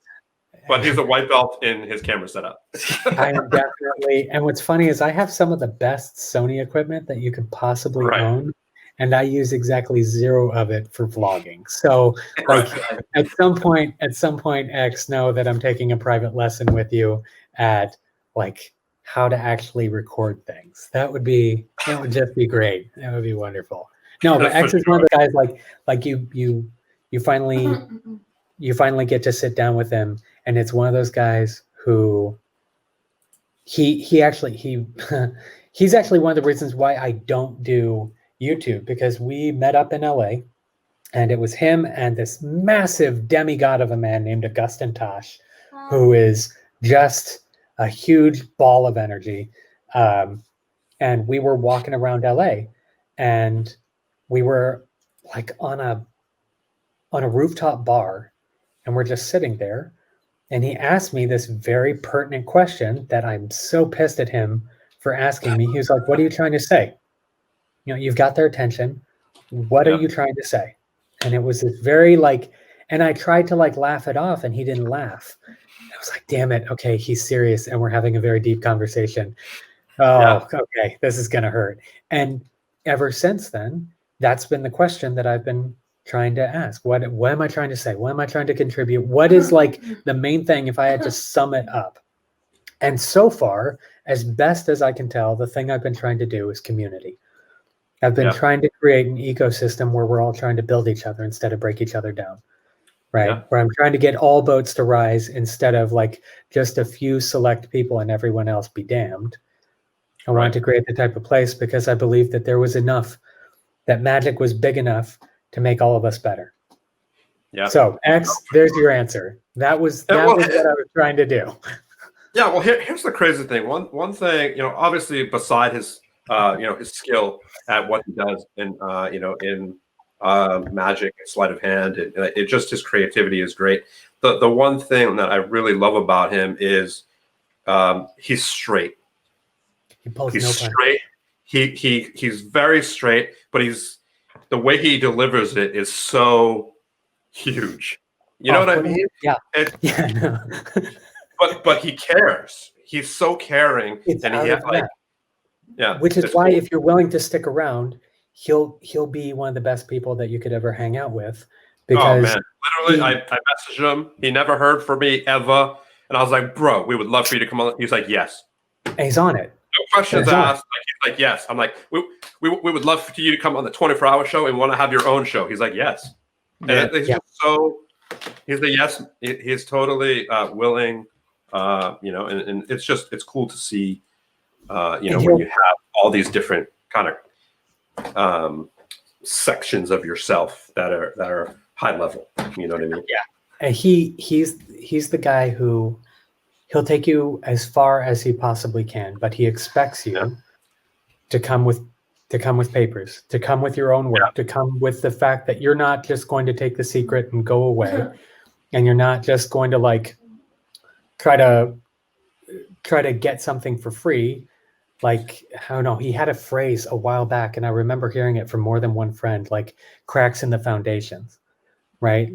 but he's a white belt in his camera setup. I am definitely. And what's funny is I have some of the best Sony equipment that you could possibly own. And I use exactly 0 of it for vlogging. So like at some point, X, know that I'm taking a private lesson with you at like how to actually record things. That would just be great. That would be wonderful. No, but X is one of the guys like you finally get to sit down with him, and it's one of those guys who he's actually one of the reasons why I don't do YouTube, because we met up in LA, and it was him and this massive demigod of a man named Augustin Tosh, who is just a huge ball of energy. And we were walking around LA, and we were like on a rooftop bar, and we're just sitting there. And he asked me this very pertinent question that I'm so pissed at him for asking me. He was like, "What are you trying to say? You know, you've got their attention. What are you trying to say?" And it was this very and I tried to laugh it off, and he didn't laugh. I was like, damn it. Okay, he's serious, and we're having a very deep conversation. Oh, okay, this is gonna hurt. And ever since then, that's been the question that I've been trying to ask. What am I trying to say? What am I trying to contribute? What is the main thing if I had to sum it up? And so far, as best as I can tell, the thing I've been trying to do is community. I've been trying to create an ecosystem where we're all trying to build each other instead of break each other down, right? Yeah. Where I'm trying to get all boats to rise instead of just a few select people and everyone else be damned. I wanted to create the type of place because I believe that there was enough, that magic was big enough to make all of us better. Yeah. So X, there's your answer. That was what I was trying to do. Yeah. Well, here's the crazy thing. One thing, obviously beside his, his skill at what he does in, in magic and sleight of hand, it just his creativity is great. The one thing that I really love about him is he's straight. He's straight. He's very straight, but the way he delivers it is so huge. You know what I mean? Yeah. But he cares. He's so caring, and he has which is why if you're willing to stick around, he'll be one of the best people that you could ever hang out with. Because literally, I messaged him. He never heard from me ever, and I was like, "Bro, we would love for you to come on." He's like, "Yes," and he's on it. No questions asked. He's like, "Yes." I'm like, "We would love for you to come on the 24-hour show and want to have your own show." He's like, "Yes," and he's just so. He's the yes. He's totally willing. And it's cool to see. When you have all these different kind of sections of yourself that are high level. You know what I mean? Yeah. And he's the guy who he'll take you as far as he possibly can, but he expects you to come with papers, to come with your own work, to come with the fact that you're not just going to take the secret and go away, and you're not just going to try to get something for free. I don't know, he had a phrase a while back, and I remember hearing it from more than one friend, cracks in the foundations, right?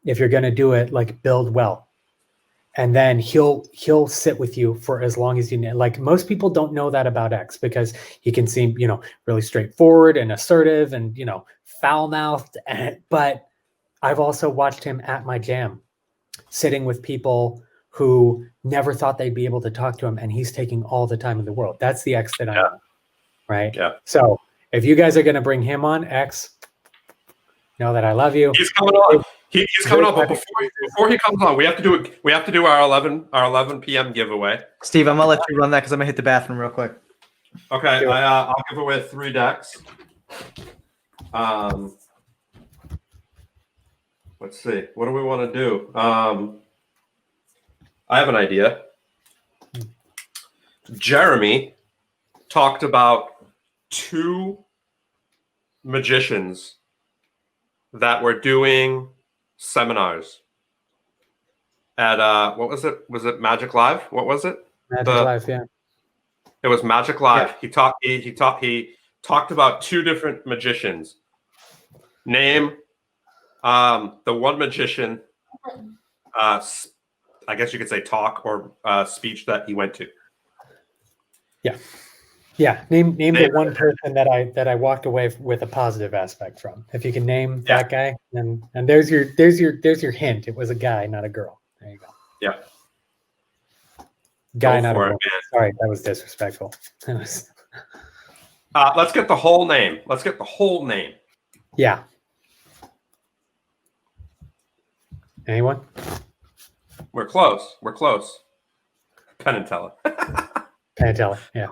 If you're going to do it, build well. And then he'll sit with you for as long as you need. Most people don't know that about X, because he can seem, really straightforward and assertive and, foul-mouthed. But I've also watched him at my jam, sitting with people who never thought they'd be able to talk to him, and he's taking all the time in the world. That's the X that I know, right? Yeah. So if you guys are going to bring him on, X, know that I love you. He's coming on. He's coming on, but before he comes on, we have to do our 11 p.m. giveaway. Steve, I'm gonna let you run that because I'm gonna hit the bathroom real quick. Okay, I'll give away 3 decks. Let's see. What do we want to do? I have an idea. Jeremy talked about 2 magicians that were doing seminars at what was it? Was it Magic Live? What was it? Magic Live, yeah. It was Magic Live. Yeah. He talked about 2 different magicians. Name the one magician I guess you could say talk or speech that he went to. Yeah. Yeah. Name the one person that I walked away with a positive aspect from. If you can name that guy, and there's your hint. It was a guy, not a girl. There you go. Yeah. Guy, Go not a for it, woman. Sorry, that was disrespectful. That was- Let's get the whole name. Let's get the whole name. yeah. Anyone? We're close. We're close. Penn and Teller. Penn and Teller. Yeah.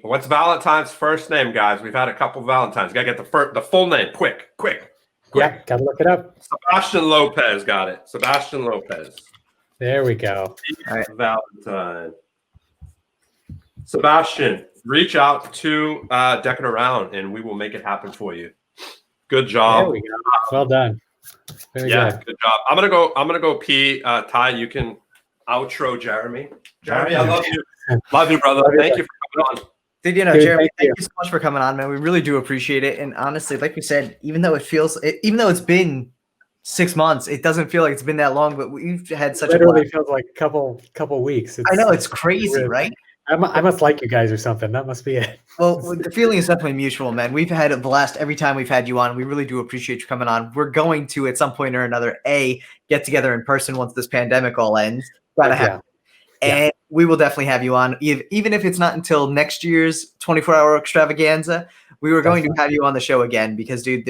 What's Valentine's first name, guys? We've had a couple Valentines. You gotta get the full name. Quick. Yeah, gotta look it up. Sebastian Lopez got it. Sebastian Lopez. There we go. All right. Valentine. Sebastian, reach out to Deckin Around, and we will make it happen for you. Good job. There we go. Well done. Very good. Good job. I'm gonna go pee. Ty, you can outro Jeremy. Jeremy, I love you. Love you, brother. Thank you for coming on. Dude, Jeremy, thank you so much for coming on, man. We really do appreciate it. And honestly, like we said, even though it's been 6 months, it doesn't feel like it's been that long. But we've had such literally feels like a couple weeks. I know, it's crazy, weird. Right? I must like you guys or something. That must be it. Well, the feeling is definitely mutual, man. We've had a blast every time we've had you on. We really do appreciate you coming on. We're going to, at some point or another, get together in person once this pandemic all ends. Gotta happen. And we will definitely have you on, even if it's not until next year's 24-hour extravaganza. We were going to have you on the show again because, dude,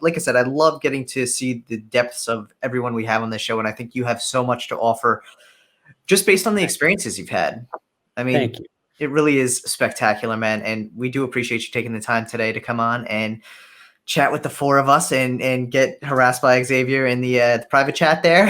like I said, I love getting to see the depths of everyone we have on the show, and I think you have so much to offer just based on the experiences you've had. I mean, Thank you. It really is spectacular, man, and we do appreciate you taking the time today to come on and chat with the four of us and get harassed by Xavier in the private chat there.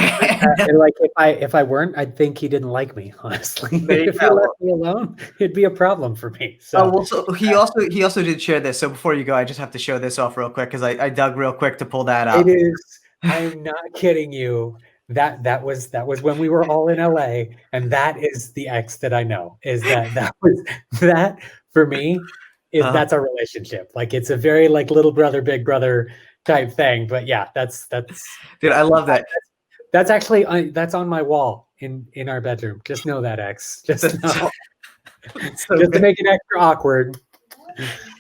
Like if I weren't, I'd think he didn't like me. Honestly, if he left me alone, it'd be a problem for me. So, so he also did share this. So before you go, I just have to show this off real quick because I dug real quick to pull that up. It is. I'm not kidding you. That was when we were all in LA, and that is the ex that I know. Is that was that for me? That's a relationship. Like it's a very like little brother, big brother type thing. But yeah, that's dude, I love that. That's actually that's on my wall in our bedroom. Just know that, X. Just know. Just to make it extra awkward.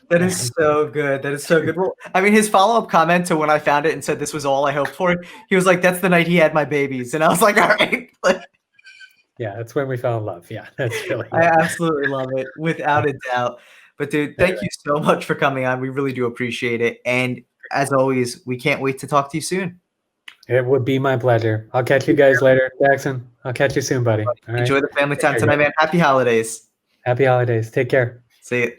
That is so good. That is so good. Well, I mean, his follow-up comment to when I found it and said this was all I hoped for, he was like, "That's the night he had my babies," and I was like, "All right." Yeah, that's when we fell in love. Yeah, that's really. I absolutely love it, without a doubt. But dude, thank you so much for coming on. We really do appreciate it. And as always, we can't wait to talk to you soon. It would be my pleasure. I'll catch you guys later. Jackson, I'll catch you soon, buddy. All right. Enjoy the family time tonight, man. Happy holidays. Happy holidays. Take care. See you.